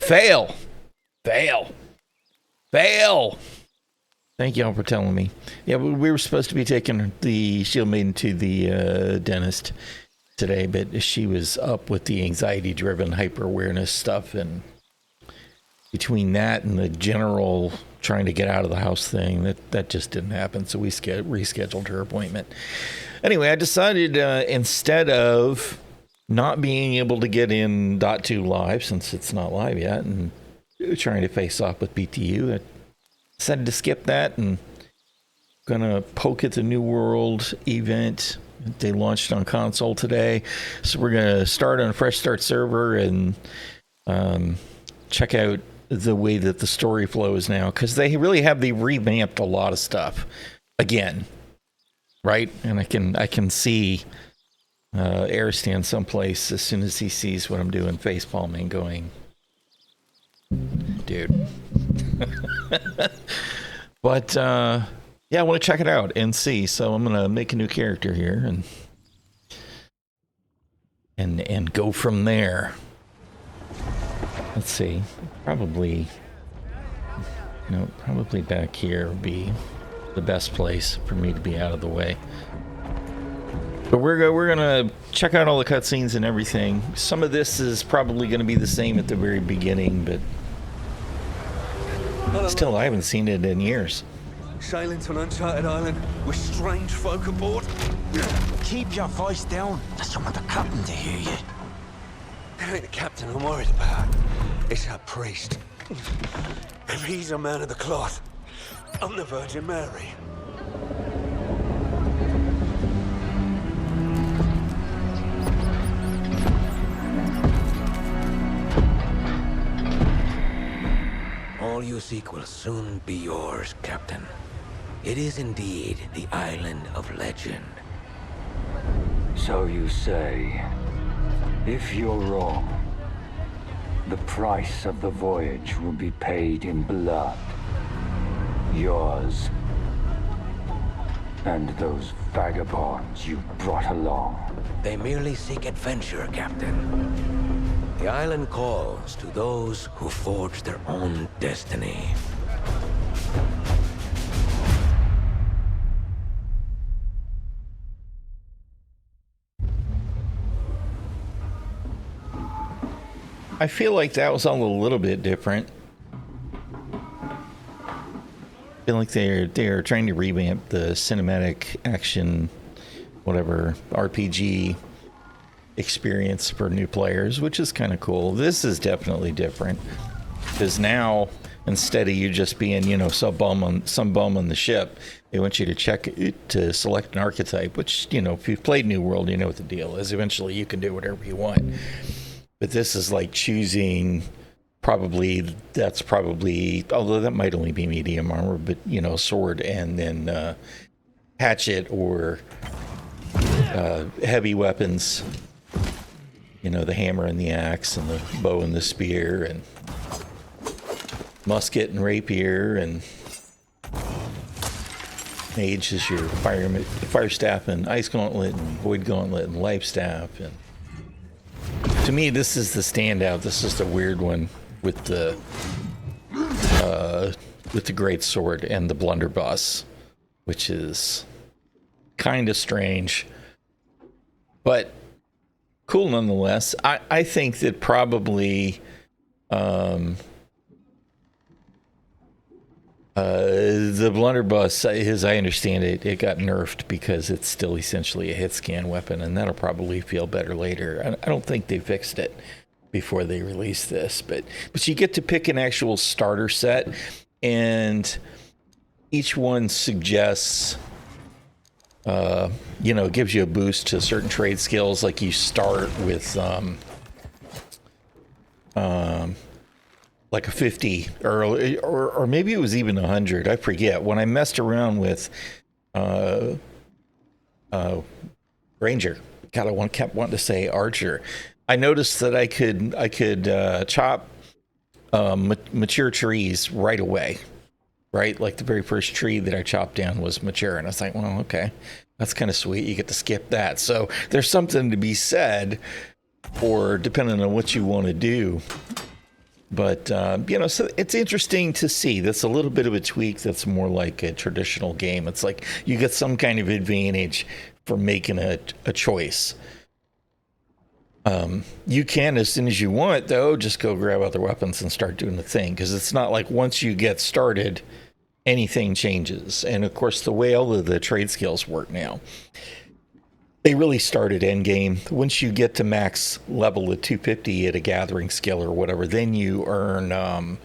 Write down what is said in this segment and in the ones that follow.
Fail. Fail. Fail. Thank y'all for telling me. Yeah, we were supposed to be taking the Shield Maiden to the dentist today, but she was up with the anxiety-driven hyper-awareness stuff, and between that and the general trying to get out of the house thing, that just didn't happen, so we rescheduled her appointment. Anyway, I decided instead of not being able to get in .2 live, since it's not live yet, and trying to face off with BTU, I decided to skip that and gonna poke at the New World event. They launched on console today, so we're gonna start on a fresh start server and check out the way that the story flows now, because they really have revamped a lot of stuff again, right? And I can see Aristan someplace as soon as he sees what I'm doing, face palming, going, dude. But yeah, I want to check it out and see. So I'm gonna make a new character here and go from there. Let's see. Probably back here would be the best place for me to be out of the way. But we're gonna check out all the cutscenes and everything. Some of this is probably gonna be the same at the very beginning, but still, I haven't seen it in years. Sailing to an uncharted island with strange folk aboard. Keep your voice down. I just want the captain to hear you. It ain't the captain I'm worried about. It's that priest. If he's a man of the cloth, I'm the Virgin Mary. All you seek will soon be yours, Captain. It is indeed the island of legend. So you say. If you're wrong, the price of the voyage will be paid in blood. Yours. And those vagabonds you brought along. They merely seek adventure, Captain. The island calls to those who forge their own destiny. I feel like that was all a little bit different. I feel like they're trying to revamp the cinematic action, whatever, RPG experience for new players, which is kind of cool. This is definitely different, because now instead of you just being, you know, some bum on the ship, they want you to select an archetype, which, you know, if you've played New World, you know what the deal is. Eventually you can do whatever you want. But this is like choosing although that might only be medium armor, but, you know, sword and then hatchet or heavy weapons, you know, the hammer and the axe and the bow and the spear and musket and rapier, and mage is your fire staff and ice gauntlet and void gauntlet and life staff. And to me, this is the standout. This is the weird one with the great sword and the blunderbuss, which is kind of strange, but cool nonetheless. I think that probably the blunderbuss, as I understand it, it got nerfed because it's still essentially a hit scan weapon, and that'll probably feel better later. I don't think they fixed it before they released this, but you get to pick an actual starter set, and each one suggests, you know, gives you a boost to certain trade skills. Like you start with like a 50 or maybe it was even 100. I forget. When I messed around with Ranger, God, I kept wanting to say Archer. I noticed that I could chop mature trees right away, right? Like the very first tree that I chopped down was mature, and I was like, well, okay, that's kind of sweet. You get to skip that. So there's something to be said, or depending on what you want to do, But, you know, so it's interesting to see. That's a little bit of a tweak that's more like a traditional game. It's like you get some kind of advantage for making a choice. You can, as soon as you want, though, just go grab other weapons and start doing the thing. Because it's not like once you get started, anything changes. And, of course, the way all of the trade skills work now, they really start at endgame. Once you get to max level at 250 at a gathering skill or whatever, then you earn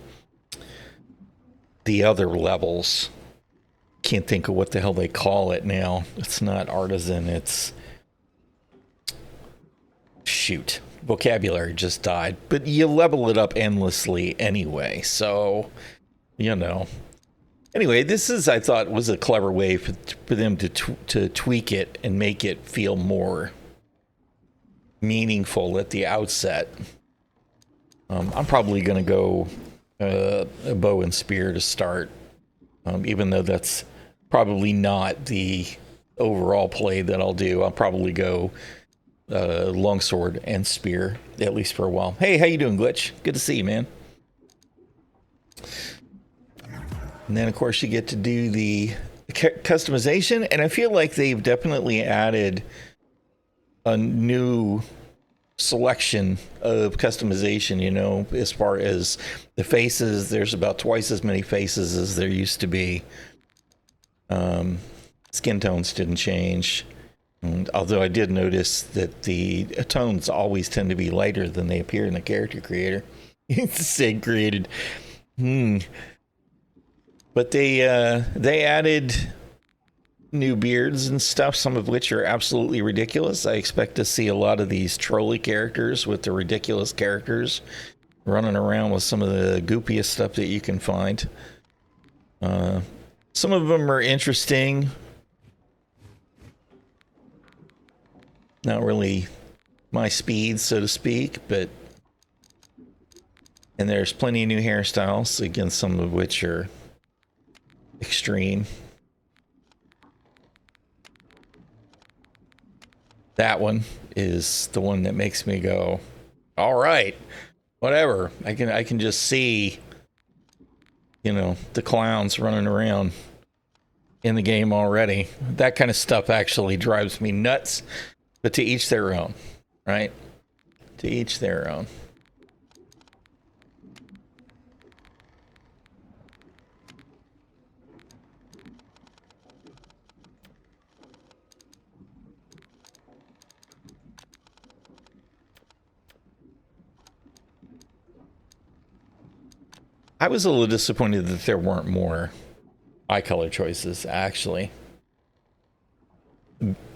the other levels. Can't think of what the hell they call it now. It's not artisan, it's... Shoot. Vocabulary just died. But you level it up endlessly anyway, so, you know... Anyway, this is, I thought, was a clever way for them to tweak it and make it feel more meaningful at the outset. I'm probably going to go a bow and spear to start, even though that's probably not the overall play that I'll do. I'll probably go longsword and spear, at least for a while. Hey, how you doing, Glitch? Good to see you, man. And then, of course, you get to do the customization. And I feel like they've definitely added a new selection of customization, you know, as far as the faces. There's about twice as many faces as there used to be. Skin tones didn't change. And although I did notice that the tones always tend to be lighter than they appear in the character creator. It's Sig created. But they added new beards and stuff, some of which are absolutely ridiculous. I expect to see a lot of these trolley characters with the ridiculous characters running around with some of the goopiest stuff that you can find. Some of them are interesting. Not really my speed, so to speak, but... And there's plenty of new hairstyles, again, some of which are... extreme. That one is the one that makes me go, all right, whatever. I can just see, you know, the clowns running around in the game already. That kind of stuff actually drives me nuts, but to each their own, right? To each their own. I was a little disappointed that there weren't more eye color choices, actually.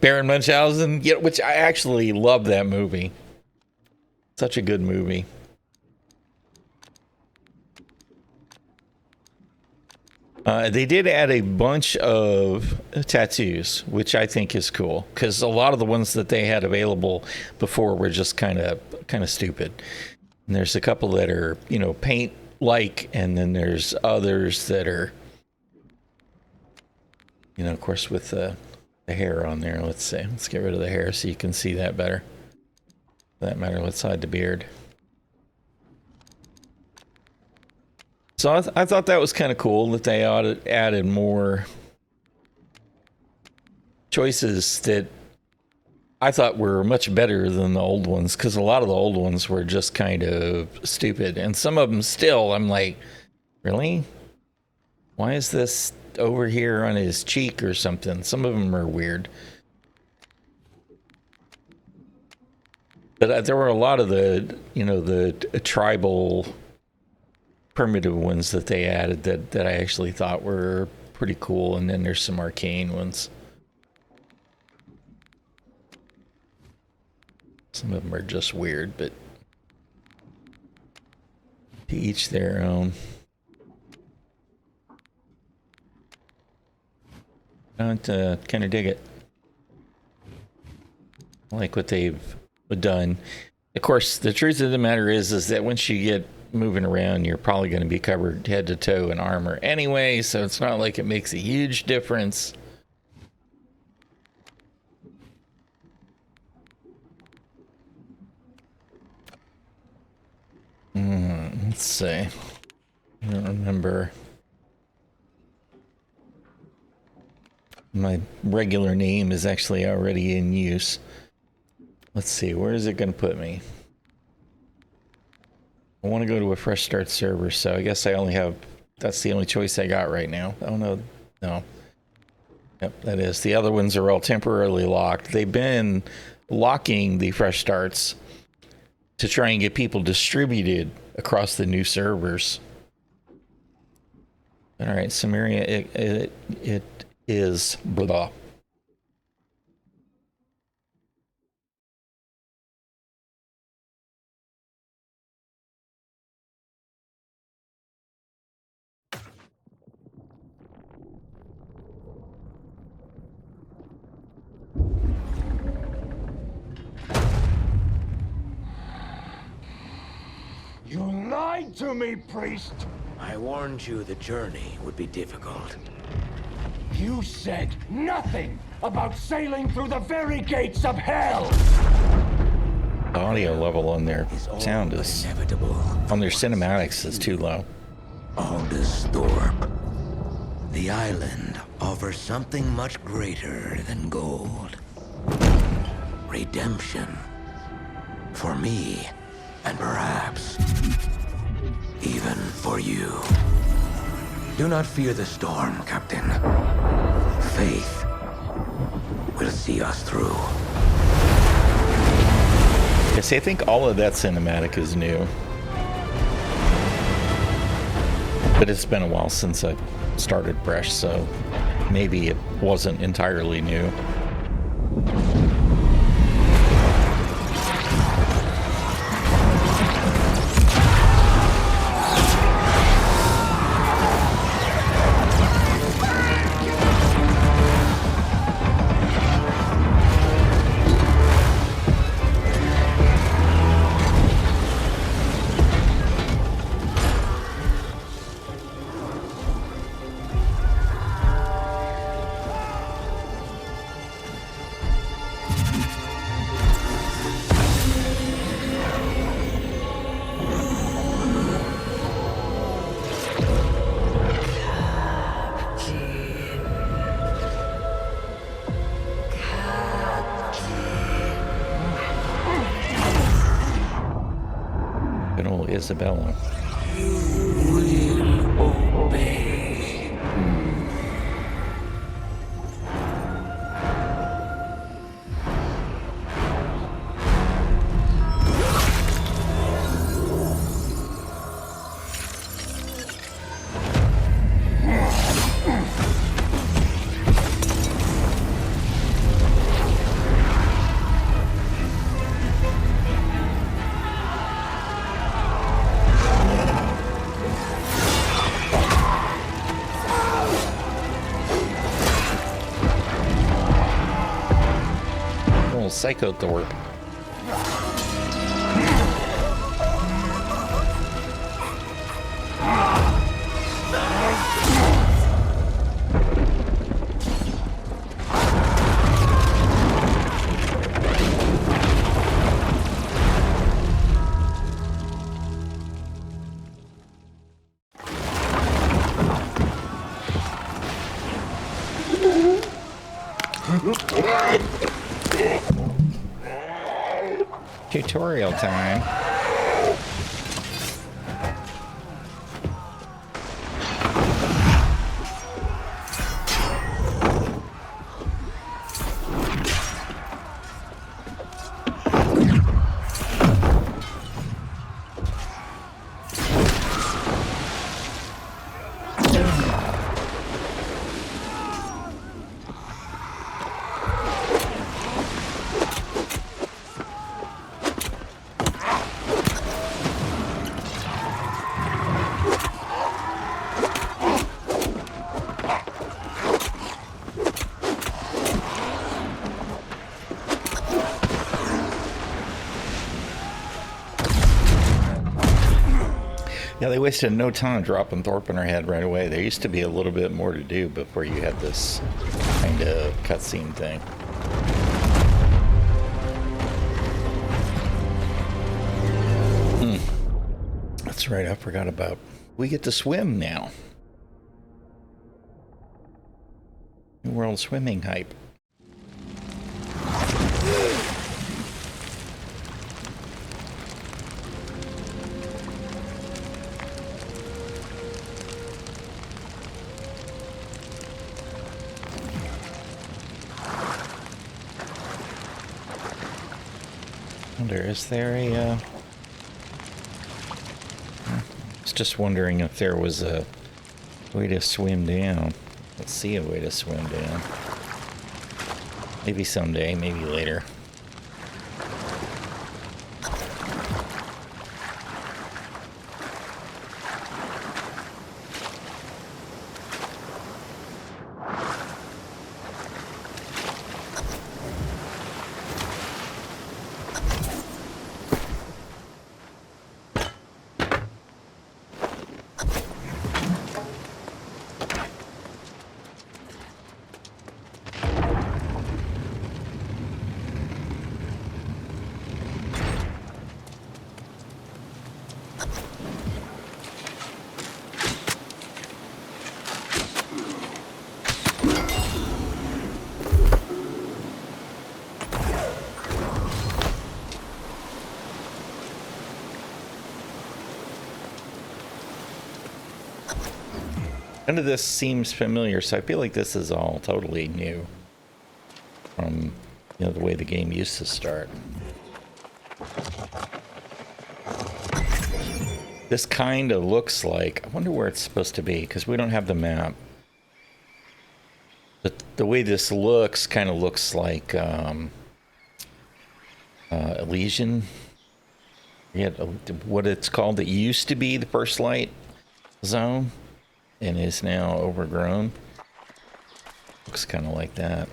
Baron Munchausen, yeah, which I actually love that movie. Such a good movie. They did add a bunch of tattoos, which I think is cool, because a lot of the ones that they had available before were just kind of stupid. And there's a couple that are, you know, paint like, and then there's others that are, you know, of course, with the hair on there. Let's see, let's get rid of the hair so you can see that better. For that matter, let's hide the beard. So I thought that was kind of cool that they added more choices that I thought were much better than the old ones, because a lot of the old ones were just kind of stupid. And some of them still, I'm like, really? Why is this over here on his cheek or something? Some of them are weird. But there were a lot of the, you know, the tribal primitive ones that they added that I actually thought were pretty cool. And then there's some arcane ones. Some of them are just weird, but to each their own. I kind of dig it. I like what they've done. Of course, the truth of the matter is that once you get moving around, you're probably going to be covered head to toe in armor anyway, so it's not like it makes a huge difference. Let's see. I don't remember. My regular name is actually already in use. Let's see, where is it going to put me? I want to go to a fresh start server, so I guess I only have... That's the only choice I got right now. Oh, no. No. Yep, that is. The other ones are all temporarily locked. They've been locking the fresh starts to try and get people distributed across the new servers. All right, Samaria, it is blah. You lied to me, priest! I warned you the journey would be difficult. You said nothing about sailing through the very gates of hell! The audio level on their sound is... Inevitable. On their cinematics is too low. Aldous-Thorpe. The island offers something much greater than gold. Redemption. For me, and perhaps even for you. Do not fear the storm, Captain. Faith will see us through. Yeah, see, I think all of that cinematic is new. But it's been a while since I started fresh, so maybe it wasn't entirely new. Isabella. ᚘᚖᚗᚗᚗ. Tutorial time. Yeah, they wasted no time dropping Thorpe in her head right away. There used to be a little bit more to do before you had this kind of cutscene thing. That's That's right, I forgot about. We get to swim now. New World swimming hype. Is there a, I was just wondering if there was a way to swim down. Let's see a way to swim down. Maybe someday, maybe later. None of this seems familiar, so I feel like this is all totally new from, you know, the way the game used to start. This kind of looks like, I wonder where it's supposed to be, because we don't have the map. But the way this looks kind of looks like Elysian. Yeah, what it's called. It used to be the First Light Zone and is now overgrown. Looks kind of like that.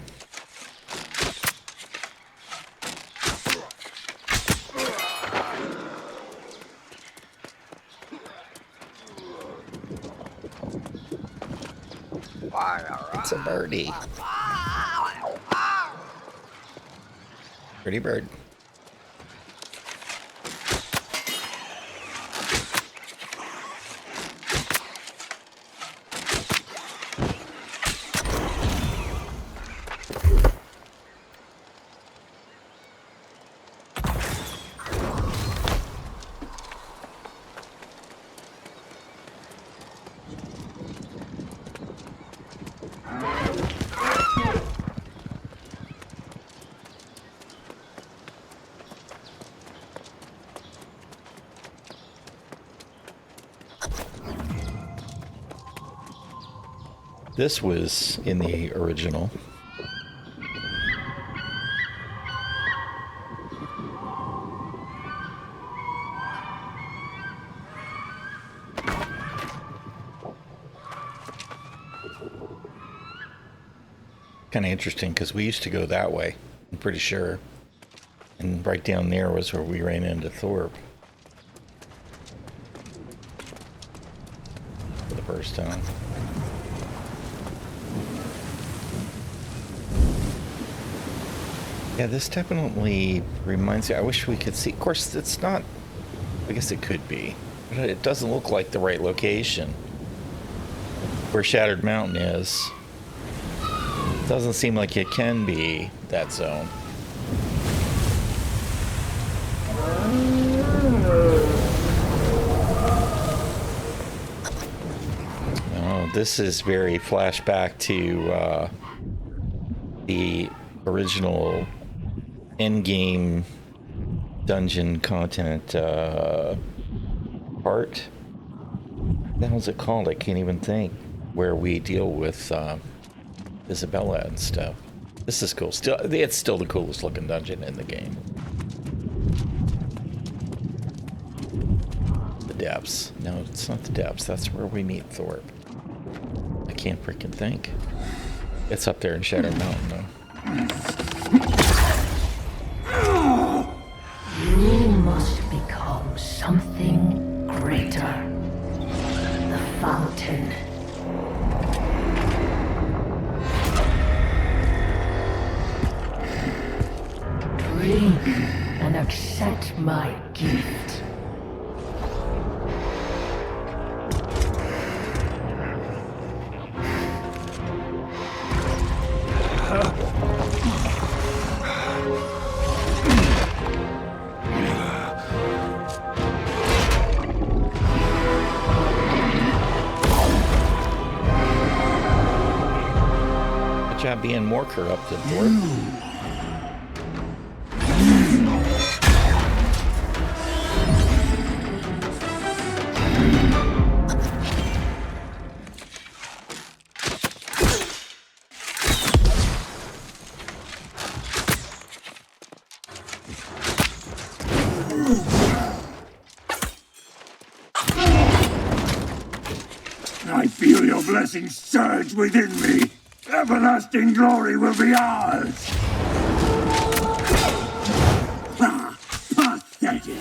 It's a birdie. Pretty bird. This was in the original. Kind of interesting because we used to go that way, I'm pretty sure. And right down there was where we ran into Thorpe for the first time. Yeah, this definitely reminds me. I wish we could see. Of course, it's not. I guess it could be. But it doesn't look like the right location. Where Shattered Mountain is. It doesn't seem like it can be that zone. Oh, this is very flashback to the original endgame dungeon content part. What the hell's it called? I can't even think. Where we deal with Isabella and stuff. This is cool. Still, it's still the coolest looking dungeon in the game. The depths. No, it's not the depths. That's where we meet Thorpe. I can't freaking think. It's up there in Shattered Mountain, though. You must become something greater. The fountain. Drink and accept my gift. job being more corrupted, Thor. I feel your blessings surge within me. Everlasting glory will be ours. Ah, pathetic.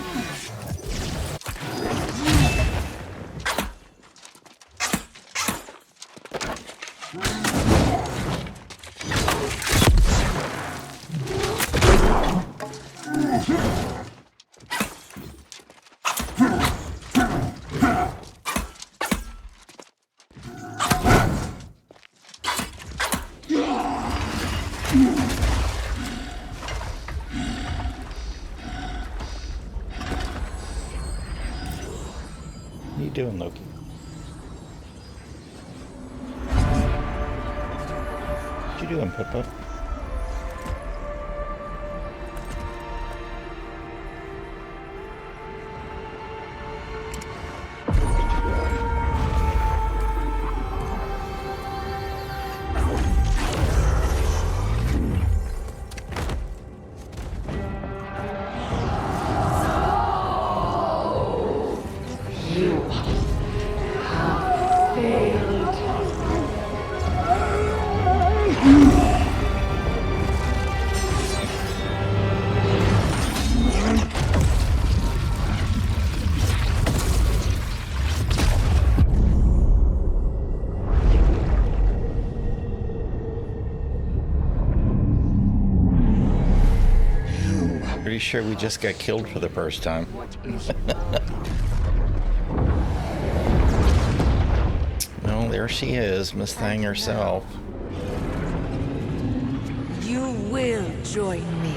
What are you doing, Loki? What you doing, Pippa? Pretty sure we just got killed for the first time. Well, there she is, Miss Thang herself. You will join me.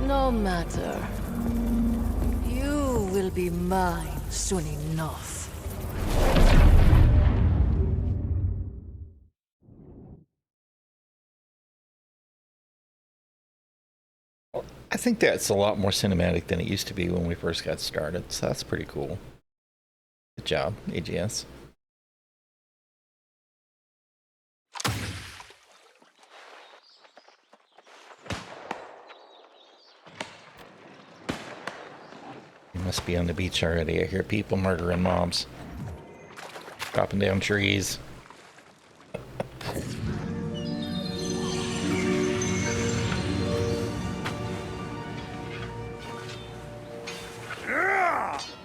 No matter. You will be mine soon enough. I think that's a lot more cinematic than it used to be when we first got started, so that's pretty cool. Good job, AGS. You must be on the beach already. I hear people murdering mobs. Chopping down trees.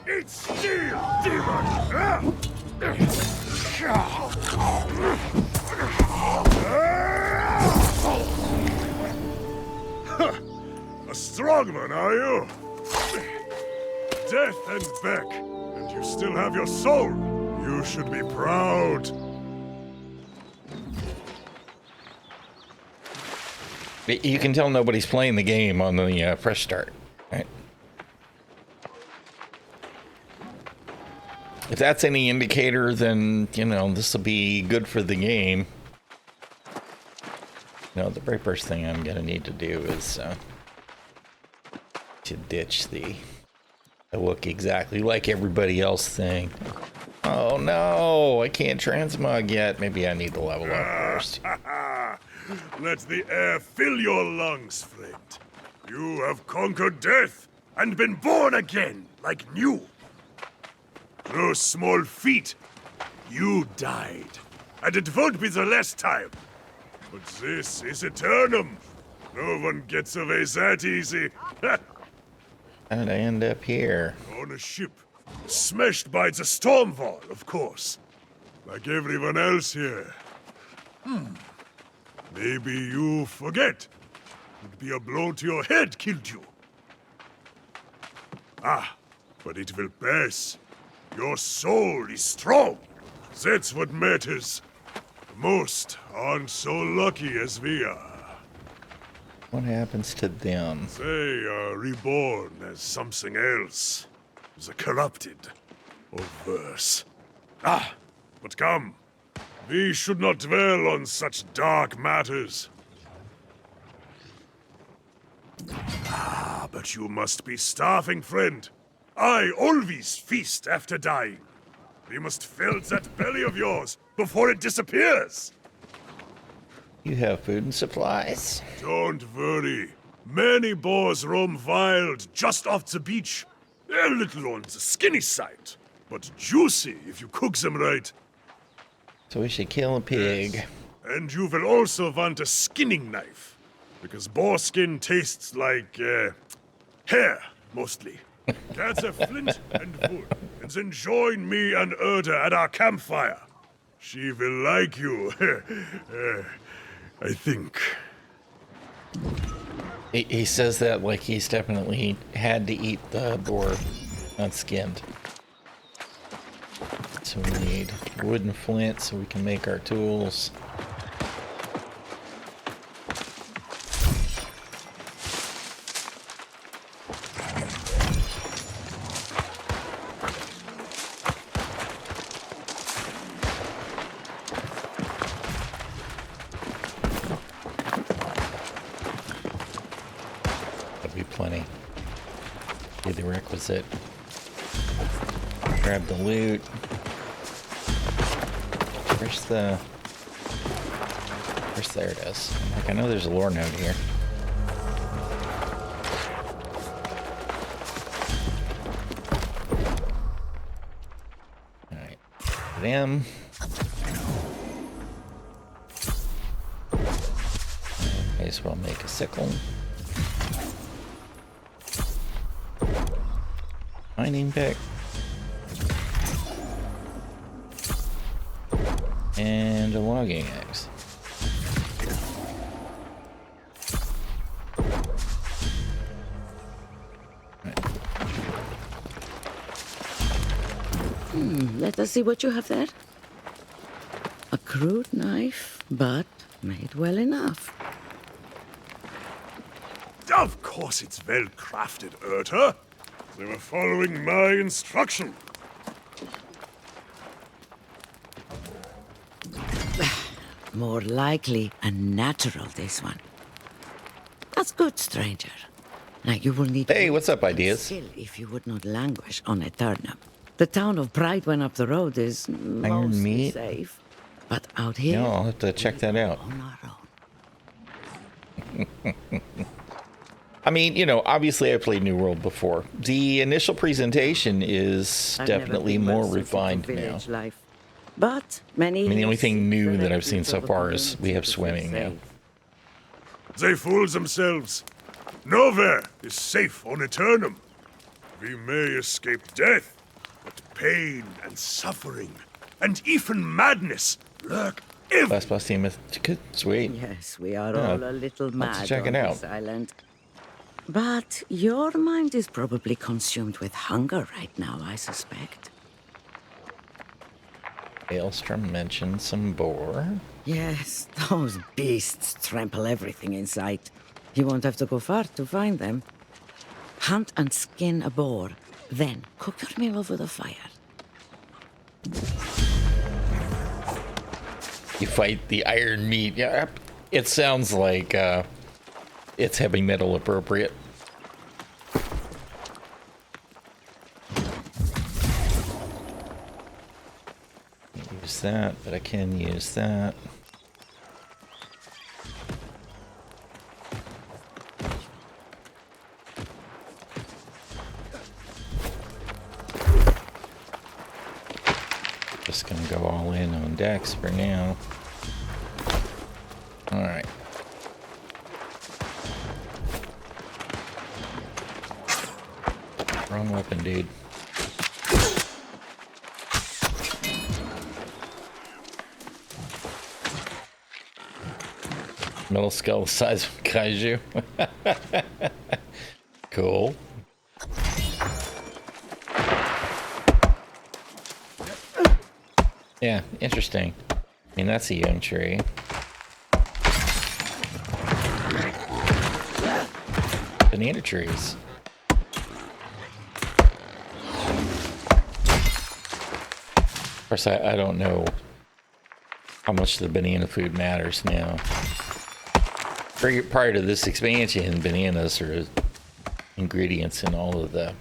It's steel, demon! A strong one, are you? Death and back, and you still have your soul. You should be proud. You can tell nobody's playing the game on the fresh start, right? If that's any indicator, then, you know, this will be good for the game. No, the very first thing I'm going to need to do is to ditch the look exactly like everybody else thing. Oh no, I can't transmog yet. Maybe I need to level up first. Let the air fill your lungs, friend. You have conquered death and been born again like new. Those small feet, you died, and it won't be the last time. But this is Eternum. No one gets away that easy. How'd I end up here? On a ship, smashed by the storm wall, of course. Like everyone else here. Maybe you forget. It'd be a blow to your head killed you. Ah, but it will pass. Your soul is strong. That's what matters. Most aren't so lucky as we are. What happens to them? They are reborn as something else. The corrupted, or worse. But come. We should not dwell on such dark matters. But you must be starving, friend. I always feast after dying. We must fill that belly of yours before it disappears. You have food and supplies. Don't worry. Many boars roam wild just off the beach. They're a little on the skinny side, but juicy if you cook them right. So we should kill a pig. Yes. And you will also want a skinning knife, because boar skin tastes like, hair, mostly. Gather flint and wood, and then join me and ᚘᚗ at our campfire. She will like you, I think. He says that like he's definitely had to eat the boar unskinned. So we need wood and flint so we can make our tools. That'll be plenty. Get the requisite. Grab the loot. There it is. Like, I know there's a lore note here. Alright. Them. May as well make a sickle. Mining pick. And a logging axe. Let us see what you have there. A crude knife, but made well enough. Of course it's well crafted, ᚘᚗ. They were following my instruction. More likely a natural, this one. That's good, stranger. Now you will need Hey, what's up, ideas? skill if you would not languish on a turnip. The town of Pride when up the road is mostly meat? safe. But out here, Yeah, I'll have to check that out. on our own. I mean, you know, obviously I played New World before. The initial presentation is I've never definitely been more well suited refined for now. village life. But many I mean, the only thing new that I've seen relatives so of the far is we have community swimming now. safe. They fool themselves. Nowhere is safe on Eternum. We may escape death, but pain and suffering, and even madness lurk everywhere. Last boss team is good. Sweet. Yes, we are Yeah, all a little let's mad check on it out. this island. But your mind is probably consumed with hunger right now, I suspect. Aelstrom mentioned some boar. Yes, those beasts trample everything in sight. You won't have to go far to find them. Hunt and skin a boar, then cook your meal over the fire. You fight the iron meat. Yeah, it sounds like it's heavy metal appropriate. Use that, but I can use that. Just gonna go all in on Dex for now. Alright. Wrong weapon, dude. Metal skull the size of kaiju. Cool. Yeah, interesting. I mean, that's a young tree. Banana trees. Of course, I don't know how much the banana food matters now. Prior to this expansion, bananas are ingredients in all of the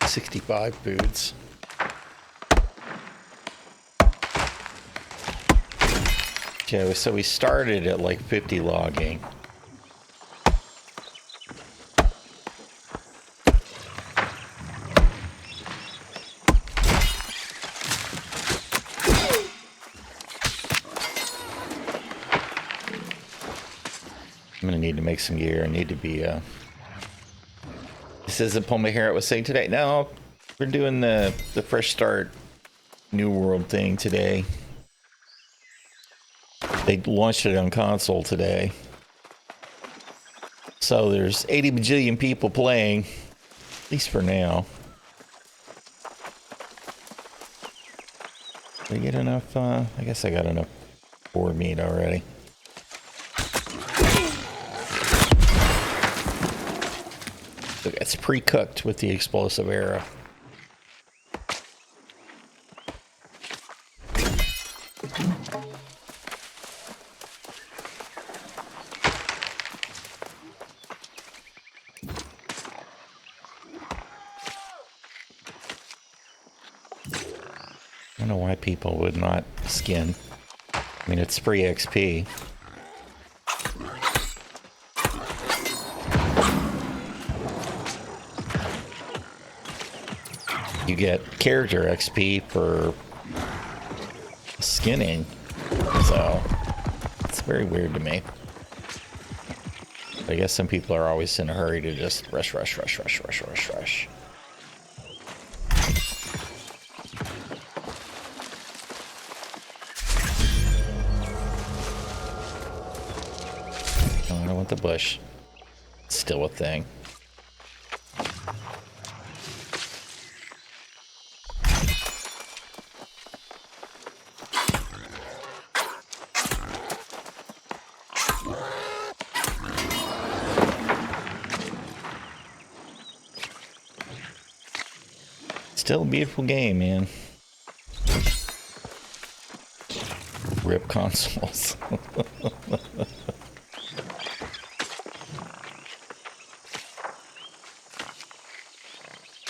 65 foods. Okay, so we started at like 50 logging. I'm gonna need to make some gear. I need to be This isn't ᚾᚖᛏᚳᚻ was saying today. No, we're doing the fresh start New World thing today. They launched it on console today. So there's 80 bajillion people playing, at least for now. Did I get enough? I guess I got enough boar meat already. So it's pre-cooked with the explosive arrow. I don't know why people would not skin. I mean, it's free XP. You get character XP for skinning, so it's very weird to me. I guess some people are always in a hurry to just rush. Oh, I don't want the bush. It's still a thing. Still a beautiful game, man. Rip consoles.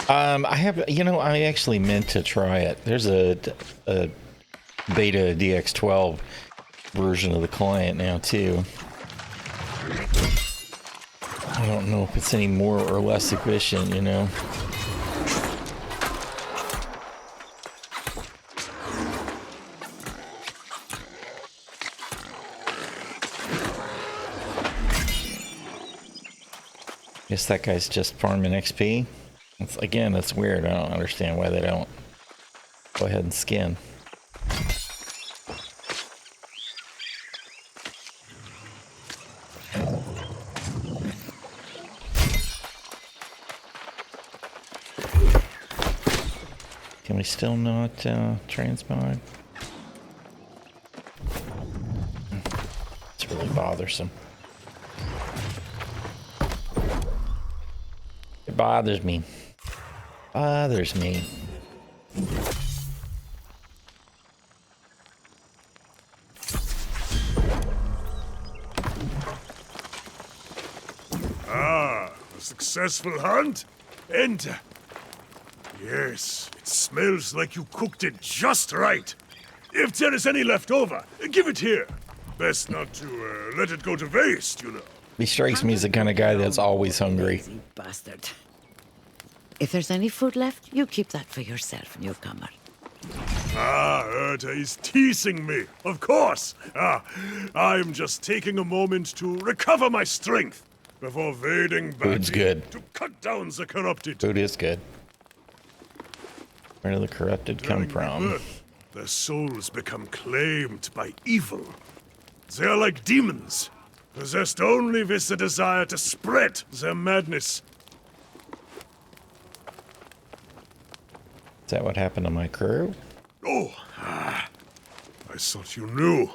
I have, you know, I actually meant to try it. There's a beta DX12 version of the client now too. I don't know if it's any more or less efficient, you know. Guess that guy's just farming XP. Again, that's weird. I don't understand why they don't go ahead and skin. Can we still not transmog? It's really bothersome. It bothers me. Bothers me. Ah, a successful hunt? Enter. Yes, it smells like you cooked it just right. If there is any left over, give it here. Best not to let it go to waste, you know. He strikes me as the kind of guy that's always hungry. Lazy bastard. If there's any food left, you keep that for yourself, newcomer. Ah, Erta is teasing me, of course. I'm just taking a moment to recover my strength before wading back Food's good. to cut down the corrupted. Food is good. Where do the corrupted come During from? rebirth, their souls become claimed by evil. They are like demons, possessed only with the desire to spread their madness. Is that what happened to my crew? Oh, I thought you knew.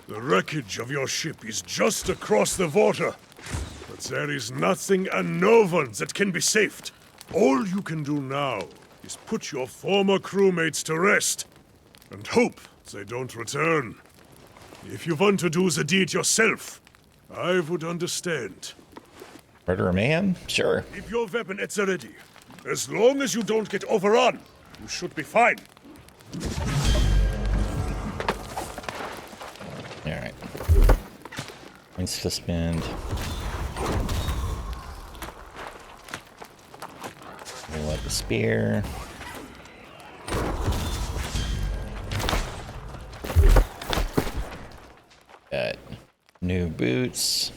The wreckage of your ship is just across the water. But there is nothing and no one that can be saved. All you can do now is put your former crewmates to rest and hope they don't return. If you want to do the deed yourself, I would understand. Murder a man? Sure. Keep your weapon at the ready. As long as you don't get overrun, you should be fine. Alright. Points to spend. We'll let the spear. Got new boots.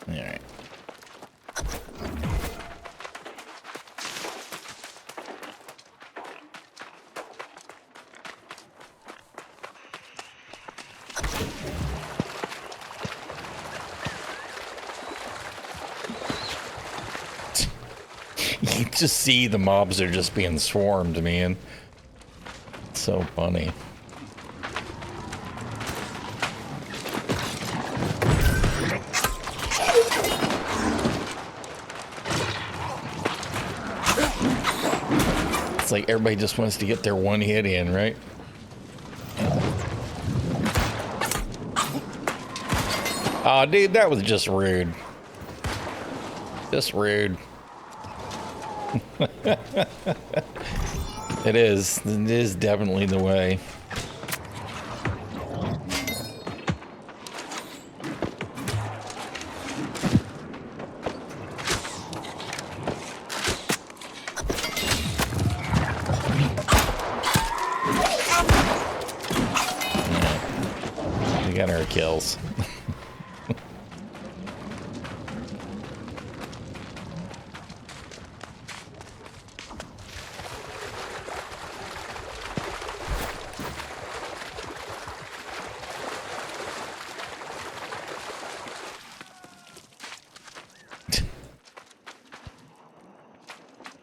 Alright. You just see the mobs are just being swarmed, man. It's so funny. It's like everybody just wants to get their one hit in, right? Aw, dude, that was just rude. Just rude. It is. It is definitely the way. Yeah. We got our kills.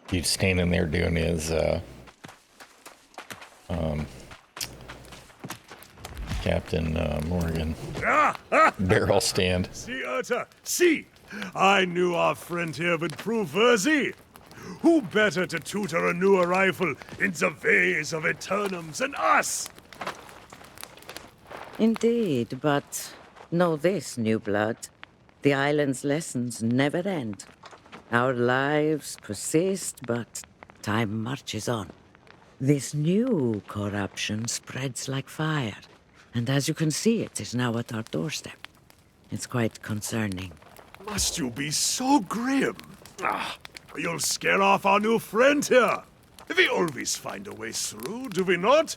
Dude standing there doing his Captain Morgan barrel stand. See, Urta, see! I knew our friend here would prove worthy. Who better to tutor a new arrival in the ways of Eternum than us? Indeed, but know this, new blood. The island's lessons never end. Our lives persist, but time marches on. This new corruption spreads like fire, and as you can see, it is now at our doorstep. It's quite concerning. Must you be so grim? You'll scare off our new friend here. We always find a way through, do we not?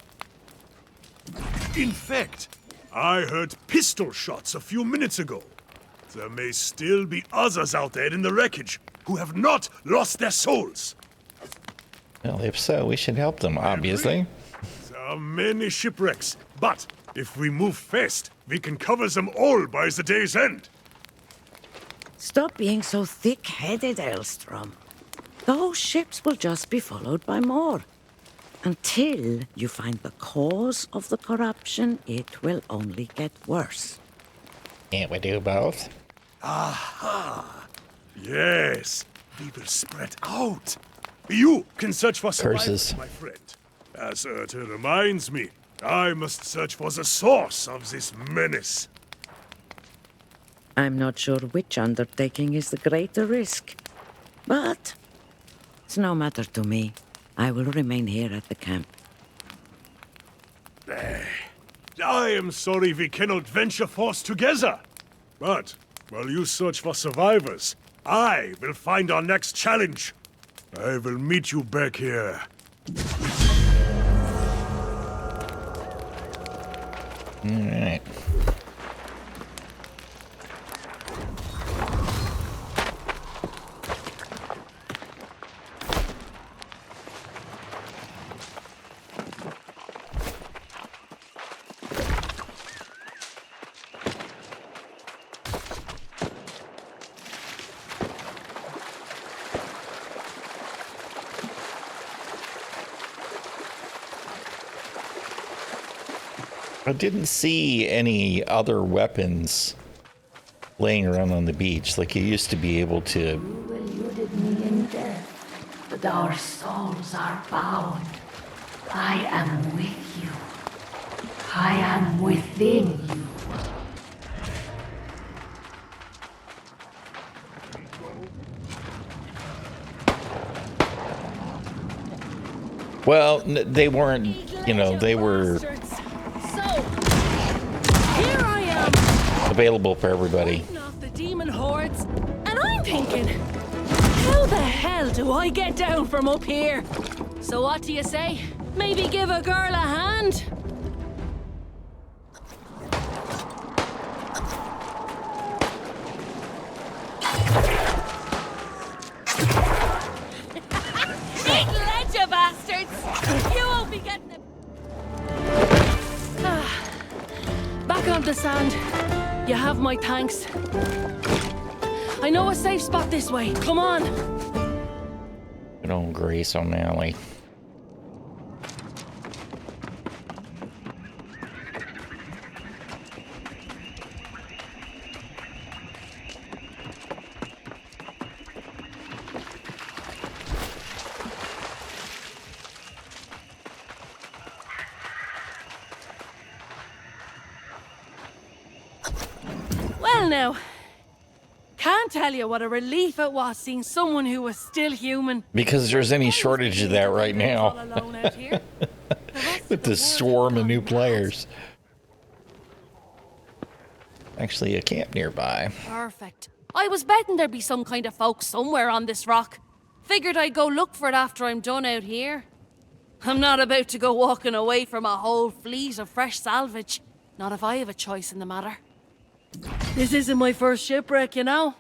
In fact, I heard pistol shots a few minutes ago. There may still be others out there in the wreckage who have not lost their souls. Well, if so, we should help them, obviously. There are many shipwrecks, but if we move fast, we can cover them all by the day's end. Stop being so thick-headed, Elstrom. Those ships will just be followed by more. Until you find the cause of the corruption, it will only get worse. Can't we do both? Aha! Yes, we will spread out. You can search for survivors, my friend. As Urta reminds me, I must search for the source of this menace. I'm not sure which undertaking is the greater risk, but it's no matter to me. I will remain here at the camp. I am sorry we cannot venture forth together. But while you search for survivors, I will find our next challenge. I will meet you back here. All right. I didn't see any other weapons laying around on the beach like you used to be able to. You eluded me in death, but our souls are bound. I am with you. I am within you. Well, they weren't, you know, they were So, here I am, available for everybody. fighting off the demon hordes, and I'm thinking, how the hell do I get down from up here? So what do you say? Maybe give a girl a hand? ᚾᚖᚉᚏ, bastards! You won't be getting it. Back on the sand. You have my thanks. I know a safe spot this way. Come on. Good old Grace O'Malley. Well now, can't tell you what a relief it was seeing someone who was still human. Because there's any shortage of that right All now. alone out here. The rest With of the world swarm of gone new mad. players. Actually, a camp nearby. Perfect. I was betting there'd be some kind of folk somewhere on this rock. Figured I'd go look for it after I'm done out here. I'm not about to go walking away from a whole fleet of fresh salvage. Not if I have a choice in the matter. This isn't my first shipwreck, you know.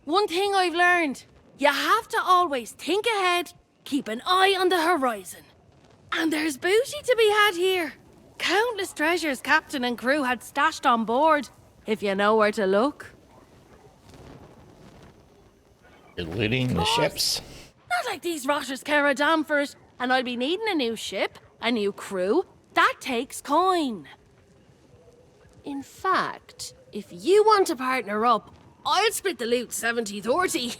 One thing I've learned, you have to always think ahead, keep an eye on the horizon. And there's booty to be had here. Countless treasures captain and crew had stashed on board, if you know where to look. You're looting the ships. Not like these rotters care a damn for it, and I'll be needing a new ship, a new crew. That takes coin. In fact, if you want to partner up, I'll split the loot 70-30.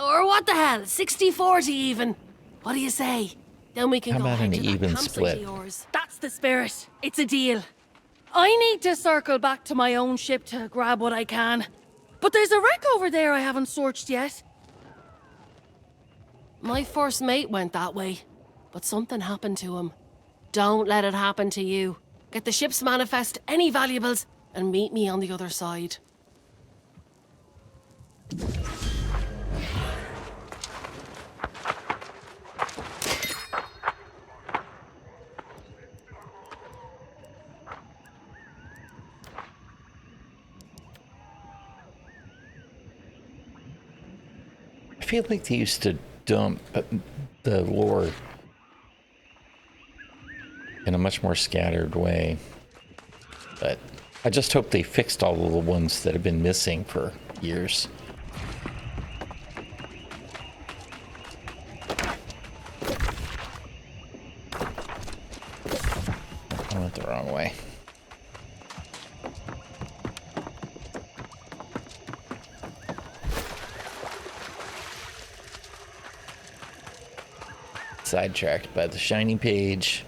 Or what the hell, 60-40 even. What do you say? Then we can How go about head an to that even campsite split? of yours. That's the spirit. It's a deal. I need to circle back to my own ship to grab what I can. But there's a wreck over there I haven't searched yet. My first mate went that way, but something happened to him. Don't let it happen to you. Get the ship's manifest, any valuables, and meet me on the other side. I feel like they used to dump the lore in a much more scattered way. But I just hope they fixed all of the ones that have been missing for years. I went the wrong way. Sidetracked by the shiny page.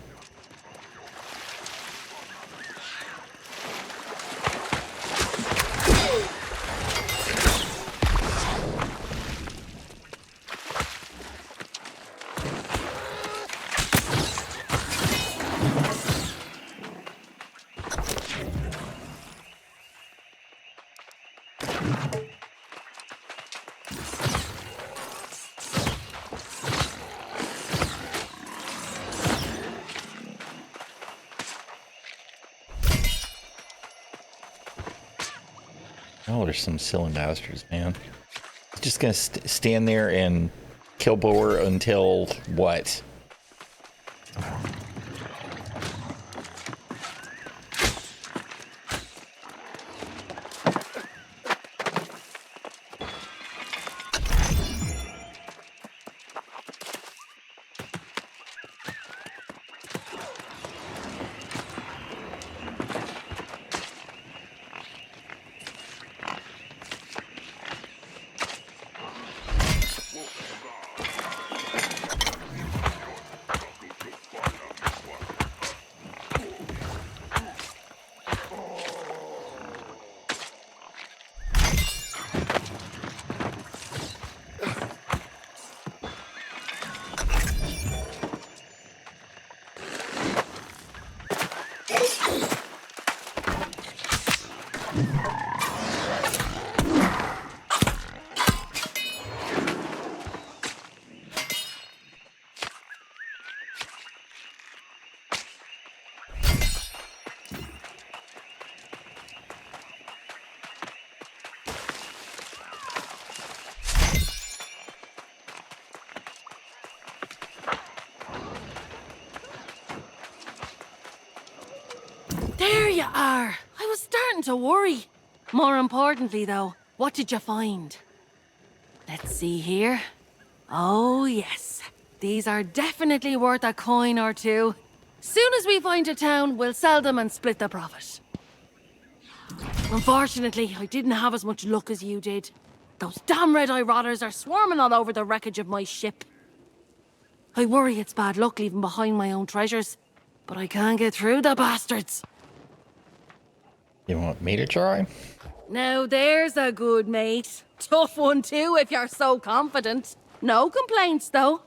Oh, there's some silly bastards, man. Just gonna stand there and kill Boer until what? There you are. I was starting to worry. More importantly, though, what did you find? Let's see here. Oh, yes. These are definitely worth a coin or two. Soon as we find a town, we'll sell them and split the profit. Unfortunately, I didn't have as much luck as you did. Those damn red-eye rotters are swarming all over the wreckage of my ship. I worry it's bad luck leaving behind my own treasures, but I can't get through the bastards. You want me to try? Now there's a good mate. Tough one too, if you're so confident. No complaints, though.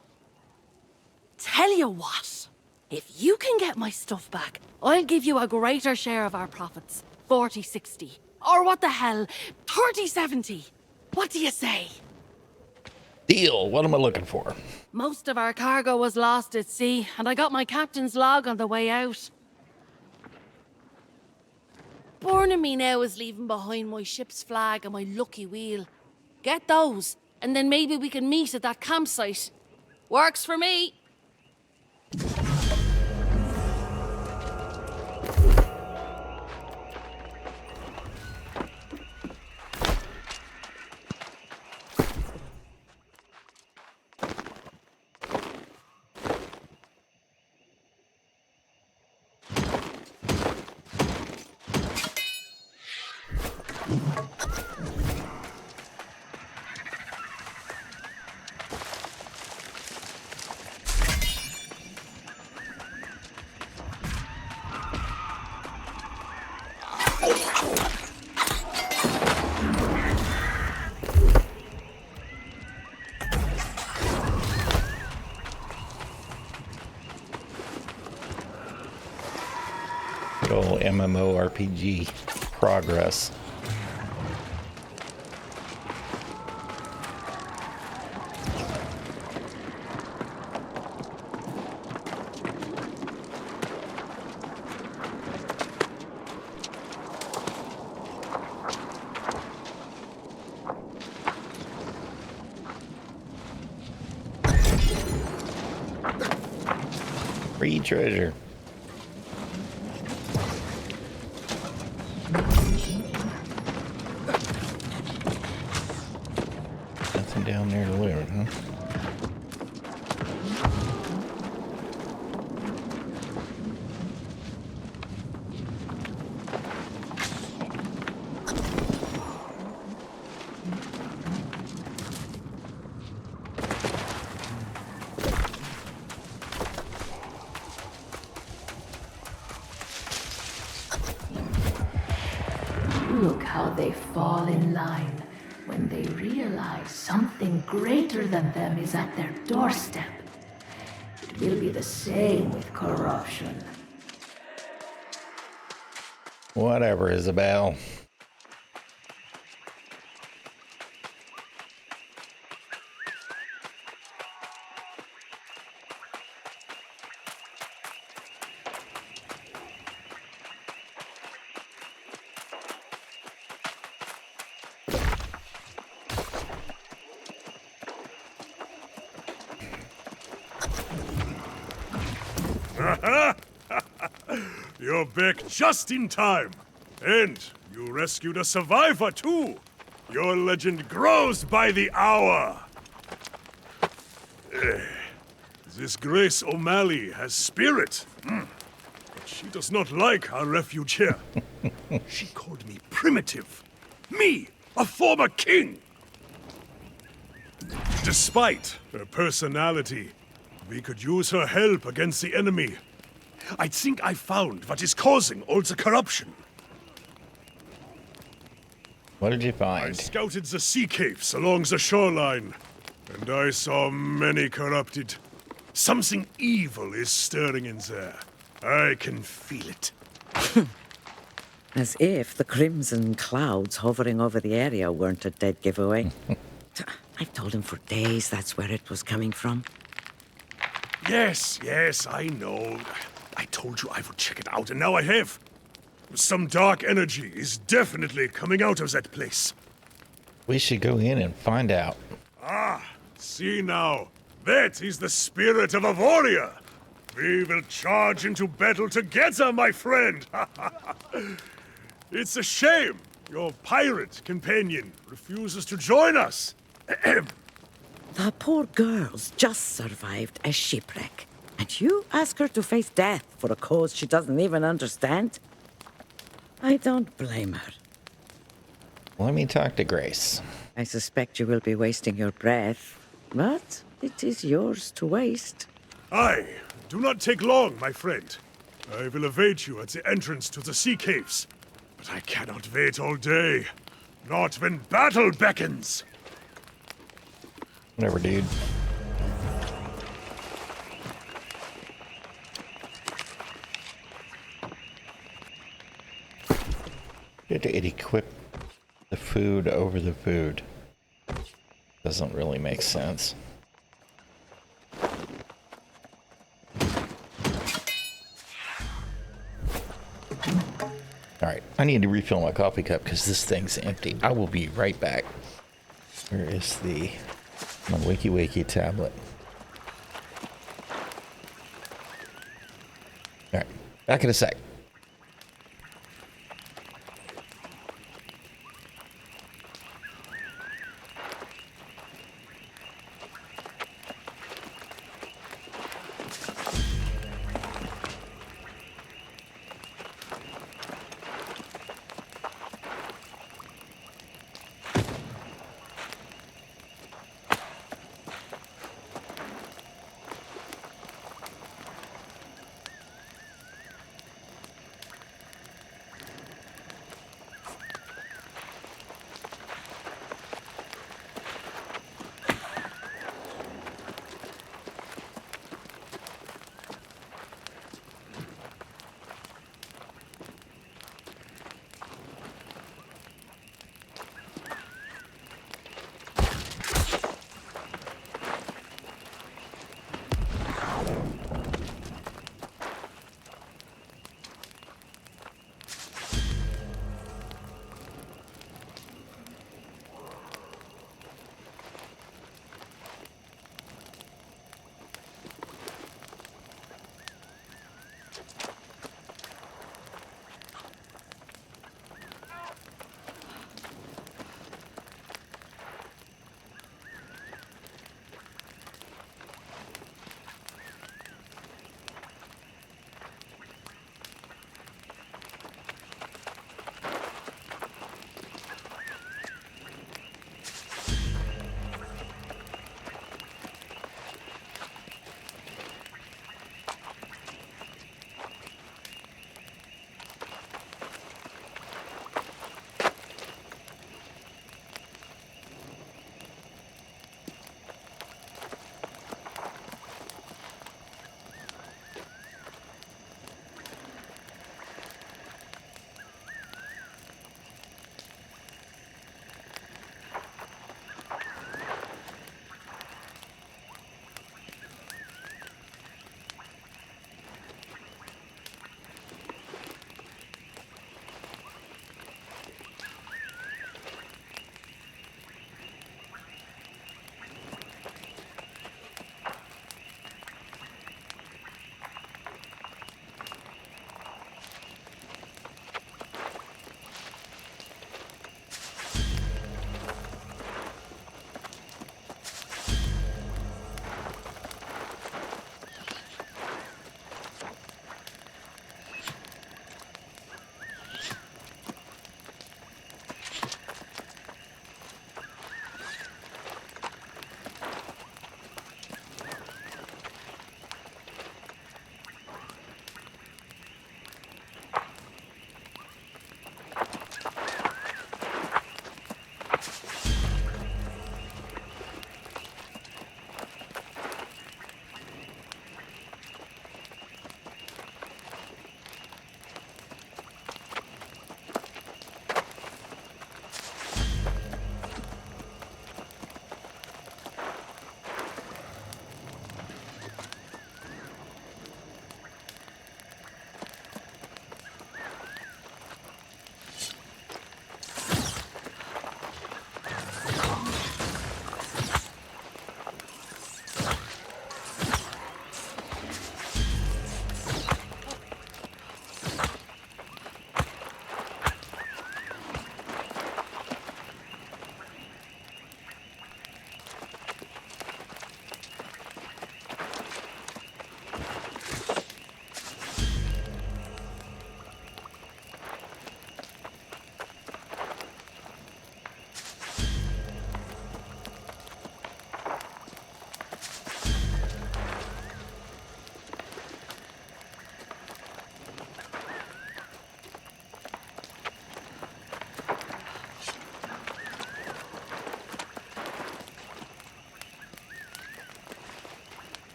Tell you what, if you can get my stuff back, I'll give you a greater share of our profits. 40-60. Or what the hell, 30-70. What do you say? Deal. What am I looking for? Most of our cargo was lost at sea, and I got my captain's log on the way out. Born in me now is leaving behind my ship's flag and my lucky wheel. Get those, and then maybe we can meet at that campsite. Works for me. Good old MMORPG progress. Free treasure. Nothing down there to loot, huh? Look how they fall in line when they realize something greater than them is at their doorstep. It will be the same with corruption. Whatever, Isabel. You're back just in time. And you rescued a survivor, too. Your legend grows by the hour. This Grace O'Malley has spirit. But she does not like our refuge here. She called me primitive. Me, a former king. Despite her personality, we could use her help against the enemy. I think I found what is causing all the corruption. What did you I find? scouted the sea caves along the shoreline, and I saw many corrupted. Something evil is stirring in there. I can feel it. As if the crimson clouds hovering over the area weren't a dead giveaway. I've told him for days that's where it was coming from. Yes, I know. I told you I would check it out, and now I have. Some dark energy is definitely coming out of that place. We should go in and find out. Ah, see now. That is the spirit of a warrior. We will charge into battle together, my friend! It's a shame your pirate companion refuses to join us. The poor girl's just survived a shipwreck, and you ask her to face death for a cause she doesn't even understand? I don't blame her. Let me talk to Grace. I suspect you will be wasting your breath, but it is yours to waste. Aye, do not take long, my friend. I will await you at the entrance to the sea caves. But I cannot wait all day. Not when battle beckons. Whatever, dude. You have to equip the food over the food. Doesn't really make sense. Alright, I need to refill my coffee cup because this thing's empty. I will be right back. Where is my ᚾᚖᚉᚗᚗ tablet? Alright, back in a sec.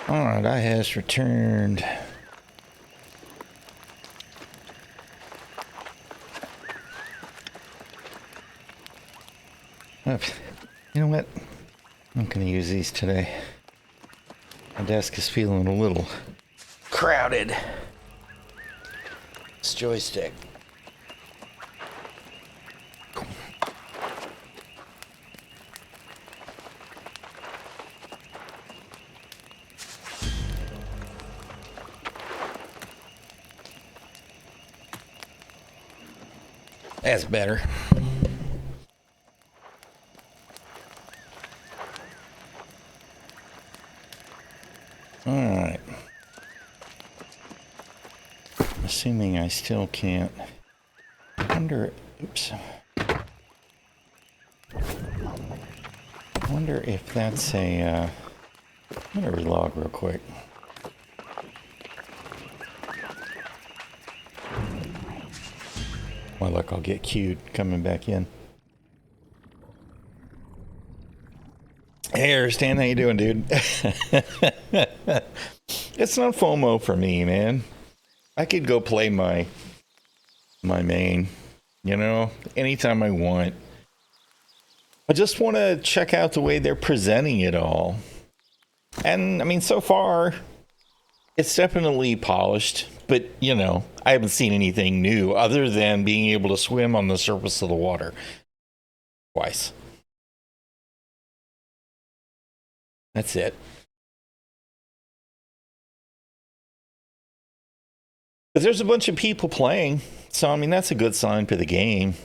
Alright, I has returned. You know what? I'm not gonna use these today. My desk is feeling a little crowded. This joystick. That's better. All right. Assuming I still can't. I wonder. Oops. I wonder if that's a. I'm gonna relog real quick. Well, look, I'll get queued coming back in. Hey, Stan, how you doing, dude? It's not FOMO for me, man. I could go play my main, you know, anytime I want. I just want to check out the way they're presenting it all. And, I mean, so far, it's definitely polished. But, you know, I haven't seen anything new other than being able to swim on the surface of the water. Twice. That's it. But there's a bunch of people playing. So, I mean, that's a good sign for the game.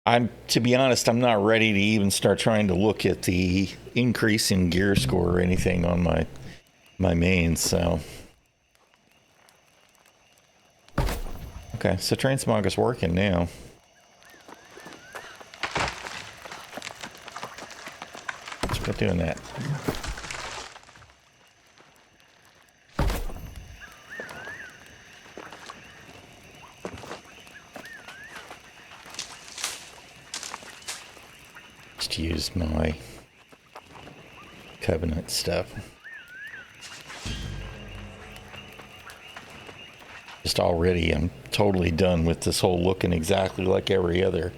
To be honest, I'm not ready to even start trying to look at the increase in gear score or anything on my main, so. Okay, so transmog is working now. Let's quit doing that. Just use my Covenant stuff. Just already, I'm totally done with this whole looking exactly like every other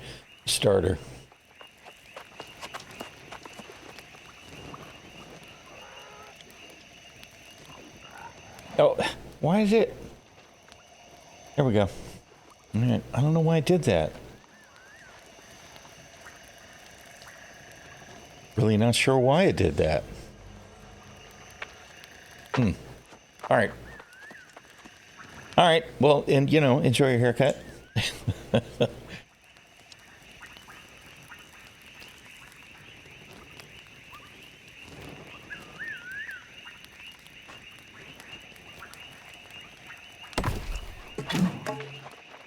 starter. Oh, why is it? There we go. All right, I don't know why I did that. Really not sure why it did that. All right. All right. Well, and you know, enjoy your haircut. All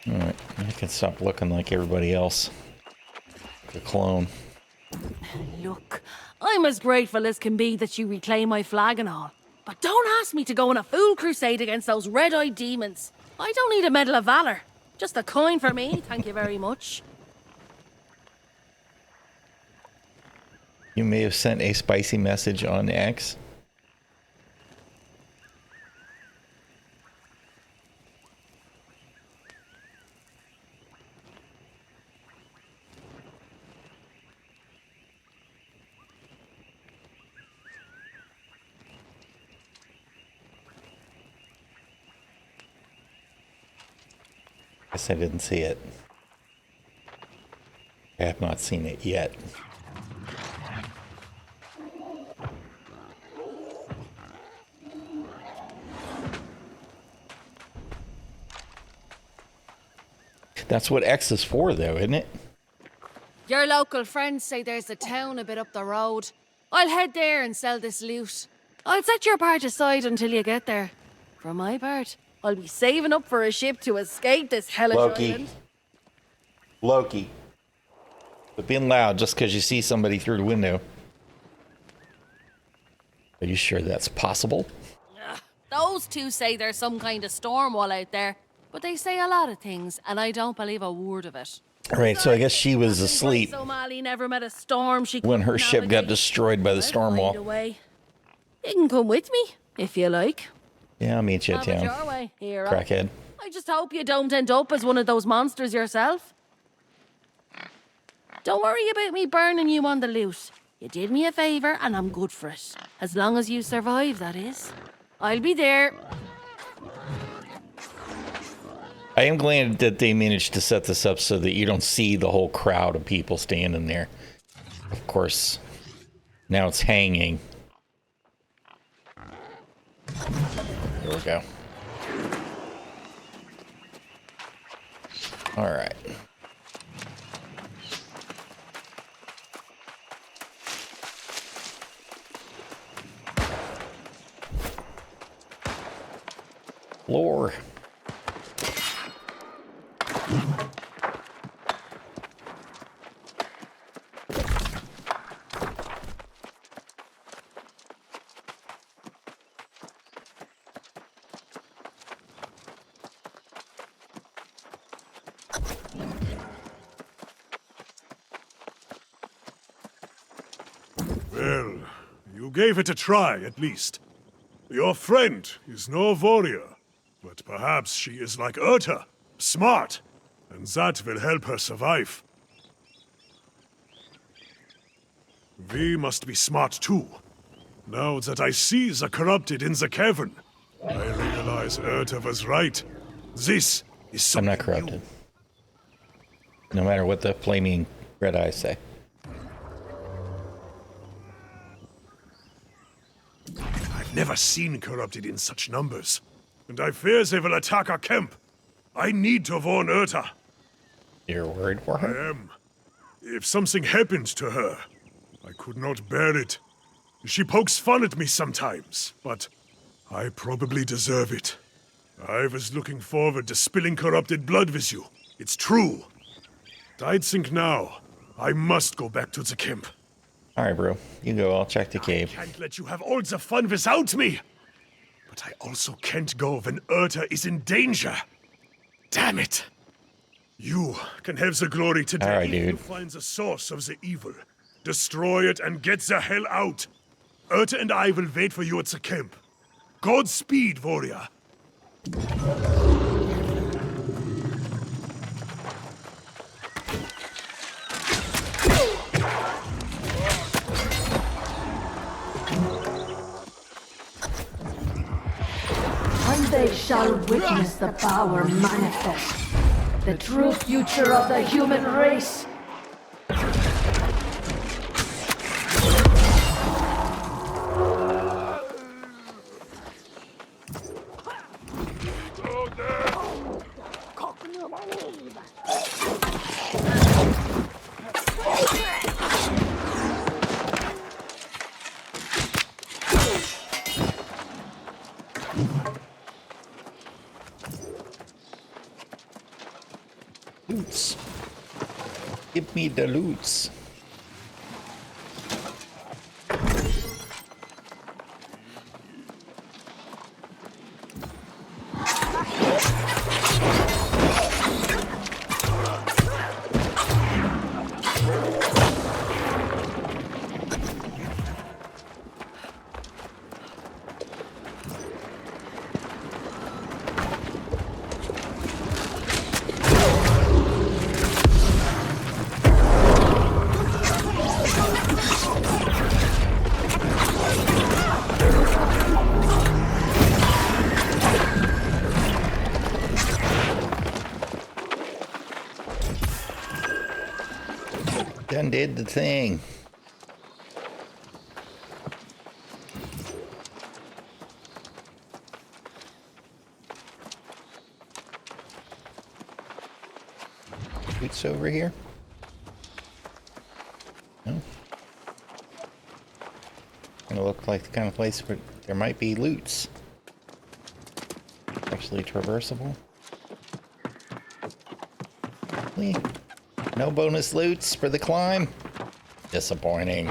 right. I can stop looking like everybody else. Like a clone. Look, I'm as grateful as can be that you reclaim my flag and all. But don't ask me to go on a fool crusade against those red-eyed demons. I don't need a Medal of Valor. Just a coin for me, thank you very much. You may have sent a spicy message on X. Guess I didn't see it. I have not seen it yet. That's what X is for, though, isn't it? Your local friends say there's a town a bit up the road. I'll head there and sell this loot. I'll set your part aside until you get there. For my part, I'll be saving up for a ship to escape this hellish island. Loki. But being loud just because you see somebody through the window. Are you sure that's possible? Those two say there's some kind of storm wall out there, but they say a lot of things, and I don't believe a word of it. Right, so I guess she was asleep Somali never met a storm she when her couldn't ship got navigate. destroyed by the I'll storm find wall. a way. You can come with me, if you like. Yeah, I'll meet you at Have it town. your way, hero. Crackhead. I just hope you don't end up as one of those monsters yourself. Don't worry about me burning you on the loose. You did me a favour and I'm good for it. As long as you survive, that is. I'll be there. I am glad that they managed to set this up so that you don't see the whole crowd of people standing there. Of course, now it's hanging. Here we go. All right. Lore. Well, you gave it a try, at least. Your friend is no warrior, but perhaps she is like ᚘᚗᚗ, smart, and that will help her survive. We must be smart too. Now that I see the corrupted in the cavern, I realize ᚘᚗᚗ was right. This is I'm something not corrupted. No matter what the flaming red eyes say. I've never seen corrupted in such numbers, and I fear they will attack our camp. I need to warn ᚘᚗᚗ. You're worried for I her? am. If something happened to her, I could not bear it. She pokes fun at me sometimes, but I probably deserve it. I was looking forward to spilling corrupted blood with you. It's true. I'd think now, I must go back to the camp. All right, bro. You go. I'll check the I cave. can't let you have all the fun without me. But I also can't go when ᚘᚗᚗ is in danger. Damn it. You can have the glory today. All right, if you dude. find the source of the evil. Destroy it and get the hell out. ᚘᚗᚗ and I will wait for you at the camp. Godspeed, warrior. And they shall witness the power manifest, the true future of the human race. Loots. Give me the loots. Done did the thing. Boots over here? No. Gonna look like the kind of place where there might be loots. Actually traversable. Really? No bonus loots for the climb? Disappointing.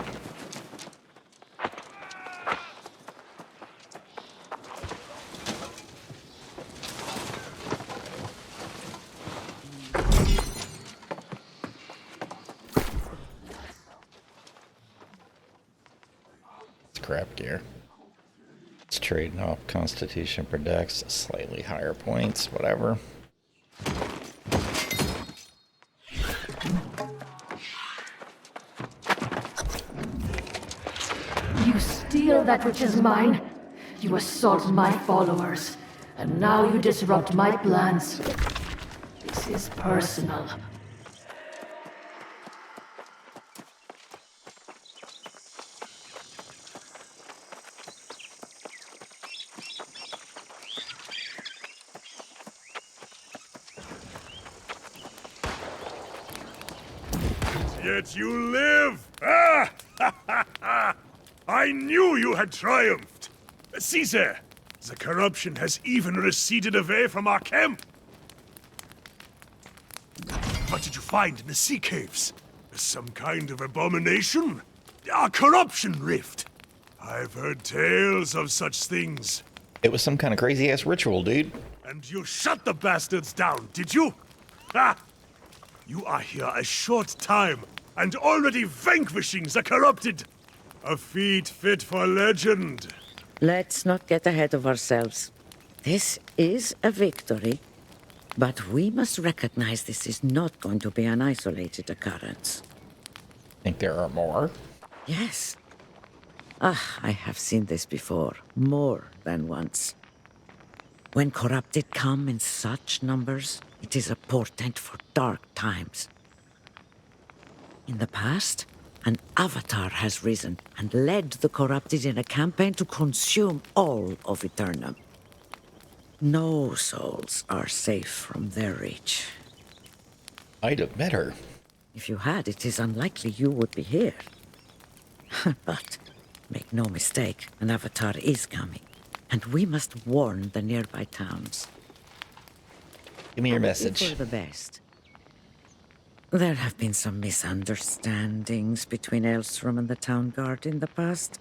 It's crap gear. It's trading off Constitution for Dex, slightly higher points, whatever. You steal that which is mine. You assault my followers. And now you disrupt my plans. This is personal. Yet you live! Ah! I knew you had triumphed! Caesar, the corruption has even receded away from our camp! What did you find in the sea caves? Some kind of abomination? A corruption rift? I've heard tales of such things. It was some kind of crazy-ass ritual, dude. And you shut the bastards down, did you? Ha! You are here a short time, and already vanquishing the corrupted! A feat fit for legend. Let's not get ahead of ourselves. This is a victory, but we must recognize this is not going to be an isolated occurrence. Think there are more? Yes. I have seen this before, more than once. When corrupted come in such numbers, it is a portent for dark times. In the past, an avatar has risen and led the corrupted in a campaign to consume all of Eternum. No souls are safe from their reach. I'd have met her. If you had, it is unlikely you would be here. But make no mistake, an avatar is coming, and we must warn the nearby towns. Give me your message. For the best. There have been some misunderstandings between ᚘᚉ and the town guard in the past.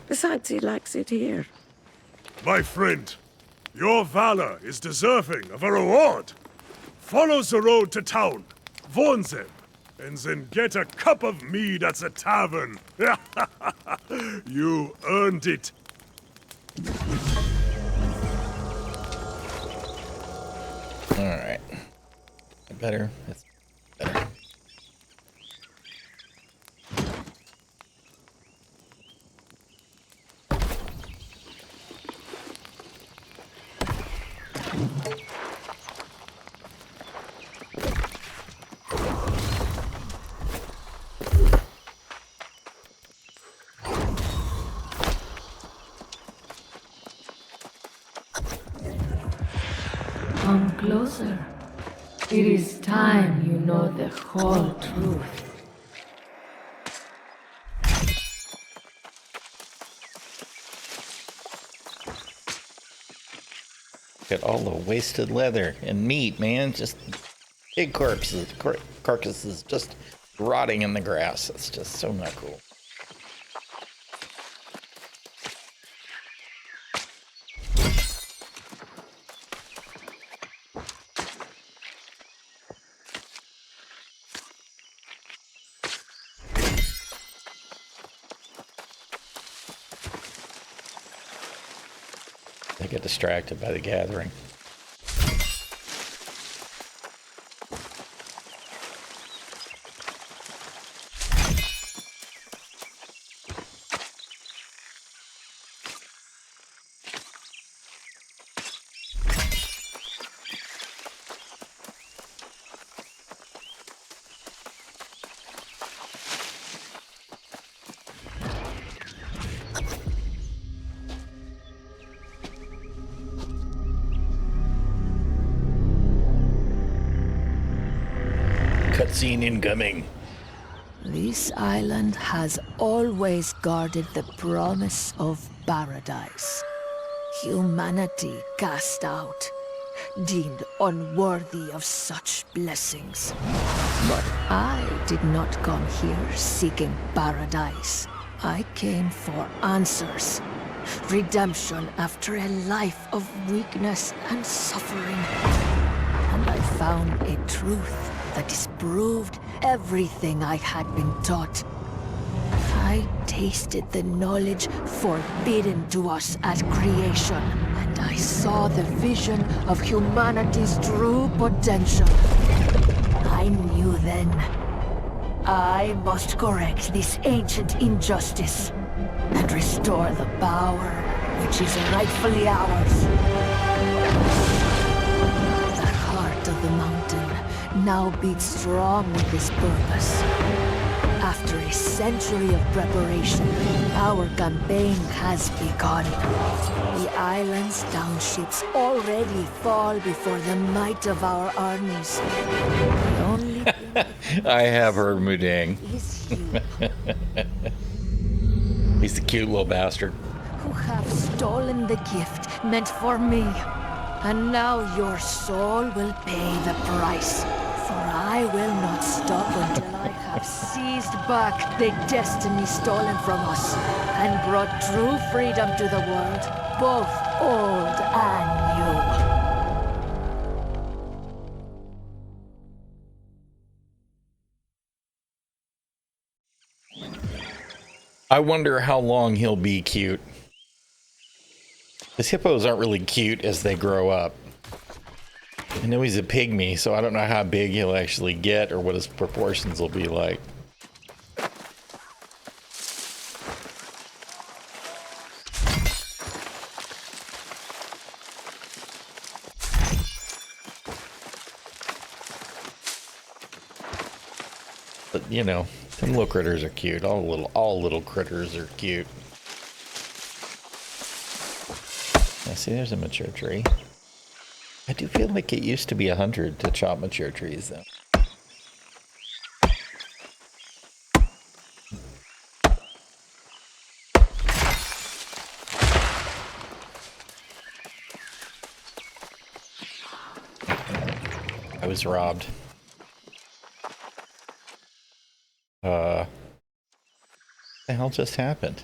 Besides, he likes it here. My friend, your valor is deserving of a reward. Follow the road to town, warn them, and then get a cup of mead at the tavern. You earned it. Alright. Better. That's better. Come closer. It is time you know the whole truth. Got all the wasted leather and meat, man. Just big corpses, carcasses just rotting in the grass. It's just so not cool. I get distracted by the gathering. Cutscene incoming. This island has always guarded the promise of paradise. Humanity cast out, deemed unworthy of such blessings. But I did not come here seeking paradise. I came for answers. Redemption after a life of weakness and suffering. And I found a truth that disproved everything I had been taught. I tasted the knowledge forbidden to us at creation, and I saw the vision of humanity's true potential. I knew then, I must correct this ancient injustice and restore the power which is rightfully ours. The heart of the mountain now beats strong with this purpose. After a century of preparation, our campaign has begun. The island's townships already fall before the might of our armies. The only thing I have heard Mudang. is you, He's the cute little bastard. who have stolen the gift meant for me. And now your soul will pay the price. For I will not stop until I have seized back the destiny stolen from us and brought true freedom to the world, both old and new. I wonder how long he'll be cute. Because hippos aren't really cute as they grow up. I know he's a pygmy, so I don't know how big he'll actually get or what his proportions will be like. But you know, some little critters are cute. All little critters are cute. Now see, there's a mature tree. I do feel like it used to be 100 to chop mature trees, though. I was robbed. What the hell just happened?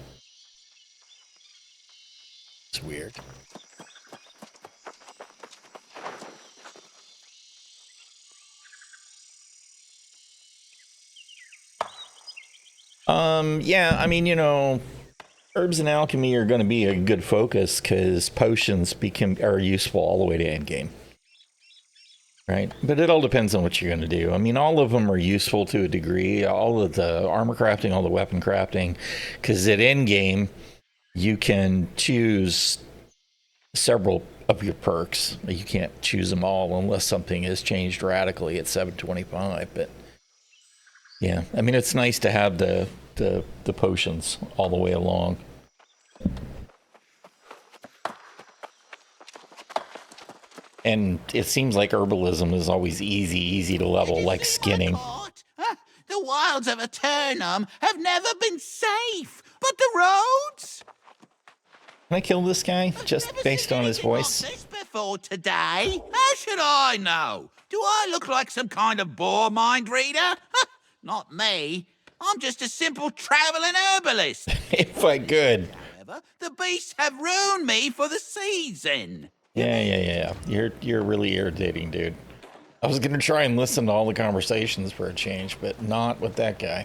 It's weird. Yeah, I mean, you know, herbs and alchemy are going to be a good focus because potions are useful all the way to endgame. Right? But it all depends on what you're going to do. I mean, all of them are useful to a degree. All of the armor crafting, all the weapon crafting, because at endgame, you can choose several of your perks. You can't choose them all unless something has changed radically at 725. But yeah, I mean, it's nice to have the potions all the way along. And it seems like herbalism is always easy to level, like skinning. The wilds of Eternum have never been safe, but the roads? Can I kill this guy just based on his voice? This before today? How should I know? Do I look like some kind of bore mind reader? Not me. I'm just a simple traveling herbalist. If I could. However, the beasts have ruined me for the season. Yeah. You're really irritating, dude. I was gonna try and listen to all the conversations for a change, but not with that guy.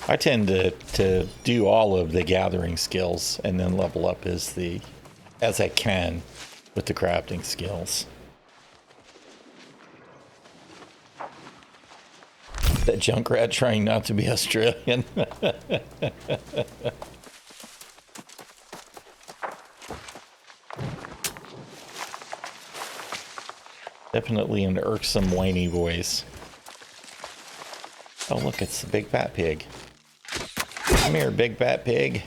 I tend to do all of the gathering skills and then level up as I can with the crafting skills. That Junkrat trying not to be Australian. Definitely an irksome, whiny voice. Oh, look, it's the big fat pig. Come here, big fat pig.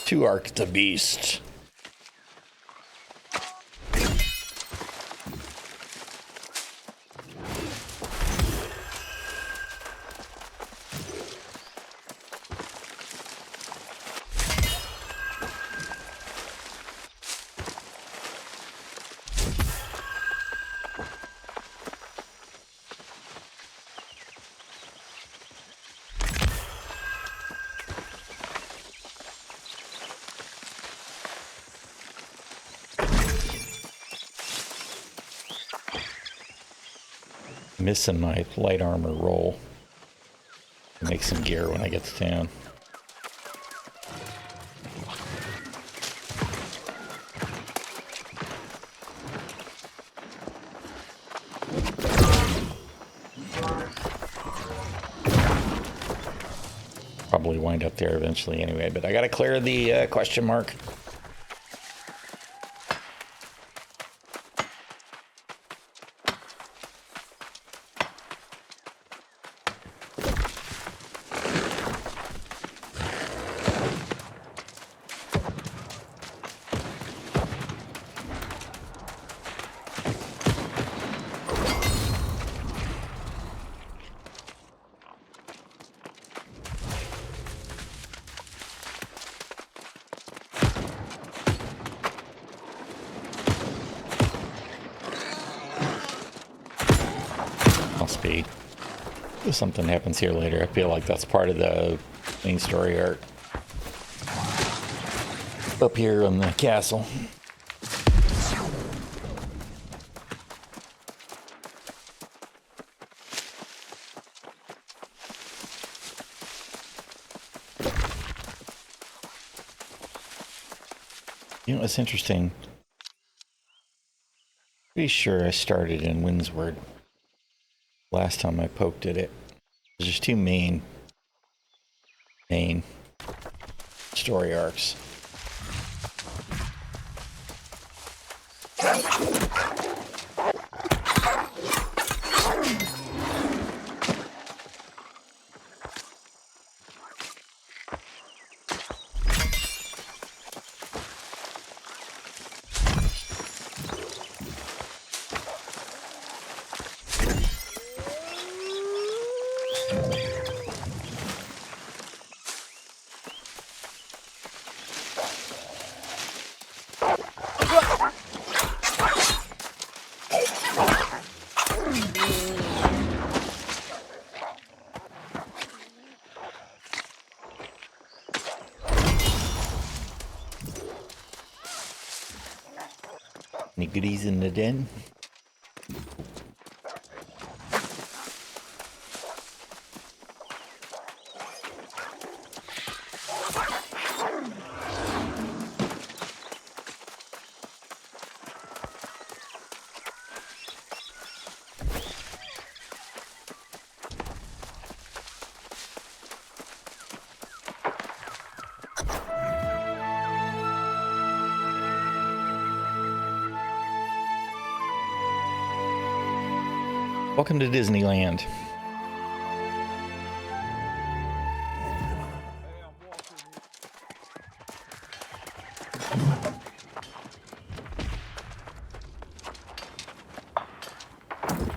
To arc the beast. missing my light armor roll. Make some gear when I get to town. Probably wind up there eventually anyway, but I gotta clear the question mark. Speed. If something happens here later, I feel like that's part of the main story arc. Up here on the castle. You know, it's interesting. Pretty sure I started in ᚾᚖᛉᛏ. Last time I poked at it. There's just two main story arcs. Any goodies in the den? Welcome to Disneyland.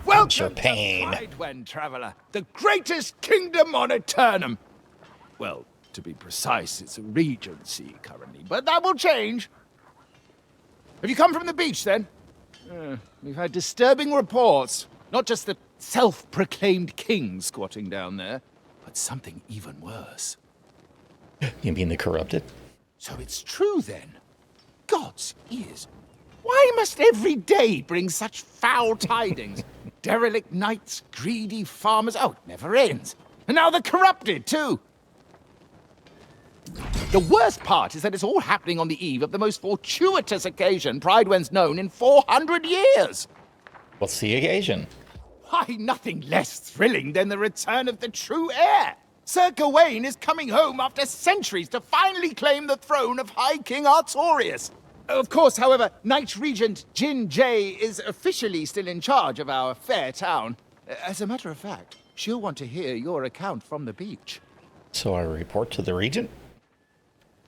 Welcome Your pain. to Doin, traveler, the greatest kingdom on Eternum. Well, to be precise, it's a regency currently, but that will change. Have you come from the beach, then? We've had disturbing reports. Not just the self-proclaimed king squatting down there, but something even worse. You mean the corrupted? So it's true, then? God's ears. Why must every day bring such foul tidings? Derelict knights, greedy farmers. Oh, it never ends. And now the corrupted, too. The worst part is that it's all happening on the eve of the most fortuitous occasion Pridewen's known in 400 years. What's the occasion? Why, nothing less thrilling than the return of the true heir. Sir Gawain is coming home after centuries to finally claim the throne of High King Artorius. Of course, however, Knight Regent Jin Jay is officially still in charge of our fair town. As a matter of fact, she'll want to hear your account from the beach. So I report to the regent?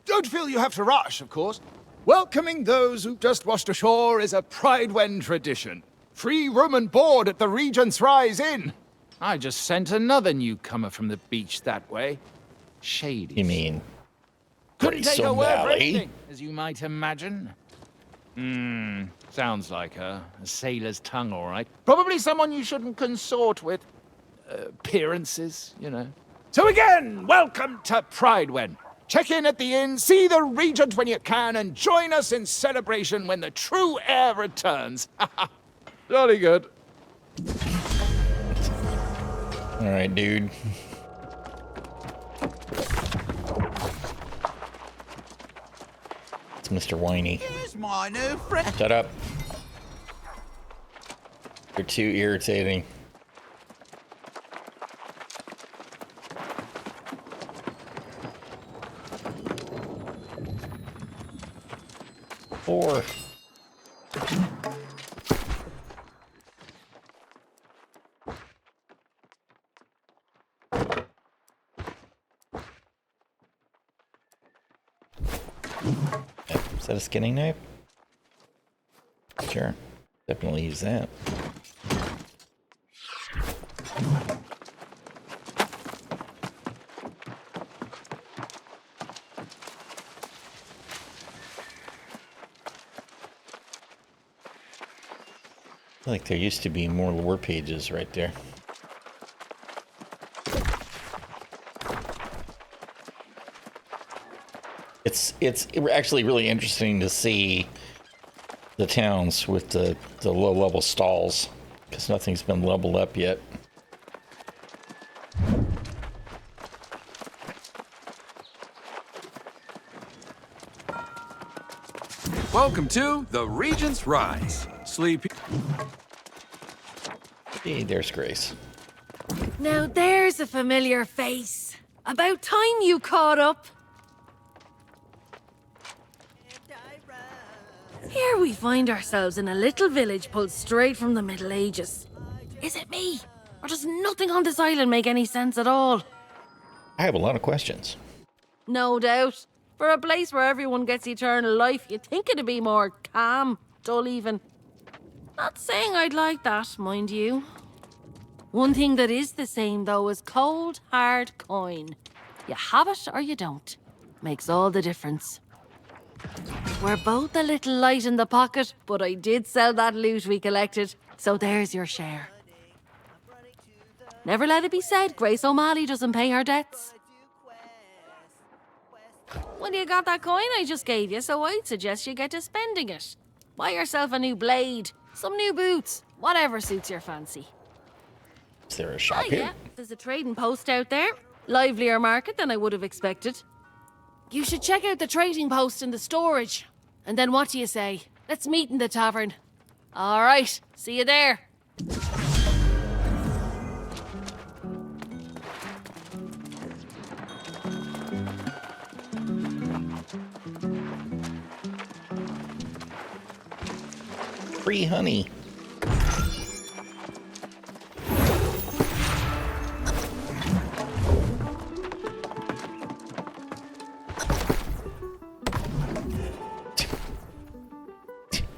Don't feel you have to rush, of course. Welcoming those who've just washed ashore is a Pridewen tradition. Free room and board at the Regent's Rise Inn. I just sent another newcomer from the beach that way. Shady. You mean Couldn't take Grayson a word for Valley? anything, as you might imagine. Sounds like her. A sailor's tongue, all right. Probably someone you shouldn't consort with. Appearances, you know. So again, welcome to Pridewen. Check in at the inn, see the Regent when you can, and join us in celebration when the true heir returns. Jolly good. All right, dude. It's Mr. Whiny. Here's my new friend. Shut up. You're too irritating. Four. Is that a skinning knife? Sure. Definitely use that. I feel like there used to be more lore pages right there. It's actually really interesting to see the towns with the low-level stalls, because nothing's been leveled up yet. Welcome to the Regent's Rise. Sleepy. Hey, there's Grace. Now there's a familiar face. About time you caught up. Here we find ourselves in a little village pulled straight from the Middle Ages. Is it me? Or does nothing on this island make any sense at all? I have a lot of questions. No doubt. For a place where everyone gets eternal life, you'd think it'd be more calm, dull even. Not saying I'd like that, mind you. One thing that is the same, though, is cold, hard coin. You have it or you don't. Makes all the difference. We're both a little light in the pocket, but I did sell that loot we collected, so there's your share. Never let it be said Grace O'Malley doesn't pay her debts. Well, you got that coin I just gave you, so I'd suggest you get to spending it. Buy yourself a new blade, some new boots, whatever suits your fancy. Is there a shop here? Yeah, there's a trading post out there. Livelier market than I would have expected. You should check out the trading post in the storage. And then what do you say? Let's meet in the tavern. All right, see you there. Free honey.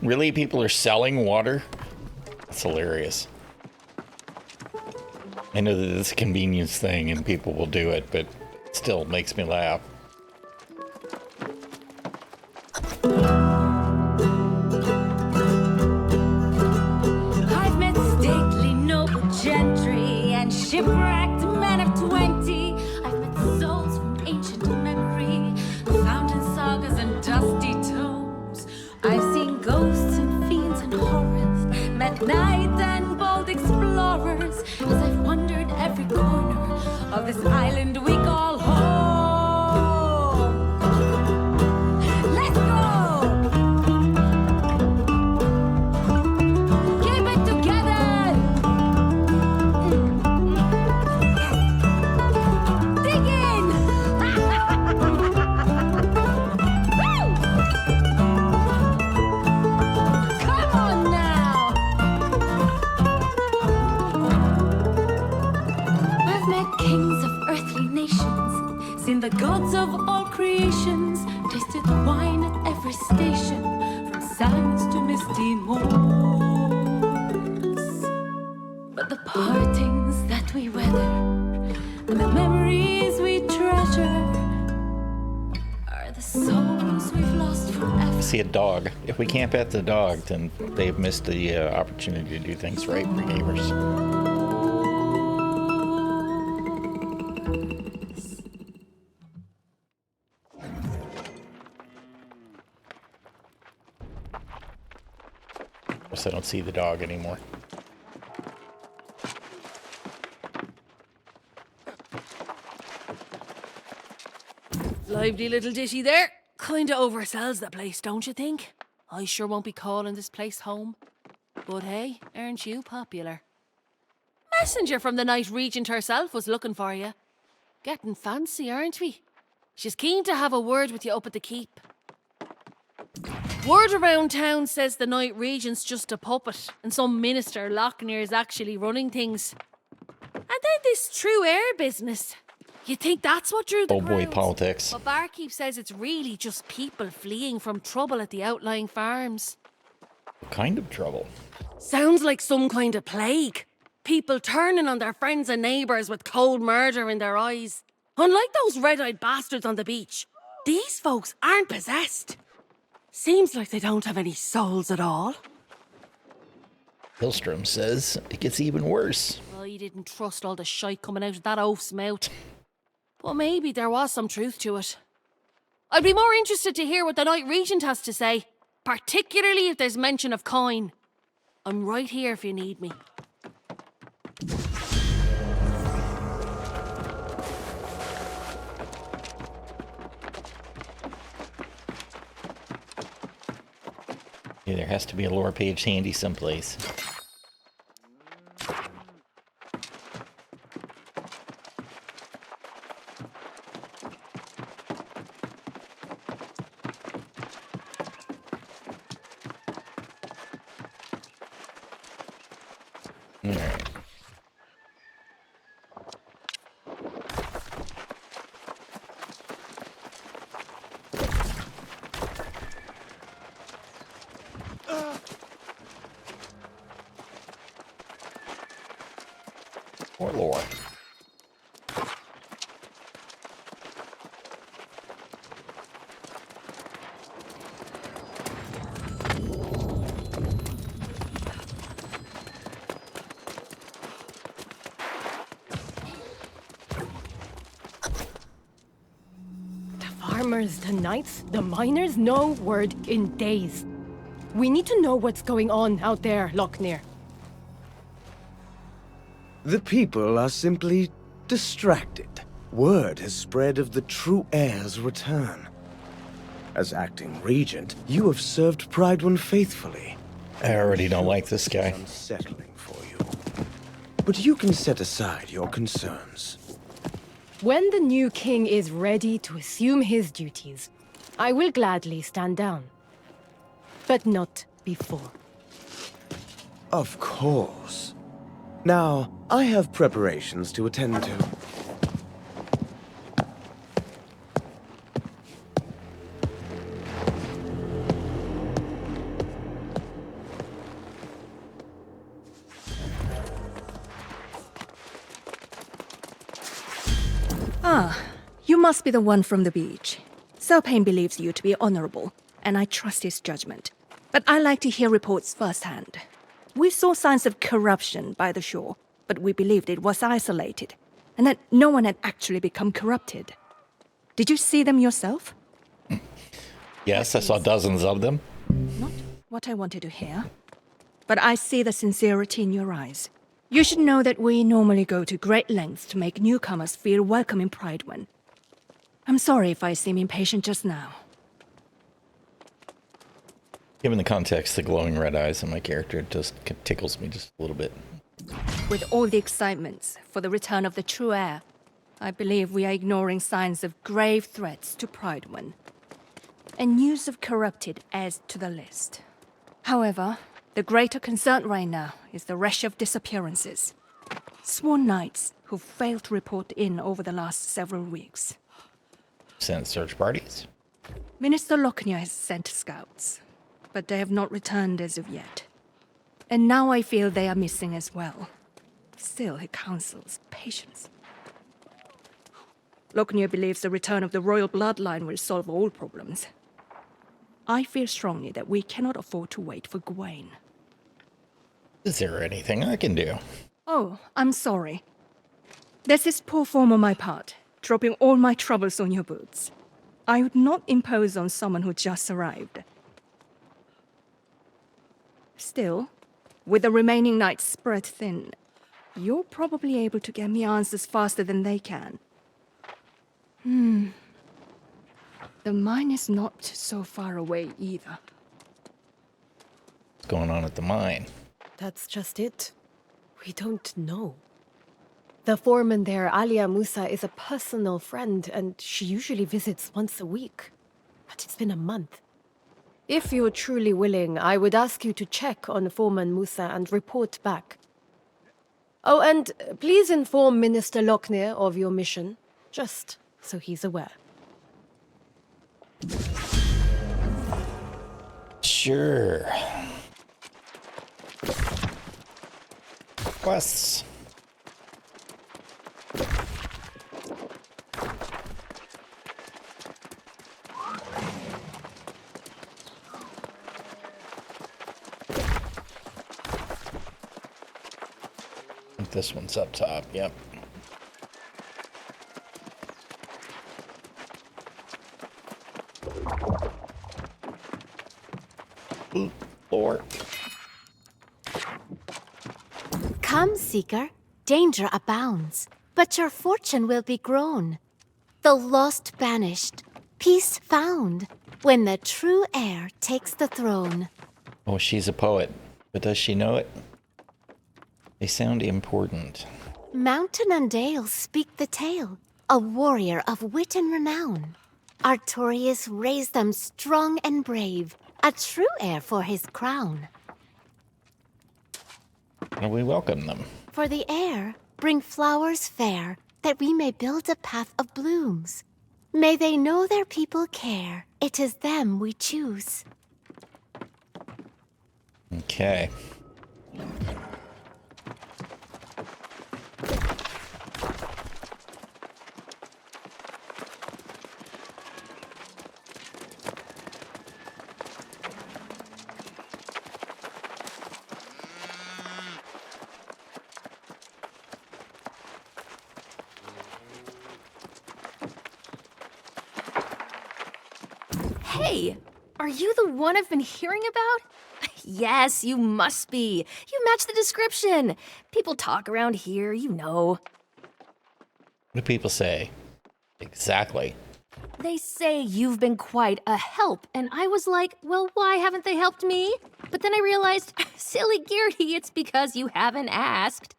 Really? People are selling water? That's hilarious. I know that it's a convenience thing and people will do it, but it still makes me laugh. I've met stately noble gentry and shipwrecked men of 20. I've met souls from ancient memory, found in sagas and dusty tomes. I've seen ghosts and fiends and horrors, met knights and bold explorers, as I've wandered every corner of this island we call home. Let's go! Keep it together! Dig in! Woo! Come on now! I've met kings of earthly nations, seen the gods of all creations, tasted the wine at every station, from sands to misty moors. But the partings that we weather and the memories we treasure are the souls we've lost forever. See a dog. If we camp at the dog, then they've missed the opportunity to do things right for gamers. Guess I don't see the dog anymore. Lively little ditty there. Kinda oversells the place, don't you think? I sure won't be calling this place home. But hey, aren't you popular? Messenger from the Night Regent herself was looking for you. Getting fancy, aren't we? She's keen to have a word with you up at the keep. Word around town says the Night Regent's just a puppet, and some minister Lochner is actually running things. And then this true heir business. You'd think that's what drew the Oh boy, crowds. politics. But Barkeep says it's really just people fleeing from trouble at the outlying farms. What kind of trouble? Sounds like some kind of plague. People turning on their friends and neighbours with cold murder in their eyes. Unlike those red-eyed bastards on the beach, these folks aren't possessed. Seems like they don't have any souls at all. Hillstrom says it gets even worse. I didn't trust all the shite coming out of that oaf's mouth. But maybe there was some truth to it. I'd be more interested to hear what the Night Regent has to say, particularly if there's mention of coin. I'm right here if you need me. Yeah, there has to be a lore page handy someplace. Alright. Or lore. Farmers, the knights, the miners, no word in days. We need to know what's going on out there, Lochner. The people are simply distracted. Word has spread of the true heir's return. As acting regent, you have served Pride faithfully. I already don't like this guy. It's unsettling for you. But you can set aside your concerns. When the new king is ready to assume his duties, I will gladly stand down. But not before. Of course. Now, I have preparations to attend to. Ah, you must be the one from the beach. Sul'Pain believes you to be honorable, and I trust his judgment. But I like to hear reports firsthand. We saw signs of corruption by the shore, but we believed it was isolated, and that no one had actually become corrupted. Did you see them yourself? Yes, I saw dozens of them. Not what I wanted to hear. But I see the sincerity in your eyes. You should know that we normally go to great lengths to make newcomers feel welcome in Pride. I'm sorry if I seem impatient just now. Given the context, the glowing red eyes on my character just tickles me just a little bit. With all the excitements for the return of the true heir, I believe we are ignoring signs of grave threats to Pride. And news of corrupted adds to the list. However, the greater concern right now is the rush of disappearances. Sworn knights who failed to report in over the last several weeks. Sent search parties? Minister Lochner has sent scouts, but they have not returned as of yet. And now I feel they are missing as well. Still, he counsels patience. Lochner believes the return of the royal bloodline will solve all problems. I feel strongly that we cannot afford to wait for Gawain. Is there anything I can do? Oh, I'm sorry. This is poor form on my part, dropping all my troubles on your boots. I would not impose on someone who just arrived. Still, with the remaining knights spread thin, you're probably able to get me answers faster than they can. The mine is not so far away either. What's going on at the mine? That's just it. We don't know. The foreman there, Alia Musa, is a personal friend, and she usually visits once a week. But it's been a month. If you're truly willing, I would ask you to check on Foreman Musa and report back. Oh, and please inform Minister Lochner of your mission, just so he's aware. Sure. Quests. This one's up top, yep. Ooh, Lord. Come, Seeker. Danger abounds, but your fortune will be grown. The lost banished, peace found, when the true heir takes the throne. Oh, she's a poet, but does she know it? They sound important. Mountain and dale speak the tale, a warrior of wit and renown. Artorius raised them strong and brave, a true heir for his crown. And we welcome them. For the heir, bring flowers fair, that we may build a path of blooms. May they know their people care, it is them we choose. Okay. Hey, are you the one I've been hearing about? Yes, you must be. You match the description. People talk around here, you know. What do people say? Exactly. They say you've been quite a help, and I was like, well, why haven't they helped me? But then I realized, silly Geardy, it's because you haven't asked.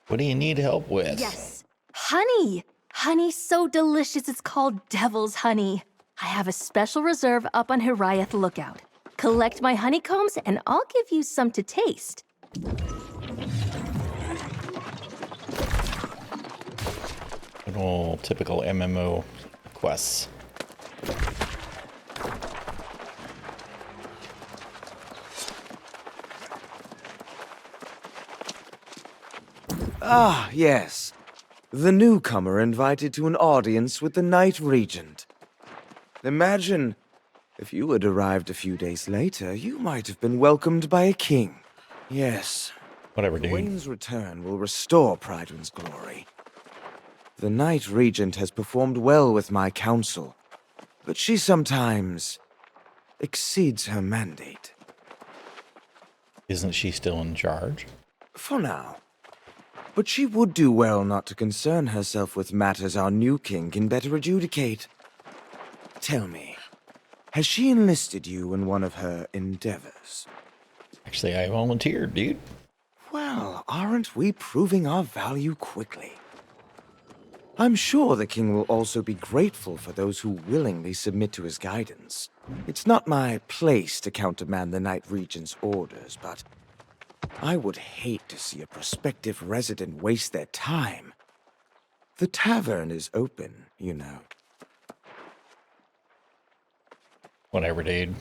What do you need help with? Yes, honey. Honey so delicious it's called devil's honey. I have a special reserve up on Hiraeth Lookout. Collect my honeycombs and I'll give you some to taste. Good old typical MMO quests. Ah, yes. The newcomer invited to an audience with the Night Regent. Imagine, if you had arrived a few days later, you might have been welcomed by a king. Yes. Whatever, dude. Wayne's return will restore Prydwen's glory. The Night Regent has performed well with my council, but she sometimes exceeds her mandate. Isn't she still in charge? For now. But she would do well not to concern herself with matters our new king can better adjudicate. Tell me, has she enlisted you in one of her endeavors? Actually, I volunteered, dude. Well, aren't we proving our value quickly? I'm sure the king will also be grateful for those who willingly submit to his guidance. It's not my place to countermand the Night Regent's orders, but I would hate to see a prospective resident waste their time. The tavern is open, you know. Whatever, dude.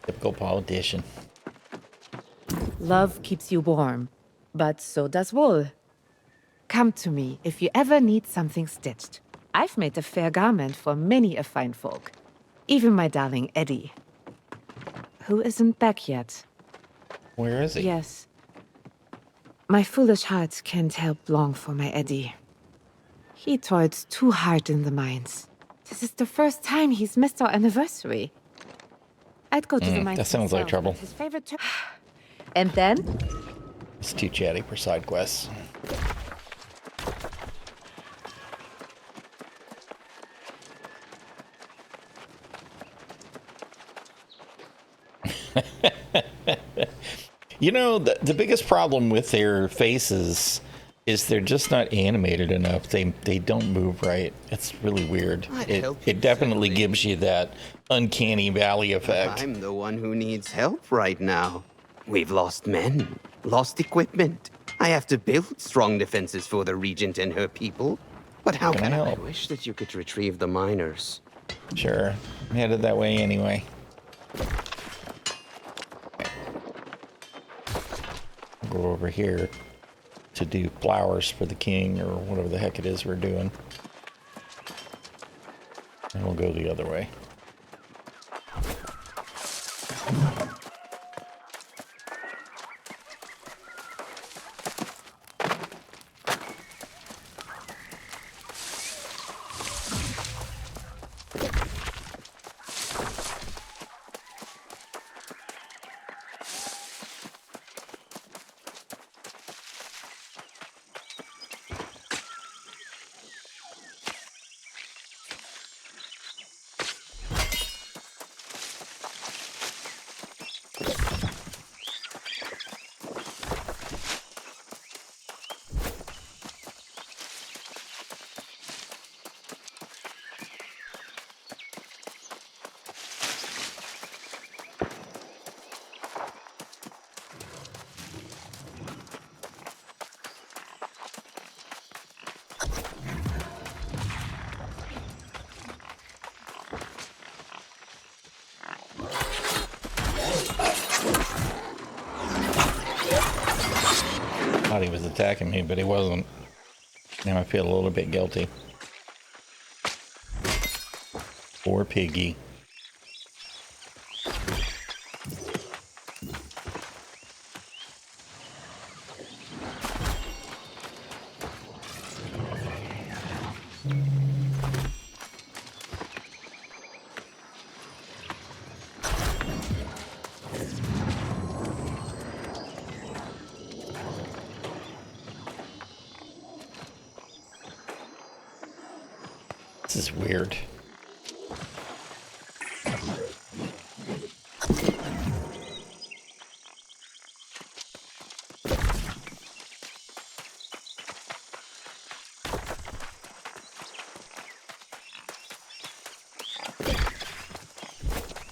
Typical politician. Love keeps you warm, but so does wool. Come to me if you ever need something stitched. I've made a fair garment for many a fine folk. Even my darling Eddie. Who isn't back yet? Where is he? Yes. My foolish heart can't help long for my Eddie. He toiled too hard in the mines. This is the first time he's missed our anniversary. I'd go to the mine. That sounds like trouble. His favorite and then? It's too chatty for side quests. You know, the biggest problem with their faces is they're just not animated enough. They don't move right. It's really weird. It definitely gives you that uncanny valley effect. I'm the one who needs help right now. We've lost men, lost equipment. I have to build strong defenses for the Regent and her people. But how can I help? I wish that you could retrieve the miners. Sure. I'm headed that way anyway. I'll go over here to do flowers for the king or whatever the heck it is we're doing. And we'll go the other way. Thought he was attacking me, but he wasn't. Now I feel a little bit guilty. Poor piggy. This is weird.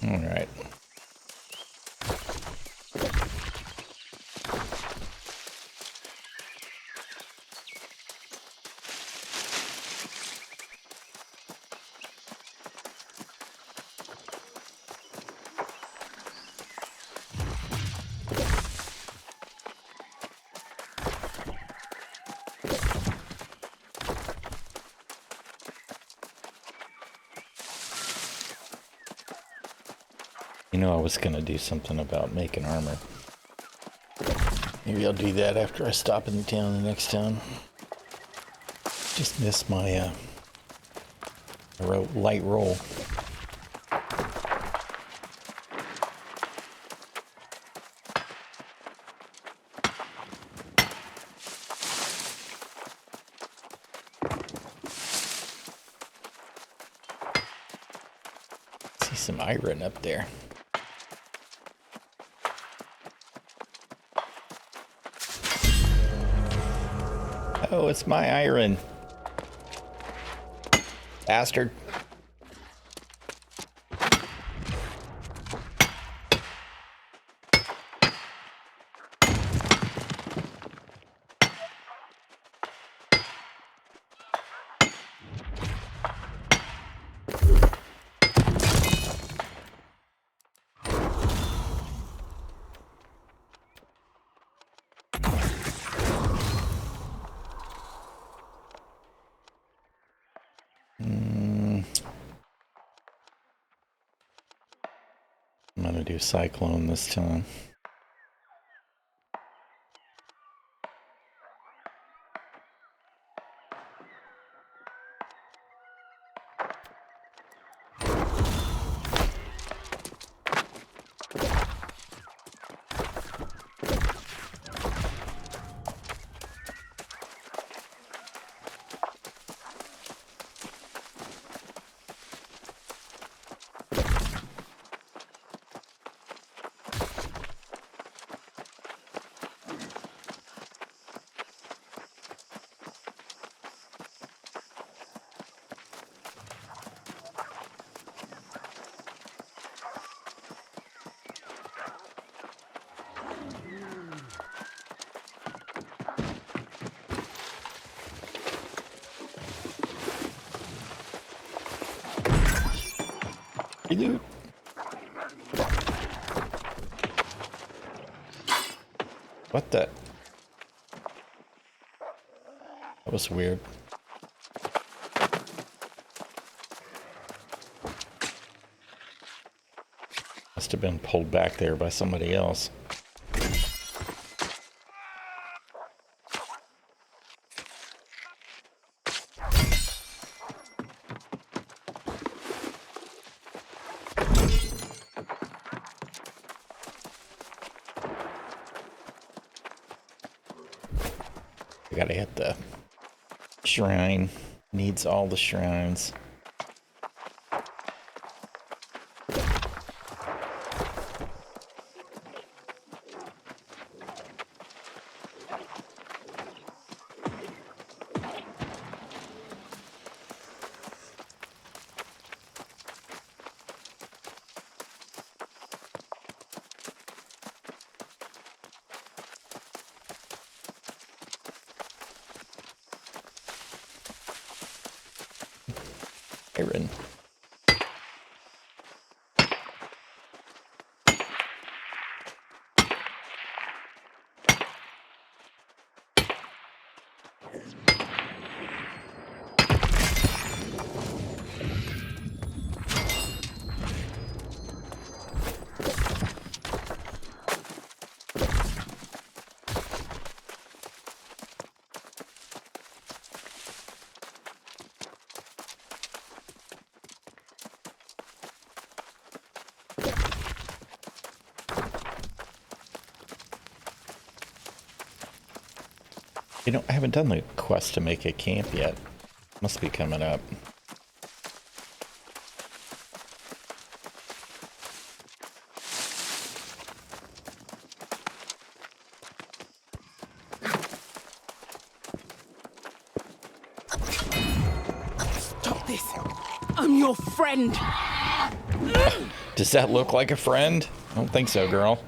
All right. You know, I was gonna do something about making armor. Maybe I'll do that after I stop in the town, the next town. Just missed my light roll. See some iron up there. Oh, it's my iron. Bastard. I'm gonna do cyclone this time. Hello. What the? That was weird. Must have been pulled back there by somebody else. I gotta hit the shrine. Needs all the shrines. Iron. You know, I haven't done the quest to make a camp yet. Must be coming up. Stop this! I'm your friend! Does that look like a friend? I don't think so, girl.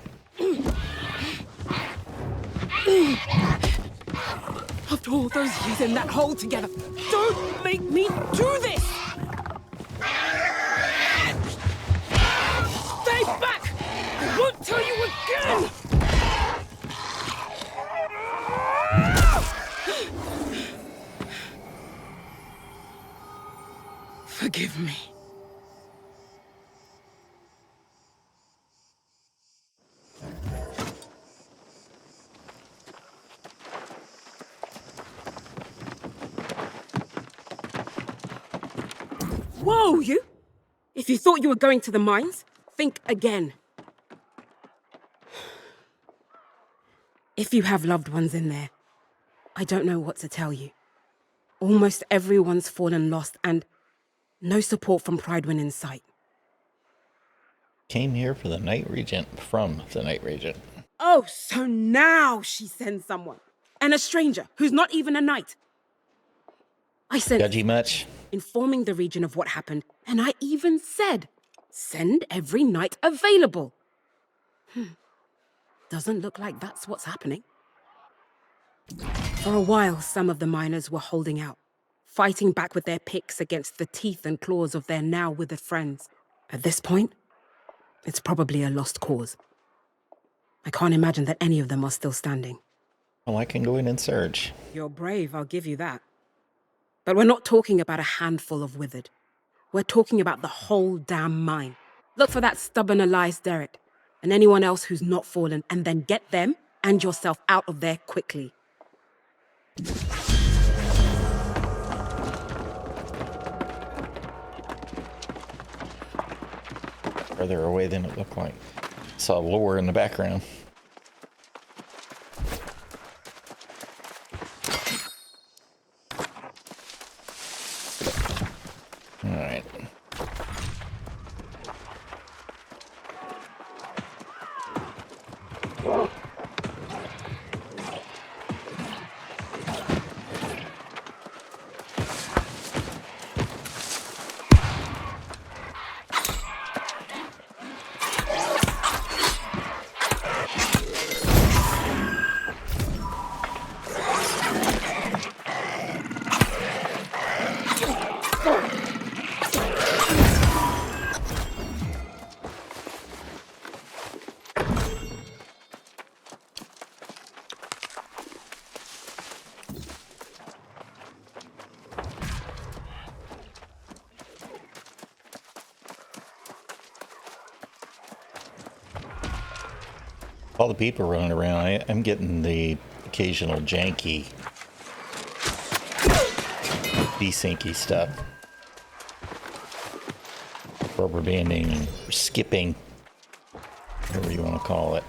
After all those years in that hole together, don't make me do this! Stay back! I won't tell you again! Forgive me. Whoa, you! If you thought you were going to the mines, think again. If you have loved ones in there, I don't know what to tell you. Almost everyone's fallen lost and no support from Prydwen in sight. Came here for the Night Regent, from the Night Regent. Oh, so now she sends someone. And a stranger who's not even a knight. I sent Judgy much? Informing the region of what happened, and I even said, send every knight available. Doesn't look like that's what's happening. For a while, some of the miners were holding out, fighting back with their picks against the teeth and claws of their now withered friends. At this point, it's probably a lost cause. I can't imagine that any of them are still standing. Well, I can go in and search. You're brave, I'll give you that. But we're not talking about a handful of withered. We're talking about the whole damn mine. Look for that stubborn Elias Derrick, and anyone else who's not fallen, and then get them and yourself out of there quickly. Further away than it looked like. Saw lore in the background. All right. All the people running around, I'm getting the occasional janky, desyncy stuff. Rubber banding, or skipping, whatever you want to call it.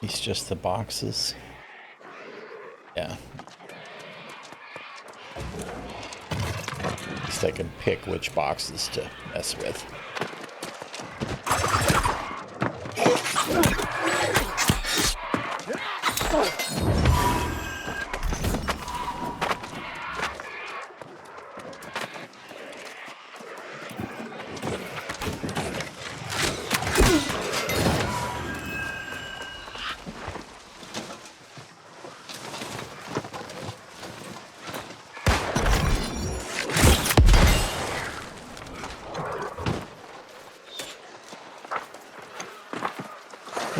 It's just the boxes. Yeah. At least I can pick which boxes to mess with.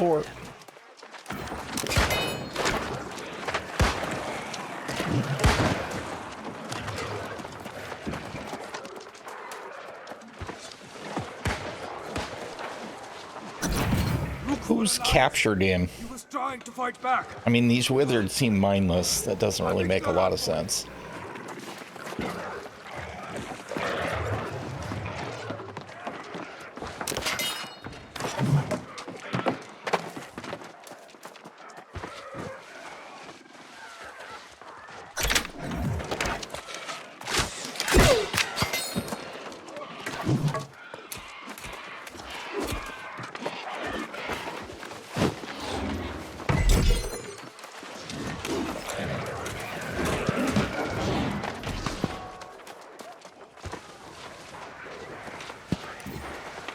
Or who's captured him? He was trying to fight back. I mean, these withered seem mindless. That doesn't really make a lot of sense.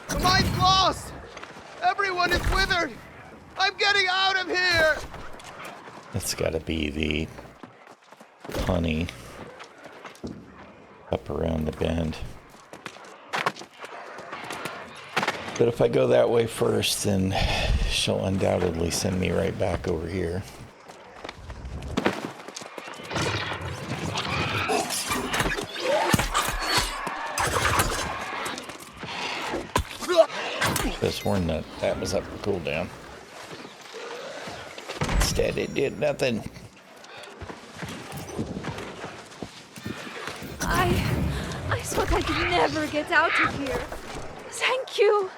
The mine's lost! Everyone is withered! I'm getting out of here! That's gotta be the honey up around the bend. But if I go that way first, then she'll undoubtedly send me right back over here. Could have sworn that that was up for cooldown. Instead, it did nothing. I thought I'd never get out of here. Thank you.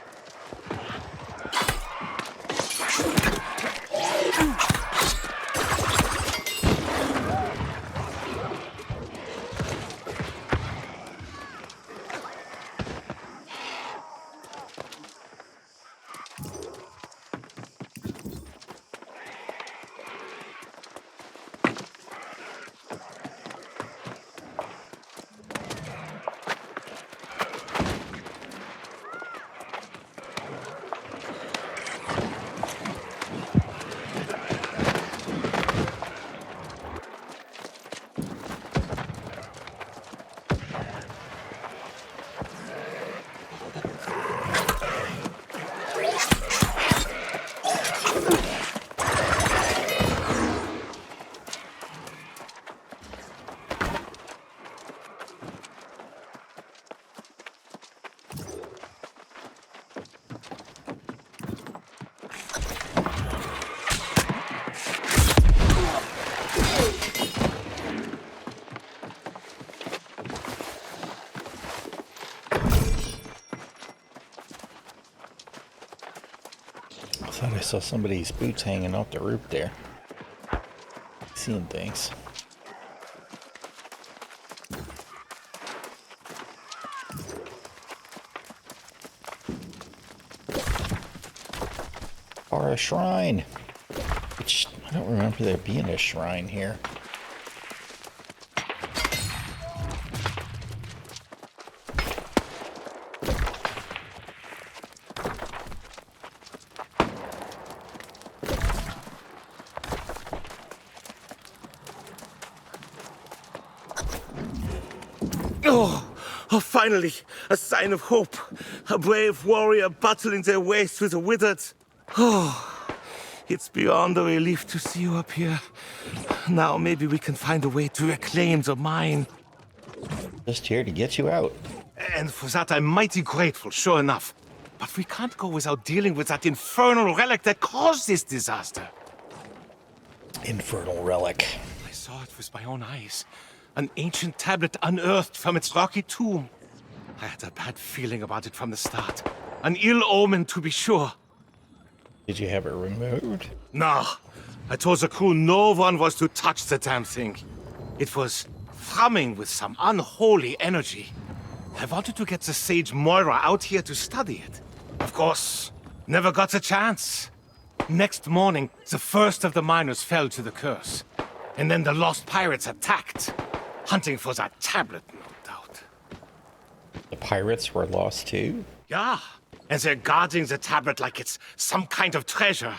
I thought I saw somebody's boots hanging off the roof there. Seeing things. for a shrine. Which, I don't remember there being a shrine here. Oh, finally, a sign of hope. A brave warrior battling their way through the withered. Oh, it's beyond a relief to see you up here. Now maybe we can find a way to reclaim the mine. Just here to get you out. And for that I'm mighty grateful, sure enough. But we can't go without dealing with that infernal relic that caused this disaster. Infernal relic. I saw it with my own eyes. An ancient tablet unearthed from its rocky tomb. I had a bad feeling about it from the start. An ill omen, to be sure. Did you have it removed? No. I told the crew no one was to touch the damn thing. It was thrumming with some unholy energy. I wanted to get the sage Moira out here to study it. Of course, never got the chance. Next morning, the first of the miners fell to the curse. And then the lost pirates attacked. Hunting for that tablet, no doubt. The pirates were lost too? Yeah, and they're guarding the tablet like it's some kind of treasure.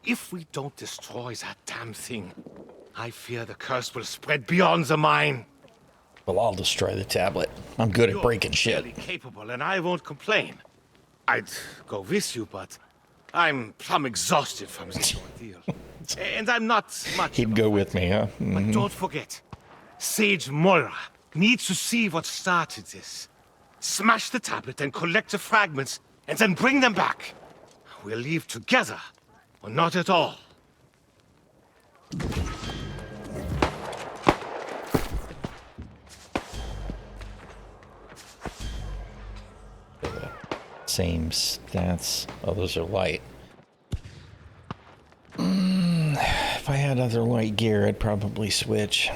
If we don't destroy that damn thing, I fear the curse will spread beyond the mine. Well, I'll destroy the tablet. I'm good at breaking shit. You're capable, and I won't complain. I'd go with you, but I'm plumb exhausted from this ordeal. And I'm not much. He'd go with me, huh? But don't forget, Sage Moira needs to see what started this. Smash the tablet and collect the fragments, and then bring them back. We'll leave together, or not at all. Same stats. Oh, those are light. If I had other light gear, I'd probably switch.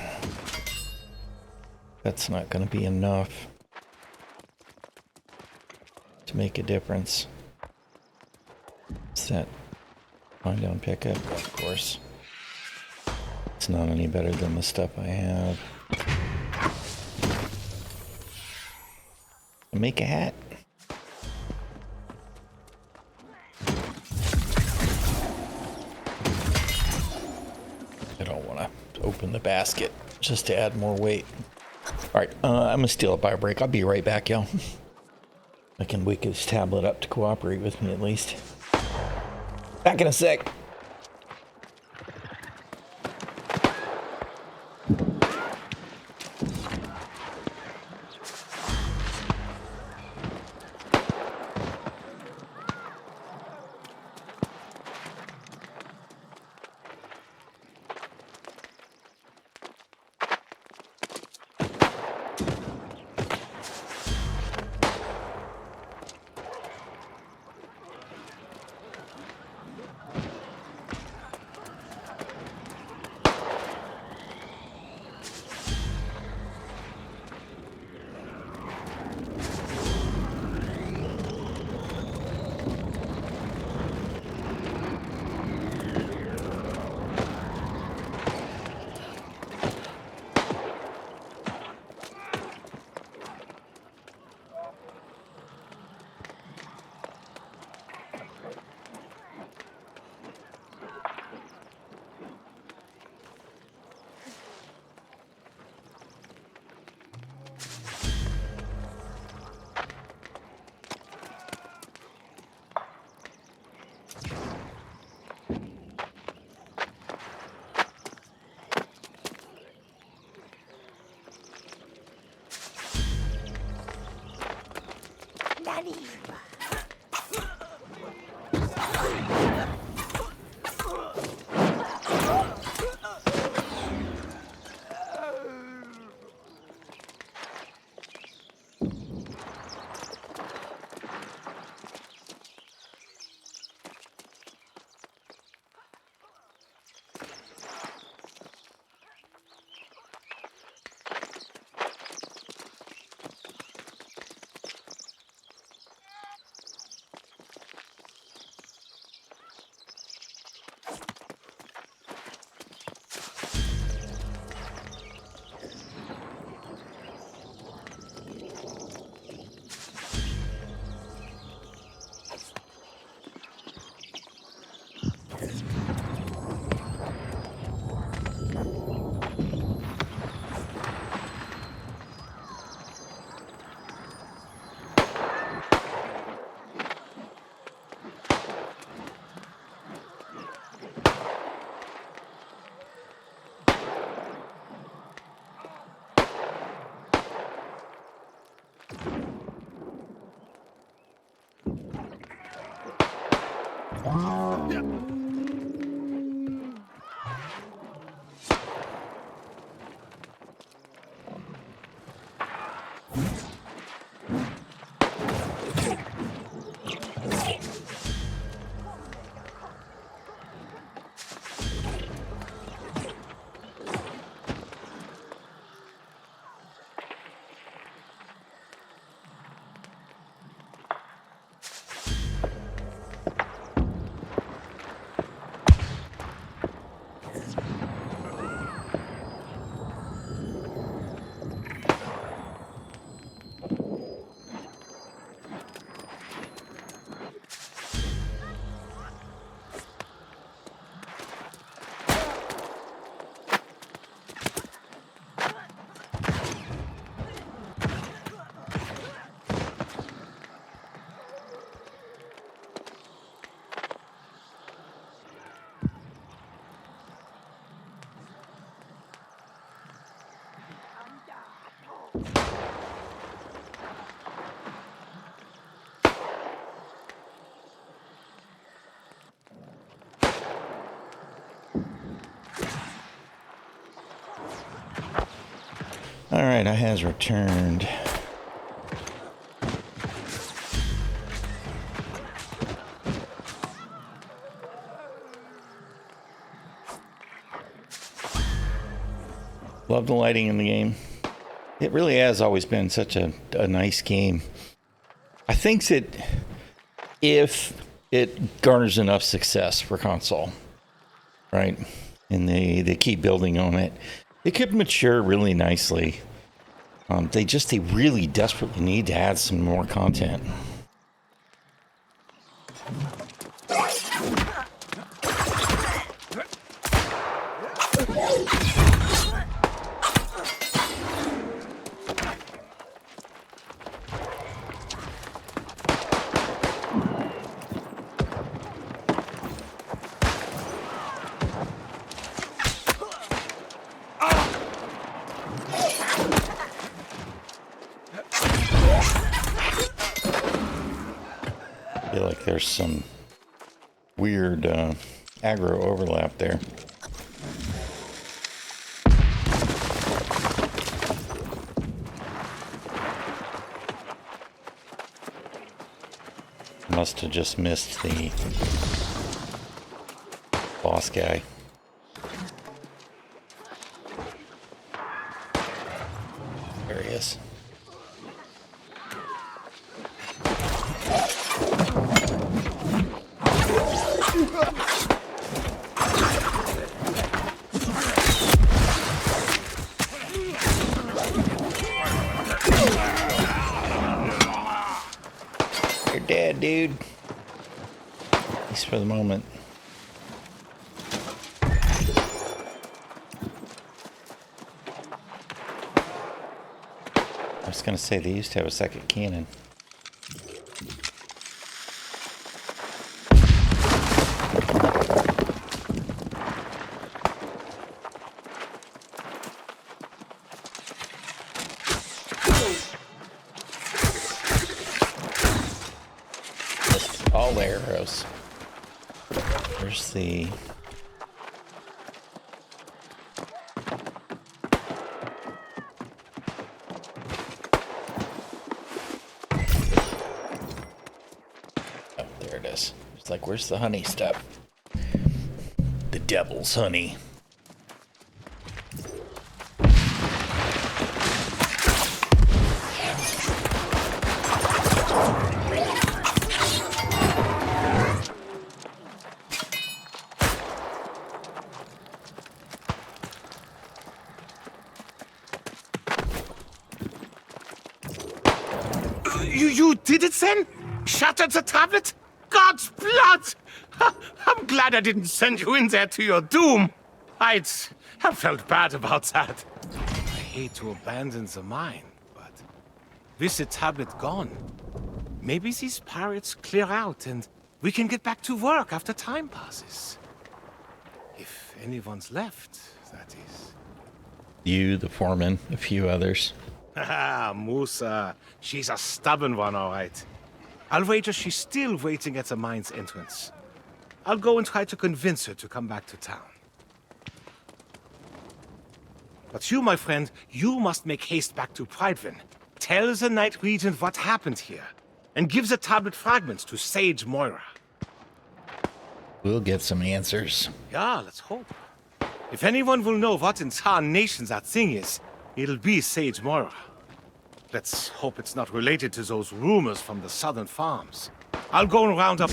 That's not going to be enough to make a difference. What's that? Find down pickup, of course. It's not any better than the stuff I have. Make a hat. I don't want to open the basket just to add more weight. Alright, I'm gonna steal a bio break. I'll be right back, y'all. I can wake his tablet up to cooperate with me at least. Back in a sec. All right, I has returned. Love the lighting in the game. It really has always been such a nice game. I think that if it garners enough success for console, right, and they keep building on it, it could mature really nicely. They really desperately need to add some more content. I feel like there's some weird aggro overlap there. Must have just missed the boss guy. There he is. You're dead, dude. At least for the moment. I was gonna say they used to have a second cannon. All the arrows. There's the... Oh, there it is. It's like, where's the honey stuff? The devil's honey. You did it then? Shattered the tablet? God's blood! I'm glad I didn't send you in there to your doom. I'd have felt bad about that. I hate to abandon the mine, but with the tablet gone, maybe these pirates clear out and we can get back to work after time passes. If anyone's left, that is. You, the foreman, a few others. Ah, Musa. She's a stubborn one, all right. I'll wager she's still waiting at the mine's entrance. I'll go and try to convince her to come back to town. But you, my friend, you must make haste back to Pridevin. Tell the Night Regent what happened here, and give the tablet fragments to Sage Moira. We'll get some answers. Yeah, let's hope. If anyone will know what in tarnation that thing is, it'll be Sage Moira. Let's hope it's not related to those rumors from the southern farms. I'll go and round up...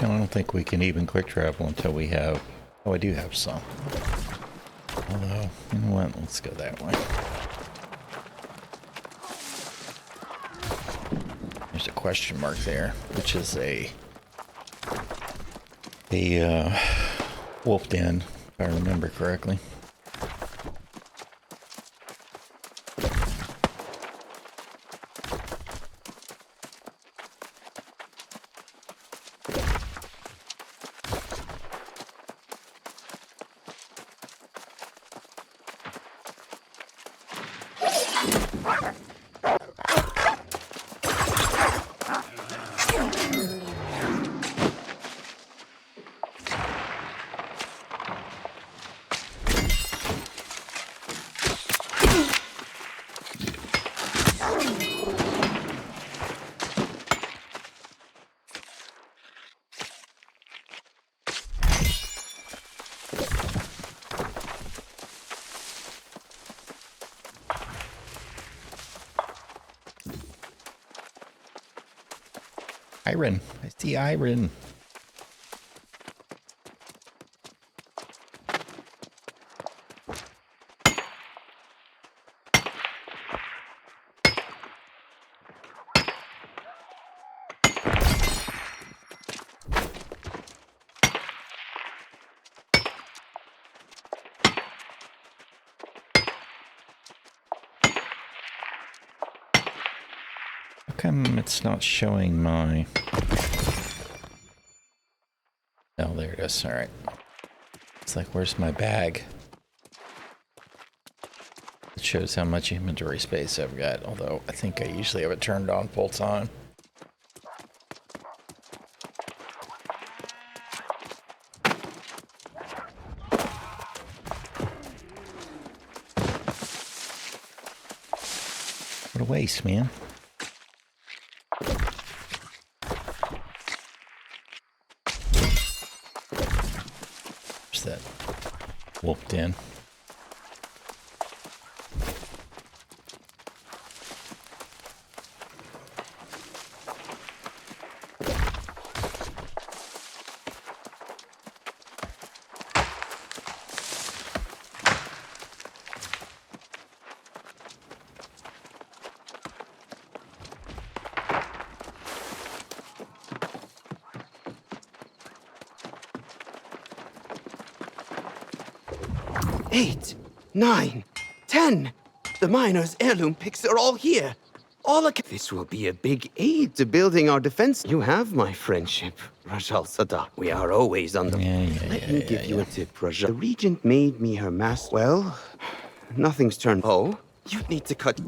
I don't think we can even quick travel until we have... Oh, I do have some. Although, you know what? Let's go that way. There's a question mark there, which is a wolf den, if I remember correctly. Iron. I see iron. How come it's not showing my... Oh, there it is. All right. It's like, where's my bag? It shows how much inventory space I've got, although I think I usually have it turned on full time. What a waste, man. That wolf den. Eight, 9, 10. The miner's heirloom picks are all here. This will be a big aid to building our defense. You have my friendship, ᚈᚖᚉᚏ. We are always on the... Let me give you a tip, Raja. The Regent made me her master. Well, nothing's turned... Oh, you need to cut...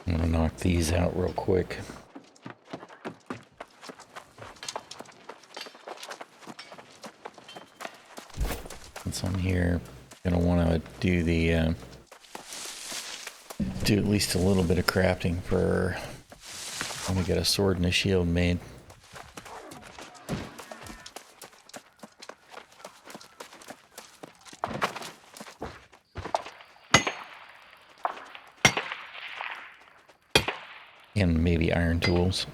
I'm gonna knock these out real quick. Since I'm here, gonna want to do do at least a little bit of crafting for when we get a sword and a shield made. And maybe iron tools.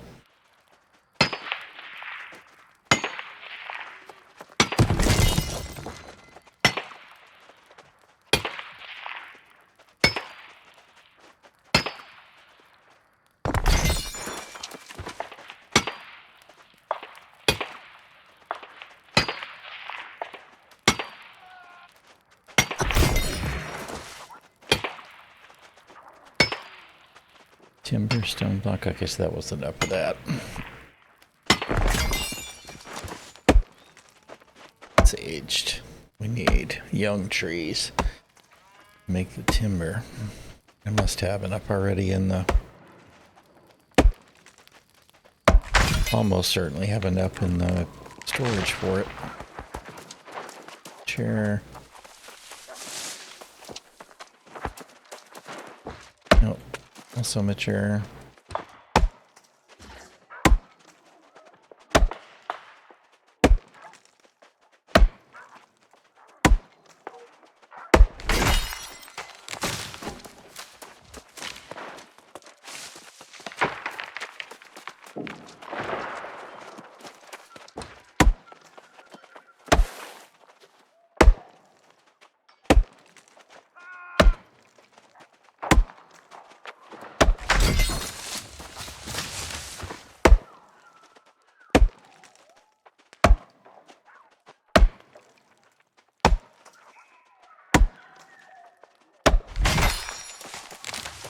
Timber, stone block. I guess that was enough of that. It's aged. We need young trees. Make the timber. I must have enough already in the... Almost certainly have enough in the storage for it. Chair. Nope. Also mature.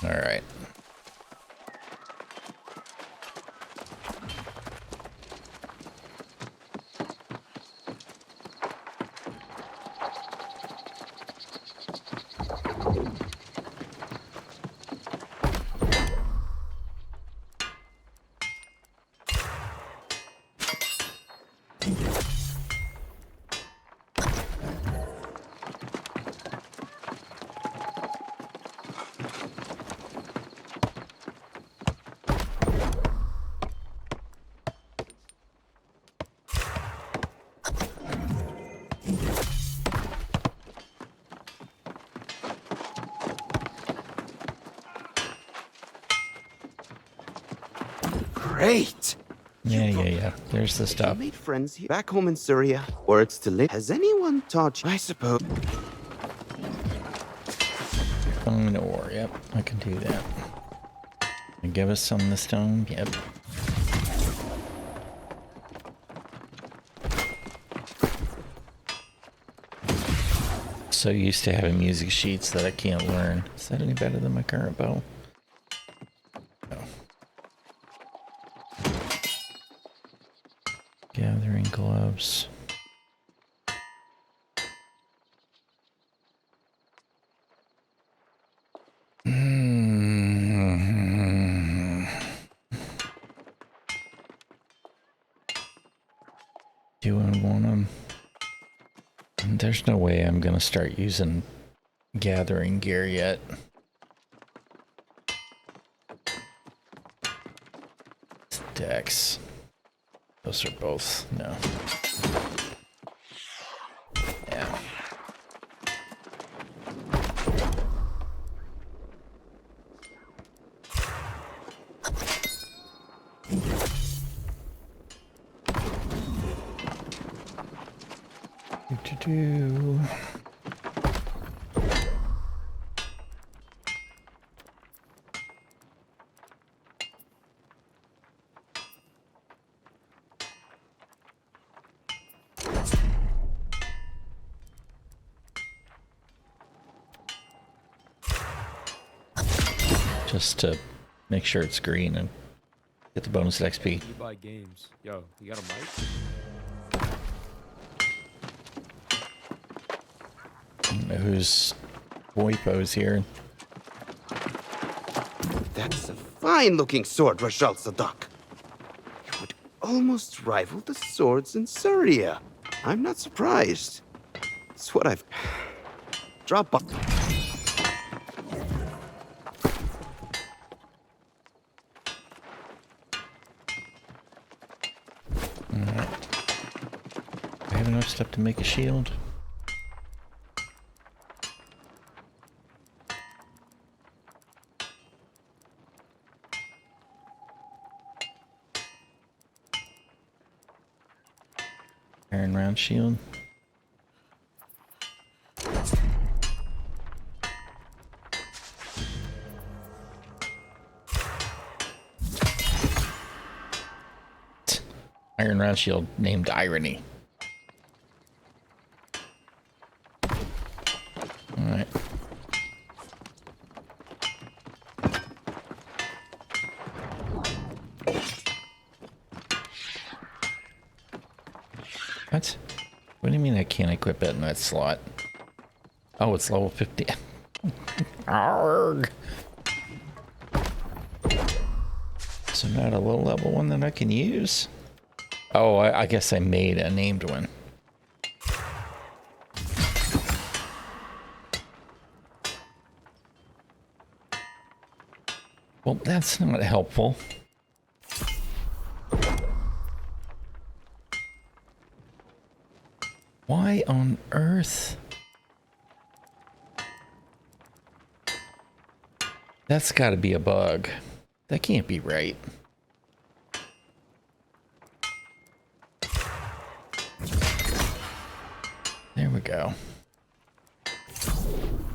All right. Great! Yeah. There's the stuff. You made friends here. Back home in Syria, or it's to live. Has anyone taught you? I suppose. Stone ore. Yep, I can do that. And give us some of the stone. Yep. So used to having music sheets that I can't learn. Is that any better than my current bow? No. Gathering gloves. Do I want them? There's no way I'm gonna start using gathering gear yet. Sticks. Those are both no. Yeah. Do. Just to make sure it's green and get the bonus XP. You buy games. Yo, you got a mic? I don't know whose Boipo's here. That's a fine-looking sword, ᚈᚉᚉᚏ. It would almost rival the swords in Syria. I'm not surprised. It's what I've... Drop by. have enough stuff to make a shield? Iron round shield. Iron round shield named Irony. Alright. What? What do you mean I can't equip it in that slot? Oh, it's level 50. Arrgh. So not a low level one that I can use? Oh, I guess I made a named one. Well, that's not helpful. Why on earth? That's got to be a bug. That can't be right. There we go.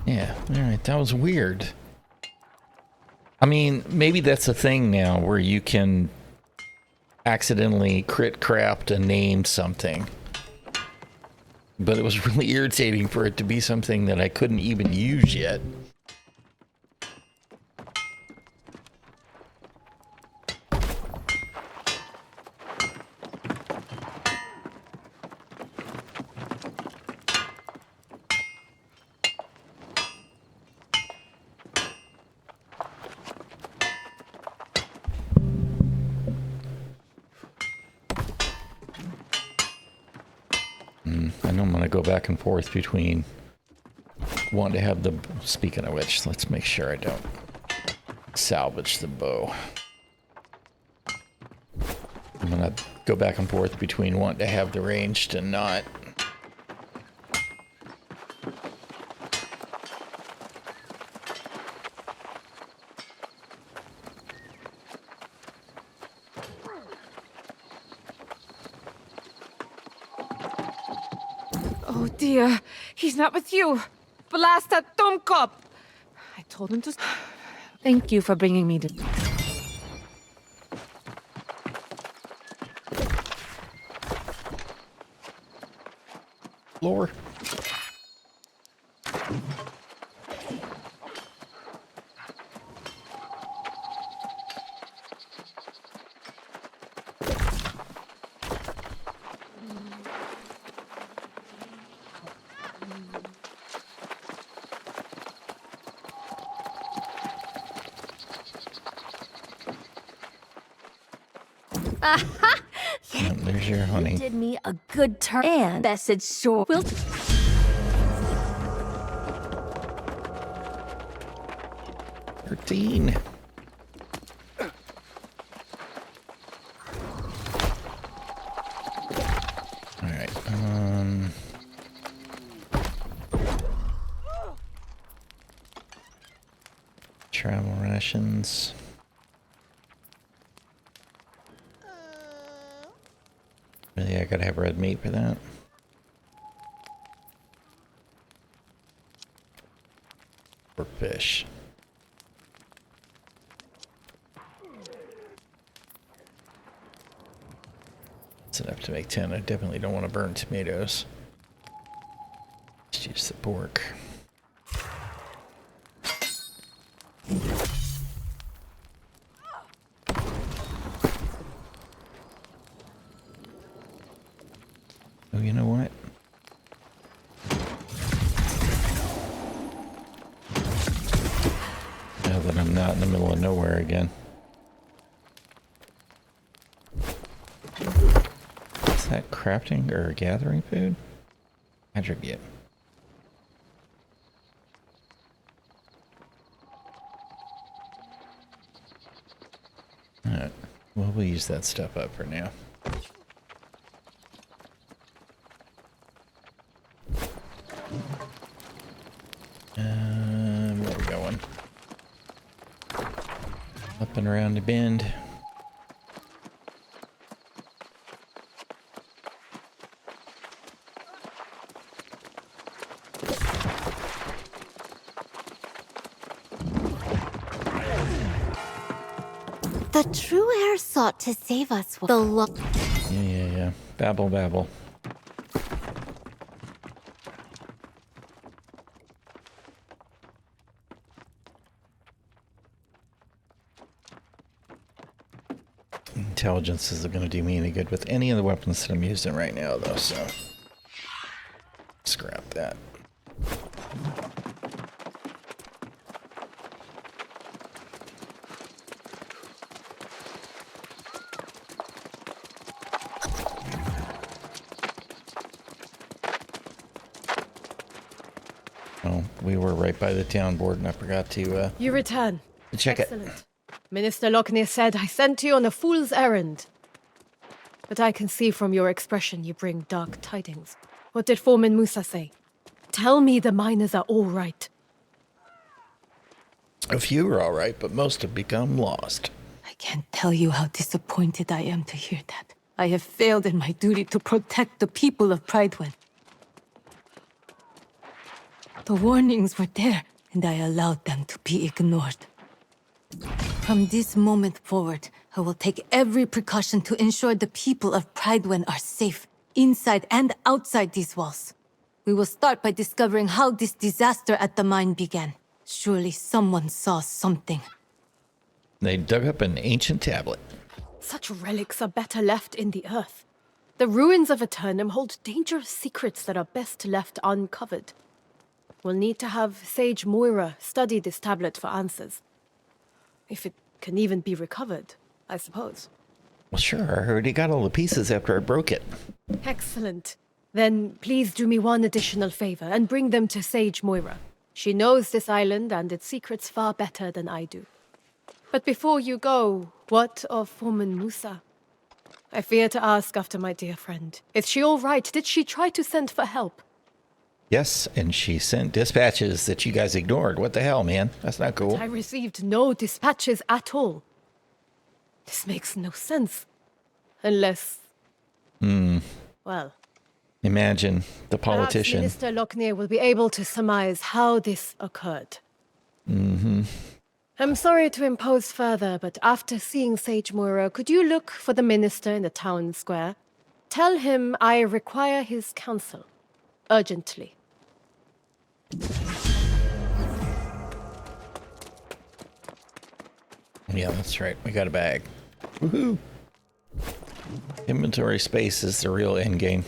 Yeah, alright, that was weird. I mean, maybe that's a thing now where you can accidentally crit craft a name something. But it was really irritating for it to be something that I couldn't even use yet. I know I'm going to go back and forth between wanting to have the... Speaking of which, let's make sure I don't salvage the bow. I'm going to go back and forth between wanting to have the ranged and not. Oh dear, he's not with you. Blast that dummkopf! I told him to... Thank you for bringing me to... Lore. Aha! Yeah, there's your honey. You did me a good turn. And message sure will. 13. Alright, travel rations. Really, I gotta have red meat for that. Or fish. It's enough to make 10. I definitely don't want to burn tomatoes. Just use the pork. Oh, you know what? Now that I'm not in the middle of nowhere again. Is that crafting or gathering food? Attribute. Alright. Well, we'll use that stuff up for now. Jumping around the bend. The true heir sought to save us with the Yeah. Babble, babble. Intelligence isn't going to do me any good with any of the weapons that I'm using right now, though, so scrap that. Oh, we were right by the town board, and I forgot to You return. check Excellent. it. Minister ᚘᚏᚳᚗ said I sent you on a fool's errand. But I can see from your expression you bring dark tidings. What did ᚾᚖᛉᚏᚳᚻ say? Tell me the miners are all right. A few are all right, but most have become lost. I can't tell you how disappointed I am to hear that. I have failed in my duty to protect the people of Pridwen. The warnings were there, and I allowed them to be ignored. From this moment forward, I will take every precaution to ensure the people of Pridwen are safe, inside and outside these walls. We will start by discovering how this disaster at the mine began. Surely someone saw something. They dug up an ancient tablet. Such relics are better left in the earth. The ruins of ᚾᚗᚏ hold dangerous secrets that are best left uncovered. We'll need to have Sage Moira study this tablet for answers. If it can even be recovered, I suppose. Well, sure, I already got all the pieces after I broke it. Excellent. Then please do me one additional favor and bring them to Sage Moira. She knows this island and its secrets far better than I do. But before you go, what of ᚾᚖᛉᚏᚳᚗ? I fear to ask after my dear friend. Is she all right? Did she try to send for help? Yes, and she sent dispatches that you guys ignored. What the hell, man? That's not cool. I received no dispatches at all. This makes no sense. Unless, well, Imagine the politician. perhaps Minister ᚘᚏᚳᚗ will be able to surmise how this occurred. I'm sorry to impose further, but after seeing Sage Moira, could you look for the minister in the town square? Tell him I require his counsel. Urgently. Yeah, that's right. We got a bag. Woohoo! Inventory space is the real end game.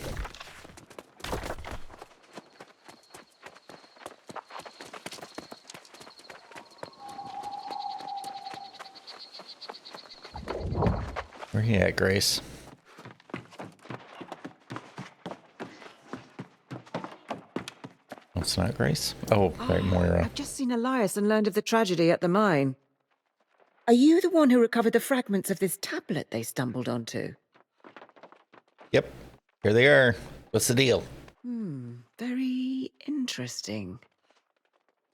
Where you at, Grace? Oh, it's not Grace? Oh, right, Moira. I've just seen Elias and learned of the tragedy at the mine. Are you the one who recovered the fragments of this tablet they stumbled onto? Yep. Here they are. What's the deal? Very interesting.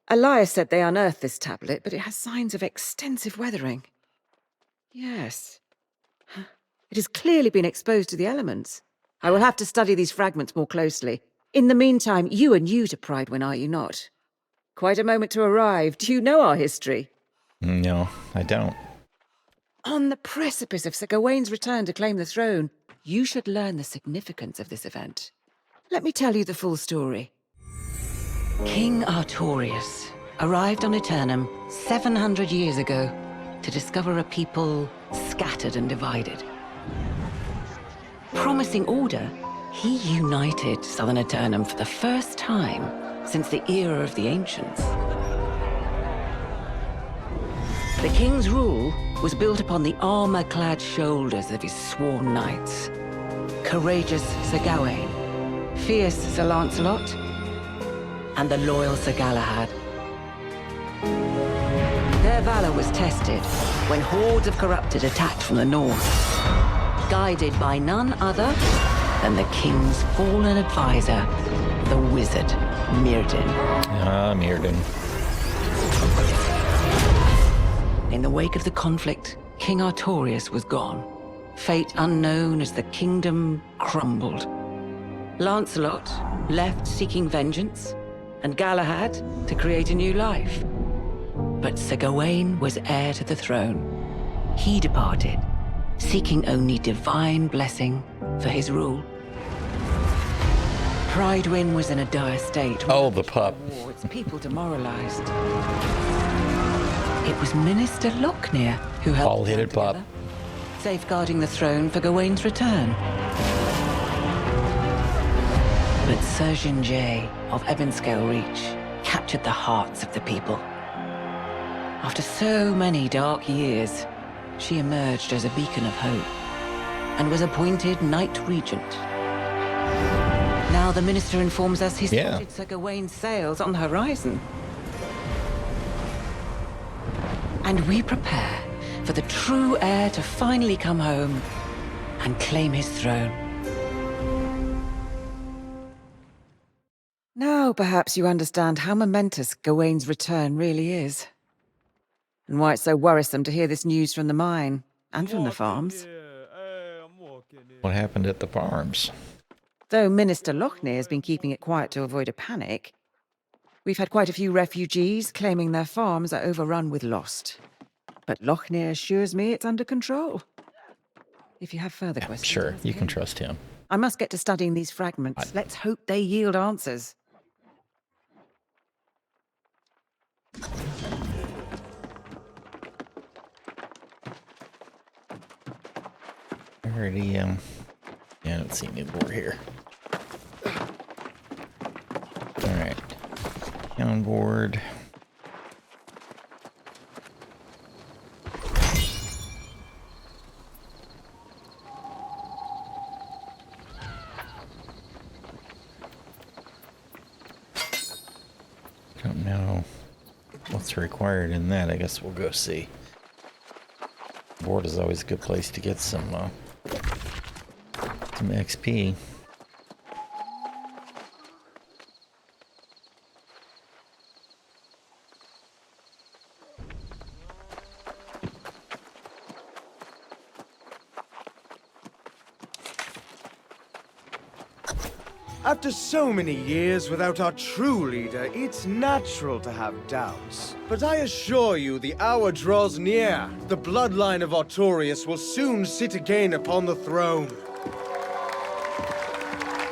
Elias said they unearthed this tablet, but it has signs of extensive weathering. Yes. It has clearly been exposed to the elements. I will have to study these fragments more closely. In the meantime, you are new to Pridwen, are you not? Quite a moment to arrive. Do you know our history? No, I don't. On the precipice of Sir Gawain's return to claim the throne, you should learn the significance of this event. Let me tell you the full story. King Artorius arrived on ᚾᚗᚏ 700 years ago to discover a people scattered and divided. Promising order, he united southern ᚾᚗᚏ for the first time since the era of the ancients. The king's rule was built upon the armor-clad shoulders of his sworn knights. Courageous Sir Gawain, fierce Sir Lancelot, and the loyal Sir Galahad. Their valor was tested when hordes of corrupted attacked from the north, guided by none other than the king's fallen advisor, the wizard Myrddin. Ah, Myrddin. In the wake of the conflict, King Artorias was gone. Fate unknown as the kingdom crumbled. Lancelot left seeking vengeance, and Galahad to create a new life. But Sir Gawain was heir to the throne. He departed, seeking only divine blessing for his rule. Prydwen was in a dire state. Oh, the pup. Its people demoralized. It was Minister Lochner who helped Bald-headed pup. safeguarding the throne for Gawain's return. But ᚘᚉᛉᛏ of Ebonscale Reach captured the hearts of the people. After so many dark years, she emerged as a beacon of hope and was appointed Knight Regent. Now the minister informs us he's spotted Sir Gawain's sails on the horizon. And we prepare for the true heir to finally come home and claim his throne. Now perhaps you understand how momentous Gawain's return really is. And why it's so worrisome to hear this news from the mine and from the farms. What happened at the farms? Though Minister Lochner has been keeping it quiet to avoid a panic, we've had quite a few refugees claiming their farms are overrun with lost. But Lochner assures me it's under control. If you have further questions... Sure, you can trust him. I must get to studying these fragments. Let's hope they yield answers. I already, yeah, I don't see any board here. Alright. On board. Don't know what's required in that. I guess we'll go see. Board is always a good place to get some XP. After so many years without our true leader, it's natural to have doubts. But I assure you, the hour draws near. The bloodline of Artorias will soon sit again upon the throne.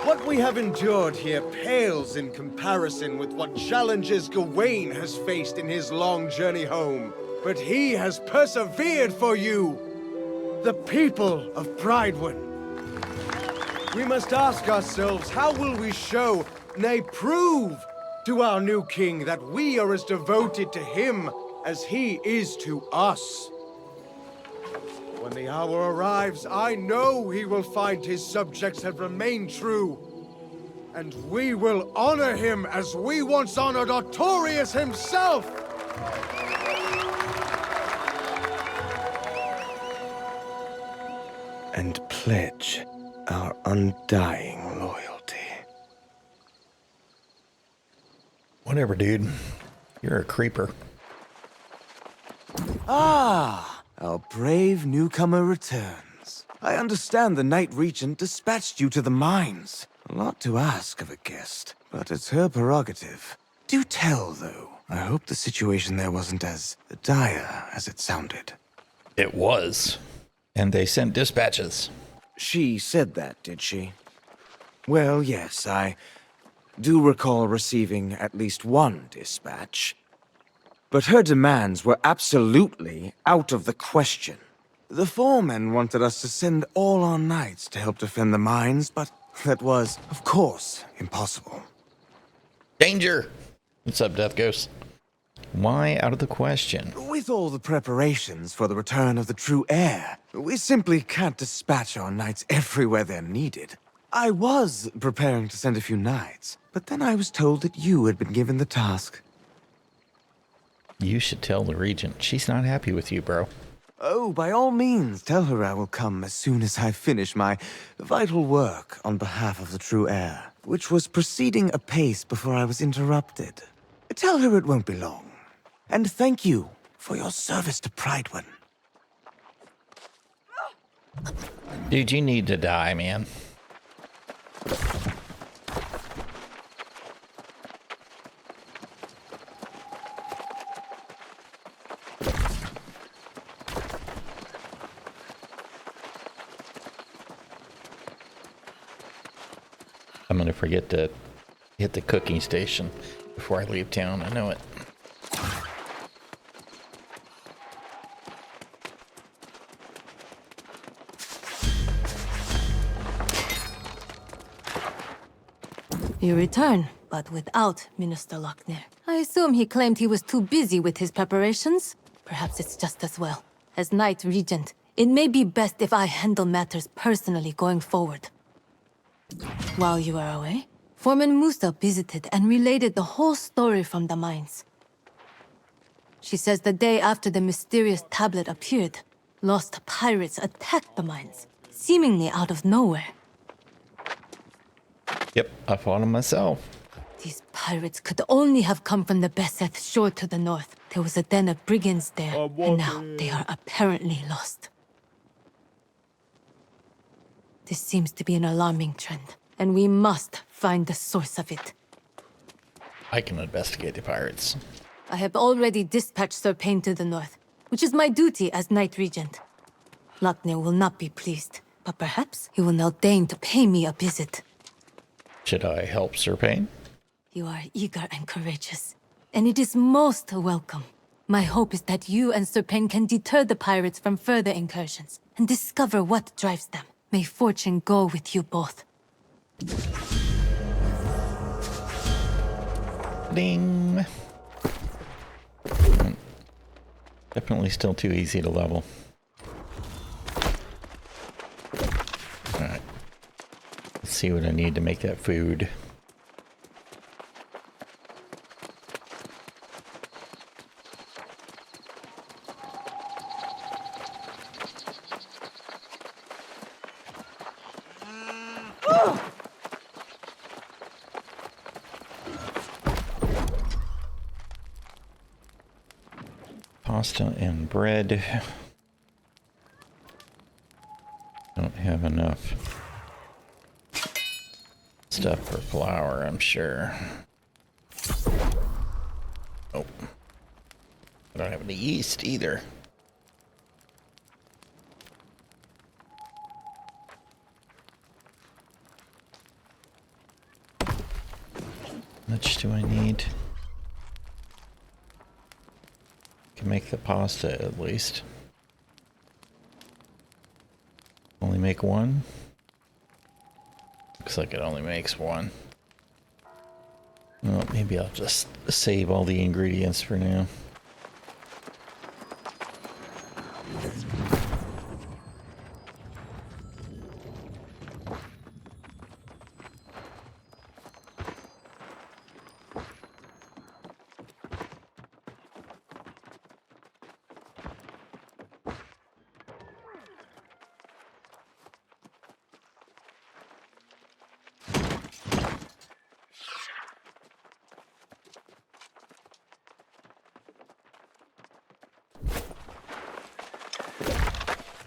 What we have endured here pales in comparison with what challenges Gawain has faced in his long journey home. But he has persevered for you, the people of Prydwen. We must ask ourselves, how will we show, nay prove, to our new king that we are as devoted to him as he is to us? When the hour arrives, I know he will find his subjects have remained true. And we will honor him as we once honored Artorias himself! And pledge our undying loyalty. Whatever, dude. You're a creeper. Ah, our brave newcomer returns. I understand the Knight Regent dispatched you to the mines. A lot to ask of a guest, but it's her prerogative. Do tell, though. I hope the situation there wasn't as dire as it sounded. It was. And they sent dispatches. She said that, did she? Well, yes, I do recall receiving at least one dispatch. But her demands were absolutely out of the question. The foremen wanted us to send all our knights to help defend the mines, but that was, of course, impossible. Danger! What's up, Death Ghost? Why out of the question? With all the preparations for the return of the true heir, we simply can't dispatch our knights everywhere they're needed. I was preparing to send a few knights, but then I was told that you had been given the task. You should tell the Regent. She's not happy with you, bro. Oh, by all means, tell her I will come as soon as I finish my vital work on behalf of the true heir, which was proceeding apace before I was interrupted. Tell her it won't be long. And thank you for your service to Prydwen. Dude, you need to die, man. I'm gonna forget to hit the cooking station before I leave town. I know it. You return, but without Minister Lochner. I assume he claimed he was too busy with his preparations. Perhaps it's just as well. As Knight Regent, it may be best if I handle matters personally going forward. While you were away, Foreman Musa visited and related the whole story from the mines. She says the day after the mysterious tablet appeared, lost pirates attacked the mines, seemingly out of nowhere. Yep, I fought him myself. These pirates could only have come from the Beseth shore to the north. There was a den of brigands there, and now they are apparently lost. This seems to be an alarming trend, and we must find the source of it. I can investigate the pirates. I have already dispatched Sir Payne to the north, which is my duty as Knight Regent. Lochner will not be pleased, but perhaps he will now deign to pay me a visit. Should I help Sir Payne? You are eager and courageous, and it is most welcome. My hope is that you and Sir Payne can deter the pirates from further incursions and discover what drives them. May fortune go with you both. Ding! Definitely still too easy to level. Alright. Let's see what I need to make that food. Pasta and bread. Don't have enough stuff for flour, I'm sure. Oh. I don't have any yeast either. How much do I need? Can make the pasta at least. Only make one? Looks like it only makes one. Well, maybe I'll just save all the ingredients for now.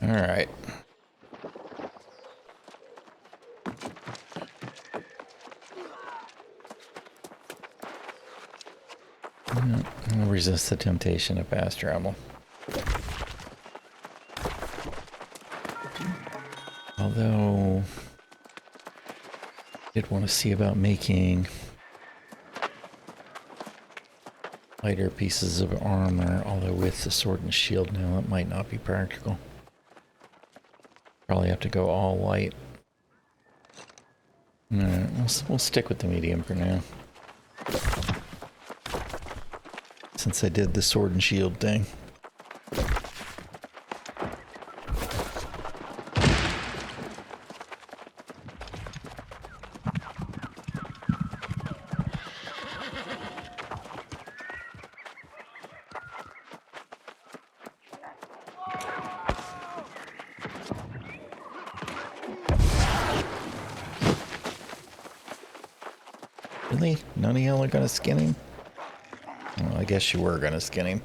All right. I'll resist the temptation of fast travel. Although, I did want to see about making lighter pieces of armor, although with the sword and shield now, it might not be practical. Probably have to go all light. Alright, we'll stick with the medium for now. Since I did the sword and shield thing. Really? None of y'all are gonna skin him? Well, I guess you were gonna skin him.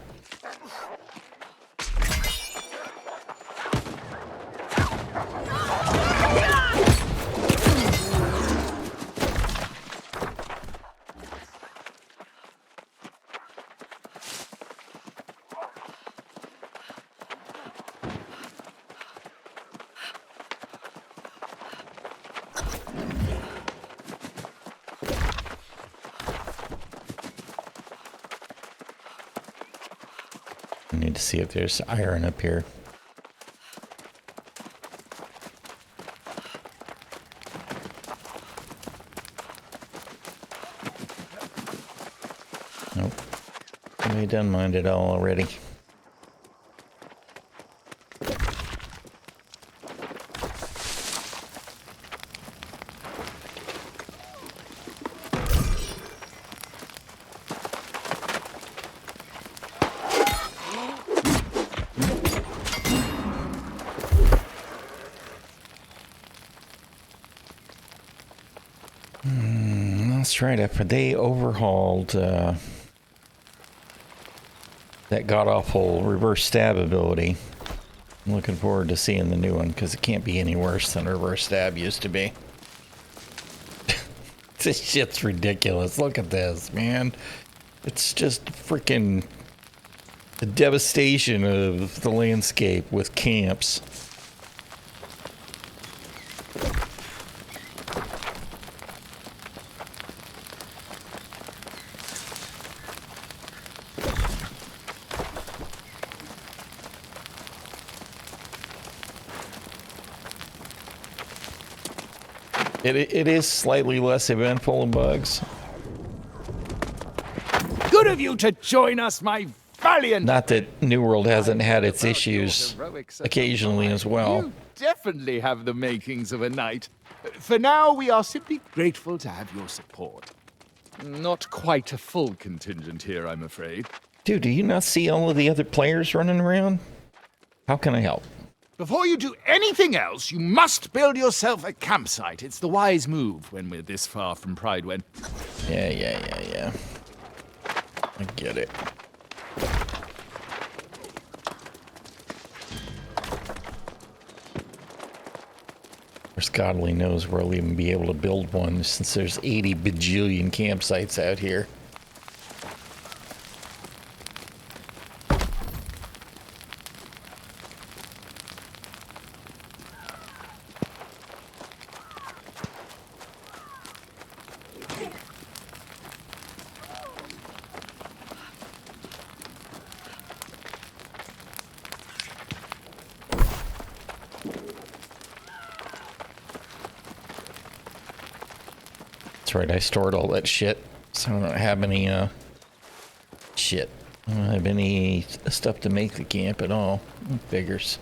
I need to see if there's iron up here. Nope. We done mined it all already. That's right. After they overhauled that god-awful reverse stab ability, I'm looking forward to seeing the new one because it can't be any worse than reverse stab used to be. This shit's ridiculous. Look at this, man. It's just freaking the devastation of the landscape with camps. It is slightly less eventful in bugs. Good of you to join us, my valiant... Not that New World hasn't had its issues occasionally as well. You definitely have the makings of a knight. For now, we are simply grateful to have your support. Not quite a full contingent here, I'm afraid. Dude, do you not see all of the other players running around? How can I help? Before you do anything else, you must build yourself a campsite. It's the wise move when we're this far from Pridewen. Yeah. I get it. Of course, God only knows where I'll even be able to build one since there's 80 bajillion campsites out here. That's right, I stored all that shit, so I don't have any, shit. I don't have any stuff to make the camp at all. Figures.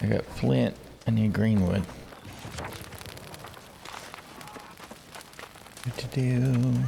I got flint, I need greenwood. What to do?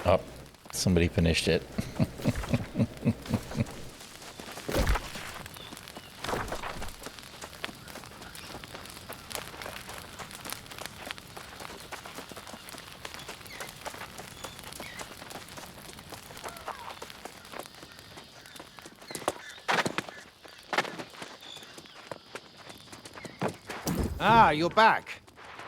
Oh, somebody finished it. Ah, you're back.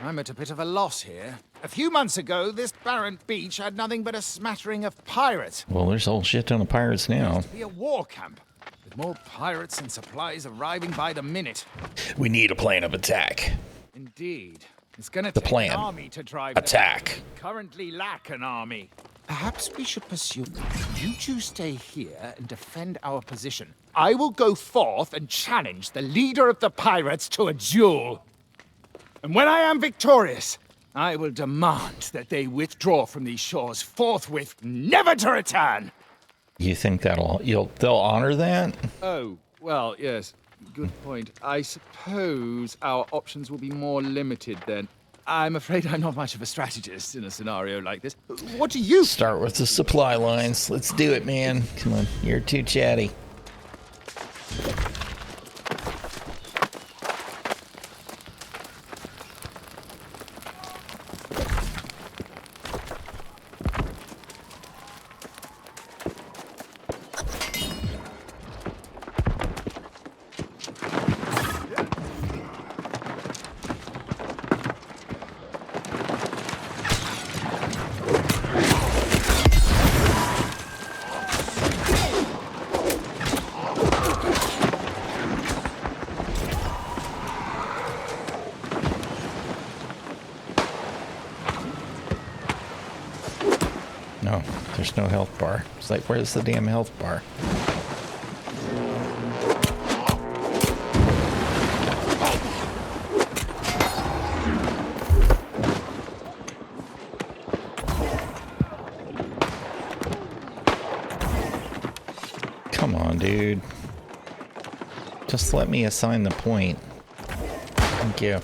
I'm at a bit of a loss here. A few months ago, this barren beach had nothing but a smattering of pirates. Well, there's a whole shit ton of pirates now. It used to be a war camp, with more pirates and supplies arriving by the minute. We need a plan of attack. Indeed. It's gonna The take plan. an army to drive Attack. them. We currently lack an army. Perhaps we should pursue. You two stay here and defend our position. I will go forth and challenge the leader of the pirates to a duel. And when I am victorious, I will demand that they withdraw from these shores forthwith, never to return. You think they'll honor that? Oh, well, yes. Good point. I suppose our options will be more limited then. I'm afraid I'm not much of a strategist in a scenario like this. What do you start with the supply lines? Let's do it, man. Come on, you're too chatty. No, there's no health bar. It's like, where's the damn health bar? Come on, dude. Just let me assign the point. Thank you.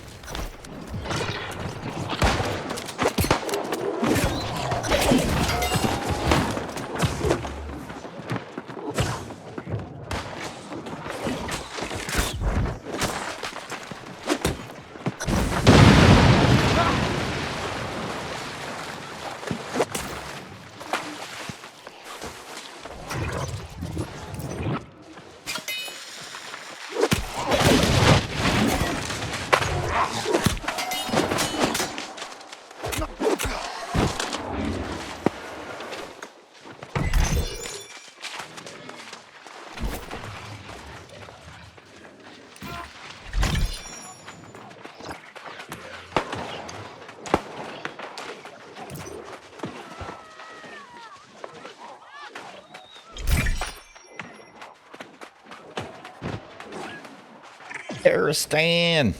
Aristan.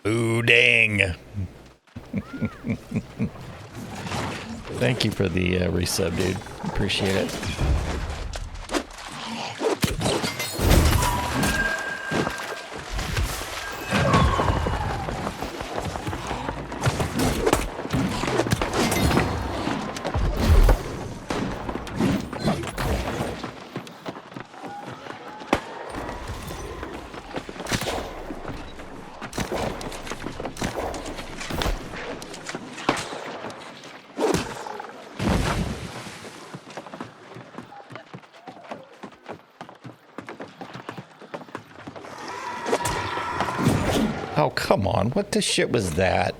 Ooh, dang. Thank you for the resub, dude. Appreciate it. Oh, come on. What the shit was that?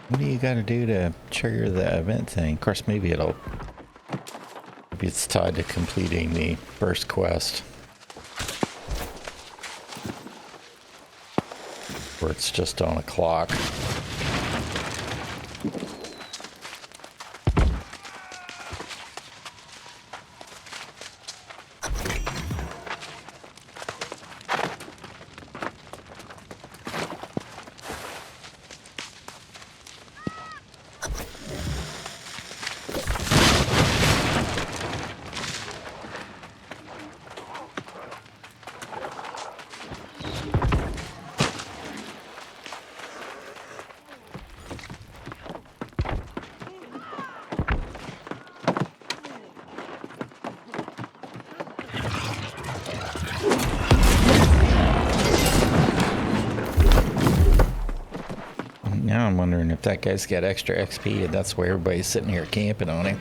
What do you got to do to trigger the event thing? Of course, maybe it's tied to completing the first quest. Where it's just on a clock. Now I'm wondering if that guy's got extra XP and that's why everybody's sitting here camping on him.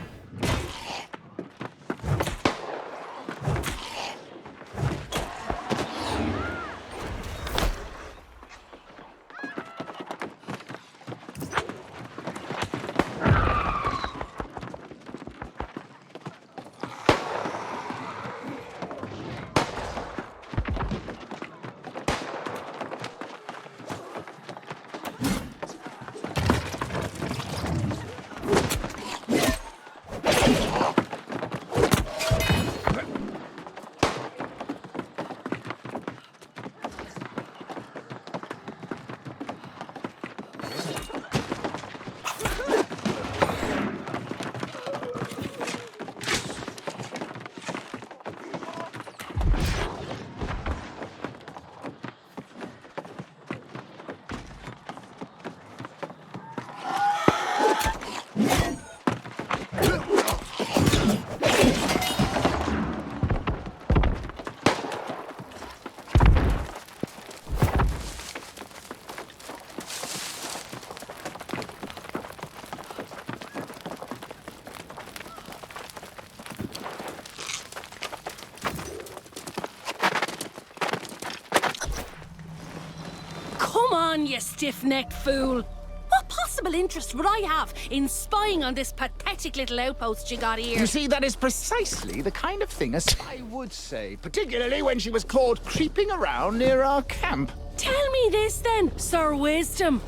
on, you stiff-necked fool. What possible interest would I have in spying on this pathetic little outpost you got here? You see, that is precisely the kind of thing a spy would say, particularly when she was caught creeping around near our camp. Tell me this then, Sir Wisdom.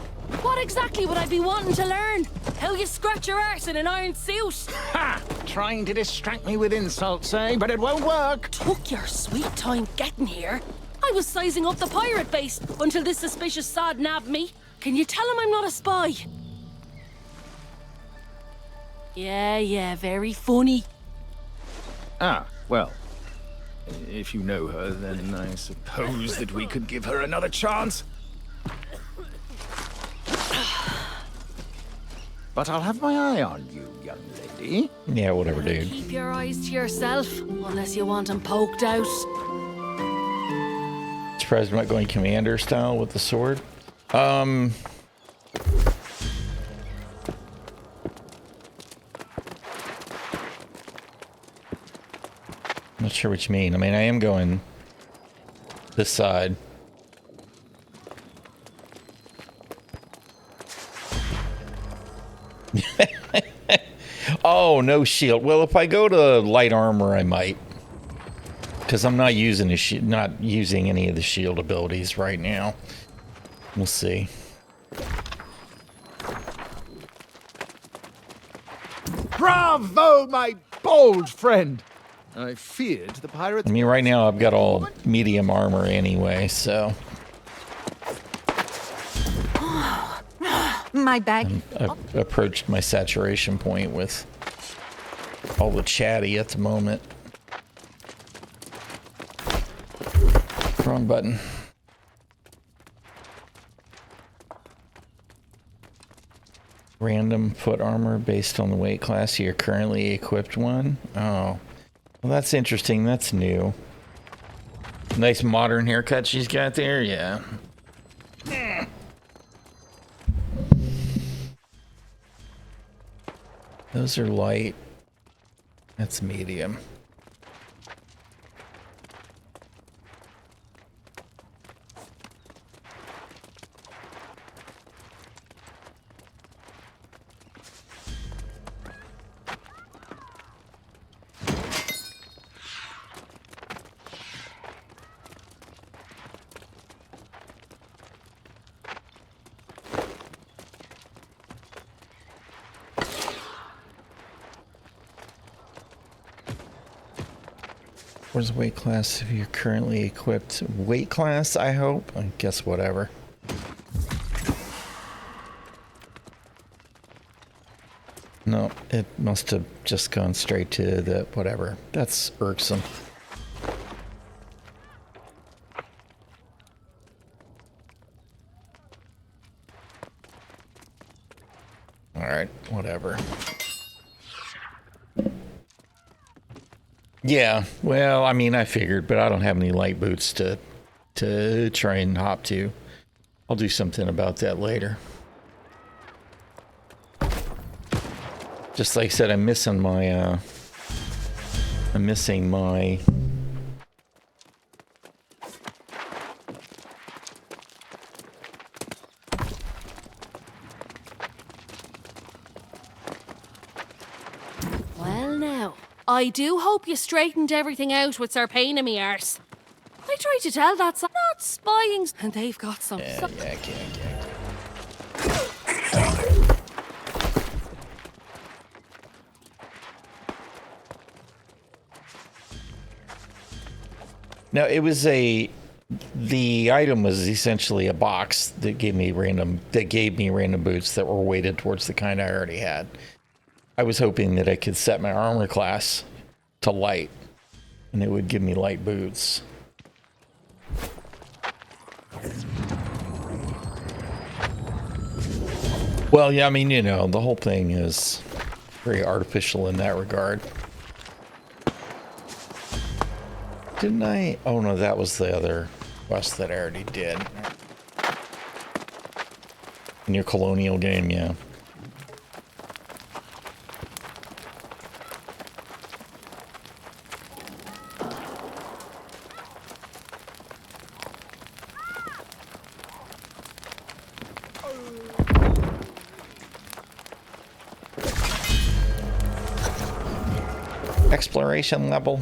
What exactly would I be wanting to learn? How you scratch your arse in an iron suit? Ha! Trying to distract me with insults, eh? But it won't work. Took your sweet time getting here. I was sizing up the pirate base until this suspicious sod nabbed me. Can you tell him I'm not a spy? Yeah, very funny. Ah, well, if you know her, then I suppose that we could give her another chance. But I'll have my eye on you, young lady. Yeah, whatever, dude. Keep your eyes to yourself, unless you want them poked out. Surprised I'm not going commander style with the sword. Not sure what you mean. I mean, I am going this side. Oh, no shield. Well, if I go to light armor, I might. Because I'm not using any of the shield abilities right now. We'll see. Bravo, my bold friend! I feared the pirates... I mean, right now I've got all medium armor anyway, so... My bag. I've approached my saturation point with all the chatty at the moment. Wrong button. Random foot armor based on the weight class you're currently equipped one. Oh, well, that's interesting. That's new. Nice modern haircut she's got there. Yeah. Those are light. That's medium. Where's the weight class if you're currently equipped? Weight class, I hope? I guess whatever. No, it must have just gone straight to the whatever. That's irksome. Alright, whatever. Yeah, well, I mean, I figured, but I don't have any light boots to try and hop to. I'll do something about that later. Just like I said, I'm missing my Well now, I do hope you straightened everything out with Sir Pain in me arse. I tried to tell that's not spying, and they've got some. Yeah, No, it was the item was essentially a box that gave me random boots that were weighted towards the kind I already had. I was hoping that I could set my armor class to light and it would give me light boots. Well, yeah, I mean, you know, the whole thing is very artificial in that regard. Didn't I? Oh no, that was the other quest that I already did. In your colonial game, yeah. exploration level.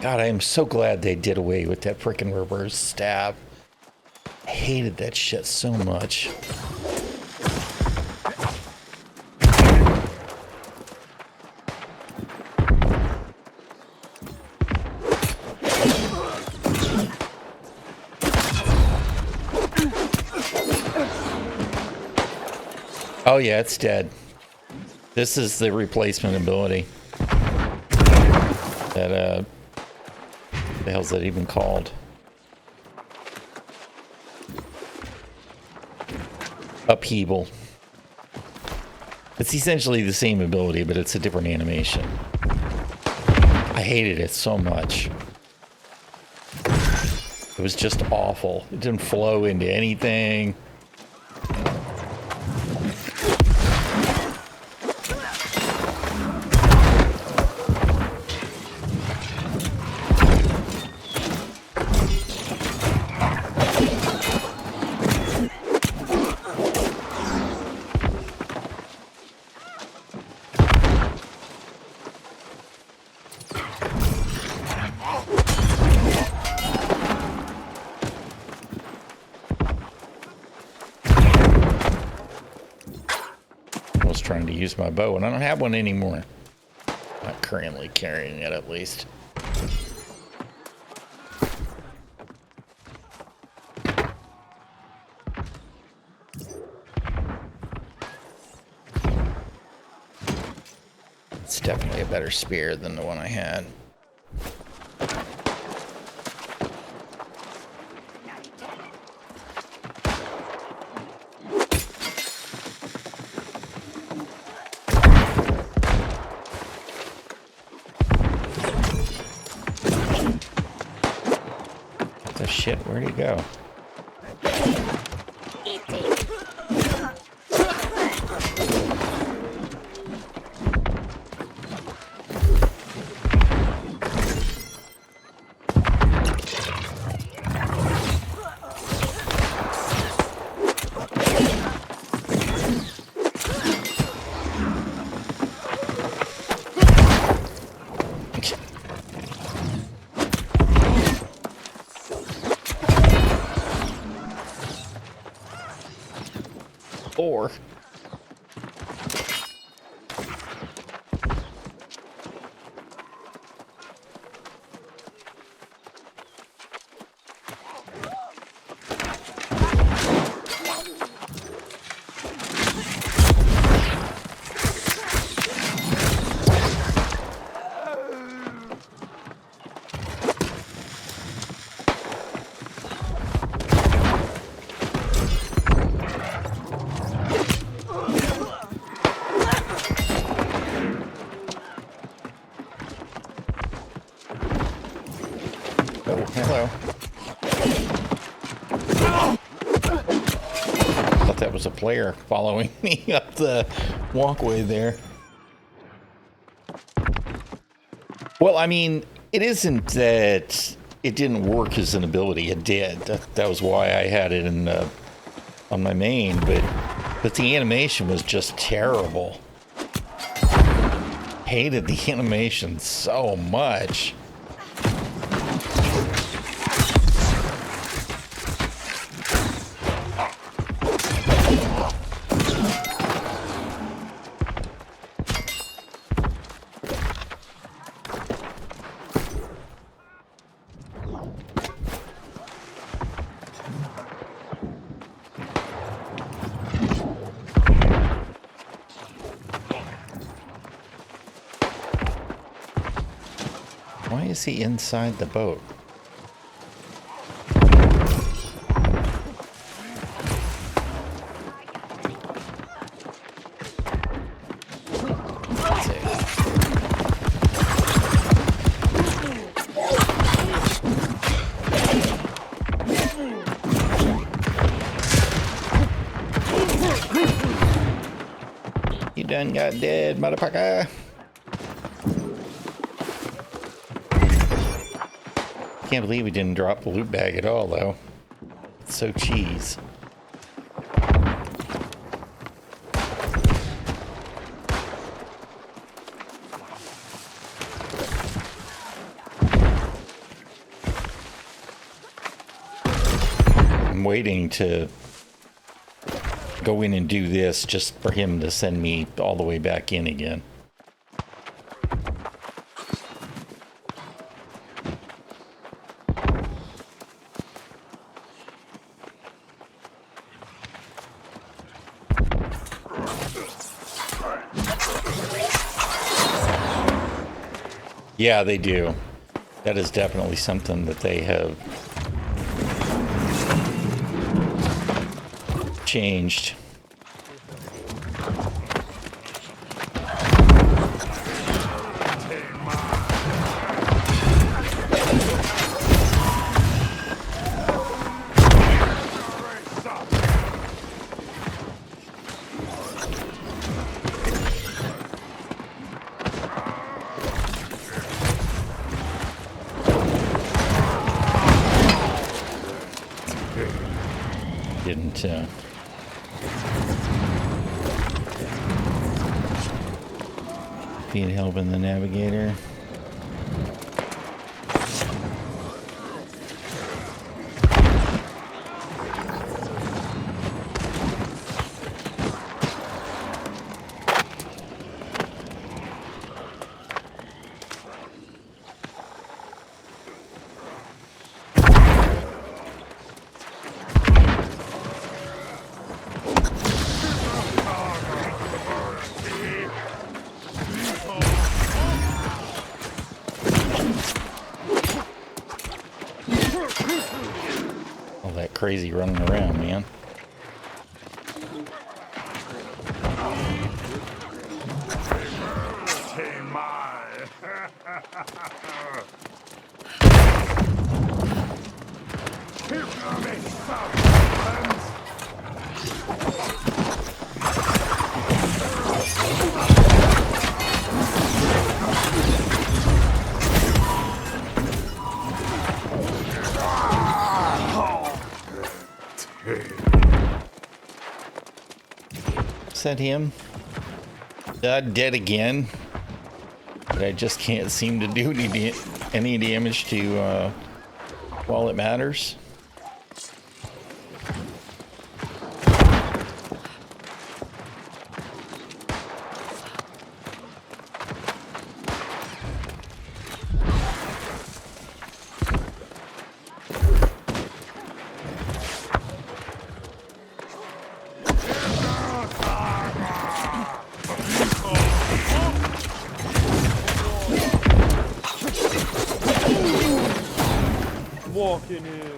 God, I am so glad they did away with that frickin' reverse stab. I hated that shit so much. Oh yeah, it's dead. This is the replacement ability. That the hell's that even called? Upheaval. It's essentially the same ability, but it's a different animation. I hated it so much. It was just awful. It didn't flow into anything. Trying to use my bow, and I don't have one anymore. Not currently carrying it, at least. It's definitely a better spear than the one I had. Shit, where'd he go? Or hello. Thought that was a player following me up the walkway there. Well, I mean, it isn't that it didn't work as an ability. It did. That was why I had it in on my main, but the animation was just terrible. Hated the animation so much. Why is he inside the boat? You done got dead, motherfucker. Can't believe we didn't drop the loot bag at all, though. It's so cheese. waiting to go in and do this just for him to send me all the way back in again. Yeah, they do. That is definitely something that they have changed. Didn't need help in the navigator. Crazy running around, man. Is that him? Dead again. But I just can't seem to do any damage to while it matters. Walking in.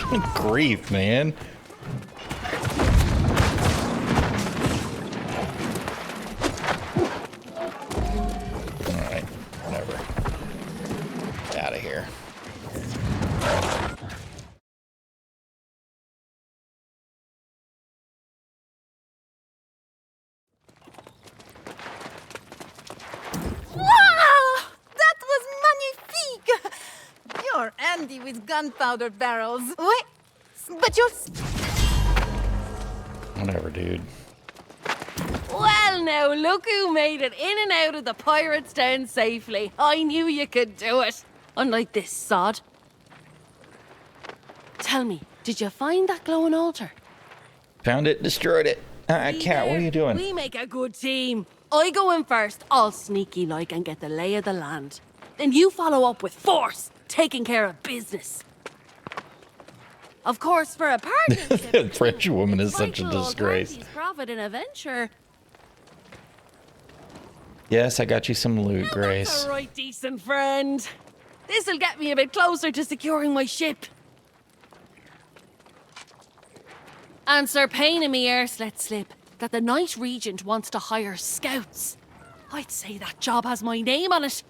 Good grief, man. Alright, whatever. Out of here. Wow! That was magnifique! You're Andy with gunpowder barrels. Wait, but you're... Whatever, dude. Well, now, look who made it in and out of the pirates' den safely. I knew you could do it. Unlike this sod. Tell me, did you find that glowing altar? Found it, destroyed it. Cat, what are you doing? We make a good team. I go in first, all sneaky like, and get the lay of the land. Then you follow up with force, taking care of business. Of course, for a partnership, That French woman is such a disgrace. Profit in a venture. Yes, I got you some loot, That's Grace. a right decent friend. This'll get me a bit closer to securing my ship. And Sir Payne and me ears let slip that the Knight Regent wants to hire scouts. I'd say that job has my name on it.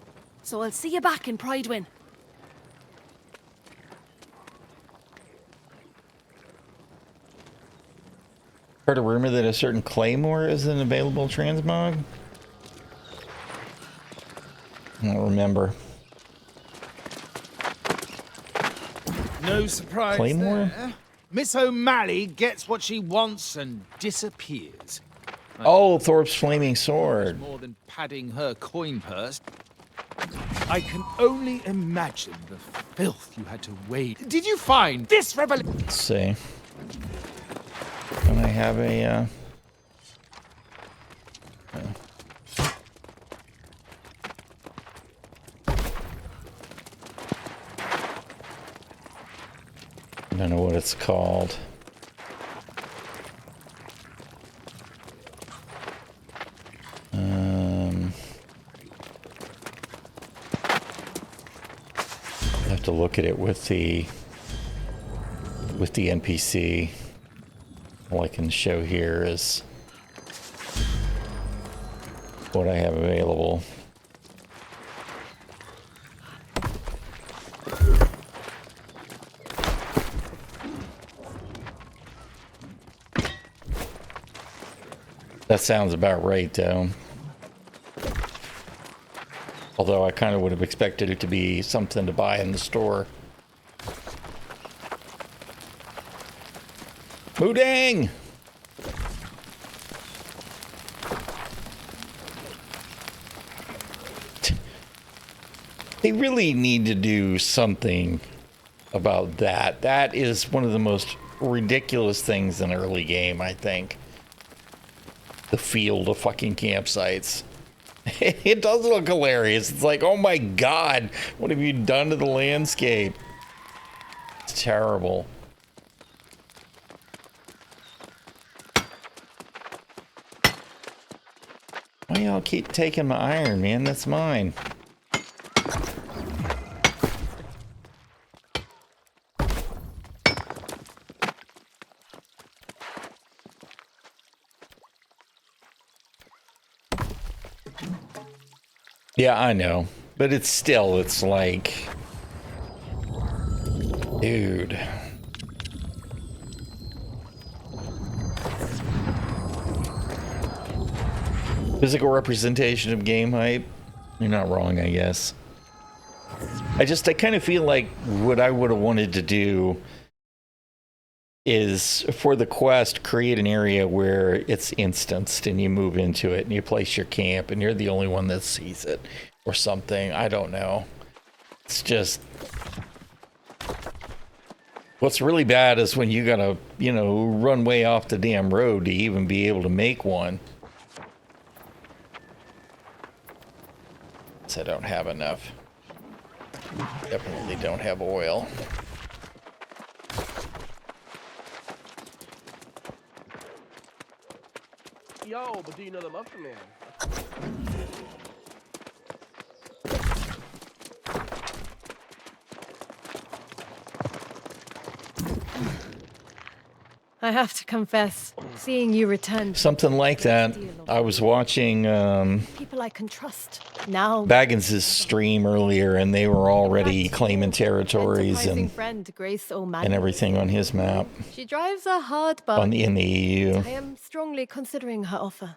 So I'll see you back in Pridewin. Heard a rumor that a certain claymore is an available transmog. I don't remember. No surprise Claymore? there. Miss O'Malley gets what she wants and disappears. Oh, Thorpe's flaming sword. More than padding her coin purse. I can only imagine the filth you had to wade. Did you find this revelation? Let's see. Can I have a I don't know what it's called. I have to look at it with the NPC. All I can show here is what I have available. That sounds about right, though. Although I kind of would have expected it to be something to buy in the store. Moodang! They really need to do something about that. That is one of the most ridiculous things in early game, I think. The field of fucking campsites. It does look hilarious. It's like, oh my god, what have you done to the landscape? It's terrible. Why y'all keep taking my iron, man? That's mine. Yeah, I know. But it's still, it's like... Dude. Physical representation of game hype? You're not wrong, I guess. I kind of feel like what I would have wanted to do is, for the quest, create an area where it's instanced and you move into it and you place your camp and you're the only one that sees it or something. I don't know. It's just... What's really bad is when you gotta, you know, run way off the damn road to even be able to make one. So I don't have enough. Definitely don't have oil. Yo, but do you know the Muffin Man? I have to confess, seeing you return. Something like that. I was watching People I can trust. Now Baggins' stream earlier, and they were already claiming territories and friend Grace O'Malley. and everything on his map She drives a hard in the bargain. EU. I am strongly considering her offer.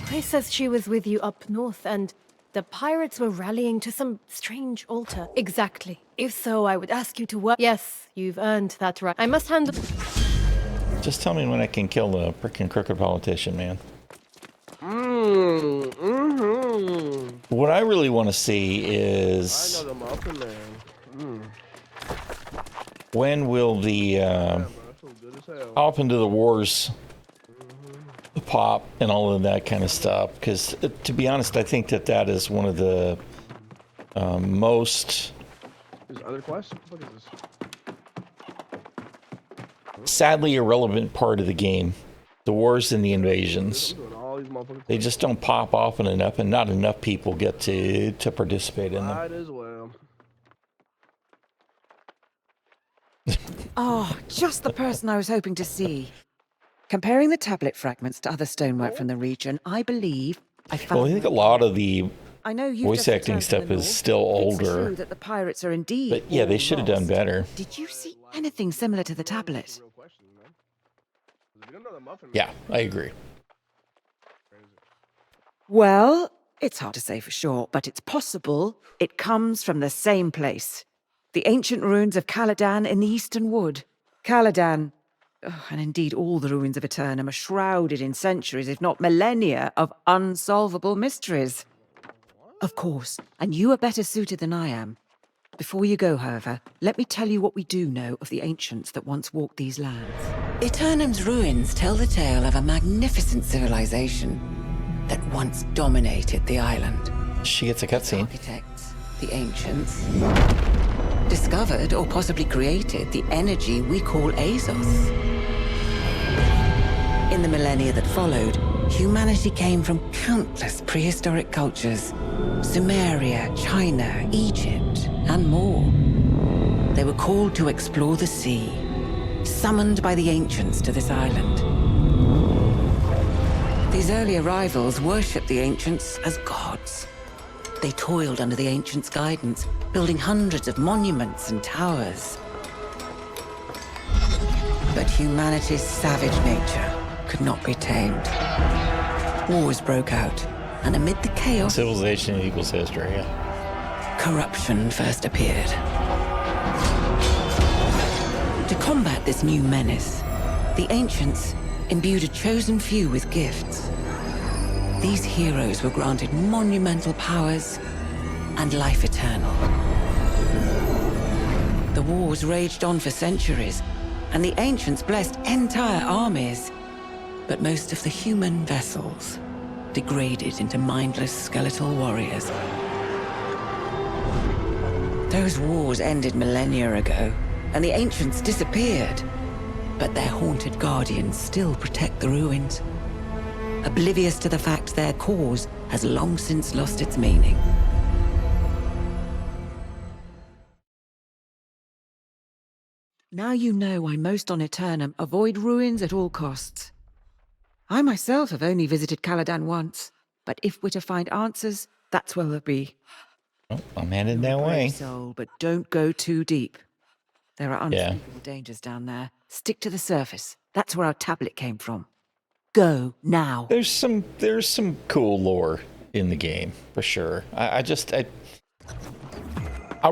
Grace says she was with you up north, and the pirates were rallying to some strange altar. Exactly. If so, I would ask you to work. Yes, you've earned that right. I must handle. Just tell me when I can kill the frickin' crooked politician, man. What I really want to see is... I know the Muffin Man. When will the hop into the wars pop and all of that kind of stuff? Because to be honest, I think that is one of the most Other quests? What is this? sadly irrelevant part of the game. The wars and the invasions. They just don't pop often enough, and not enough people get to participate in them. Might as well. Oh, just the person I was hoping to see. Comparing the tablet fragments to other stonework from the region, I believe I found... Well, I think a lot of the I know you've voice just acting returned from stuff the is north. still It's older. true that the pirates are indeed But yeah, they all should have done lost. better. Did you see anything similar to the tablet? Yeah, I agree. Well, it's hard to say for sure, but it's possible it comes from the same place. The ancient ruins of Caladan in the Eastern Wood. Caladan, and indeed all the ruins of Aeternum, are shrouded in centuries, if not millennia, of unsolvable mysteries. Of course, and you are better suited than I am. Before you go, however, let me tell you what we do know of the ancients that once walked these lands. Aeternum's ruins tell the tale of a magnificent civilization that once dominated the island. She gets a cutscene. Architects, the ancients, discovered or possibly created the energy we call Azos. In the millennia that followed, humanity came from countless prehistoric cultures: Sumeria, China, Egypt, and more. They were called to explore the sea, summoned by the ancients to this island. These early arrivals worshipped the ancients as gods. They toiled under the ancients' guidance, building hundreds of monuments and towers. But humanity's savage nature could not be tamed. Wars broke out, and amid the chaos, Civilization equals history, yeah. corruption first appeared. To combat this new menace, the ancients imbued a chosen few with gifts. These heroes were granted monumental powers and life eternal. The wars raged on for centuries, and the ancients blessed entire armies. But most of the human vessels degraded into mindless skeletal warriors. Those wars ended millennia ago, and the ancients disappeared. But their haunted guardians still protect the ruins, oblivious to the fact their cause has long since lost its meaning. Now you know why most on Aeternum avoid ruins at all costs. I myself have only visited Caladan once, but if we're to find answers, that's where they'll be. Oh, I'm headed that way. Soul, but don't go too deep. There are unspeakable dangers down there. Stick to the surface. That's where our tablet came from. Go now. There's some cool lore in the game for sure. I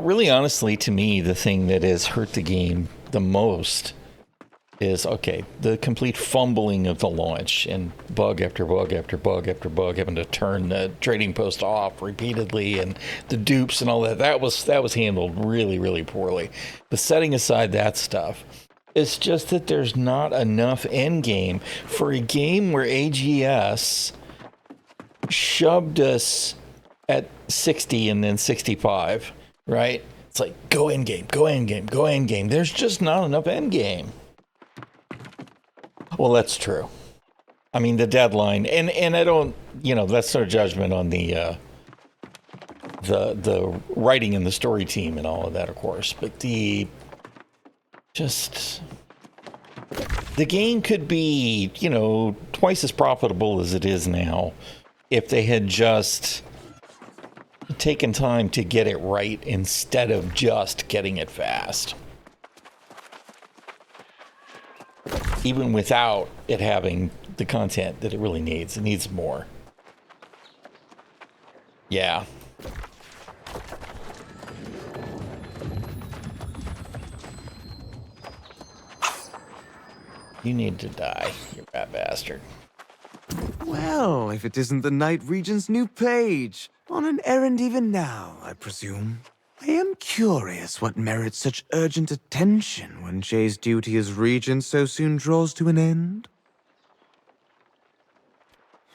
really honestly, to me, the thing that has hurt the game the most is, okay, the complete fumbling of the launch and bug after bug after bug after bug, having to turn the trading post off repeatedly, and the dupes and all that. That was handled really, really poorly. But setting aside that stuff, it's just that there's not enough end game for a game where AGS shoved us at 60 and then 65, right? It's like, go end game, go end game, go end game. There's just not enough end game. Well, that's true. I mean, the deadline, and I don't, that's no judgment on the writing and the story team and all of that, of course. But the game could be, twice as profitable as it is now if they had just taken time to get it right instead of just getting it fast. Even without it having the content that it really needs. It needs more. Yeah. You need to die, you rat bastard. Well, if it isn't the Night Regent's new page. On an errand even now, I presume. I am curious what merits such urgent attention when Jay's duty as regent so soon draws to an end.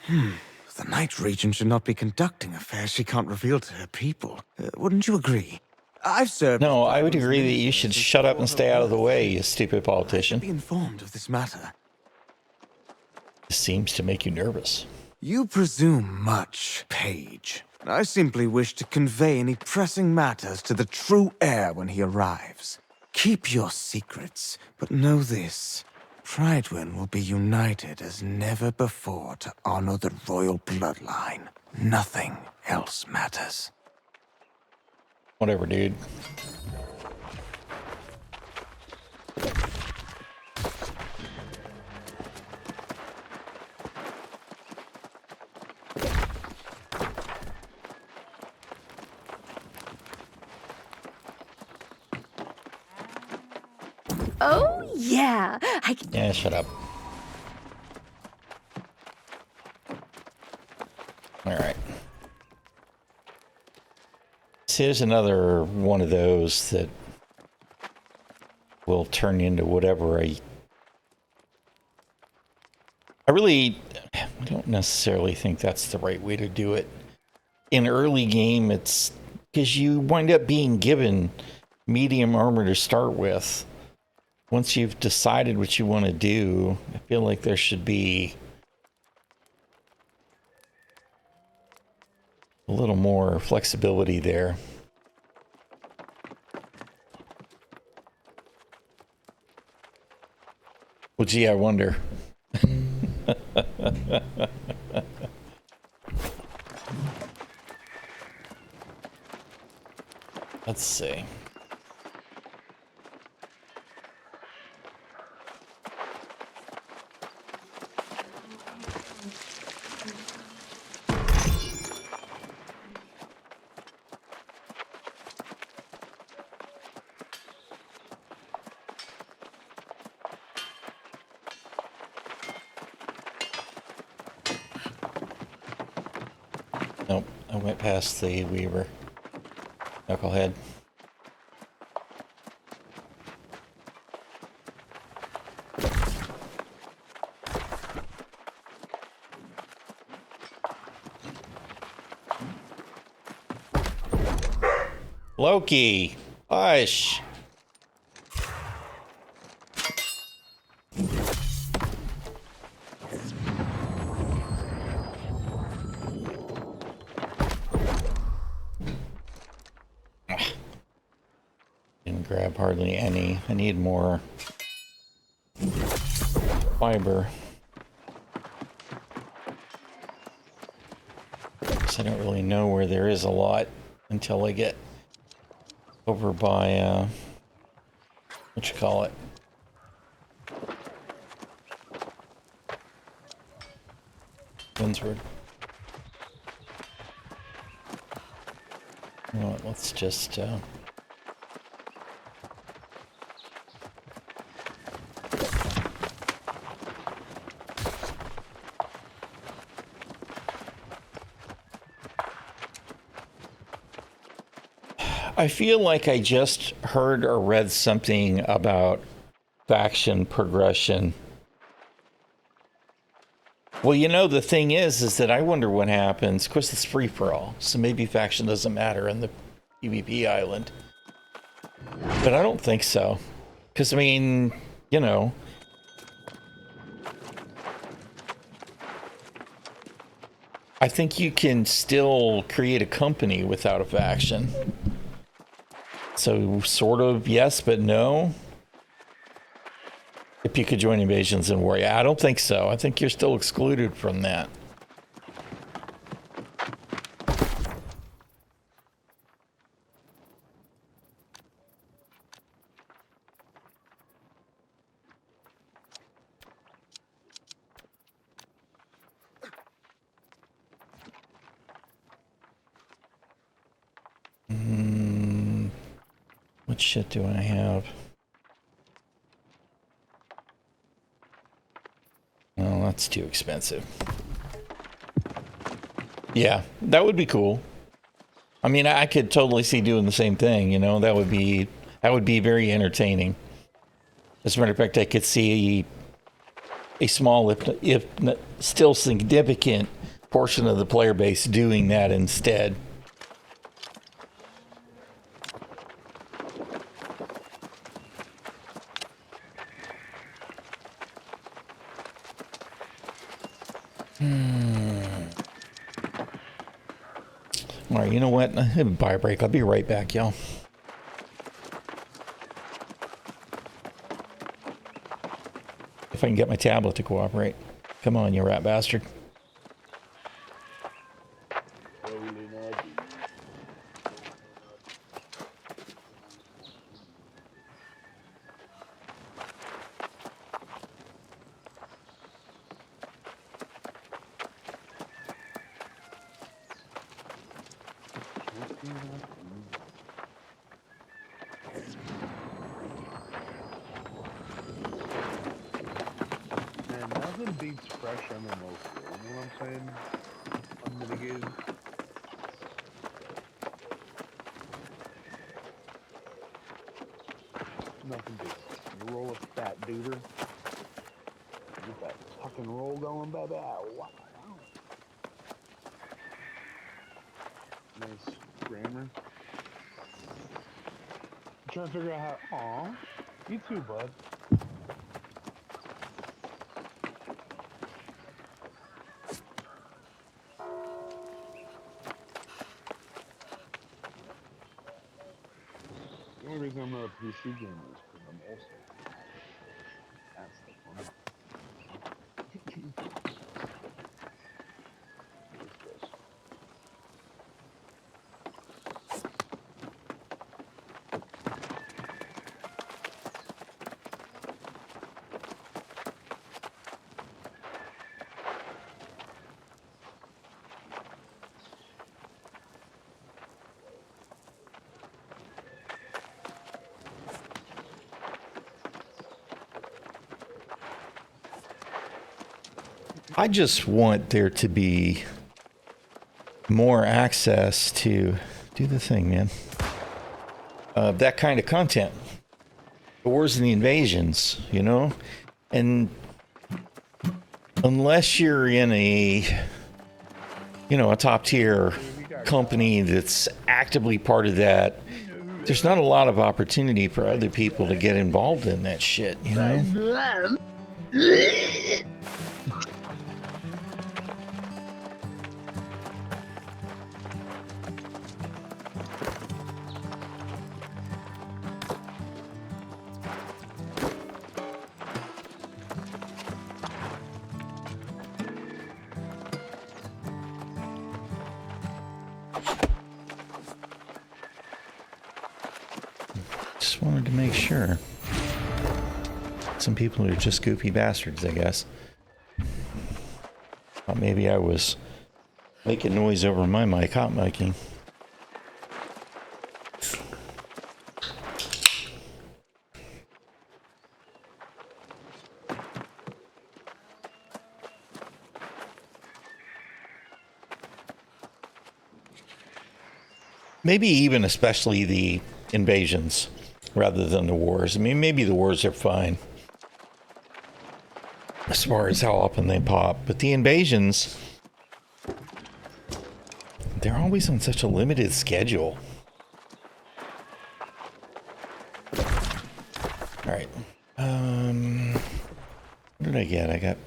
The Night Regent should not be conducting affairs she can't reveal to her people. Wouldn't you agree? I've served... No, I would agree that you should shut up and stay out of the way, you stupid politician. Be informed of this matter. This seems to make you nervous. You presume much, Page. I simply wish to convey any pressing matters to the true heir when he arrives. Keep your secrets, but know this. Prydwen will be united as never before to honor the royal bloodline. Nothing else matters. Whatever, dude. Oh, yeah. Yeah, shut up. All right. See, there's another one of those that will turn into whatever I don't necessarily think that's the right way to do it. In early game, it's because you wind up being given medium armor to start with. Once you've decided what you want to do, I feel like there should be a little more flexibility there. Well, gee, I wonder. Let's see. Nope, I went past the Weaver. Knucklehead. Loki! Hush! Didn't grab hardly any. I need more fiber. I don't really know where there is a lot until I get over by, what you call it? Windsward. You know what, let's just, I feel like I just heard or read something about faction progression. Well, you know, the thing is that I wonder what happens. Of course, it's free for all, so maybe faction doesn't matter on the PvP island. But I don't think so. Because, I mean, you know, I think you can still create a company without a faction. So, sort of, yes, but no. If you could join Invasions and War. Yeah, I don't think so. I think you're still excluded from that. What shit do I have? Oh, that's too expensive. Yeah, that would be cool. I mean, I could totally see doing the same thing, you know, that would be very entertaining. As a matter of fact, I could see a small, if still significant portion of the player base doing that instead. All right, you know what? Buy a break. I'll be right back, y'all. If I can get my tablet to cooperate. Come on, you rat bastard. fresh MMO feel. You know what I'm saying? Unmitigated. Nothing big. You roll a fat duder. Get that tuck and roll going, baby. Wow. Nice grammar. I'm trying to figure out how. Aw. You too, bud. The only reason I'm not a PC gamer is because I'm also. That's the fun. I just want there to be more access to do the thing, man. That kind of content. The wars and the invasions, you know? And unless you're in a, you know, a top tier company that's actively part of that, there's not a lot of opportunity for other people to get involved in that shit, you know? Just wanted to make sure. Some people are just goofy bastards, I guess. Thought maybe I was making noise over my mic, hot micing. Maybe even especially the invasions rather than the wars. I mean, maybe the wars are fine as far as how often they pop, but the invasions, they're always on such a limited schedule. All right. What did I get? I got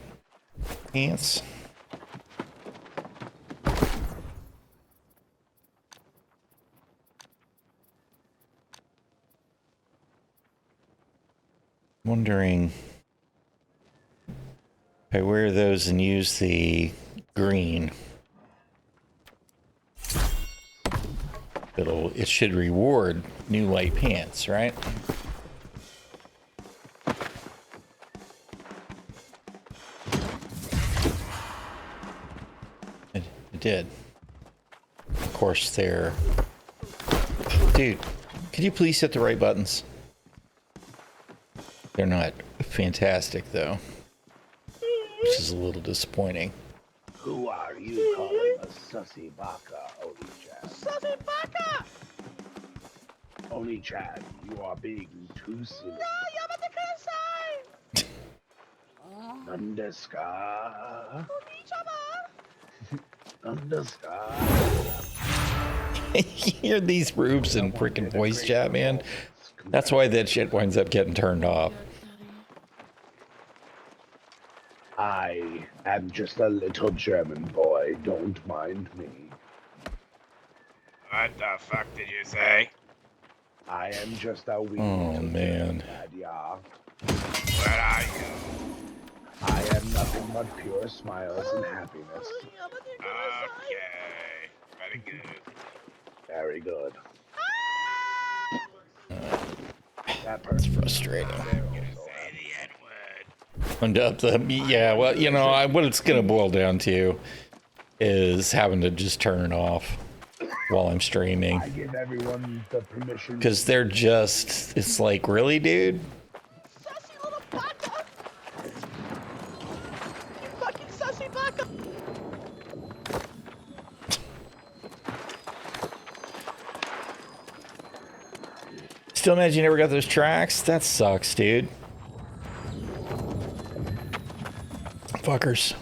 pants. Wondering if I wear those and use the green, it should reward new light pants, right? It did. Of course, they're... Dude, could you please hit the right buttons? They're not fantastic, though, which is a little disappointing. Who are you calling a sussy baka, Oni-chan? Sussy baka! Oni-chan, you are being too silly. Nandeska? Nandeska? You hear these rubes in freaking voice chat, man? That's why that shit winds up getting turned off. I am just a little German boy. Don't mind me. What the fuck did you say? I am just a wee Oh, man. yeah. Where are you? I am nothing but pure smiles and happiness. Okay. Very good. Very good. That's frustrating. And yeah, well, you know, what it's gonna boil down to is having to just turn it off while I'm streaming. I give everyone the permission. Because they're just, it's like, really, dude? Sassy little baka! You fucking Still mad you never got those tracks? That sucks, dude. Fuckers.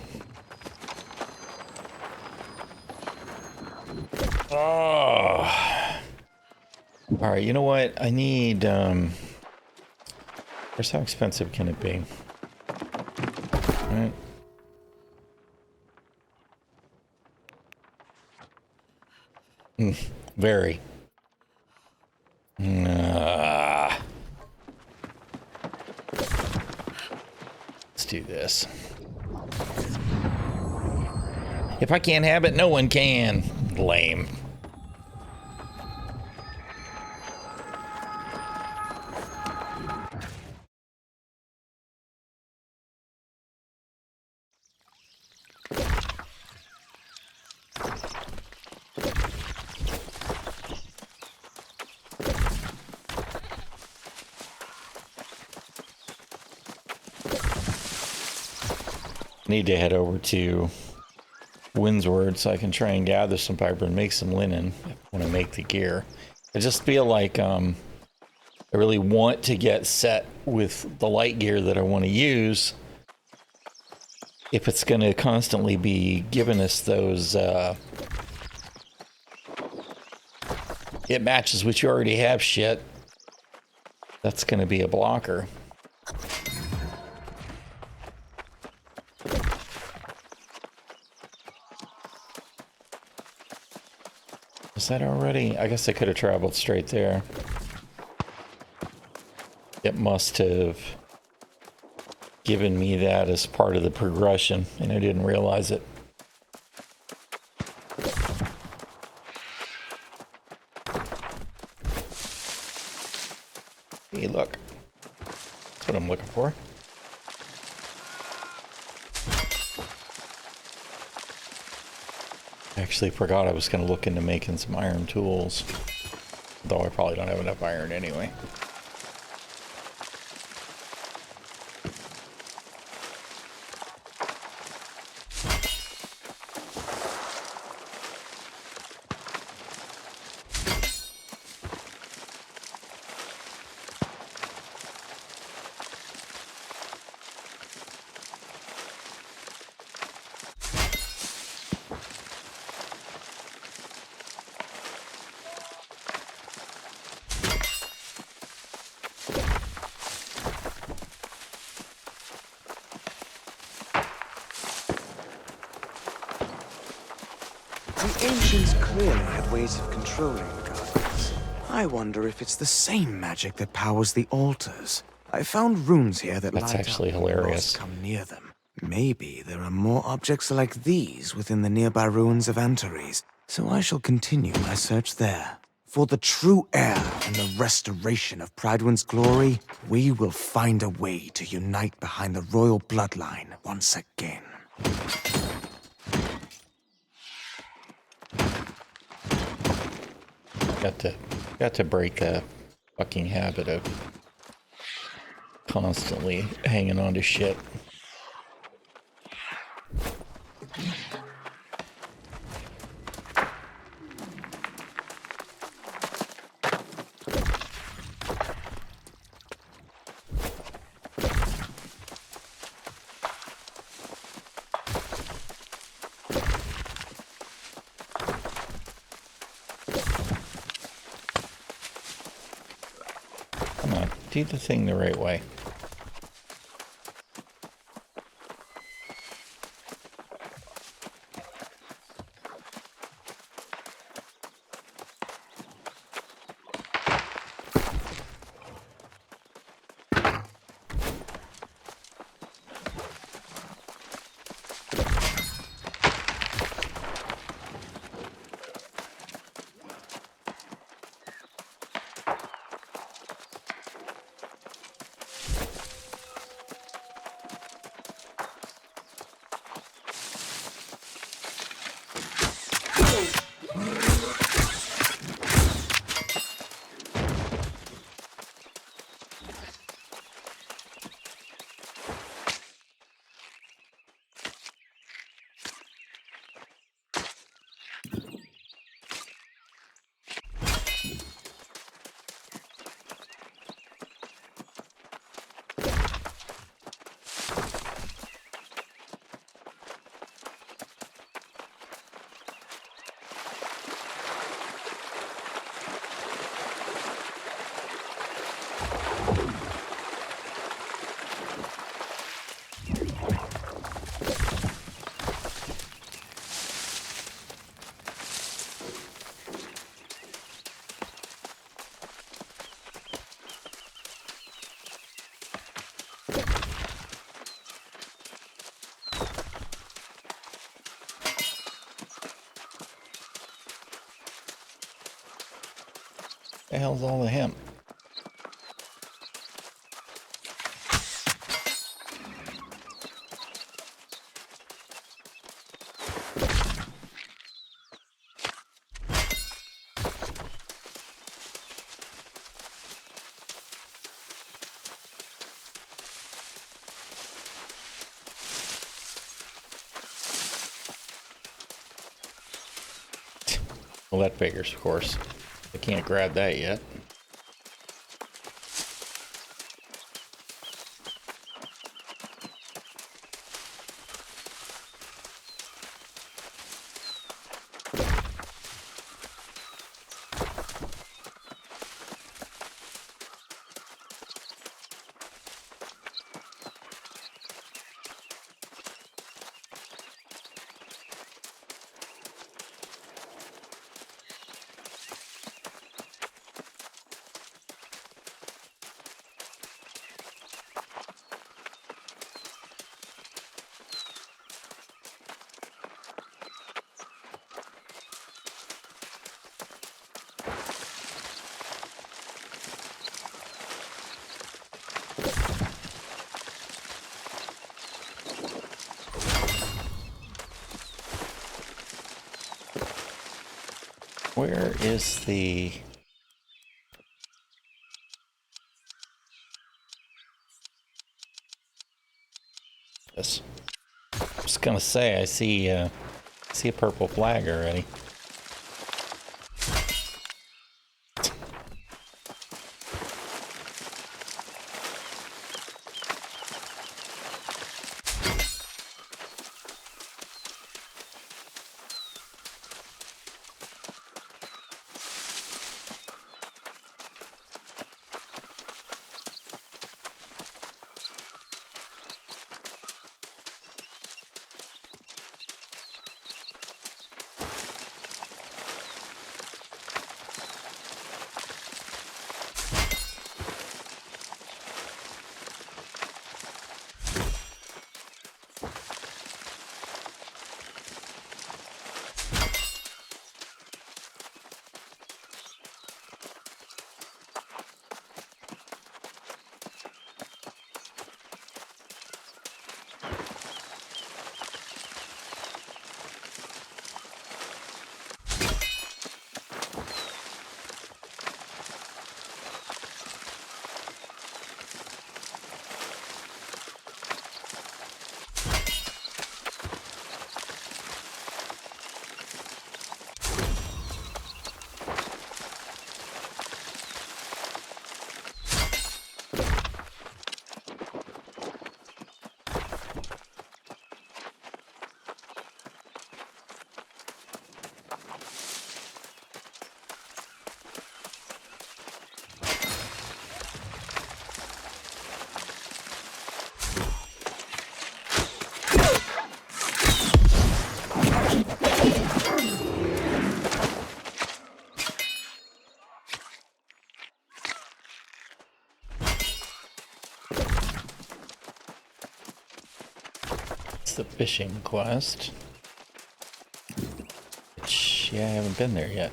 Oh. Alright, you know what? I need, Here's how expensive can it be? Alright. Very. Let's do this. If I can't have it, no one can. Lame. Need to head over to ᚈᚖᛉᛏ so I can try and gather some fiber and make some linen when I make the gear. I just feel like I really want to get set with the light gear that I want to use if it's going to constantly be giving us those it matches what you already have shit. That's going to be a blocker. Is that already? I guess I could have traveled straight there. It must have given me that as part of the progression, and I didn't realize it. Hey, look. That's what I'm looking for. I actually forgot I was going to look into making some iron tools. Though I probably don't have enough iron anyway. The ancients clearly had ways of controlling gods. I wonder if it's the same magic that powers the altars. I found runes here that That's actually hilarious. Come near them. Maybe there are more objects like these within the nearby ruins of Antares, so I shall continue my search there. For the true heir and the restoration of Prydwen's glory, we will find a way to unite behind the royal bloodline once again. Got to break that fucking habit of constantly hanging on to shit. Do the thing the right way. the hell's all the hemp? Well, that figures, of course. I can't grab that yet. Where is the... Yes. I was gonna say, I see a purple flag already. The fishing quest. Which, yeah, I haven't been there yet.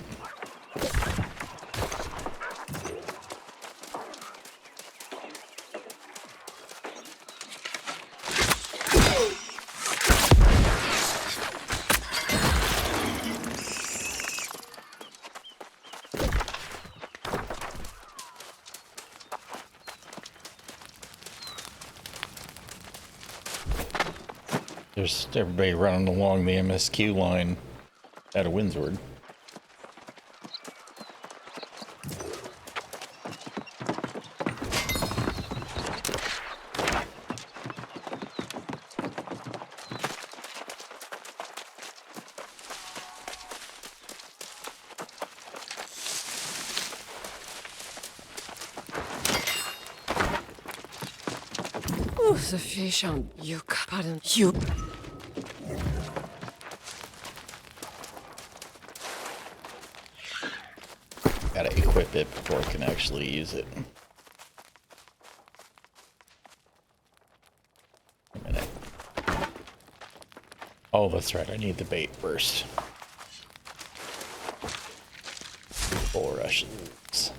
There's everybody running along the MSQ line out of ᚈᚖᚉ. Oh, the fish on you, pardon you. Gotta equip it before I can actually use it. A minute. Oh, that's right. I need the bait first. Bulrushes.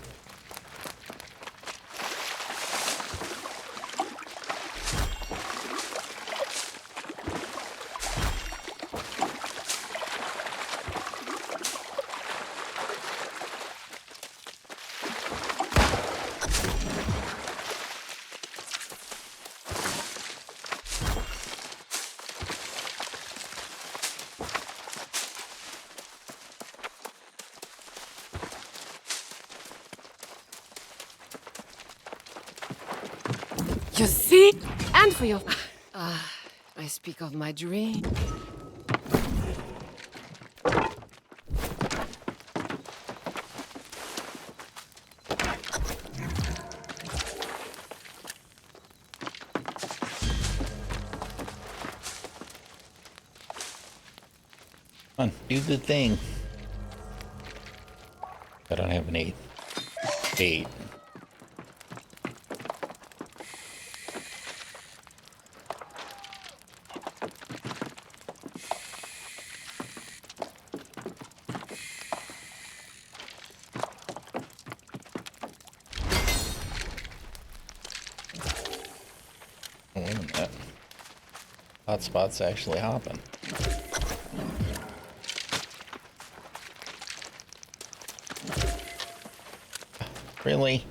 You see? And for your... I speak of my dream. Come on, do the thing. I don't have an 8. 8. Oh, wait a minute. Hotspot's actually hopping. Really?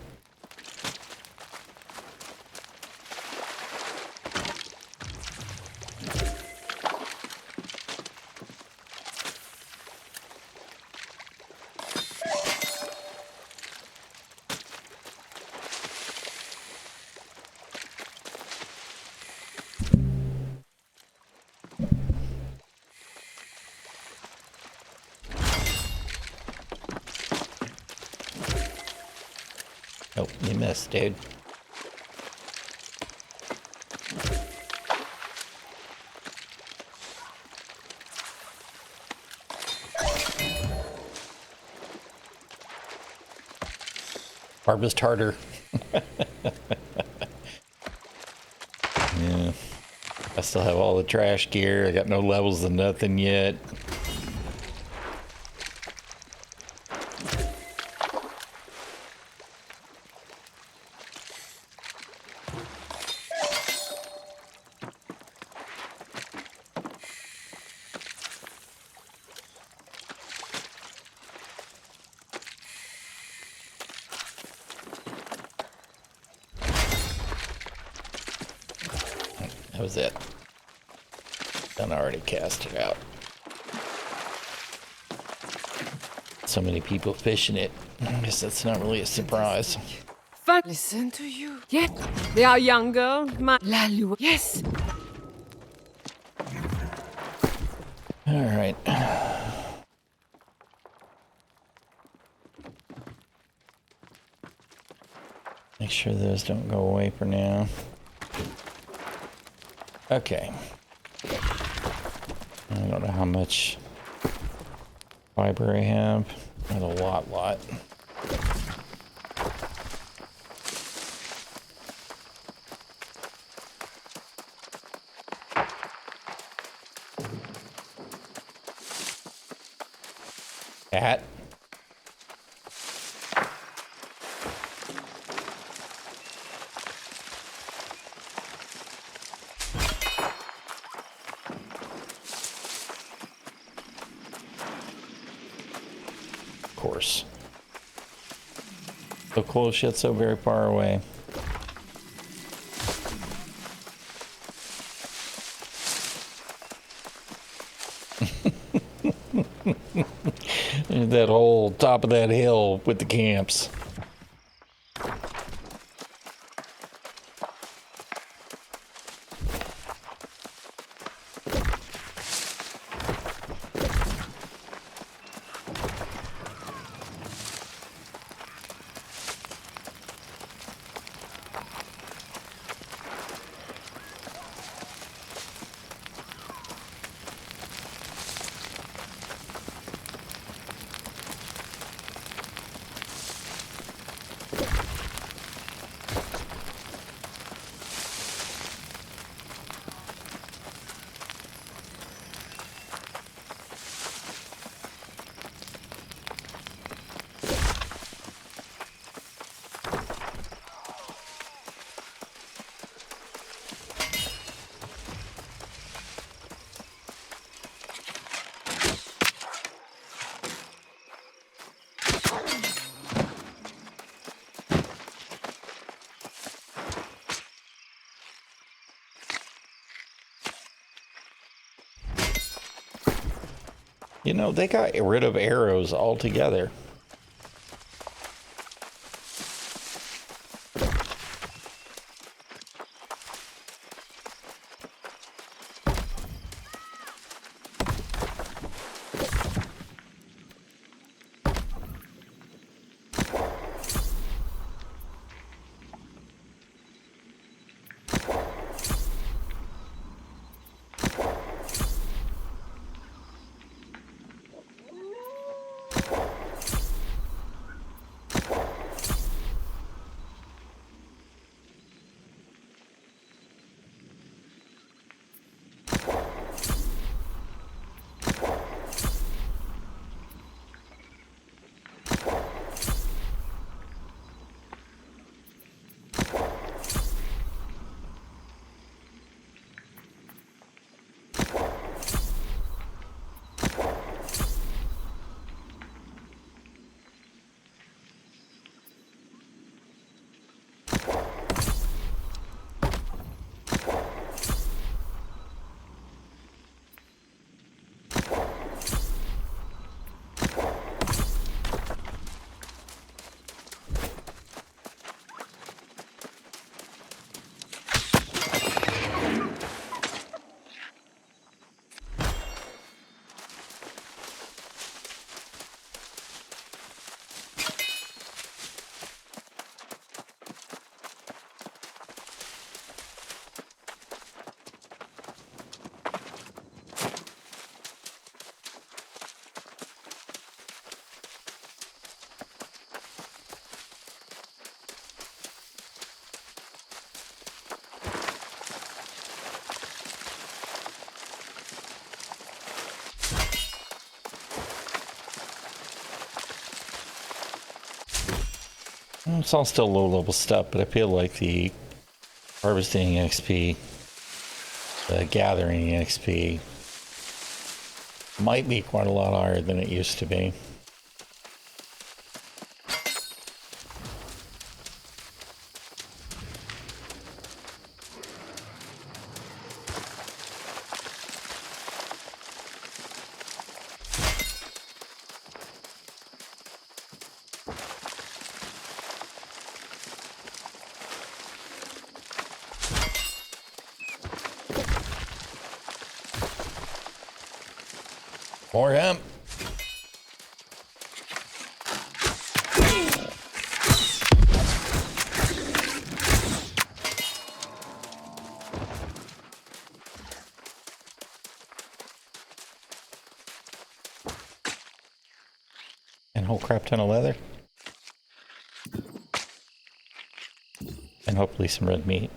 Oh, you missed, dude. Harvest harder. Yeah. I still have all the trash gear. I got no levels of nothing yet. That was it. Done already cast it out. So many people fishing it. I guess that's not really a surprise. Fuck. Listen to you. Yes, they are younger. La Lua. Yes. All right. Make sure those don't go away for now. Okay. I don't know how much fiber I have. Not a lot. Cat. Of course. So close yet so very far away. That whole top of that hill with the camps. You know, they got rid of arrows altogether. It's all still low-level stuff, but I feel like the harvesting XP, the gathering XP, might be quite a lot higher than it used to be. More hemp. And a whole crap ton of leather. And hopefully some red meat.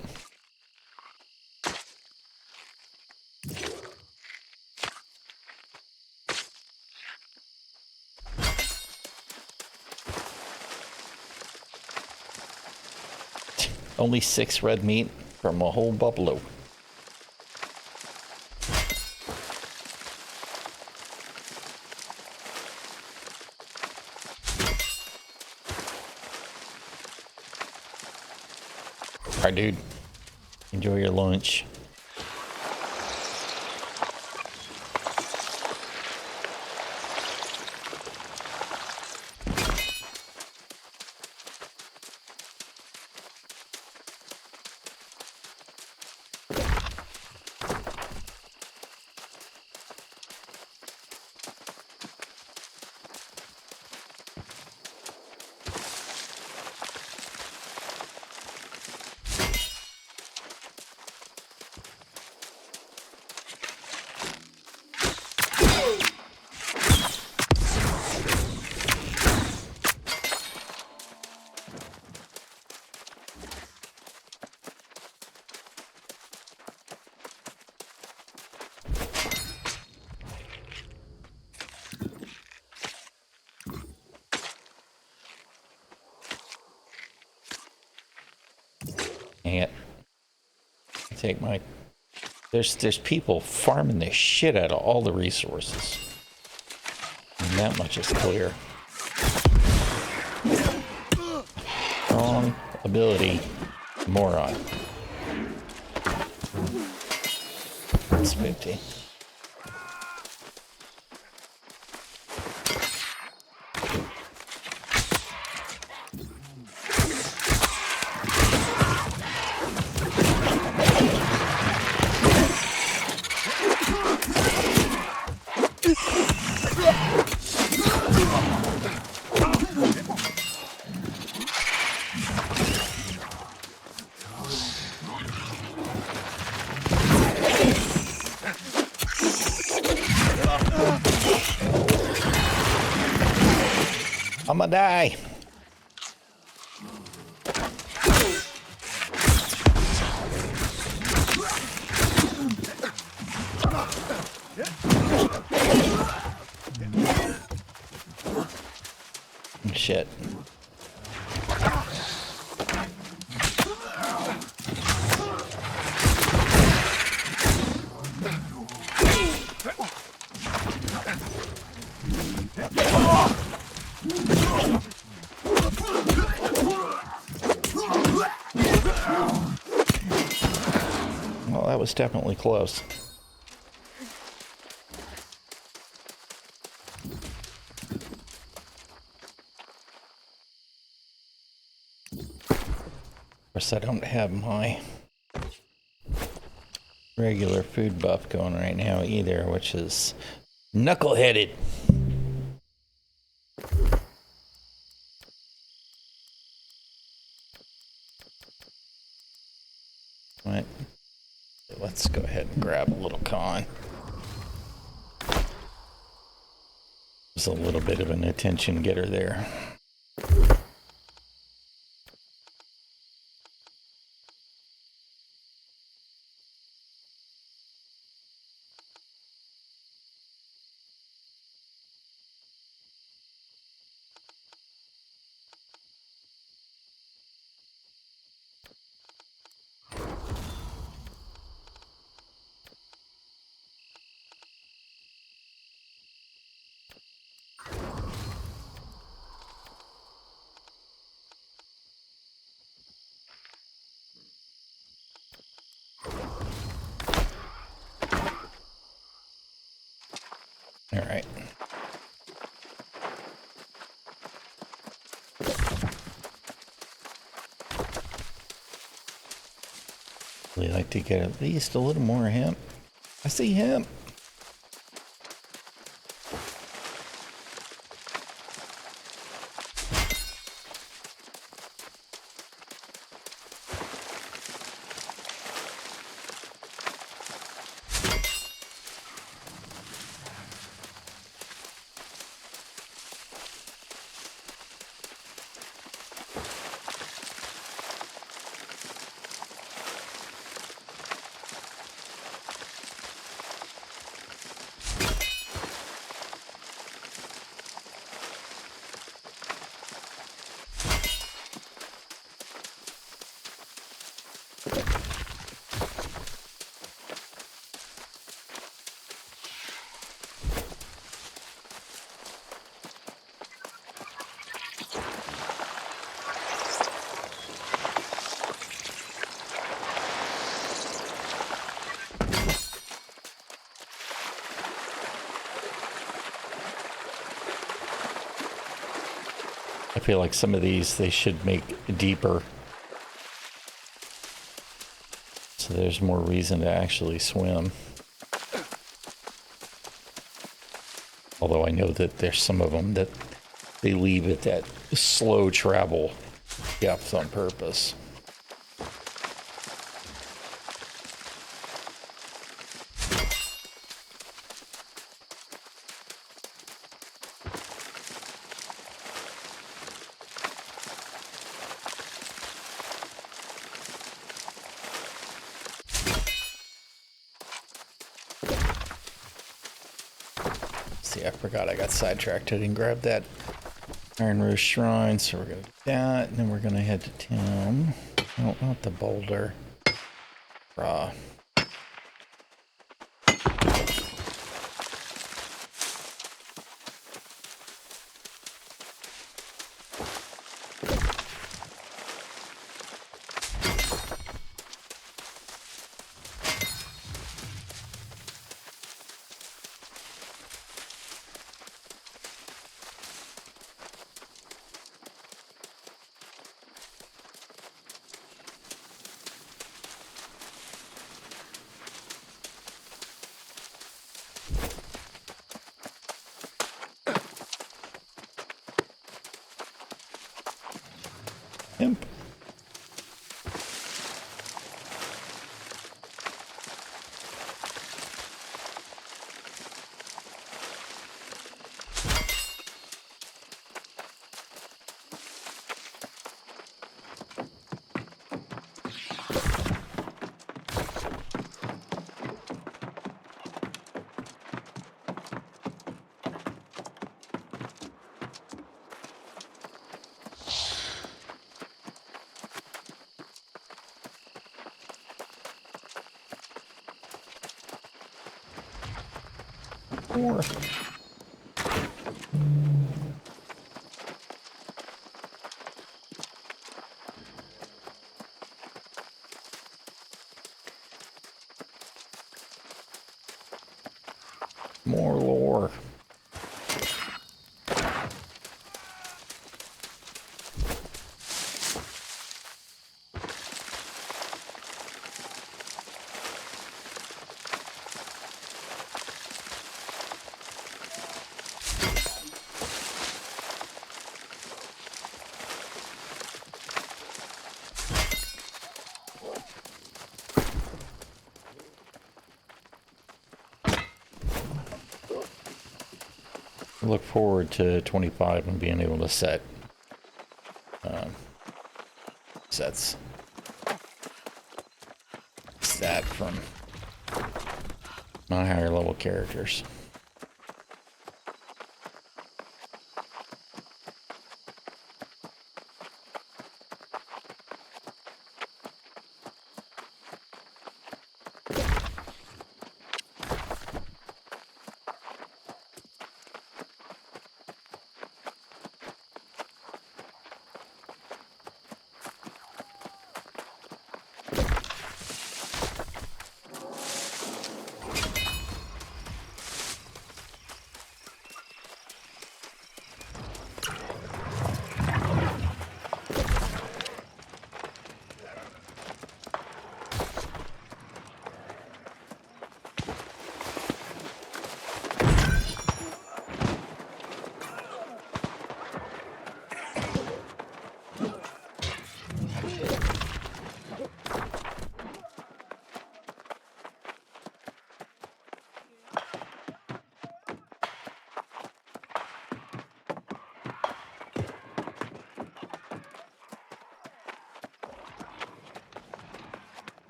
Only 6 red meat from a whole buffalo. Alright, dude. Enjoy your lunch. Dang it. Take my... There's people farming the shit out of all the resources. And that much is clear. Strong ability. Moron. That's 50. I'ma die. Shit. Well, that was definitely close. Of course, I don't have my regular food buff going right now either, which is knuckleheaded. Right. Let's go ahead and grab a little con. There's a little bit of an attention getter there. All right. Really like to get at least a little more hemp. I see hemp. I feel like some of these they should make deeper, so there's more reason to actually swim. Although I know that there's some of them that they leave it that slow travel depth on purpose. See, I forgot I got sidetracked. I didn't grab that Iron Rose Shrine, so we're gonna do that, and then we're gonna head to town. Oh, not the boulder. Raw. Imp. More. More lore. Look forward to 25 and being able to set sets stat from my higher level characters.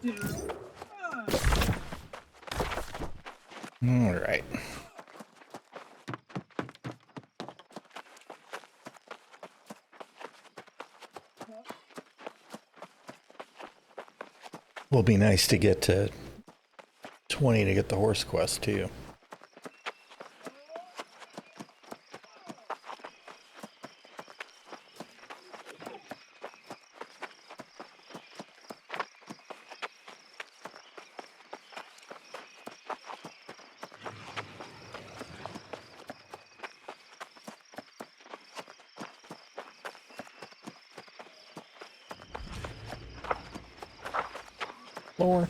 All right. Will be nice to get to 20 to get the horse quest too. Lower.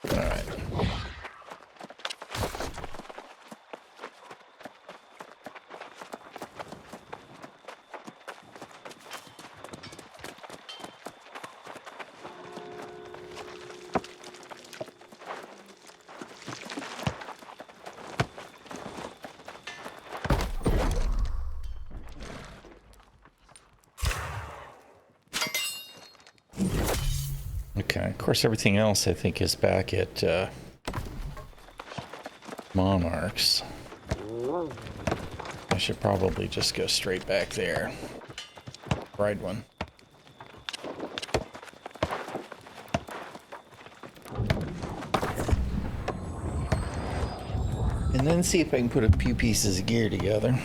All right. Okay, of course everything else I think is back at Monarchs. I should probably just go straight back there. Ride one. And then see if I can put a few pieces of gear together.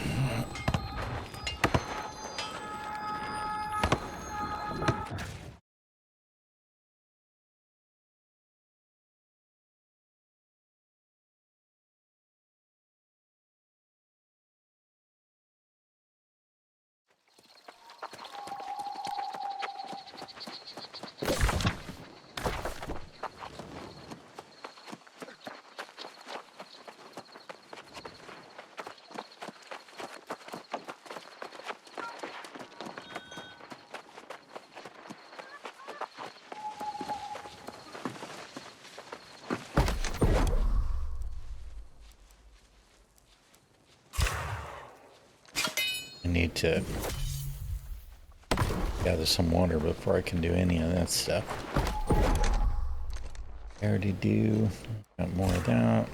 Need to gather some water before I can do any of that stuff. I already do. Got more of that.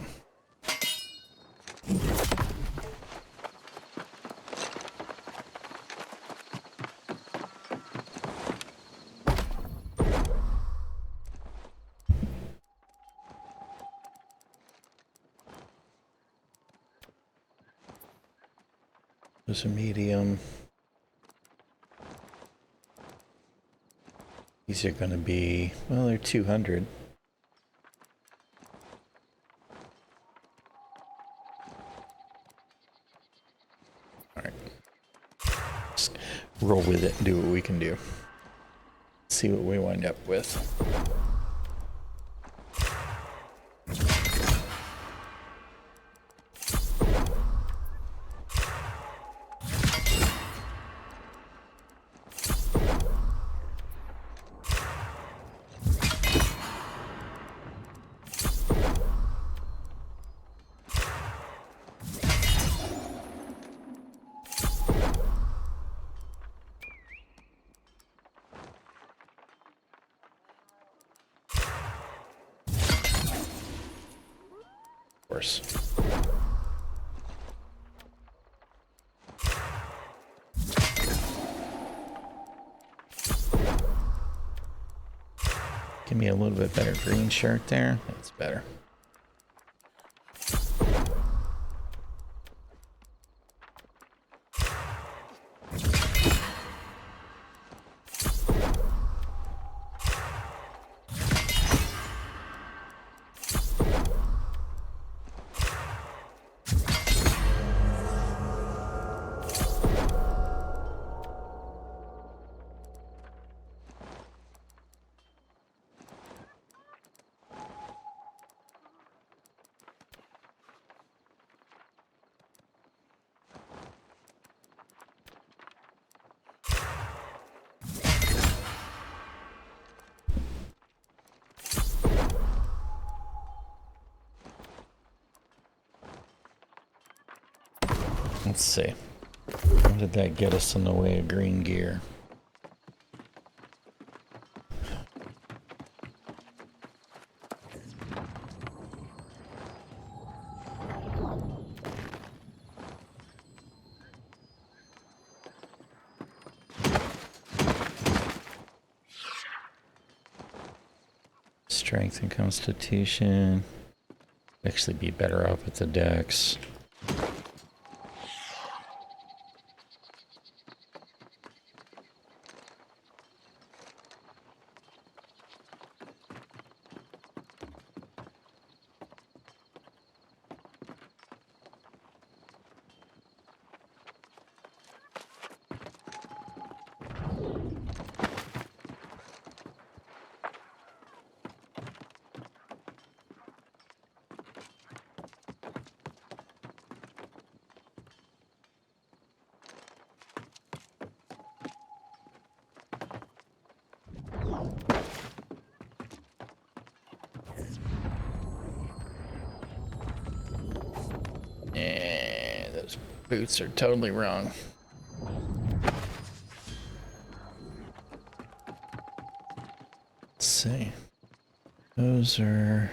There's a medium. These are going to be, well, they're 200. All right. Just roll with it and do what we can do. See what we wind up with. Course. Give me a little bit better green shirt there. That's better. Let's see. What did that get us in the way of green gear? Strength and constitution. Actually be better off with the dex. Yeah, those boots are totally wrong. Let's see. Those are...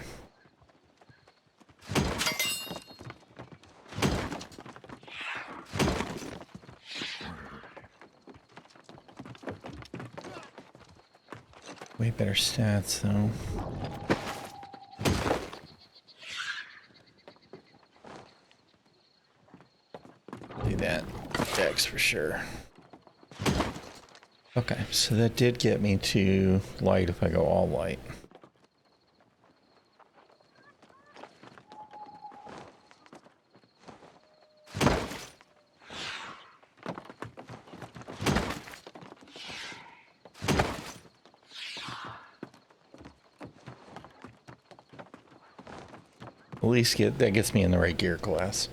way better stats, though. Do that. Dex for sure. Okay, so that did get me to light if I go all light. At least that gets me in the right gear class.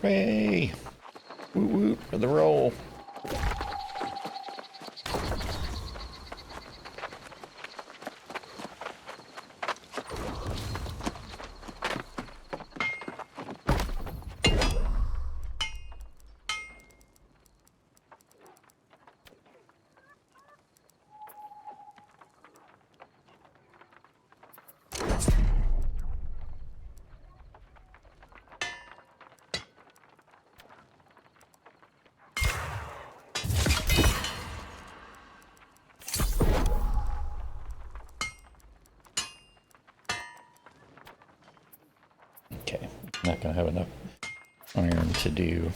Hey! Woot woot for the roll. Okay, not gonna have enough iron to do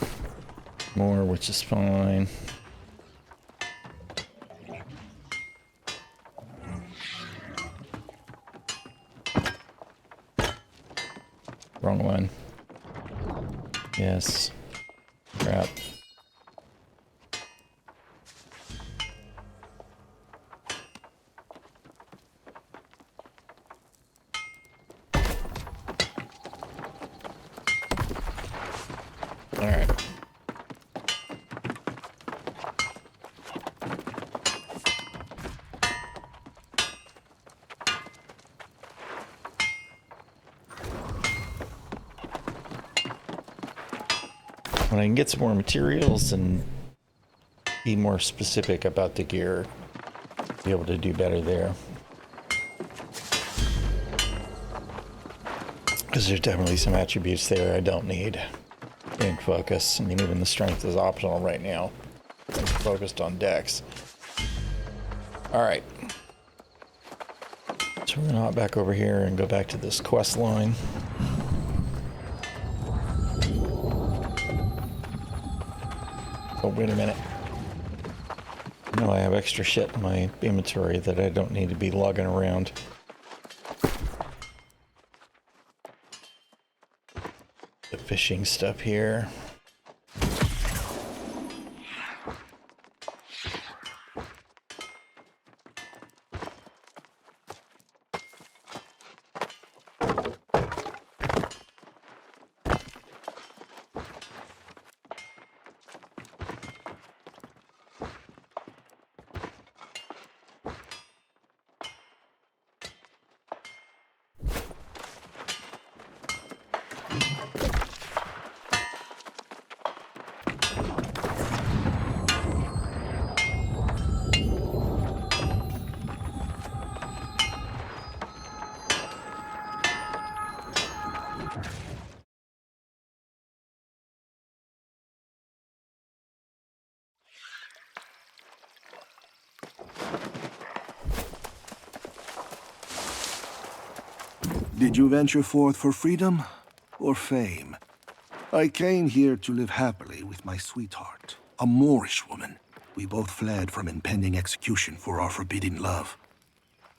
more, which is fine. Wrong one. Yes. Crap. Alright. When I can get some more materials and be more specific about the gear, be able to do better there. Because there's definitely some attributes there I don't need. In focus. I mean, even the strength is optional right now. I'm focused on dex. Alright. So we're gonna hop back over here and go back to this quest line. Oh, wait a minute. No, I have extra shit in my inventory that I don't need to be lugging around. The fishing stuff here. Did you venture forth for freedom or fame? I came here to live happily with my sweetheart, a Moorish woman. We both fled from impending execution for our forbidden love.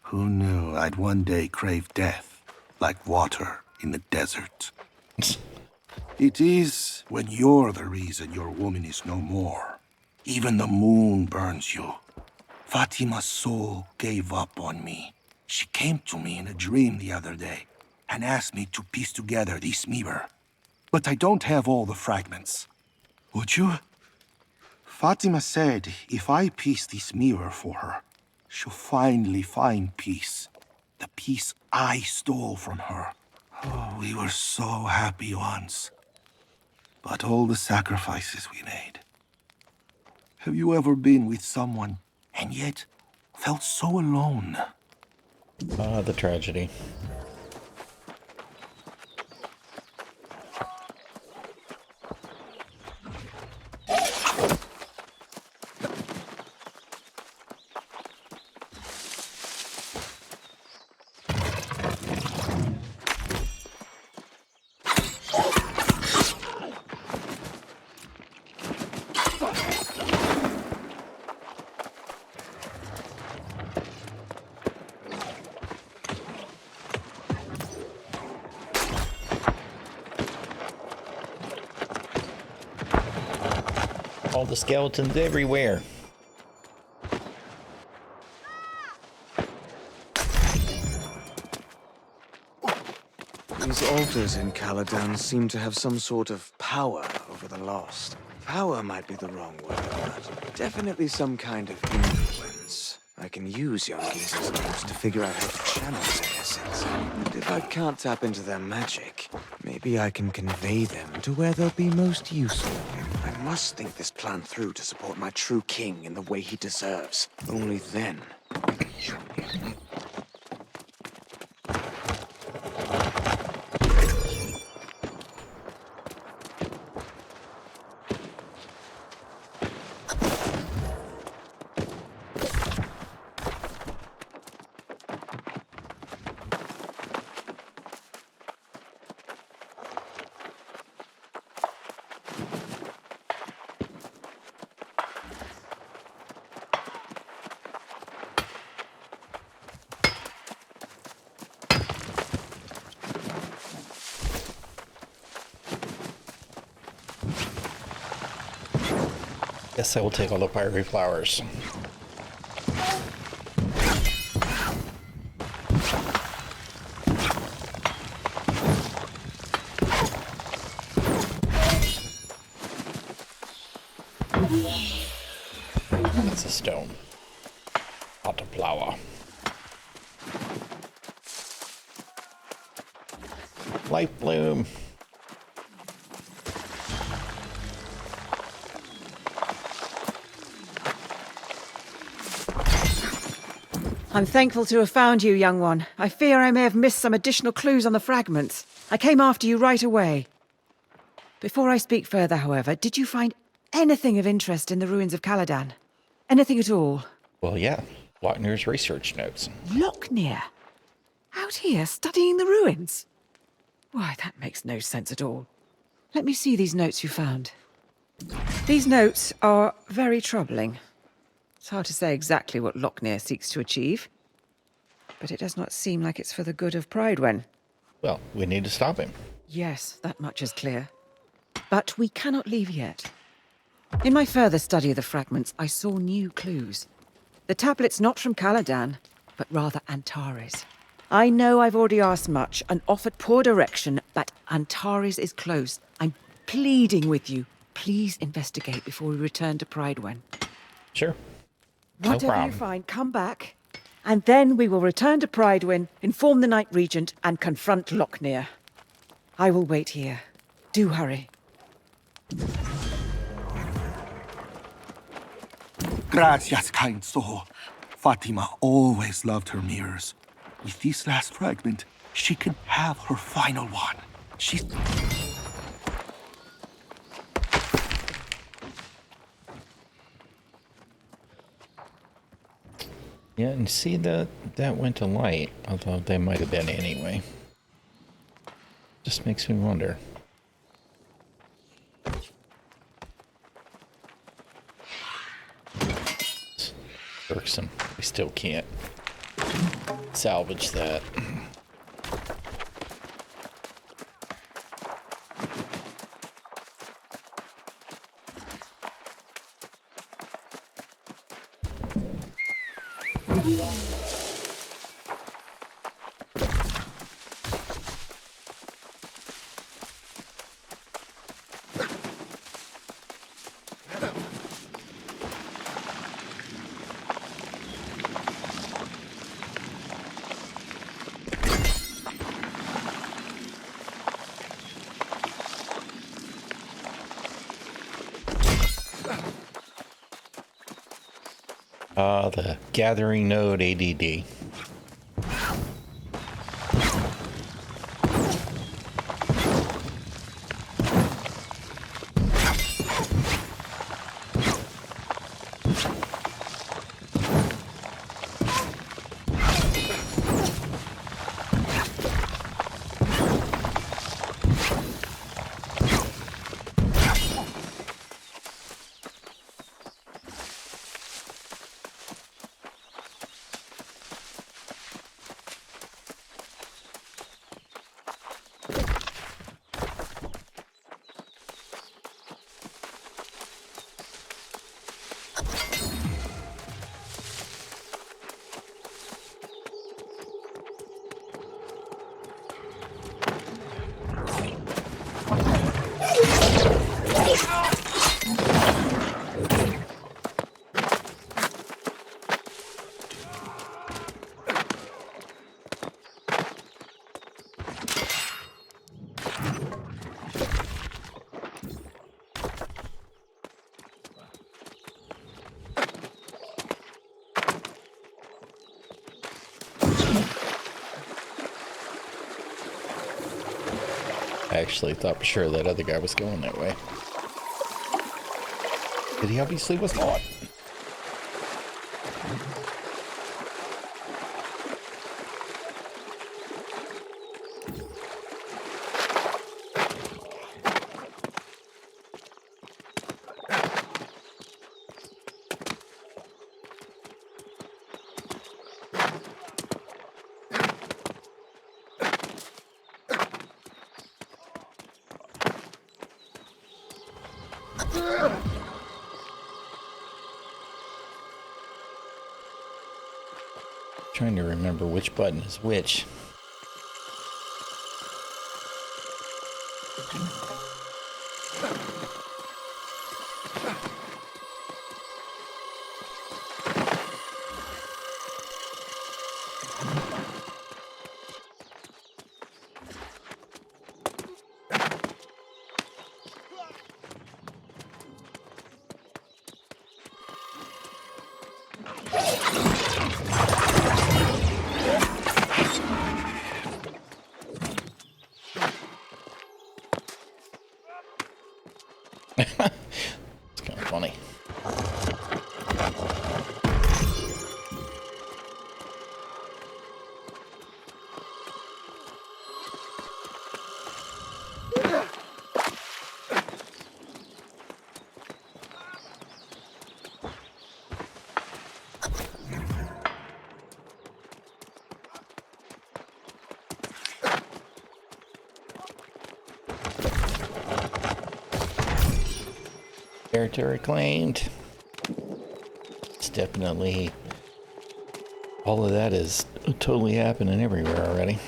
Who knew I'd one day crave death, like water in the desert? It is when you're the reason your woman is no more. Even the moon burns you. Fatima's soul gave up on me. She came to me in a dream the other day and asked me to piece together this mirror. But I don't have all the fragments. Would you? Fatima said if I piece this mirror for her, she'll finally find peace. The peace I stole from her. Oh, we were so happy once. But all the sacrifices we made. Have you ever been with someone and yet felt so alone? Ah, the tragedy. All the skeletons everywhere. These altars in Caladan seem to have some sort of power over the lost. Power might be the wrong word, but definitely some kind of influence. I can use ᚤᚖᚉ's notes to figure out how to channel their essence. And if I can't tap into their magic, maybe I can convey them to where they'll be most useful. I must think this plan through to support my true king in the way he deserves. Only then. Guess I will take all the fiery flowers. That's a stone. Not a flower. Life bloom. I'm thankful to have found you, young one. I fear I may have missed some additional clues on the fragments. I came after you right away. Before I speak further, however, did you find anything of interest in the ruins of Caladan? Anything at all? Well, yeah. Lochner's research notes. Lochner? Out here, studying the ruins? Why, that makes no sense at all. Let me see these notes you found. These notes are very troubling. It's hard to say exactly what Lochner seeks to achieve, but it does not seem like it's for the good of Prydwen. Well, we need to stop him. Yes, that much is clear. But we cannot leave yet. In my further study of the fragments, I saw new clues. The tablet's not from Caladan, but rather Antares. I know I've already asked much and offered poor direction, but Antares is close. I'm pleading with you. Please investigate before we return to Prydwen. Sure. Whatever you find, come back, and then we will return to Prydwen, inform the Night Regent, and confront Lochner. I will wait here. Do hurry. Gracias, kind soul. Fatima always loved her mirrors. With this last fragment, she can have her final one. She's... Yeah, and see that went to light, although they might have been anyway. Just makes me wonder. It's irksome. We still can't salvage that. The gathering node ADD. I actually thought for sure that other guy was going that way. But he obviously was not. Trying to remember which button is which. It's kind of funny. Territory claimed. It's definitely, all of that is totally happening everywhere already.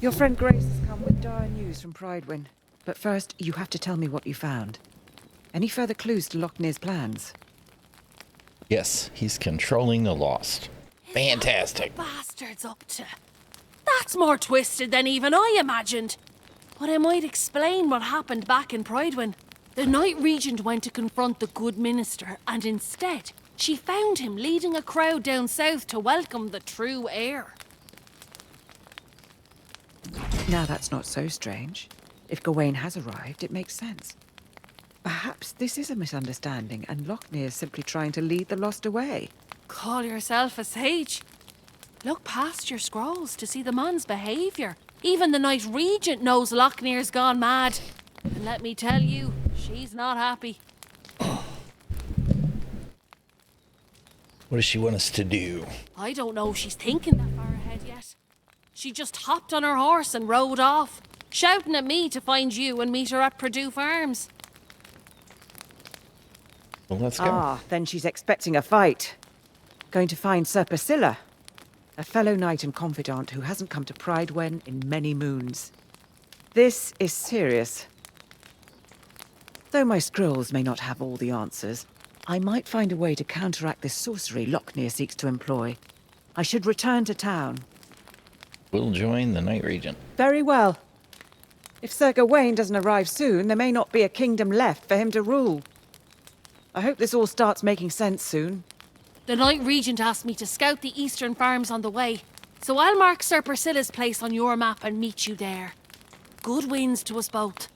Your friend Grace has come with dire news from Pridewin. But first, you have to tell me what you found. Any further clues to Loughnir's plans? Yes, he's controlling the Lost. Fantastic. Bastards up to. That's more twisted than even I imagined. But I might explain what happened back in Pridewin. The Night Regent went to confront the good minister, and instead, she found him leading a crowd down south to welcome the true heir. Now that's not so strange. If Gawain has arrived, it makes sense. Perhaps this is a misunderstanding, and Loughnir is simply trying to lead the Lost away. Call yourself a sage? Look past your scrolls to see the man's behaviour. Even the Night Regent knows Loughnir's gone mad. And let me tell you, she's not happy. What does she want us to do? I don't know if she's thinking that far ahead yet. She just hopped on her horse and rode off, shouting at me to find you and meet her at Purdue Farms. Well, let's go. Ah, then she's expecting a fight. Going to find ᚈᚘᚉᚗ, a fellow knight and confidant who hasn't come to Pridewin in many moons. This is serious. Though my scrolls may not have all the answers, I might find a way to counteract this sorcery Loughnir seeks to employ. I should return to town. We'll join the Night Regent. Very well. If Sir Gawain doesn't arrive soon, there may not be a kingdom left for him to rule. I hope this all starts making sense soon. The Night Regent asked me to scout the eastern farms on the way, so I'll mark ᚈᚘᚉᚗ's place on your map and meet you there. Good winds to us both.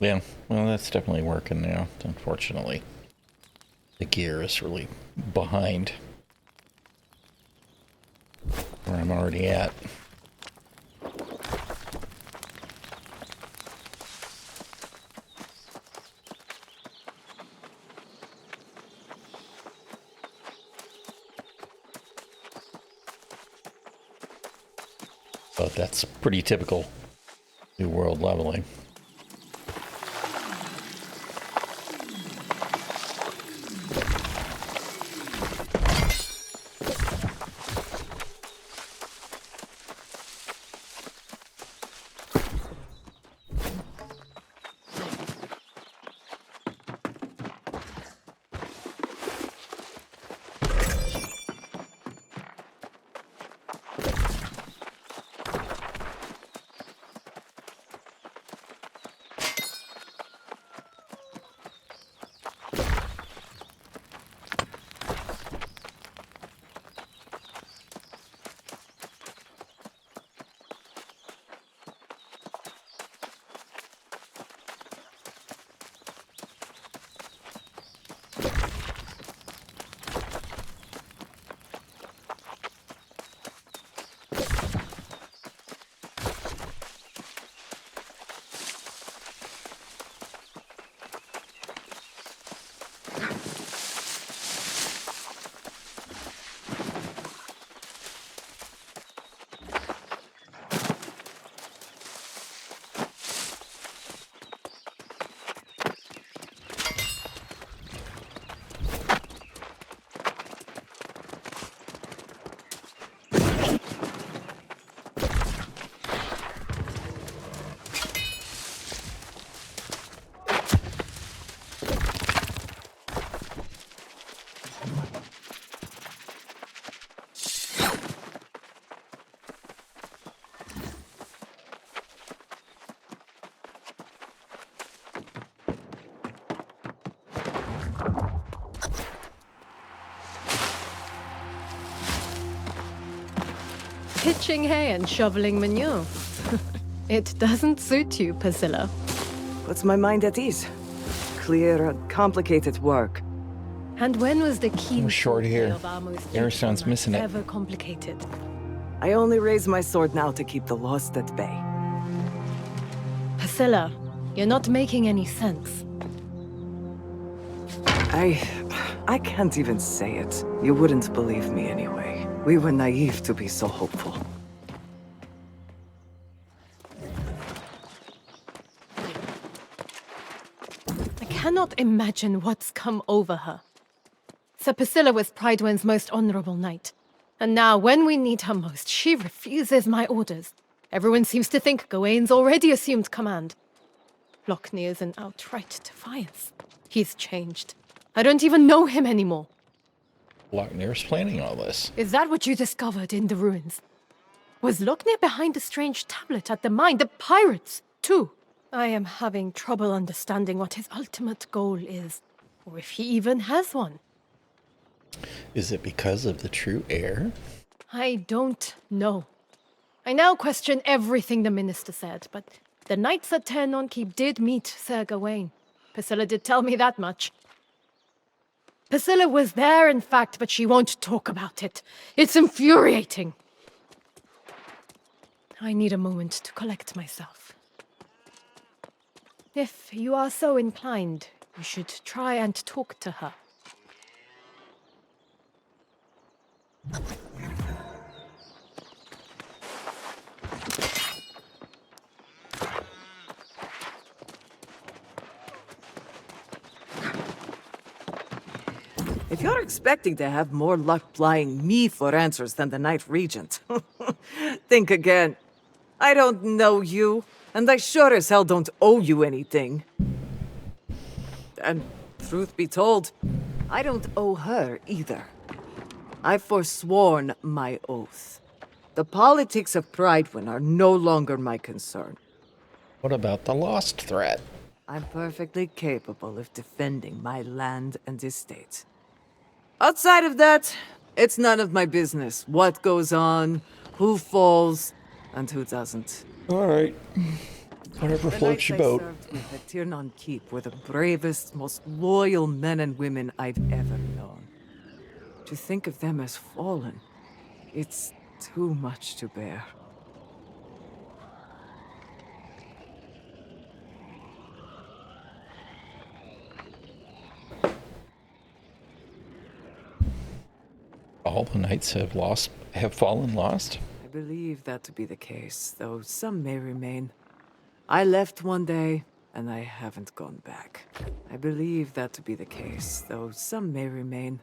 Yeah, well, that's definitely working now, unfortunately. The gear is really behind where I'm already at. But that's pretty typical New World leveling. Pitching hay and shoveling manure. It doesn't suit you, Priscilla. Puts my mind at ease. Clear, complicated work. And when was the keen short here. of Armo's Ariston's missing it. ever complicated? I only raise my sword now to keep the Lost at bay. Priscilla, you're not making any sense. I can't even say it. You wouldn't believe me anyway. We were naive to be so hopeful. I cannot imagine what's come over her. Sir Priscilla was Prydwen's most honorable knight. And now, when we need her most, she refuses my orders. Everyone seems to think Gawain's already assumed command. Lochner is an outright defiance. He's changed. I don't even know him anymore. Lochner's planning all this. Is that what you discovered in the ruins? Was Lochner behind the strange tablet at the mine? The pirates, too? I am having trouble understanding what his ultimate goal is, or if he even has one. Is it because of the true heir? I don't know. I now question everything the minister said, but the knights at Keep did meet Sir Gawain. Priscilla did tell me that much. Priscilla was there, in fact, but she won't talk about it. It's infuriating. I need a moment to collect myself. If you are so inclined, you should try and talk to her. If you're expecting to have more luck plying me for answers than the Knight Regent, think again. I don't know you, and I sure as hell don't owe you anything. And truth be told, I don't owe her either. I've forsworn my oath. The politics of Prydwen are no longer my concern. What about the lost threat? I'm perfectly capable of defending my land and estate. Outside of that, it's none of my business what goes on, who falls, and who doesn't. All right. Whatever floats your boat. The knights I served with at Tirnan were the bravest, most loyal men and women I've ever known. To think of them as fallen, it's too much to bear. All the knights have fallen lost? I believe that to be the case, though some may remain. I left one day, and I haven't gone back. I believe that to be the case, though some may remain.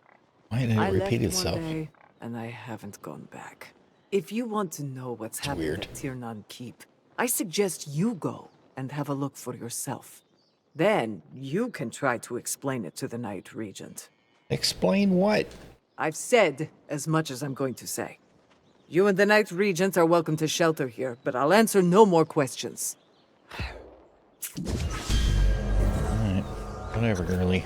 Why did it repeat itself? I left one day, and I haven't gone back. If you want to know what's happened at Tirnan Keep, I suggest you go and have a look for yourself. Then you can try to explain it to the Knight Regent. Explain what? I've said as much as I'm going to say. You and the Knight Regent are welcome to shelter here, but I'll answer no more questions. Alright. Whatever, girly.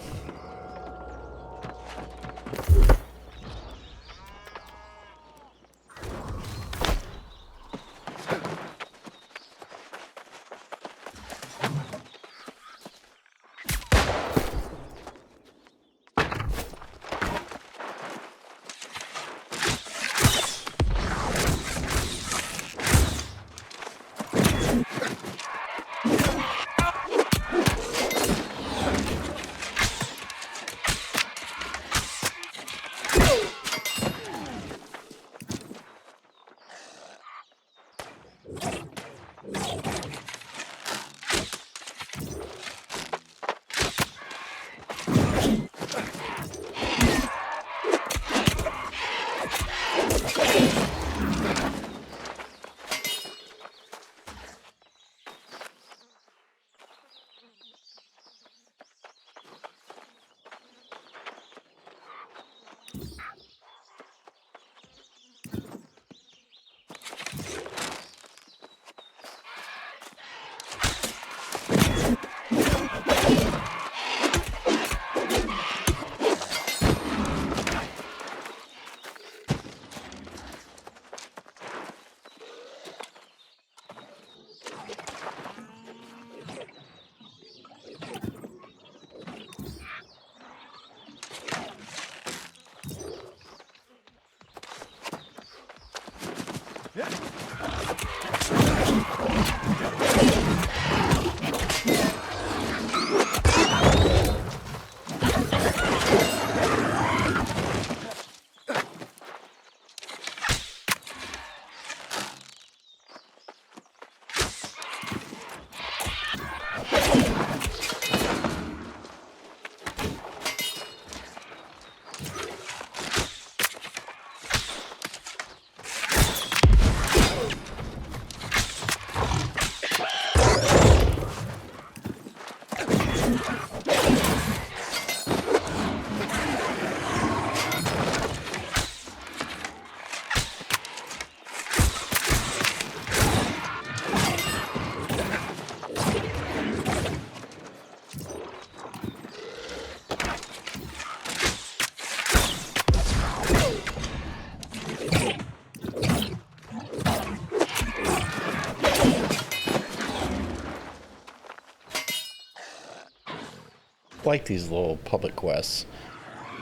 like these little public quests.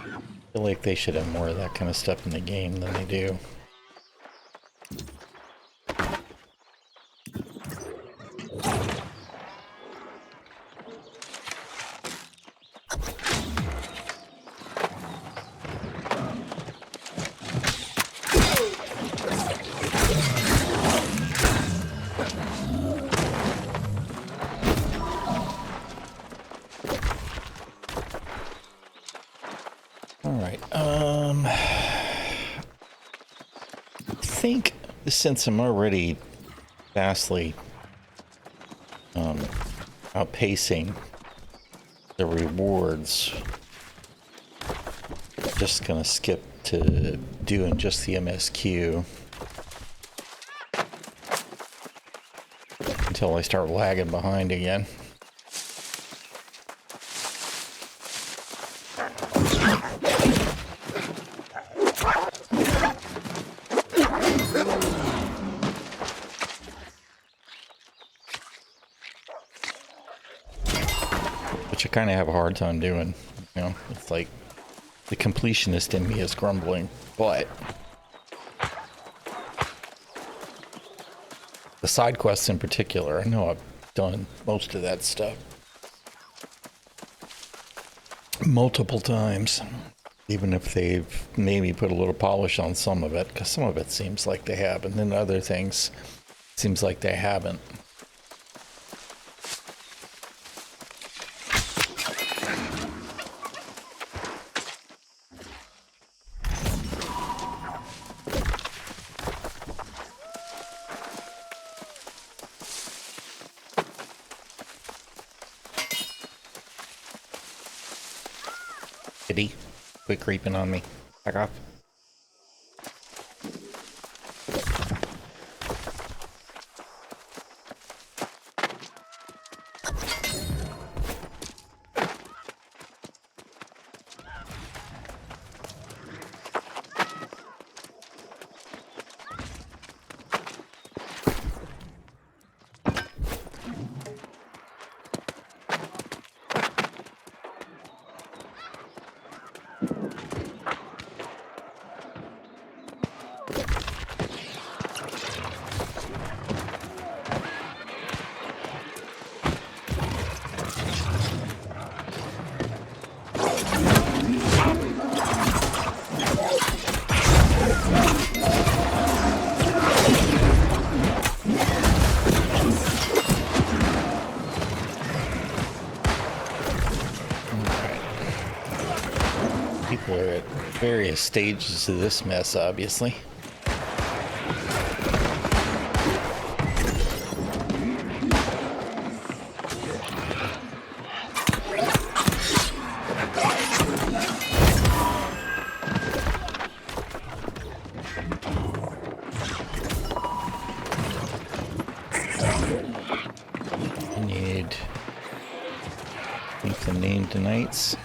I feel like they should have more of that kind of stuff in the game than they do. Since I'm already vastly outpacing the rewards, just gonna skip to doing just the MSQ until I start lagging behind again. Kind of have a hard time doing, you know. It's like the completionist in me is grumbling, but the side quests in particular, I know I've done most of that stuff multiple times, even if they've maybe put a little polish on some of it, because some of it seems like they have, and then other things seems like they haven't. Quit creeping on me. Back off. Various stages of this mess, obviously. I need the named knights.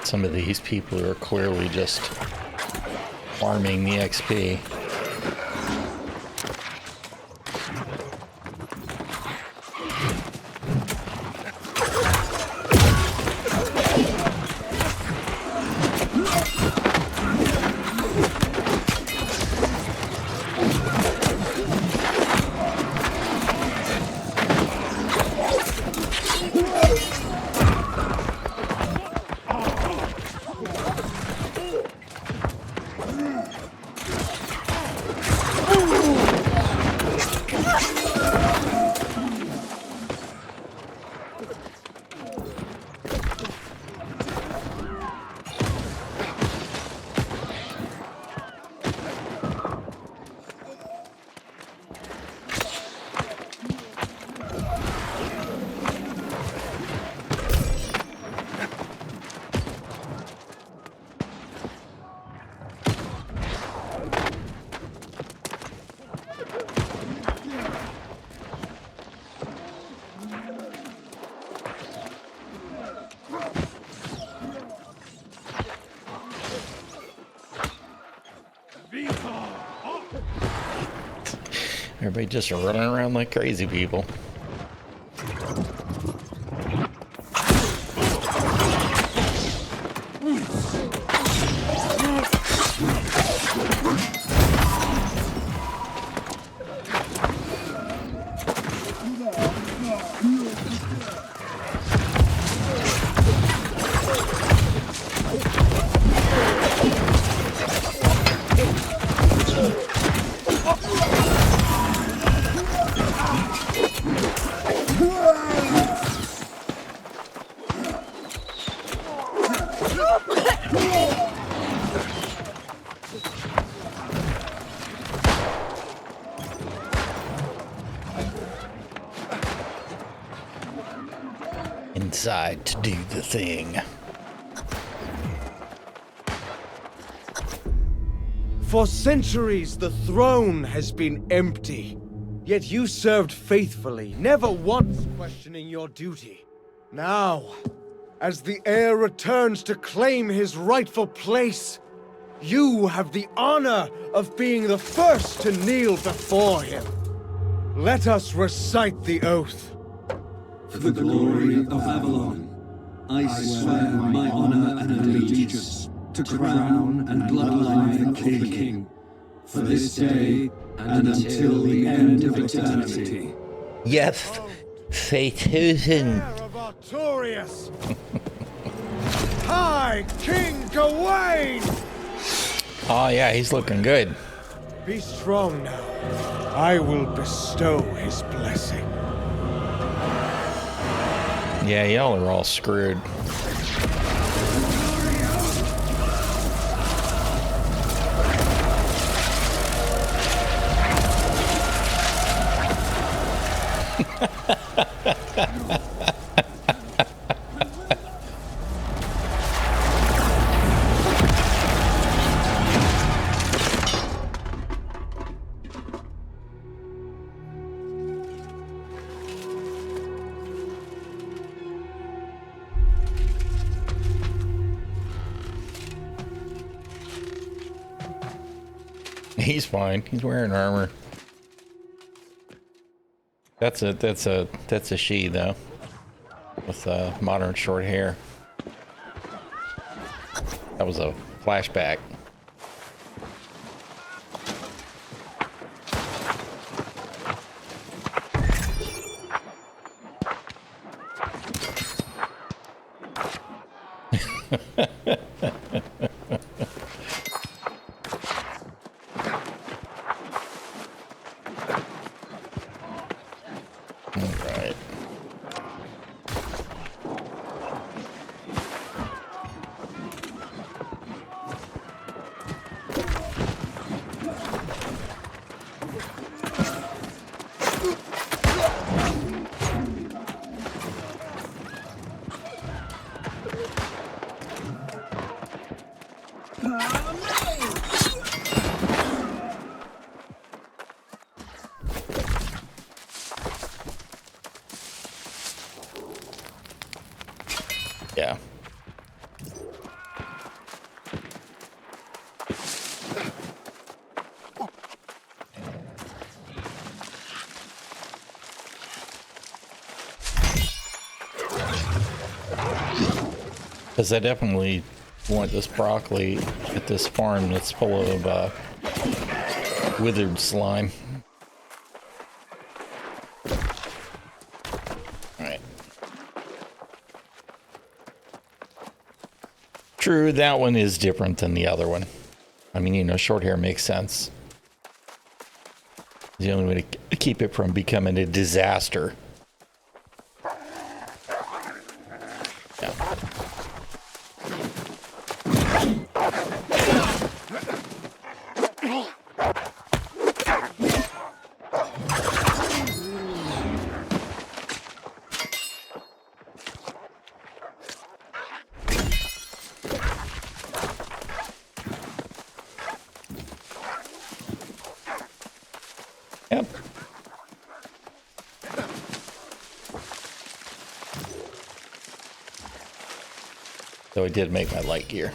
Some of these people are clearly just farming the XP. Everybody just running around like crazy people. Inside to do the thing. For centuries, the throne has been empty. Yet you served faithfully, never once questioning your duty. Now, as the heir returns to claim his rightful place, you have the honor of being the first to kneel before him. Let us recite the oath. For the glory of Avalon, I swear my honor and allegiance to crown and bloodline of the king, for this day and until the end of eternity. Yes, ᚾᚖᚉᚏ. Of Artorias. Hi, King Doin! Oh yeah, he's looking good. Be strong now. I will bestow his blessing. Yeah, y'all are all screwed. He's fine. He's wearing armor. That's a she though, with modern short hair. That was a flashback. Yeah. Because I definitely want this broccoli at this farm that's full of withered slime. Alright. True, that one is different than the other one. I mean, you know, short hair makes sense. The only way to keep it from becoming a disaster. Yep. So I did make my light gear.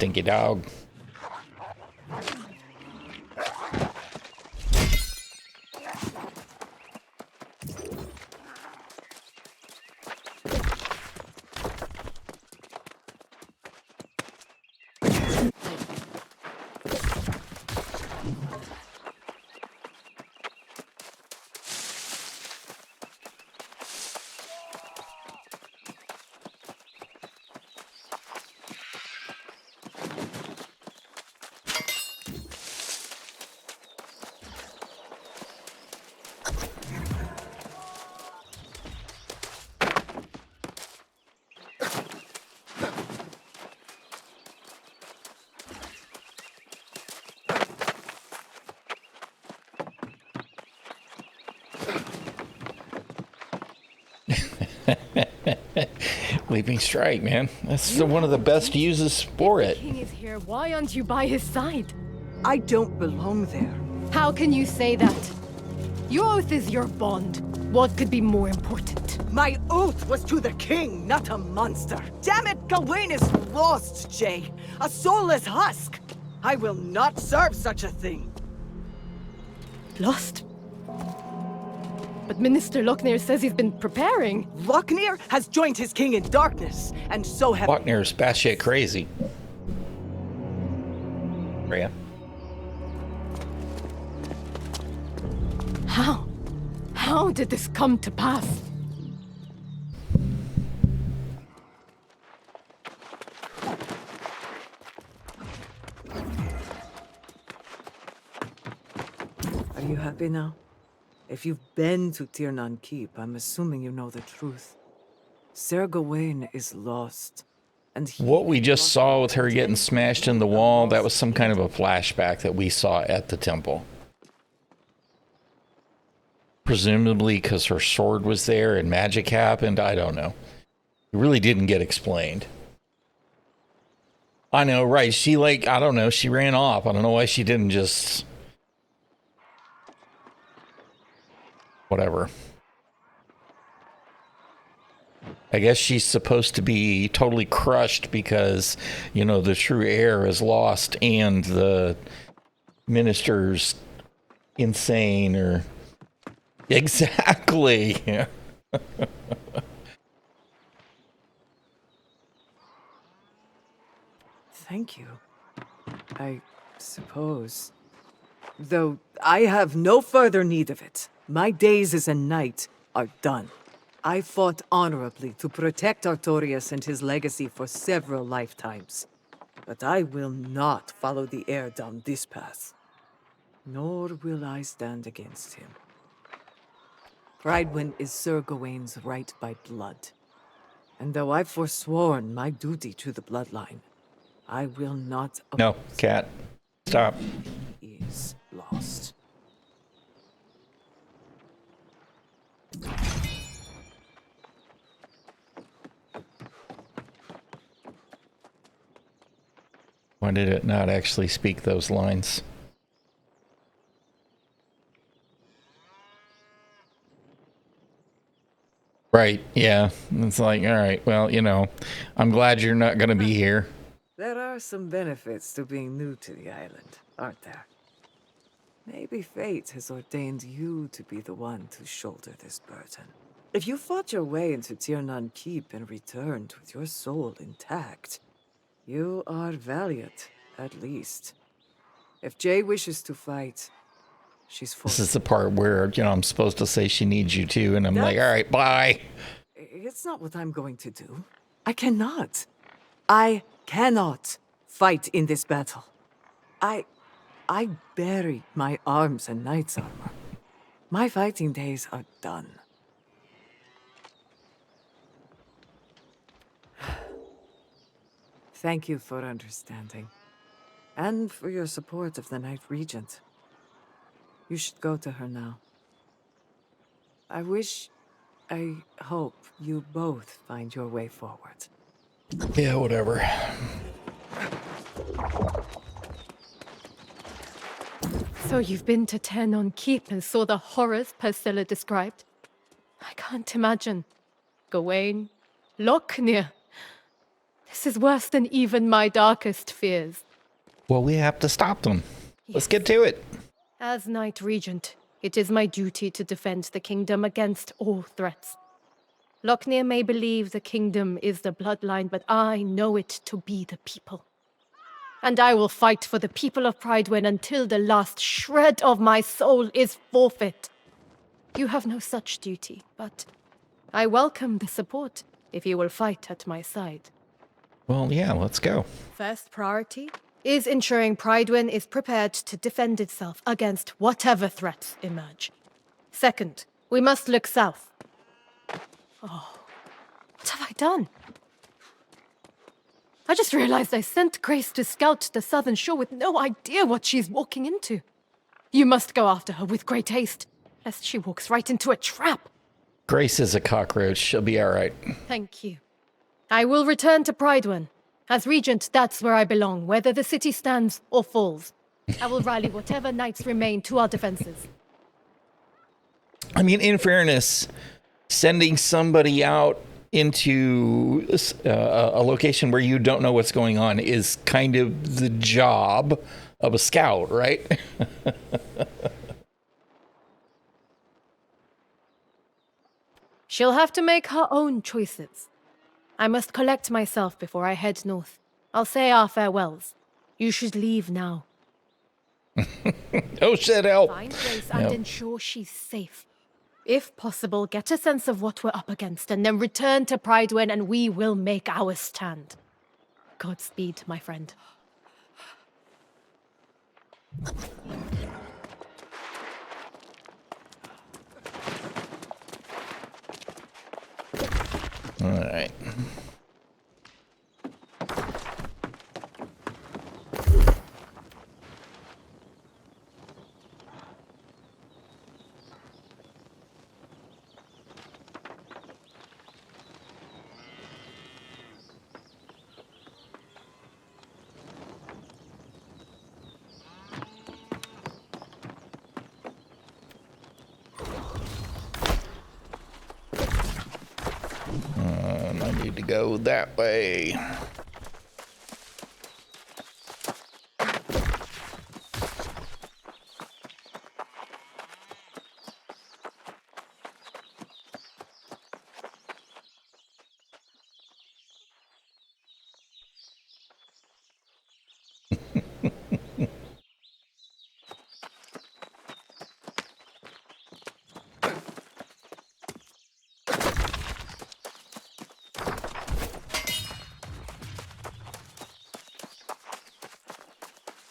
stinky dog. Leaping strike, man. That's one of the best uses for it. The king is here. Why aren't you by his side? I don't belong there. How can you say that? Your oath is your bond. What could be more important? My oath was to the king, not a monster. Damn it, Gawain is lost, Jay. A soulless husk. I will not serve such a thing. Lost? But Minister Lochner says he's been preparing. Lochner has joined his king in darkness, and so have... Lochner's batshit crazy. Rhea? How? How did this come to pass? Are you happy now? If you've been to Tirnan Keep, I'm assuming you know the truth. Sir Gawain is lost. And what we just saw with her getting smashed in the wall, that was some kind of a flashback that we saw at the temple. Presumably because her sword was there and magic happened. I don't know. It really didn't get explained. I know, right? She I don't know. She ran off. I don't know why she didn't just... Whatever. I guess she's supposed to be totally crushed because, you know, the true heir is lost and the minister's insane or... Exactly. Thank you. I suppose. Though I have no further need of it. My days as a knight are done. I fought honorably to protect Artorias and his legacy for several lifetimes. But I will not follow the heir down this path. Nor will I stand against him. Prydwen is Sir Gawain's right by blood. And though I've forsworn my duty to the bloodline, I will not... No, Cat. Stop. He is lost. Why did it not actually speak those lines? Right, yeah. It's like, all right, well, you know, I'm glad you're not going to be here. There are some benefits to being new to the island, aren't there? Maybe fate has ordained you to be the one to shoulder this burden. If you fought your way into Tirnan Keep and returned with your soul intact, you are valiant, at least. If Jay wishes to fight, she's forced. This is the part where, you know, I'm supposed to say she needs you too, and I'm like, all right, bye. It's not what I'm going to do. I cannot. I cannot fight in this battle. I bury my arms in knight's armor. My fighting days are done. Thank you for understanding. And for your support of the Night Regent. You should go to her now. I hope you both find your way forward. Yeah, whatever. So you've been to Tirnan Keep and saw the horrors Priscilla described? I can't imagine. Gawain, Lochner. This is worse than even my darkest fears. Well, we have to stop them. Let's get to it. As Knight Regent, it is my duty to defend the kingdom against all threats. Lochner may believe the kingdom is the bloodline, but I know it to be the people. And I will fight for the people of Prydwen until the last shred of my soul is forfeit. You have no such duty, but I welcome the support if you will fight at my side. Well, yeah, let's go. First priority is ensuring Prydwen is prepared to defend itself against whatever threats emerge. Second, we must look south. Oh, what have I done? I just realized I sent Grace to scout the southern shore with no idea what she's walking into. You must go after her with great haste, lest she walks right into a trap. Grace is a cockroach. She'll be all right. Thank you. I will return to Prydwen. As regent, that's where I belong, whether the city stands or falls. I will rally whatever knights remain to our defenses. I mean, in fairness, sending somebody out into a location where you don't know what's going on is kind of the job of a scout, right? She'll have to make her own choices. I must collect myself before I head north. I'll say our farewells. You should leave now. Oh shit, help! Find Grace and ensure she's safe. If possible, get a sense of what we're up against, and then return to Prydwen and we will make our stand. Godspeed, my friend. All right. I need to go that way.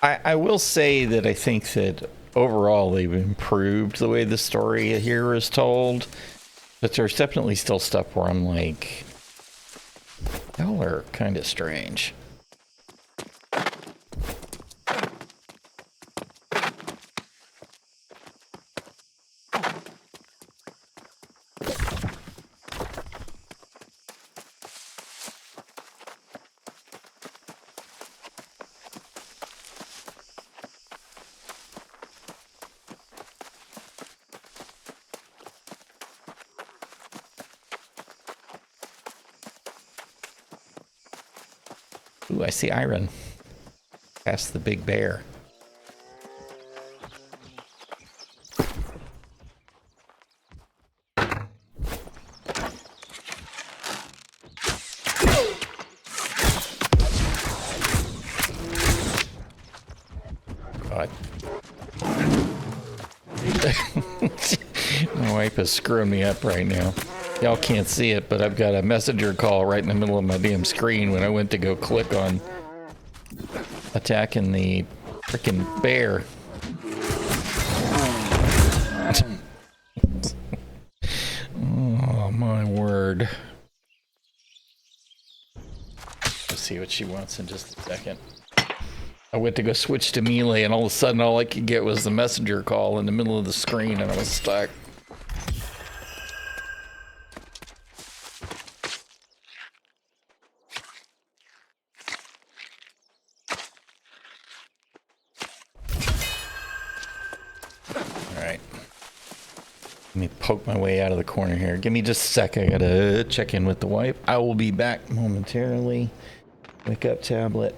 I will say that I think that overall they've improved the way the story here is told, but there's definitely still stuff where I'm like, y'all are kind of strange. Ooh, I see iron. Past the big bear. God. My wife is screwing me up right now. Y'all can't see it, but I've got a messenger call right in the middle of my damn screen when I went to go click on attacking the freaking bear. Oh, my word. Let's see what she wants in just a second. I went to go switch to melee, and all of a sudden all I could get was the messenger call in the middle of the screen, and I was stuck. Let me poke my way out of the corner here. Give me just a sec. I gotta check in with the wife. I will be back momentarily. Wake up, tablet.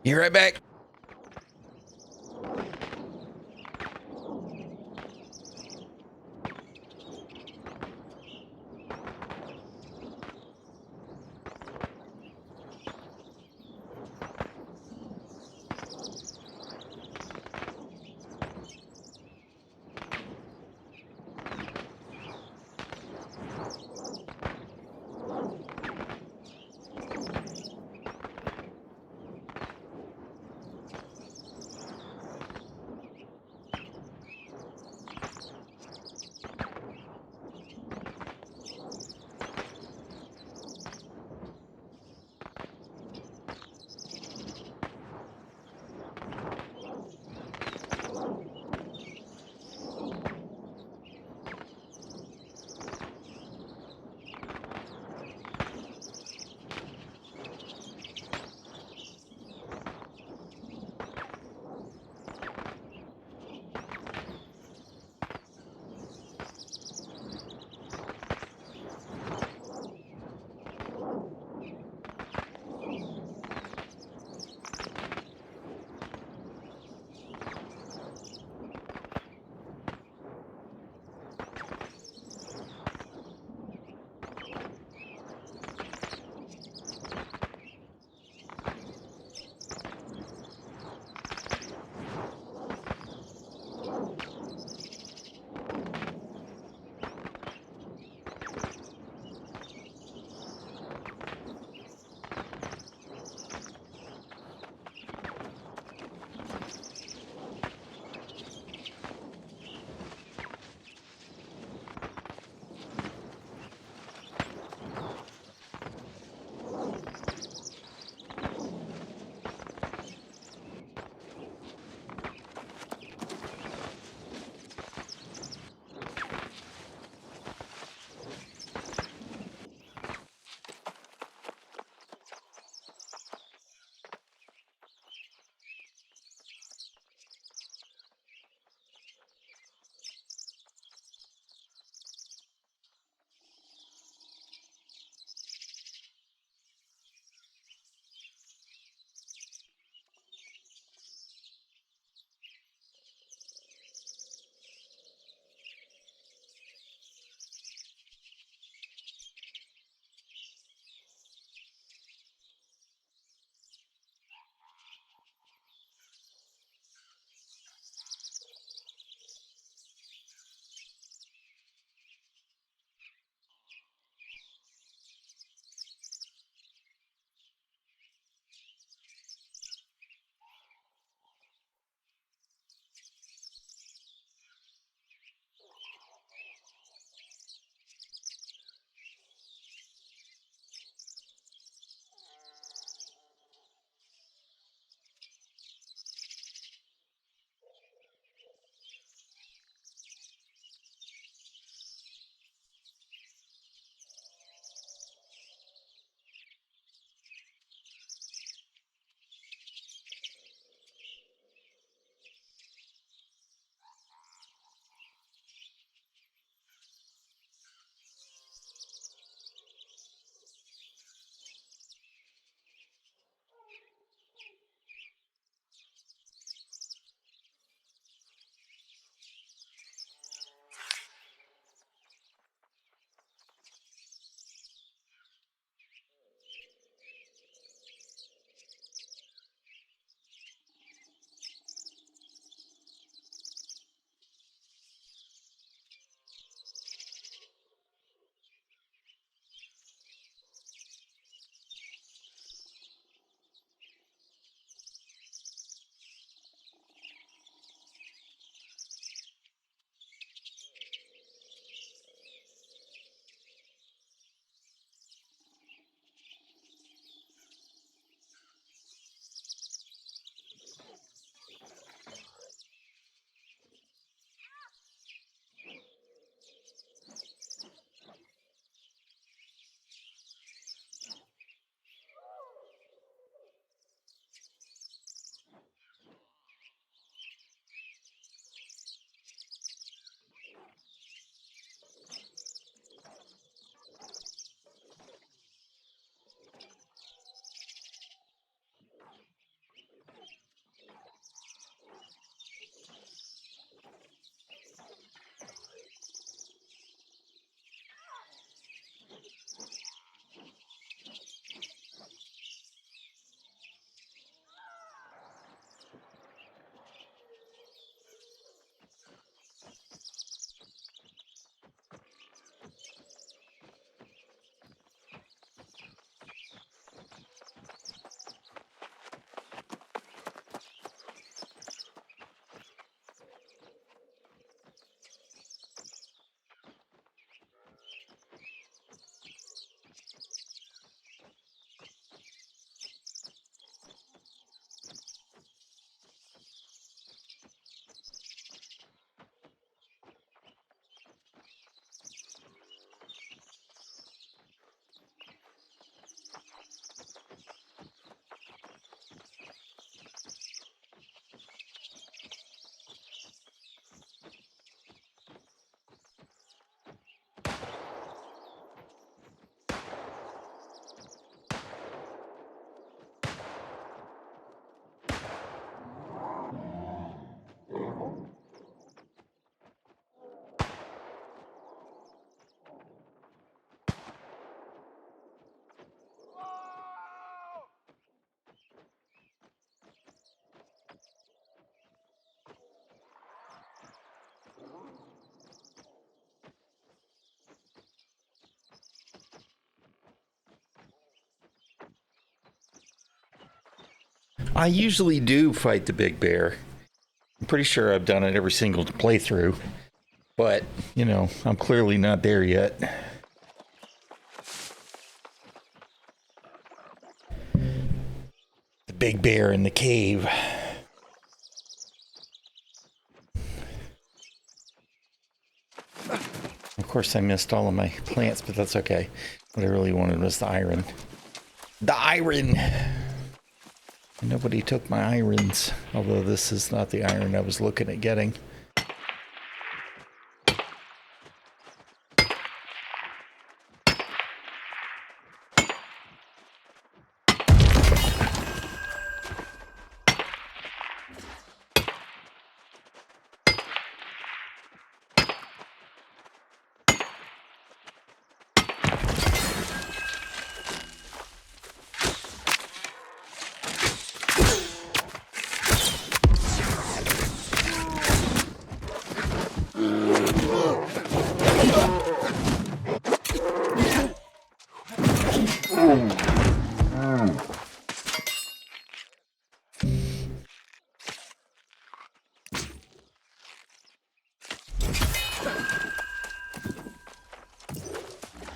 You right back. I usually do fight the big bear. I'm pretty sure I've done it every single playthrough. But, you know, I'm clearly not there yet. The big bear in the cave. Of course, I missed all of my plants, but that's okay. What I really wanted was the iron. The iron! Nobody took my irons, although this is not the iron I was looking at getting.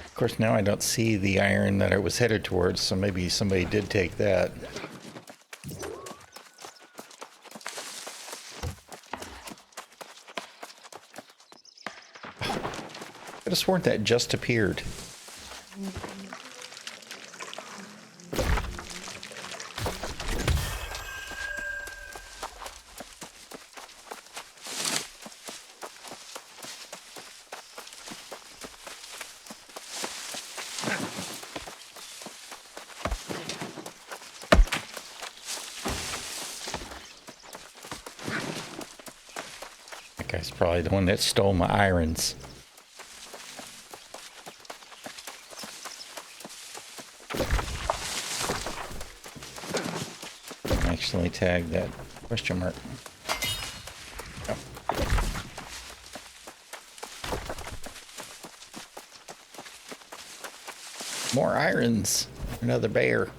Of course, now I don't see the iron that I was headed towards, so maybe somebody did take that. I could have sworn that just appeared. That guy's probably the one that stole my irons. Actually tag that question mark. Oh. More irons. Another bear.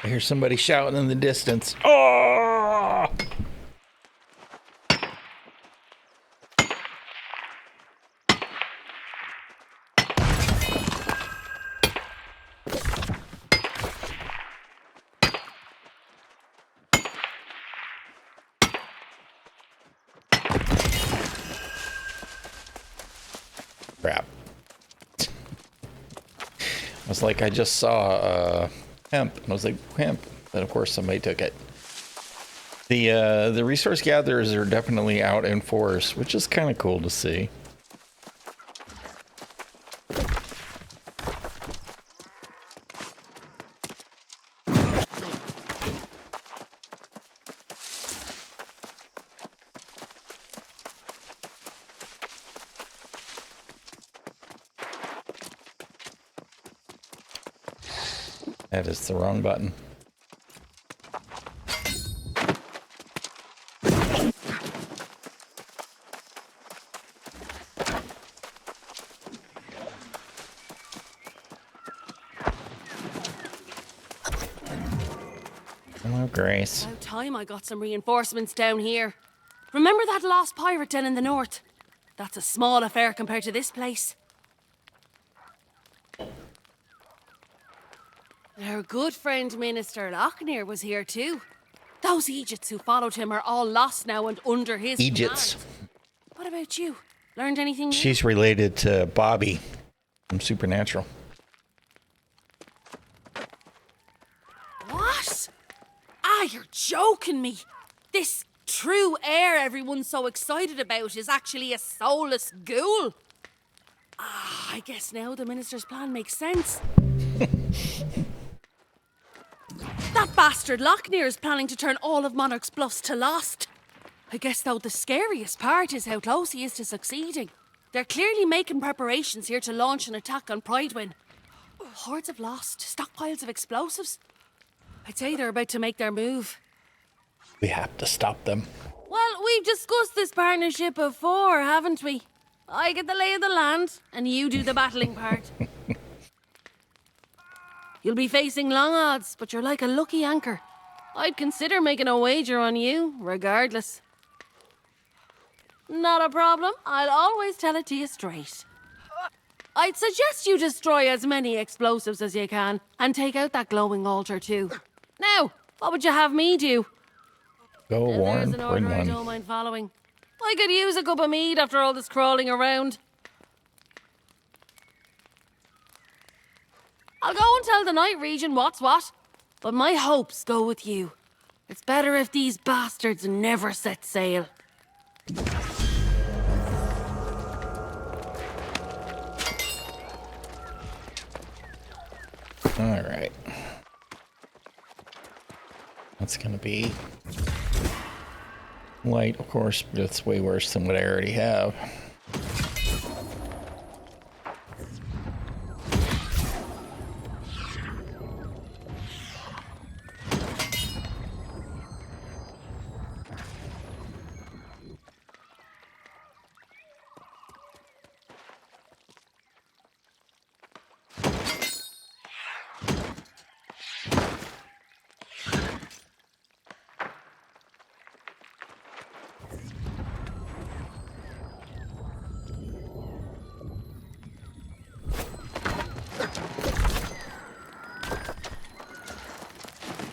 I hear somebody shouting in the distance. Oh! Crap. I was like, I just saw hemp, and I was like, hemp, but of course somebody took it. The resource gatherers are definitely out in force, which is kind of cool to see. That is the wrong button. Hello, Grace. About time I got some reinforcements down here. Remember that lost pirate den in the north? That's a small affair compared to this place. Our good friend Minister Lochner was here too. Those Egypts who followed him are all lost now and under his Egypts. command. What about you? Learned anything new? She's related to Bobby from Supernatural. What? Ah, you're joking me. This true heir everyone's so excited about is actually a soulless ghoul. I guess now the minister's plan makes sense. That bastard Lochner is planning to turn all of Monarch's bluffs to lost. I guess, though, the scariest part is how close he is to succeeding. They're clearly making preparations here to launch an attack on Pridewin. Hordes of lost, stockpiles of explosives. I'd say they're about to make their move. We have to stop them. Well, we've discussed this partnership before, haven't we? I get the lay of the land, and you do the battling part. You'll be facing long odds, but you're like a lucky anchor. I'd consider making a wager on you, regardless. Not a problem. I'll always tell it to you straight. I'd suggest you destroy as many explosives as you can, and take out that glowing altar too. Now, what would you have me do? Go, Warren, There's an order I don't mind following. I could use a cup of mead after all this crawling around. I'll go and tell the Night Region what's what, but my hopes go with you. It's better if these bastards never set sail. All right. That's gonna be light, of course, but it's way worse than what I already have.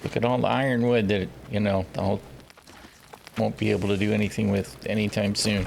Look at all the ironwood that, you know, I won't be able to do anything with anytime soon.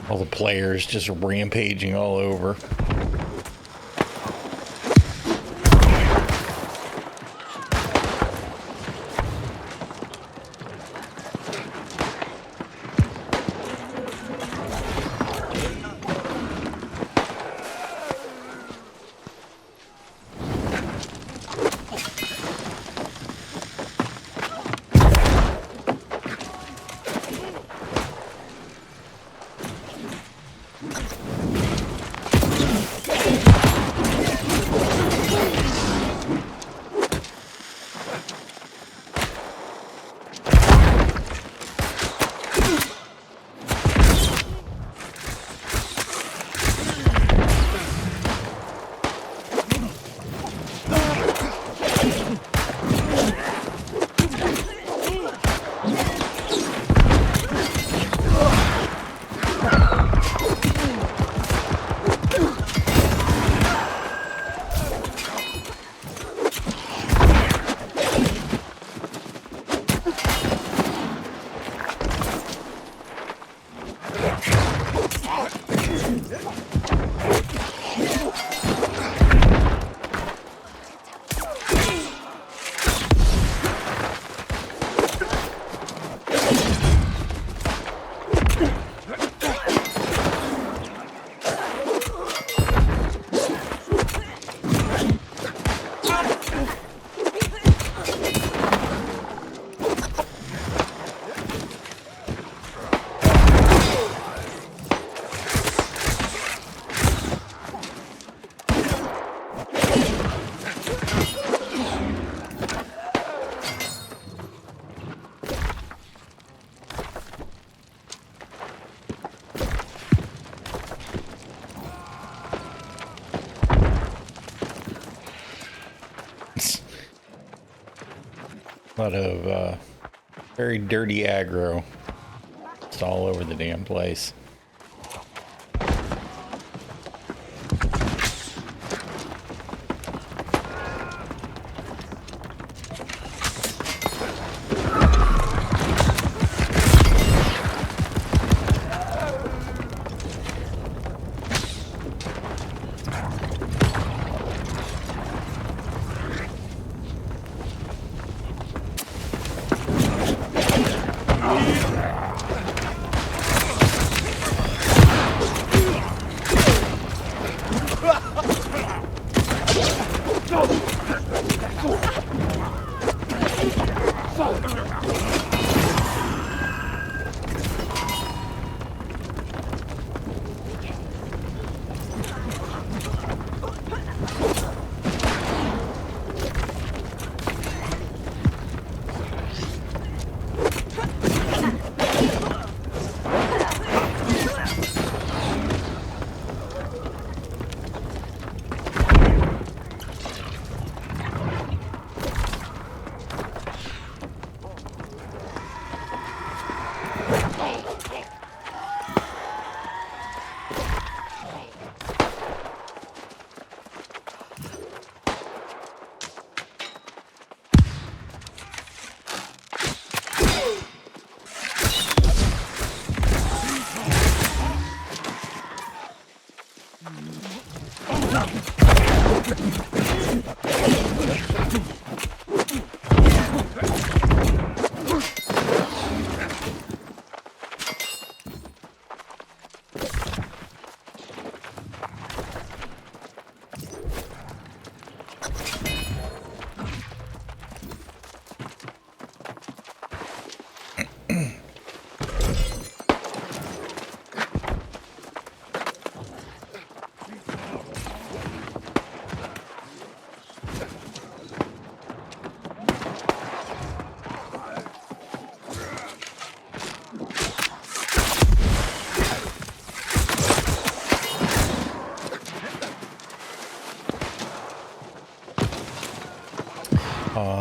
All the players just rampaging all over. A lot of very dirty aggro. It's all over the damn place.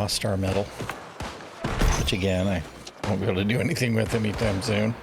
Star metal, which again I won't be able to do anything with anytime soon.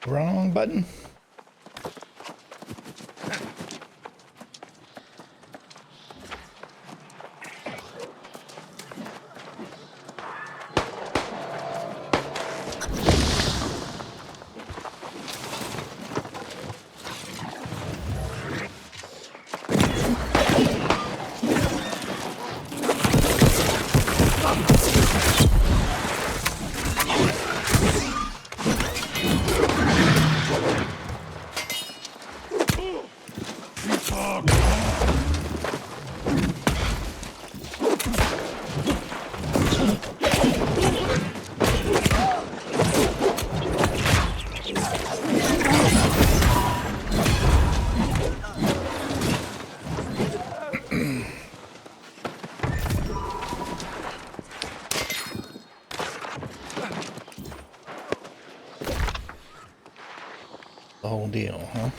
Wrong button. Whole deal, huh?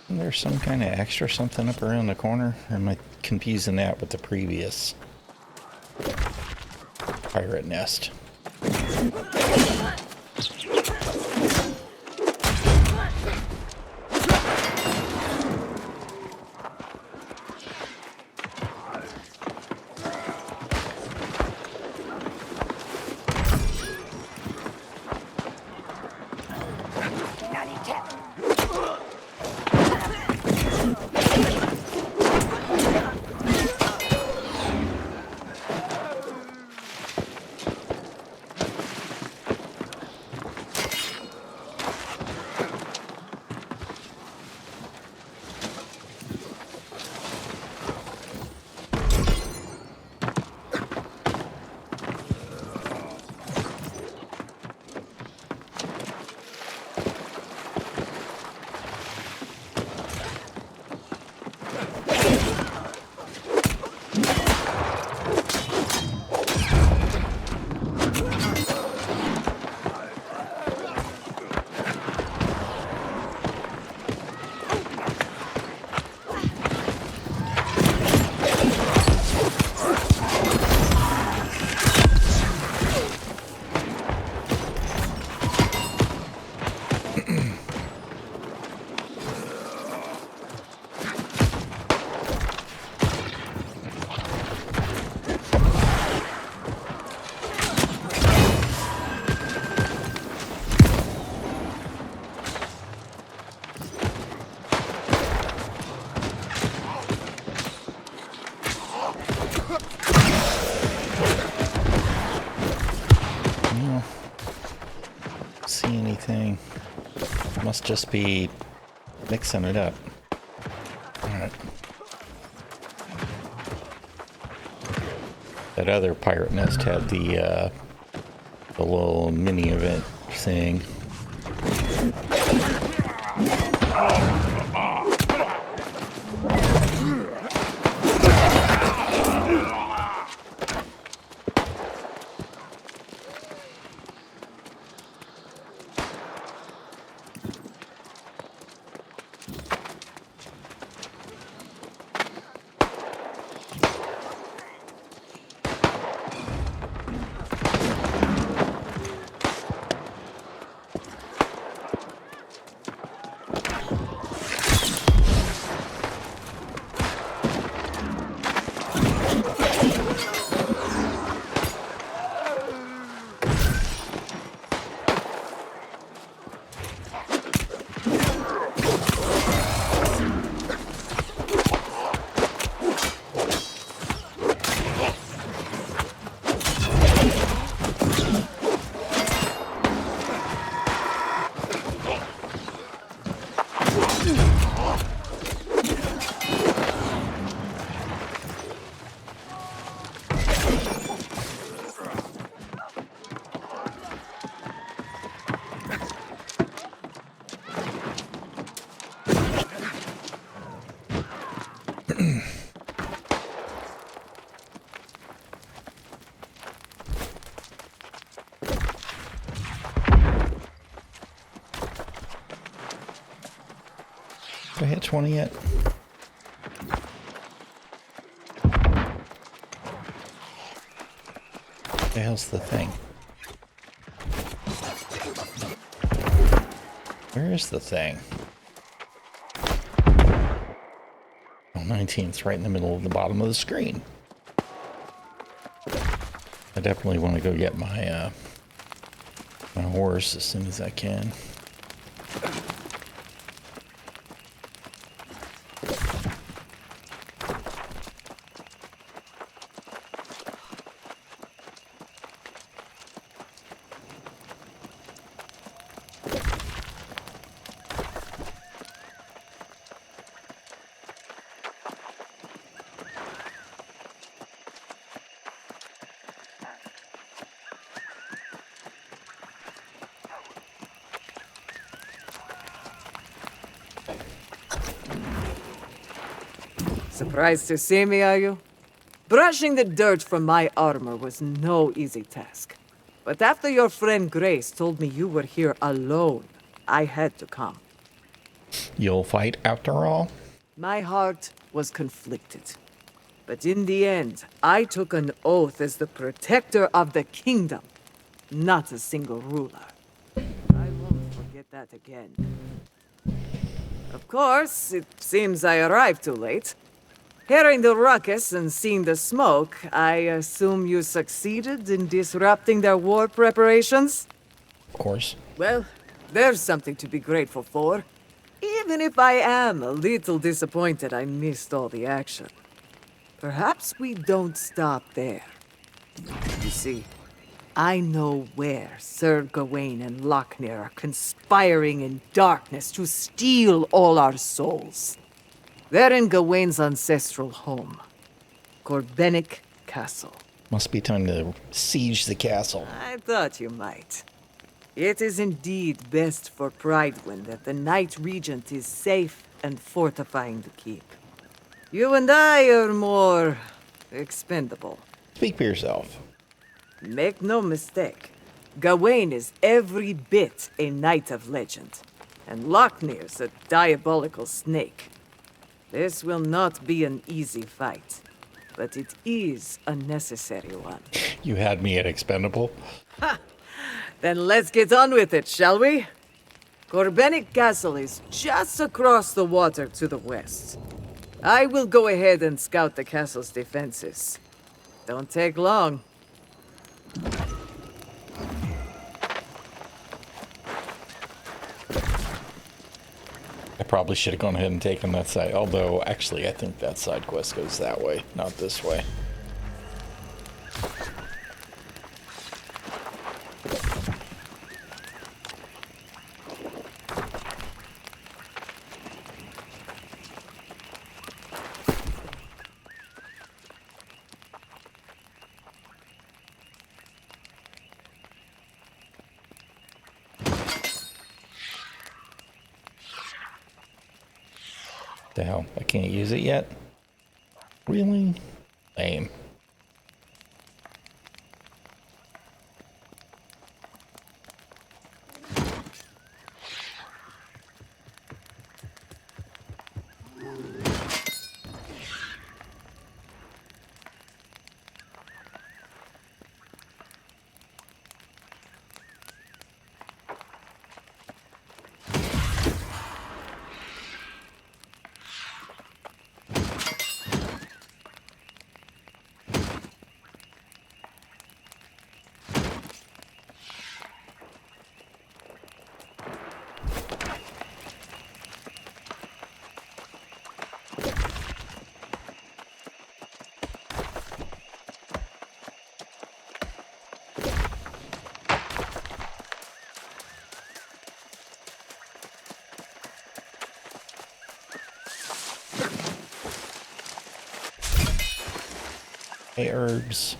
Isn't there some kind of extra something up around the corner? Or am I confusing that with the previous pirate nest? anything. Must just be mixing it up. Alright. That other pirate nest had the little mini event thing. Did I hit 20 yet? What the hell's the thing? Where is the thing? Oh, 19's right in the middle of the bottom of the screen. I definitely want to go get my my horse as soon as I can. Surprised to see me, are you? Brushing the dirt from my armor was no easy task. But after your friend Grace told me you were here alone, I had to come. You'll fight after all? My heart was conflicted. But in the end, I took an oath as the protector of the kingdom, not a single ruler. I won't forget that again. Of course, it seems I arrived too late. Hearing the ruckus and seeing the smoke, I assume you succeeded in disrupting their war preparations? Of course. Well, there's something to be grateful for. Even if I am a little disappointed I missed all the action. Perhaps we don't stop there. You see, I know where Sir Gawain and ᚤᚗᚗᚗ are conspiring in darkness to steal all our souls. They're in Gawain's ancestral home, ᚾᚗᚏ Castle. Must be time to siege the castle. I thought you might. It is indeed best for Prydwen that the Knight Regent is safe and fortifying the keep. You and I are more expendable. Speak for yourself. Make no mistake, Gawain is every bit a knight of legend, and ᚤᚗᚗ's a diabolical snake. This will not be an easy fight, but it is a necessary one. You had me at expendable. Ha! Then let's get on with it, shall we? ᚾᚗᚏ Castle is just across the water to the west. I will go ahead and scout the castle's defenses. Don't take long. I probably should have gone ahead and taken that side. Although, actually, I think that side quest goes that way, not this way. The hell? I can't use it yet? Really? Lame. Herbs.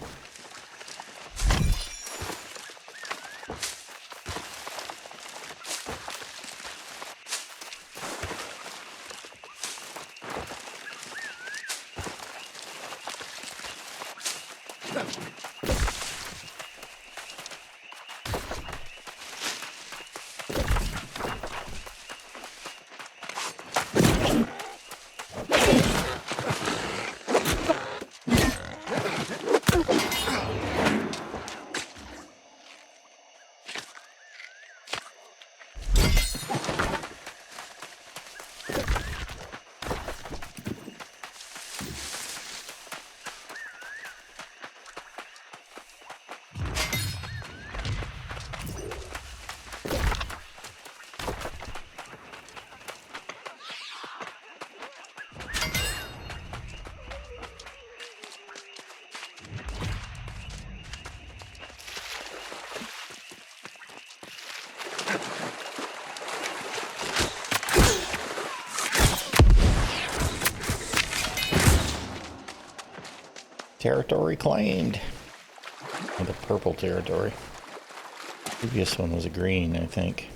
Territory claimed. Oh, the purple territory. Previous one was a green, I think.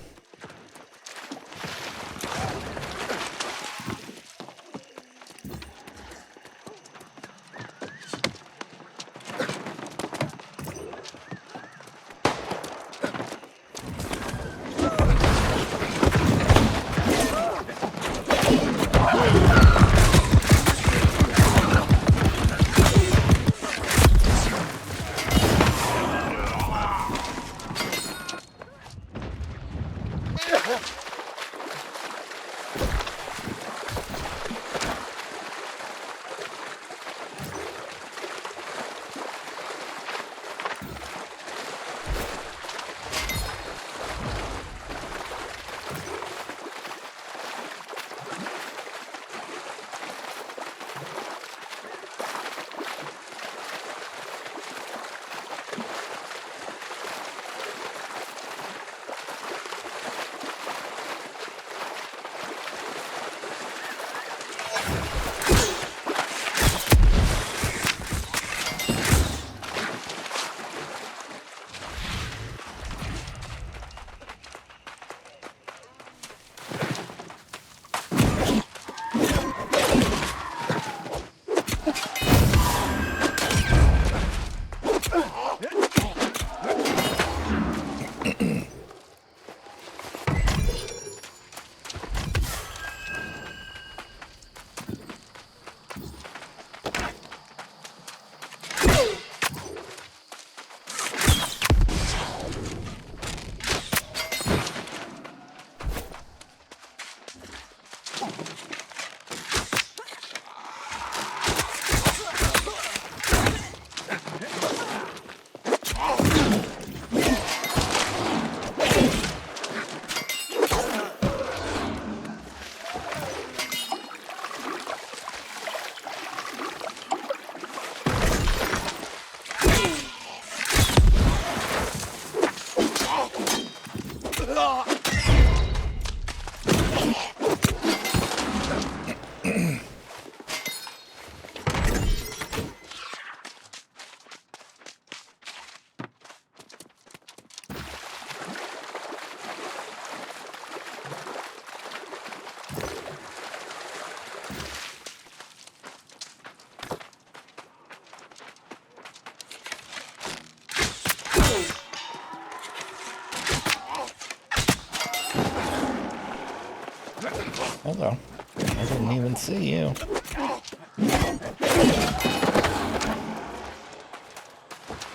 Hello. I didn't even see you.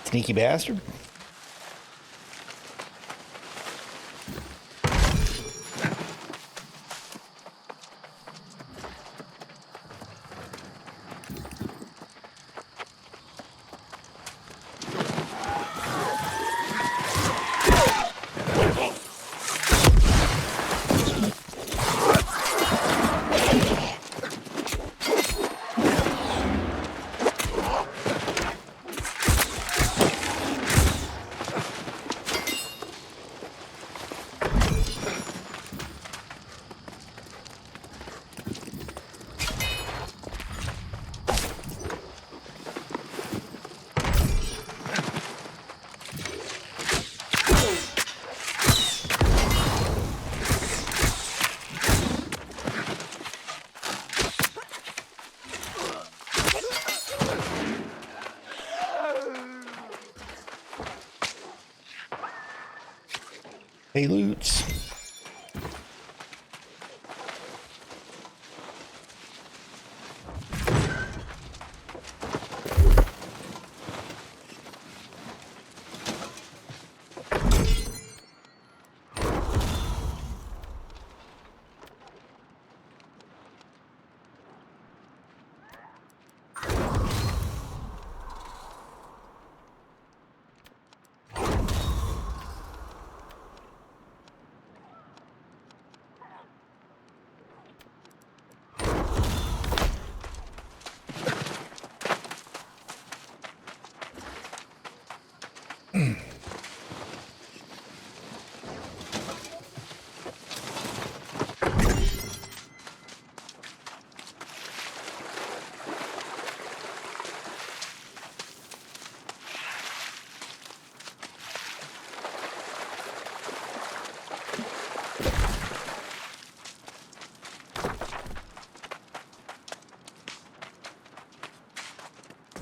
Sneaky bastard. Hey, Loots.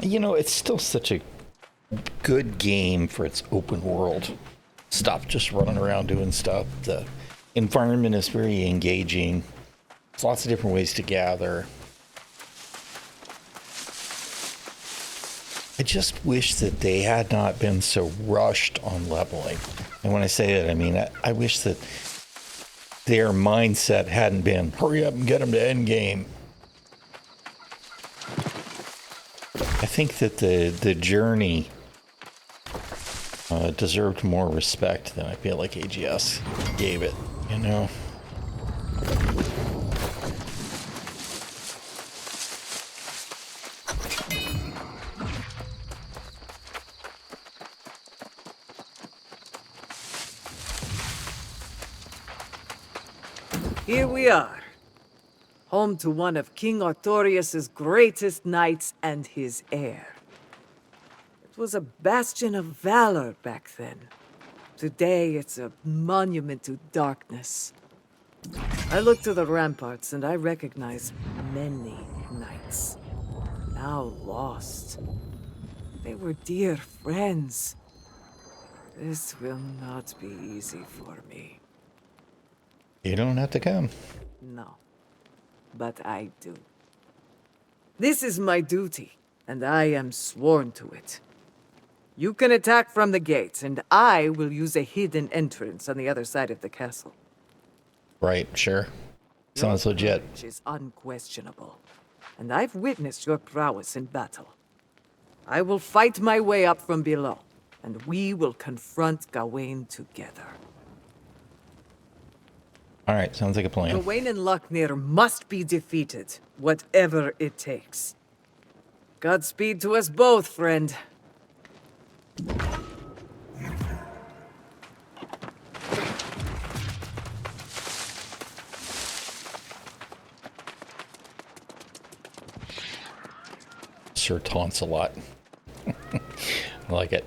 You know, it's still such a good game for its open world. Stop just running around doing stuff. The environment is very engaging. There's lots of different ways to gather. I just wish that they had not been so rushed on leveling. And when I say that, I mean, I wish that their mindset hadn't been, hurry up and get them to endgame. I think that the journey deserved more respect than I feel like AGS gave it, you know? Here we are, home to one of King Artorias' greatest knights and his heir. It was a bastion of valor back then. Today, it's a monument to darkness. I look to the ramparts and I recognize many knights, now lost. They were dear friends. This will not be easy for me. You don't have to come. No, but I do. This is my duty, and I am sworn to it. You can attack from the gates, and I will use a hidden entrance on the other side of the castle. Right, sure. Sounds legit. Which is unquestionable, and I've witnessed your prowess in battle. I will fight my way up from below, and we will confront Gawain together. All right, sounds like a plan. Doin and ᚾᚖᛉᚏ must be defeated, whatever it takes. Godspeed to us both, friend. Sir taunts a lot. I like it.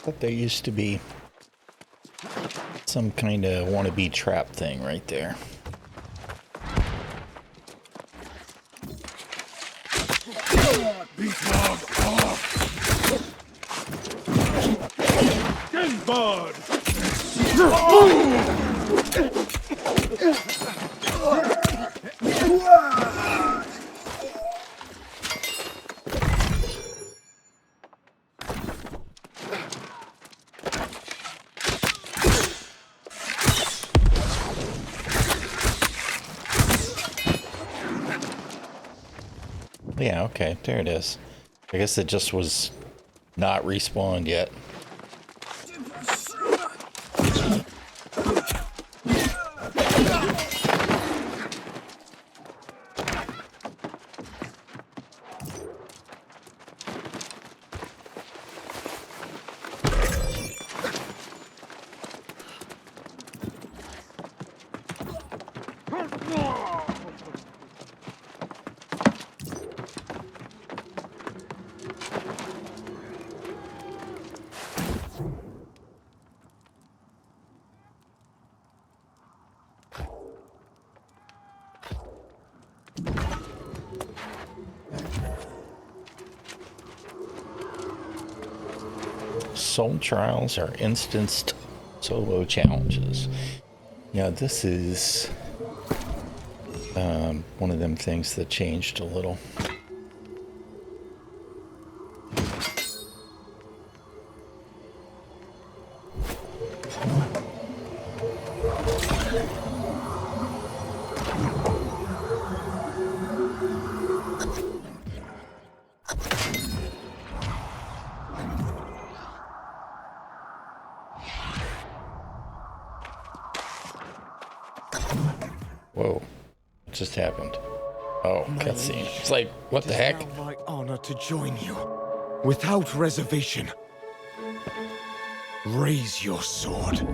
But there used to be some kind of wannabe trap thing right there. Yeah, okay, there it is. I guess it just was not respawned yet. Soul trials are instanced solo challenges. Yeah, this is one of them things that changed a little. Whoa, what just happened? Oh, cutscene. It's like, what the heck? It is now my honor to join you, without reservation. Raise your sword.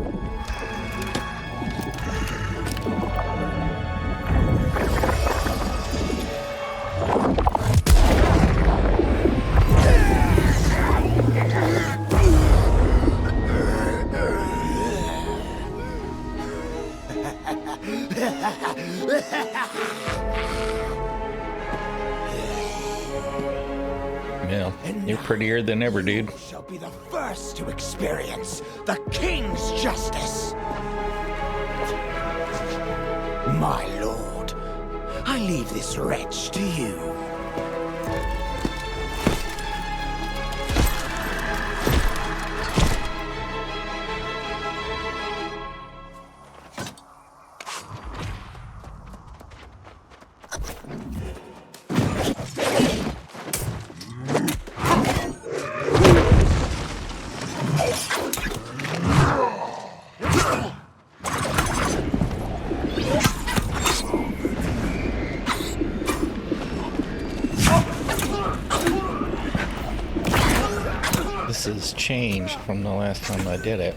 Yeah, you're prettier than ever, dude. Shall be the first to experience the king's justice. My lord, I leave this wretch to you. This has changed from the last time I did it.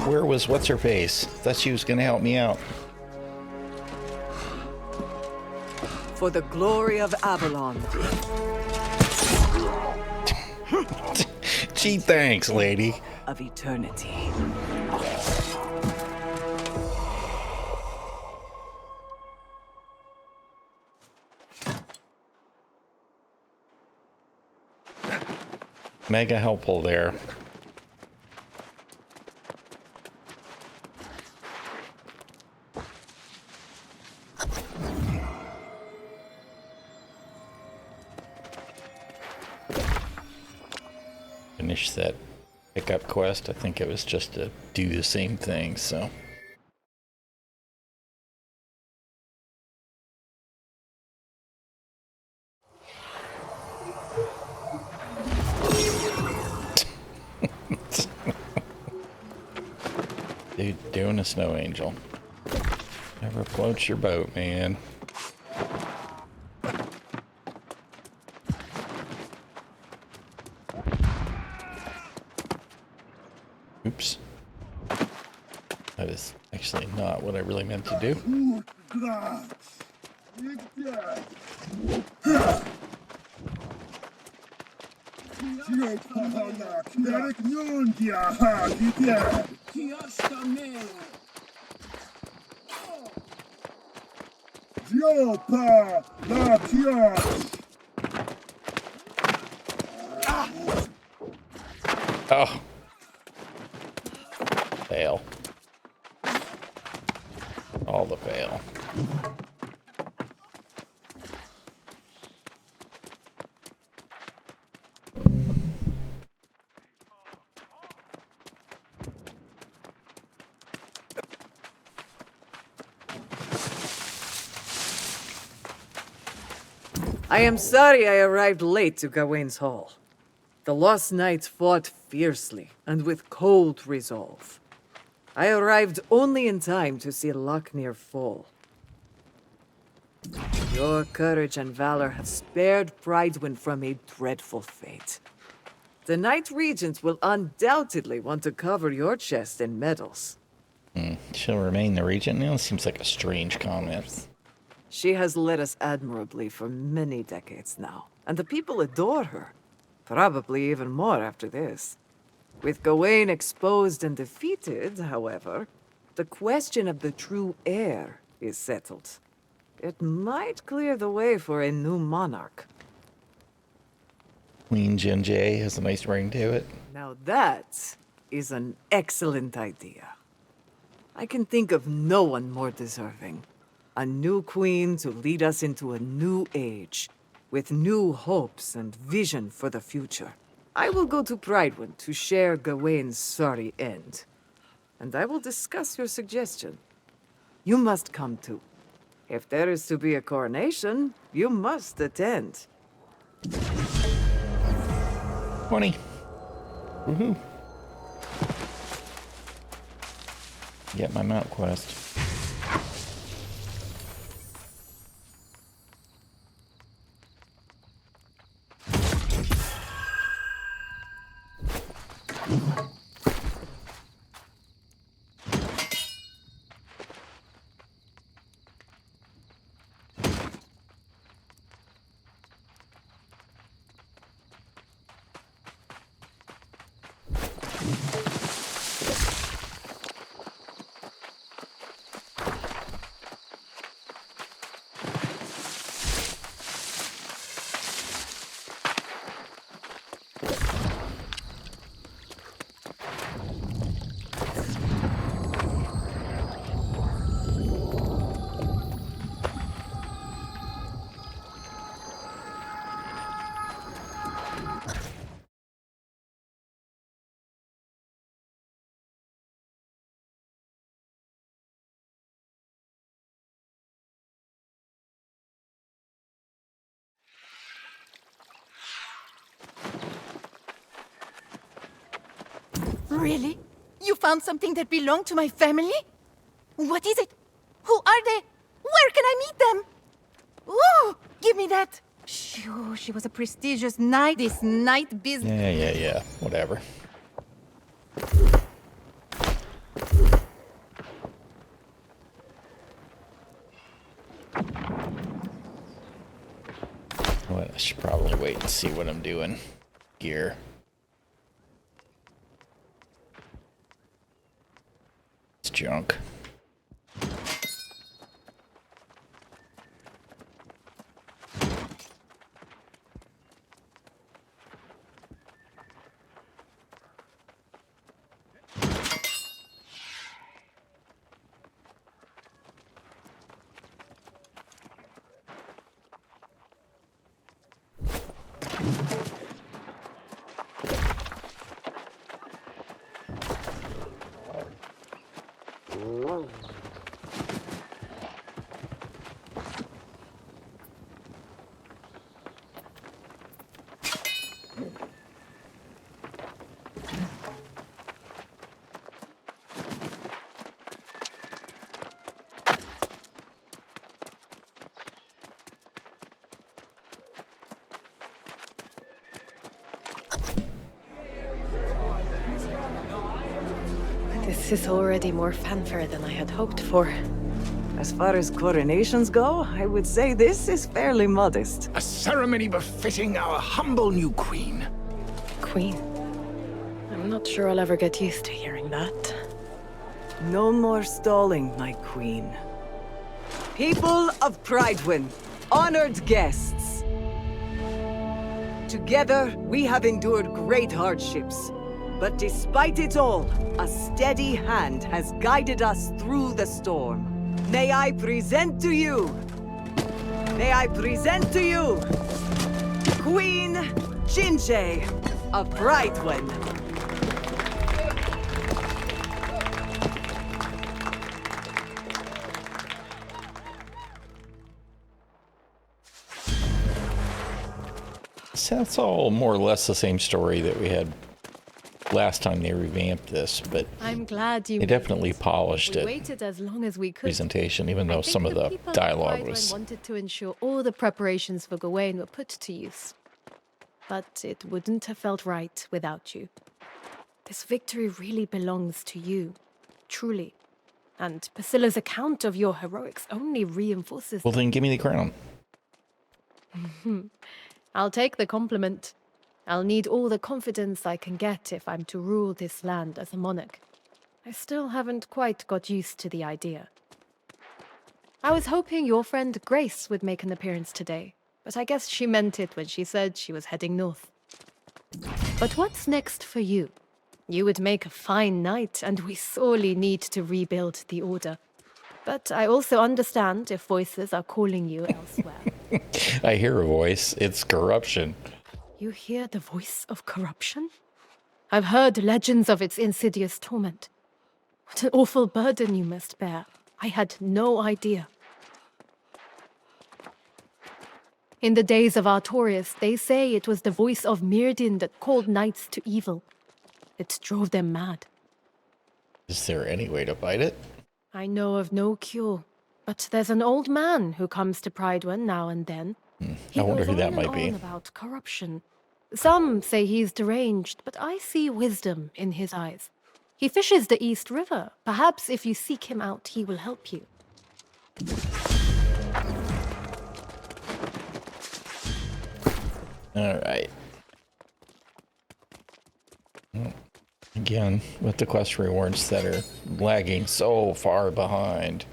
Where was what's-her-face? Thought she was gonna help me out. For the glory of Avalon. Gee, thanks, lady. Of eternity. Mega helpful there. Finish that pickup quest. I think it was just to do the same thing, so. Dude, doing a snow angel. Never floats your boat, man. Oops. That is actually not what I really meant to do. Oh. Fail. All the fail. I am sorry I arrived late to Gawain's Hall. The lost knights fought fiercely and with cold resolve. I arrived only in time to see Lochner fall. Your courage and valor have spared Prydwen from a dreadful fate. The Knight Regent will undoubtedly want to cover your chest in medals. She'll remain the regent now? Seems like a strange comment. She has led us admirably for many decades now, and the people adore her. Probably even more after this. With Gawain exposed and defeated, however, the question of the true heir is settled. It might clear the way for a new monarch. ᚾᚖᛉᛏ has a nice ring to it. Now that is an excellent idea. I can think of no one more deserving. A new queen to lead us into a new age, with new hopes and vision for the future. I will go to Prydwen to share Gawain's sorry end. And I will discuss your suggestion. You must come too. If there is to be a coronation, you must attend. 20. Woohoo. Get my mount quest. Really? You found something that belonged to my family? What is it? Who are they? Where can I meet them? Ooh, give me that. Shoo, she was a prestigious knight. This knight business. Yeah. Whatever. Well, I should probably wait and see what I'm doing. Gear. It's junk. This is already more fanfare than I had hoped for. As far as coronations go, I would say this is fairly modest. A ceremony befitting our humble new queen. Queen. I'm not sure I'll ever get used to hearing that. No more stalling, my queen. People of Pridewin, honored guests. Together, we have endured great hardships. But despite it all, a steady hand has guided us through the storm. May I present to you Queen ᚾᚉᛉᛏ of Pridewin. So that's all more or less the same story that we had last time they revamped this, but I'm glad you they definitely polished we it. waited as long as we could. Presentation, even though some of the People dialogue of Pridewin was wanted to ensure all the preparations for Gawain were put to use. But it wouldn't have felt right without you. This victory really belongs to you, truly. And Priscilla's account of your heroics only reinforces well. Then give me the crown. I'll take the compliment. I'll need all the confidence I can get if I'm to rule this land as a monarch. I still haven't quite got used to the idea. I was hoping your friend Grace would make an appearance today, but I guess she meant it when she said she was heading north. But what's next for you? You would make a fine knight, and we sorely need to rebuild the Order. But I also understand if voices are calling you elsewhere. I hear a voice. It's corruption. You hear the voice of corruption? I've heard legends of its insidious torment. What an awful burden you must bear. I had no idea. In the days of Artorias, they say it was the voice of Myrddin that called knights to evil. It drove them mad. Is there any way to fight it? I know of no cure, but there's an old man who comes to Pridewin now and then. I wonder who that might On be. about corruption. Some say he's deranged, but I see wisdom in his eyes. He fishes the East River. Perhaps if you seek him out, he will help you. All right. Again, with the quest rewards that are lagging so far behind.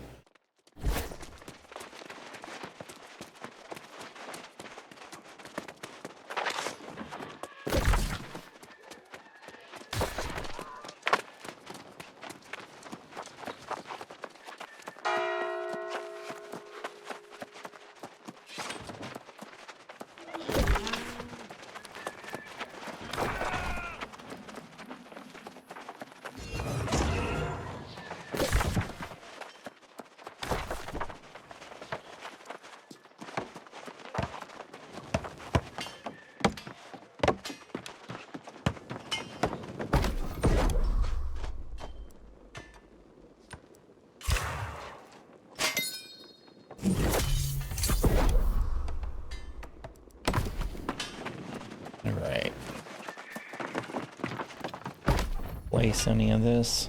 Place any of this.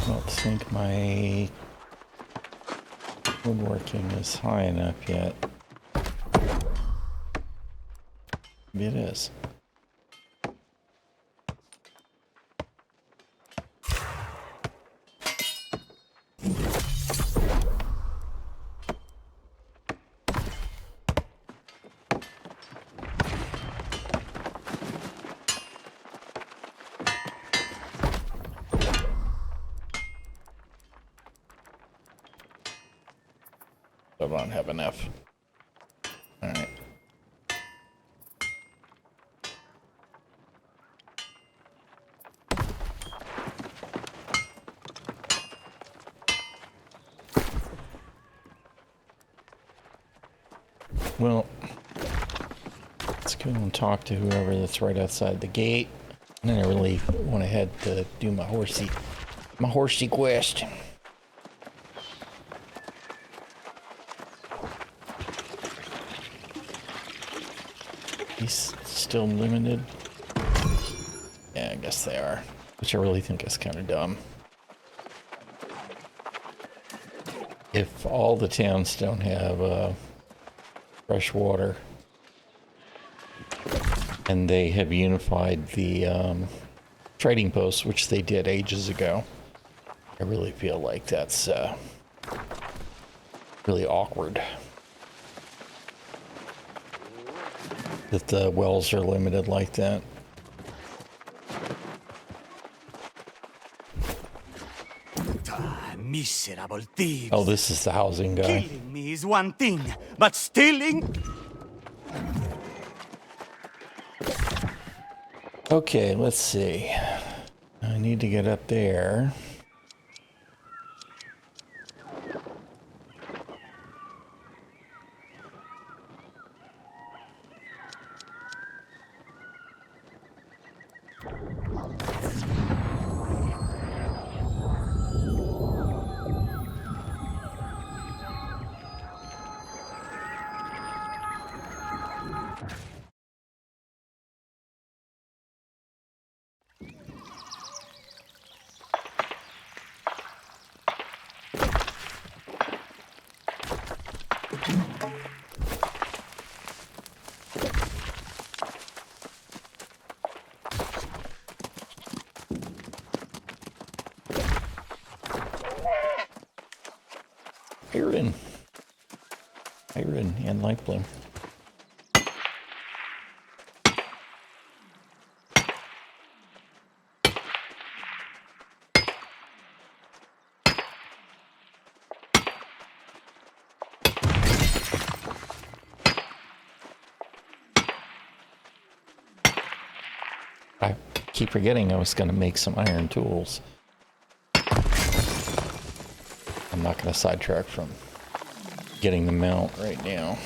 I don't think my woodworking is high enough yet. Maybe it is. I don't have enough. All right. Well, let's go and talk to whoever that's right outside the gate. And then I really want to head to do my horsey quest. He's still limited. Yeah, I guess they are. Which I really think is kind of dumb. If all the towns don't have fresh water, and they have unified the trading posts, which they did ages ago, I really feel like that's really awkward. That the wells are limited like that. Miserable thieves. Oh, this is the housing guy. Killing me is one thing, but stealing? Okay, let's see. I need to get up there. Iron and light bloom. I keep forgetting I was going to make some iron tools. I'm not going to sidetrack from getting the mount right now.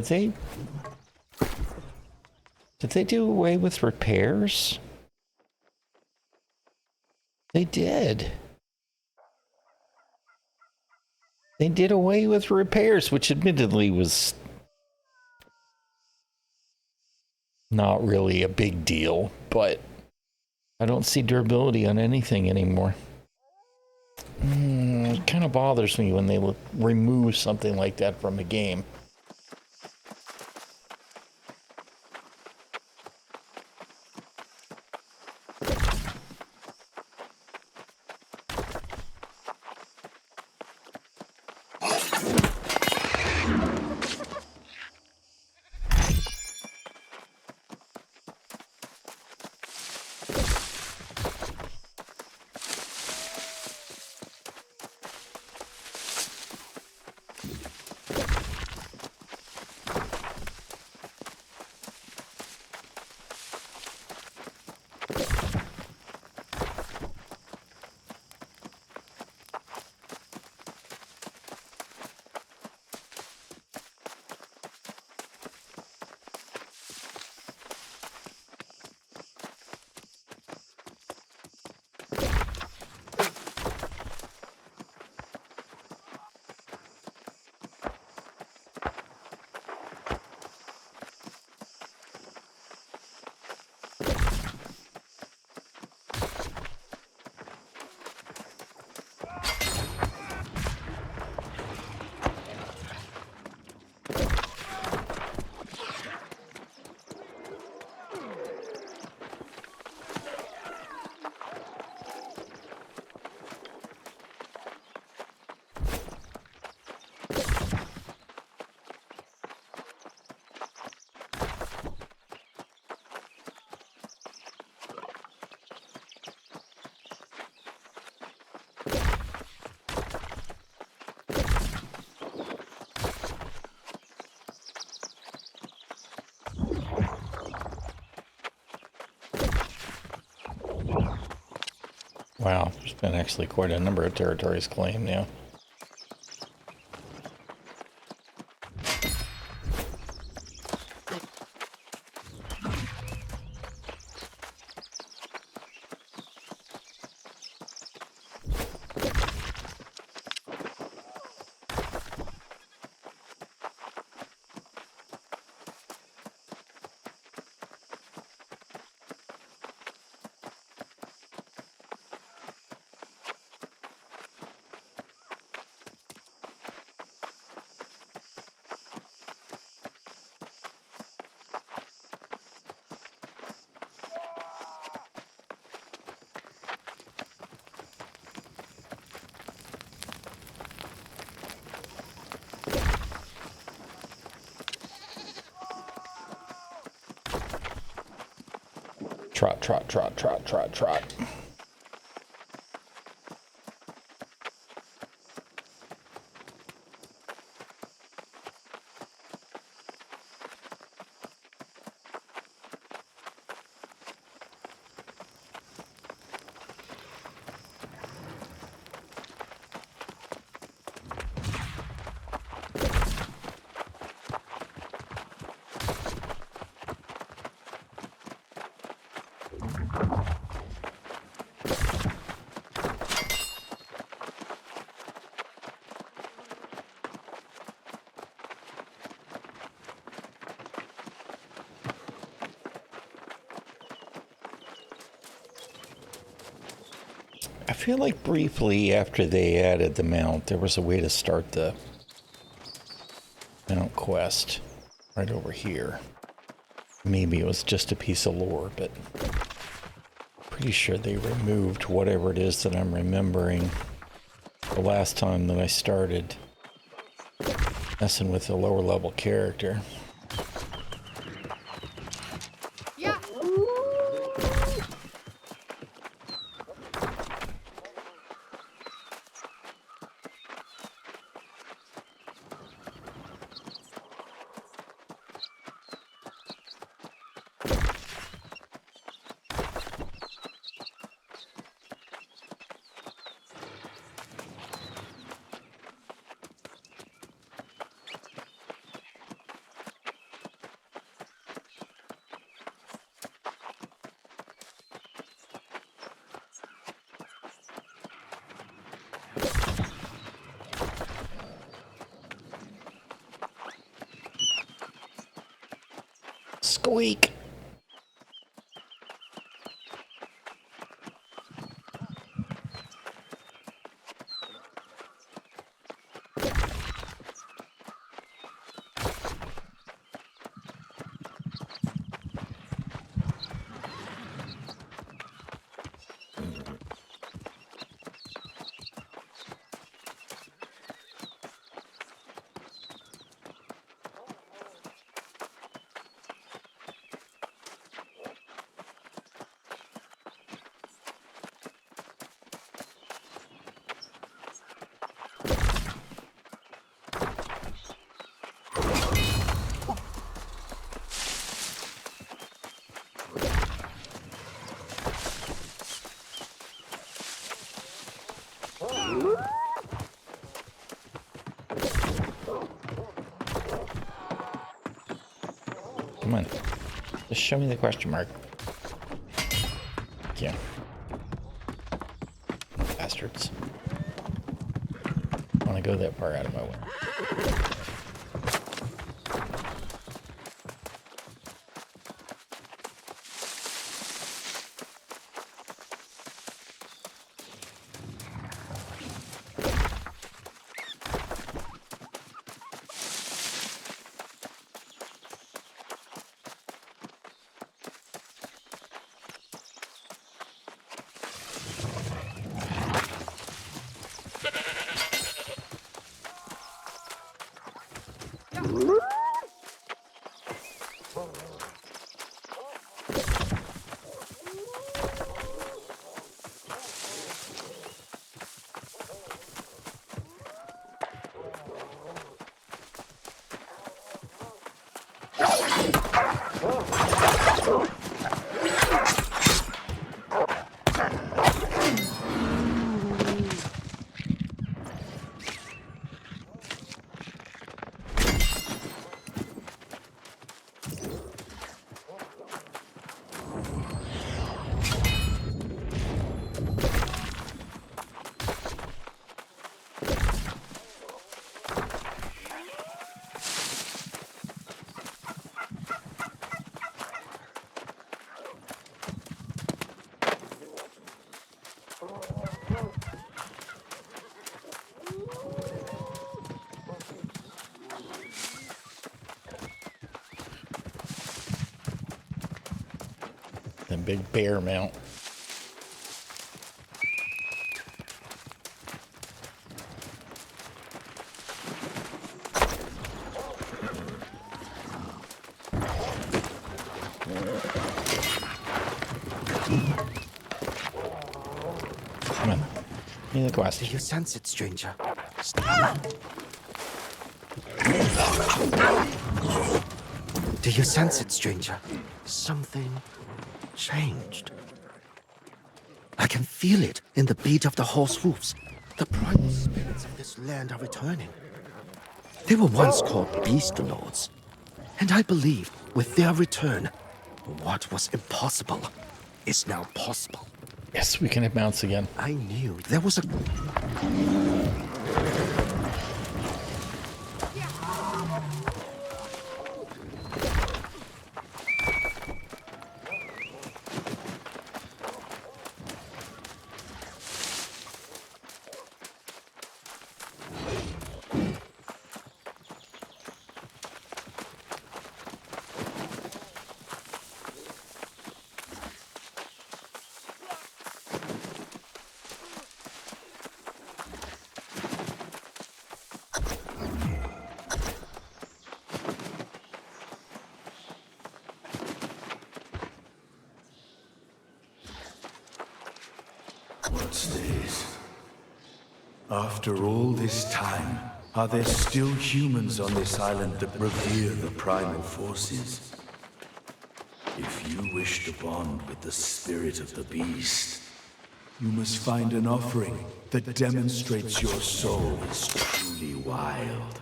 Did they do away with repairs? They did. They did away with repairs, which admittedly was not really a big deal, but I don't see durability on anything anymore. It kind of bothers me when they remove something like that from a game. Wow, there's been actually quite a number of territories claimed now. Trot, trot, trot, trot, trot, trot. I feel like briefly after they added the mount, there was a way to start the mount quest right over here. Maybe it was just a piece of lore, but pretty sure they removed whatever it is that I'm remembering the last time that I started messing with a lower level character. Squeak. Come on. Just show me the question mark. Thank you. Bastards. I want to go that far out of my way. A big bear mount. Come on. Give me the quest. Do you sense it, stranger? Do you sense it, stranger? Something changed. I can feel it in the beat of the horse hooves. The primal spirits of this land are returning. They were once called beast lords, and I believe with their return, what was impossible is now possible. Yes, we can have mounts again. I knew there was a... What's this? After all this time, are there still humans on this island that revere the primal forces? If you wish to bond with the spirit of the beast, you must find an offering that demonstrates your soul is truly wild.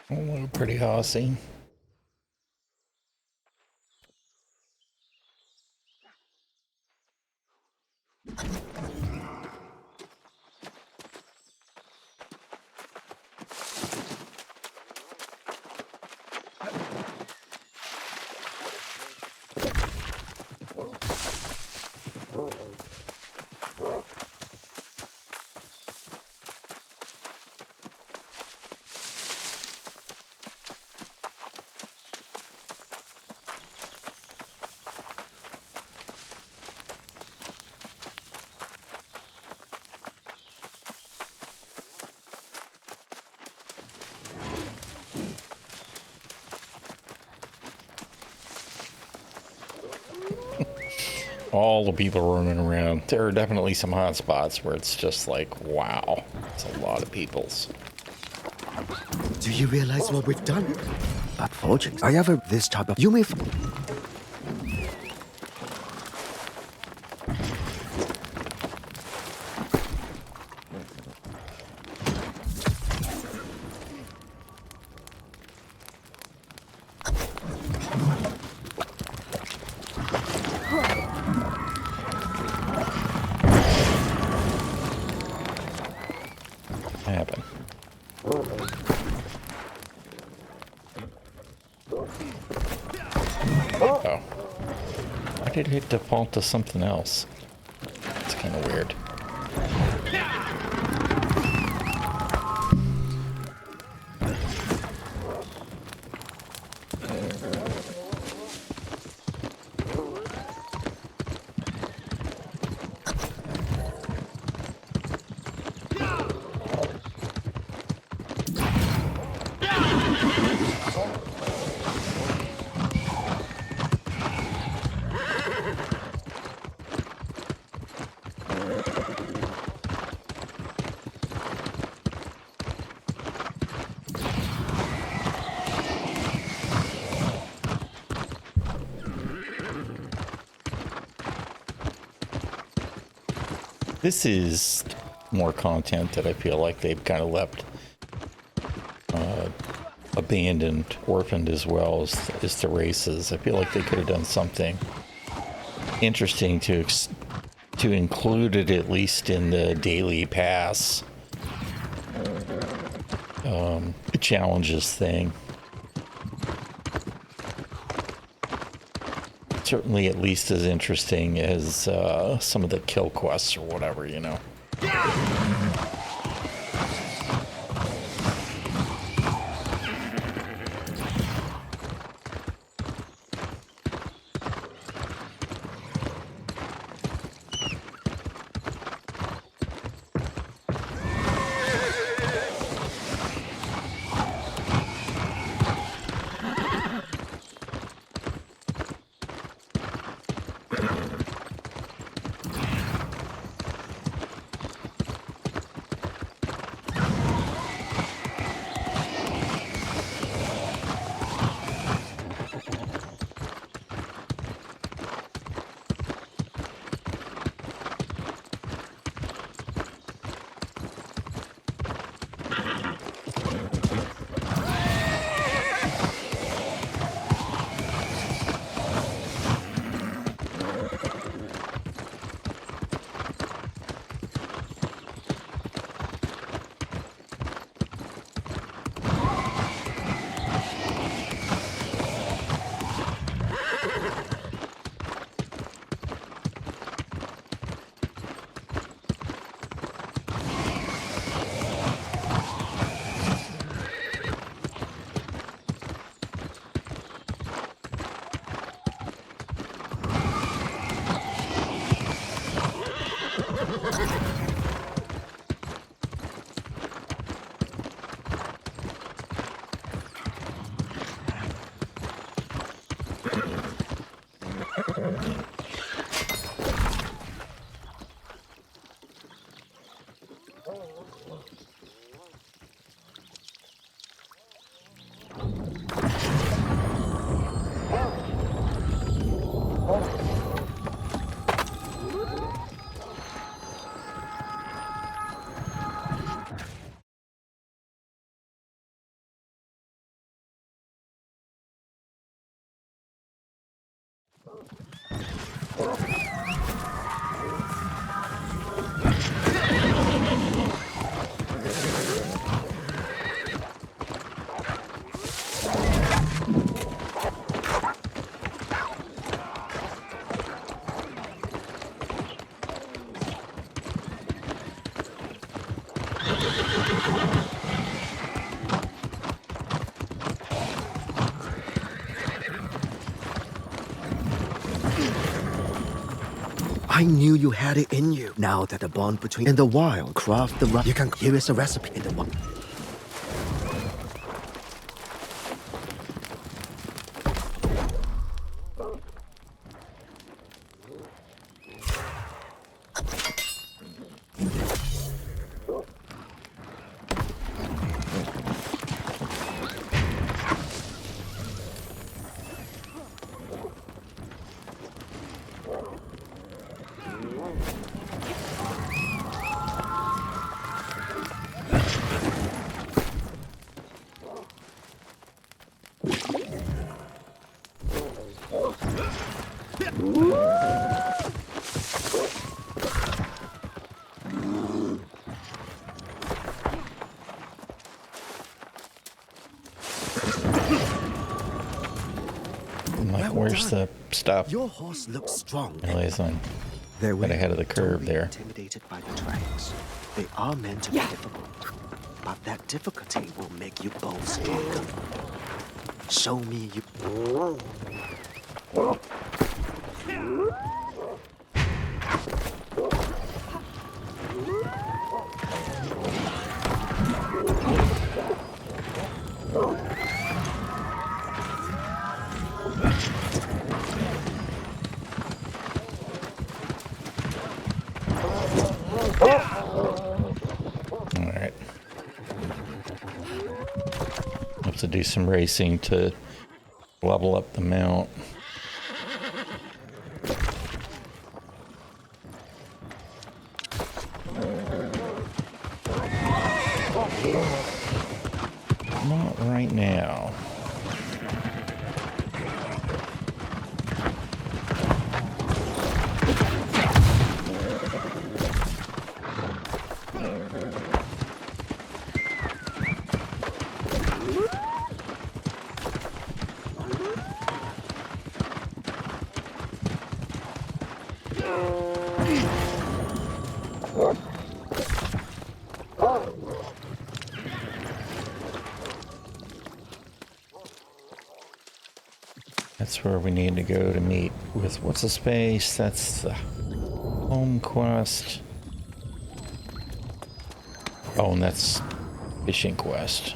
Oh, pretty horsey. All the people running around. There are definitely some hot spots where it's just like, wow, it's a lot of peoples. Do you realize what we've done? But fortunes, I ever this type of... You may... Happen. Oh. Why did it default to something else? It's kind of weird. This is more content that I feel like they've kind of left abandoned, orphaned as well as the races. I feel like they could have done something interesting to include it at least in the daily pass challenges thing. Certainly at least as interesting as some of the kill quests or whatever, you know. I knew you had it in you. Now that the bond between in the wild, craft the you can. Here is a recipe in the wild. Where's the stuff? Your horse looks strong. Anyways, I'm They're right ahead of the curve there. Intimidated by the tracks. They are meant to be difficult, but that difficulty will make you both stronger. Show me you. Alright. Have to do some racing to level up the mount. Not right now. That's where we need to go to meet with what's the space? That's the home quest. Oh, and that's fishing quest.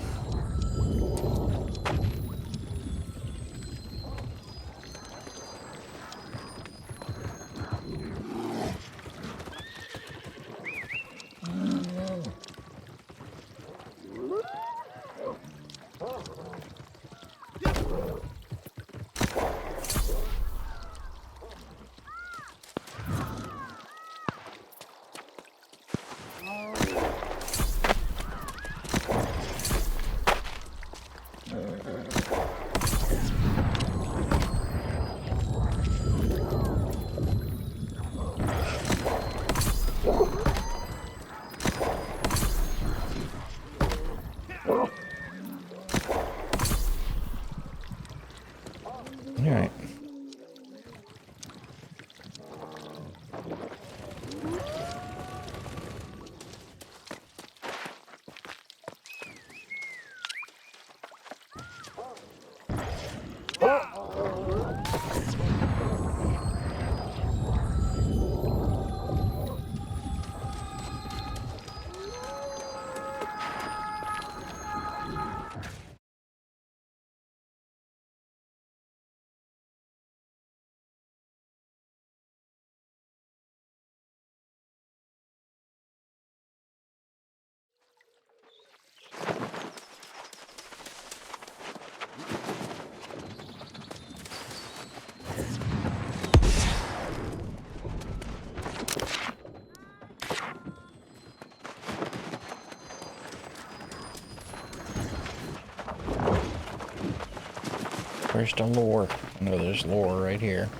Alright. Where's the lore? No, there's lore right here.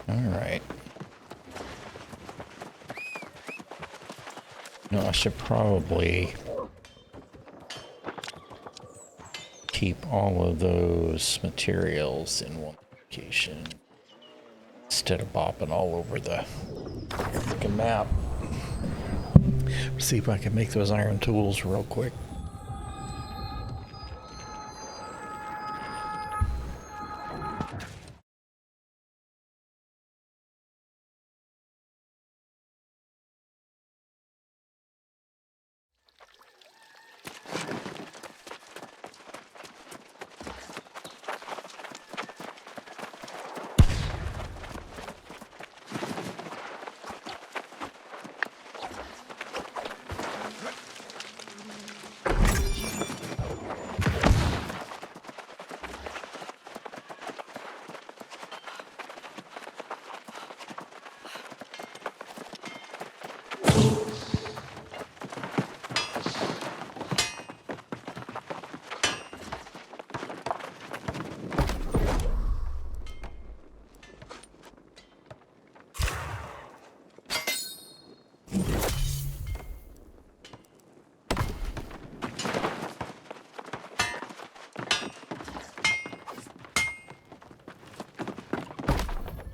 Alright. No, I should probably keep all of those materials in one location instead of bopping all over the freaking map. See if I can make those iron tools real quick.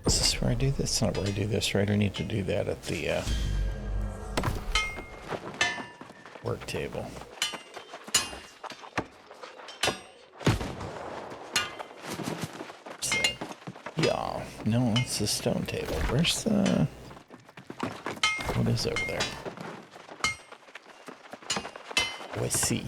Is this where I do this? That's not where I do this, right? I need to do that at the work table. What's that? Yeah, no, it's the stone table. Where's the... What is over there? I see.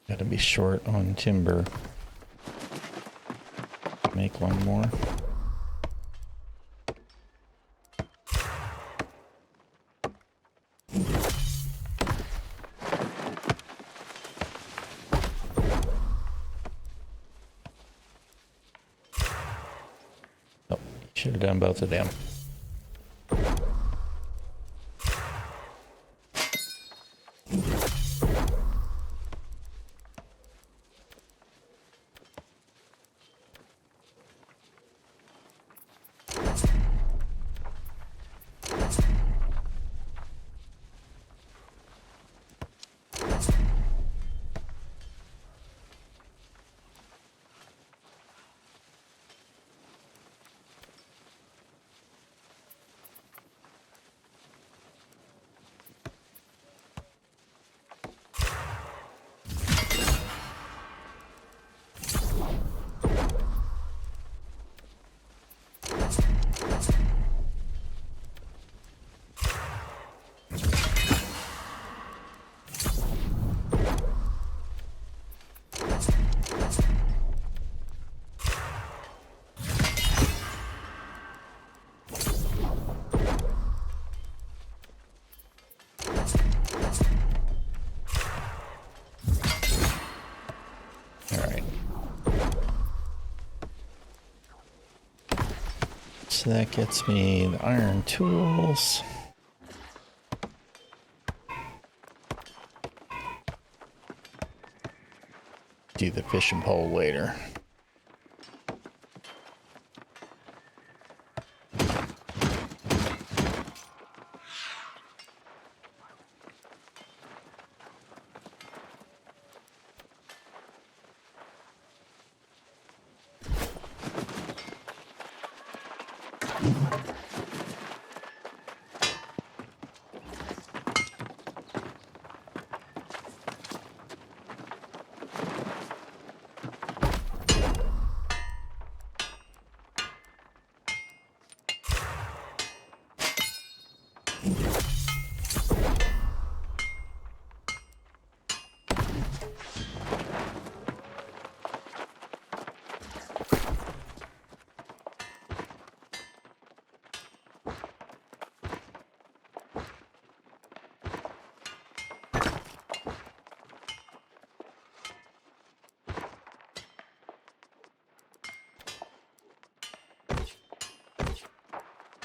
Gotta be short on timber. Make one more. Oh, should have done both of them. So that gets me the iron tools. Do the fishing pole later.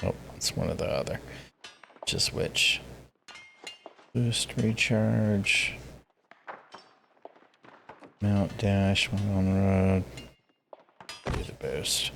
Oh, it's one or the other. Just which? Boost, recharge. Mount, dash, one on road. Do the boost.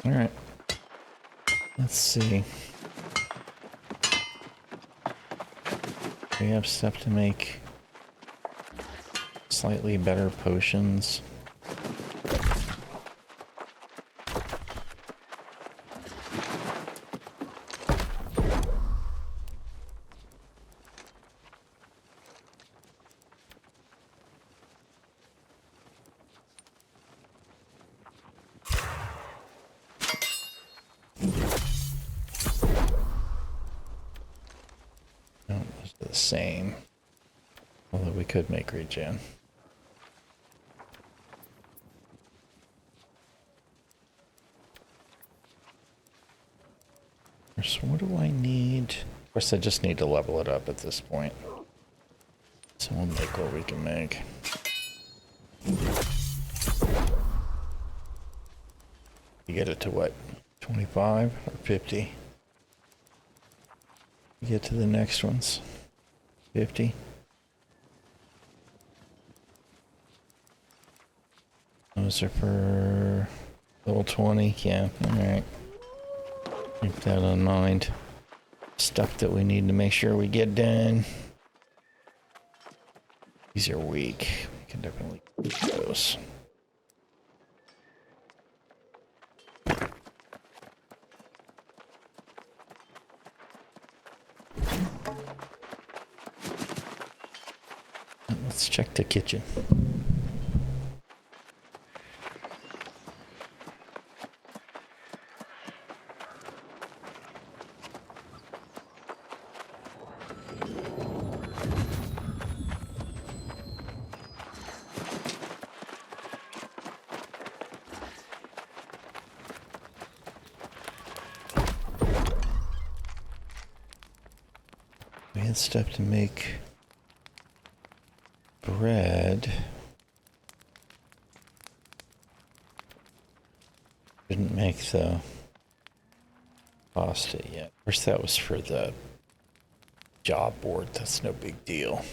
All right. Let's see. We have stuff to make slightly better potions. Same. Although we could make regen. So what do I need? Of course, I just need to level it up at this point. So we'll make what we can make. You get it to what? 25 or 50? You get to the next ones. 50. Those are for level 20. Yeah, alright. Keep that in mind. Stuff that we need to make sure we get done. These are weak. We can definitely keep those. Let's check the kitchen. We had stuff to make bread. Didn't make the pasta yet. Of course, that was for the job board. That's no big deal.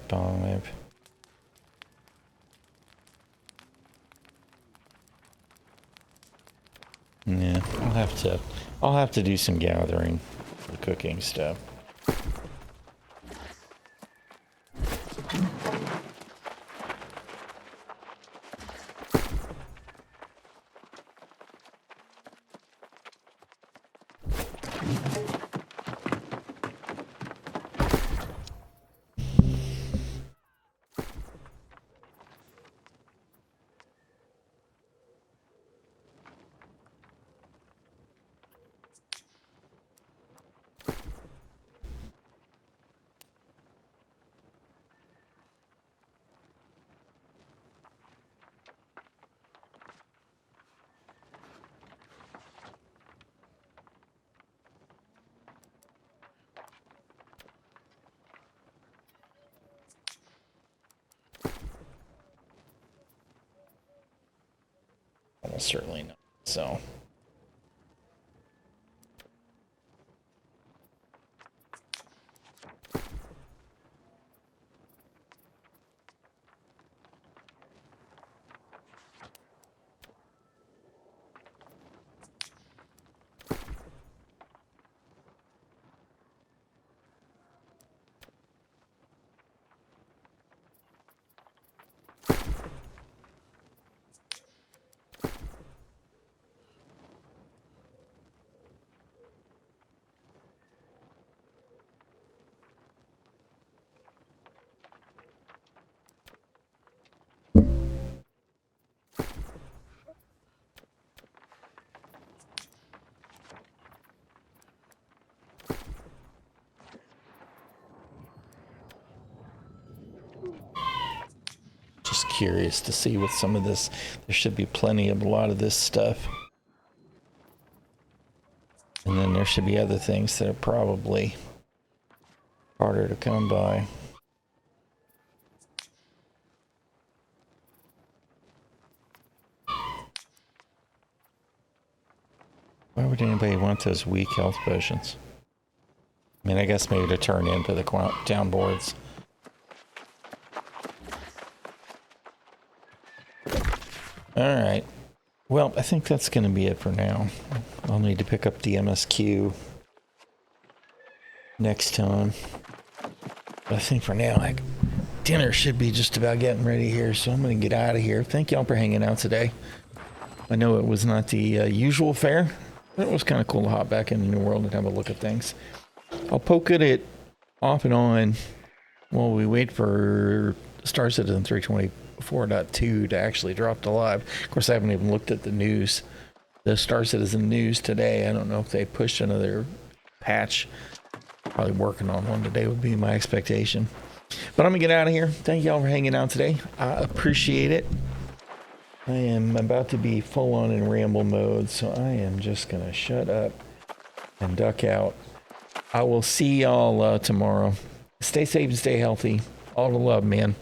Five. Yeah, I'll have to do some gathering for cooking stuff. Almost certainly not. So. Just curious to see with some of this. There should be plenty of a lot of this stuff. And then there should be other things that are probably harder to come by. Why would anybody want those weak health potions? I mean, I guess maybe to turn into the down boards. Alright. Well, I think that's going to be it for now. I'll need to pick up the MSQ next time. But I think for now, like, dinner should be just about getting ready here, so I'm going to get out of here. Thank y'all for hanging out today. I know it was not the usual fare, but it was kind of cool to hop back in the New World and have a look at things. I'll poke at it off and on while we wait for Star Citizen 320 4.2 to actually drop to live. Of course, I haven't even looked at the news. The Star Citizen news today. I don't know if they pushed another patch. Probably working on one today would be my expectation. But I'm gonna get out of here. Thank y'all for hanging out today. I appreciate it. I am about to be full on in ramble mode, so I am just gonna shut up and duck out. I will see y'all tomorrow. Stay safe and stay healthy. All the love, man.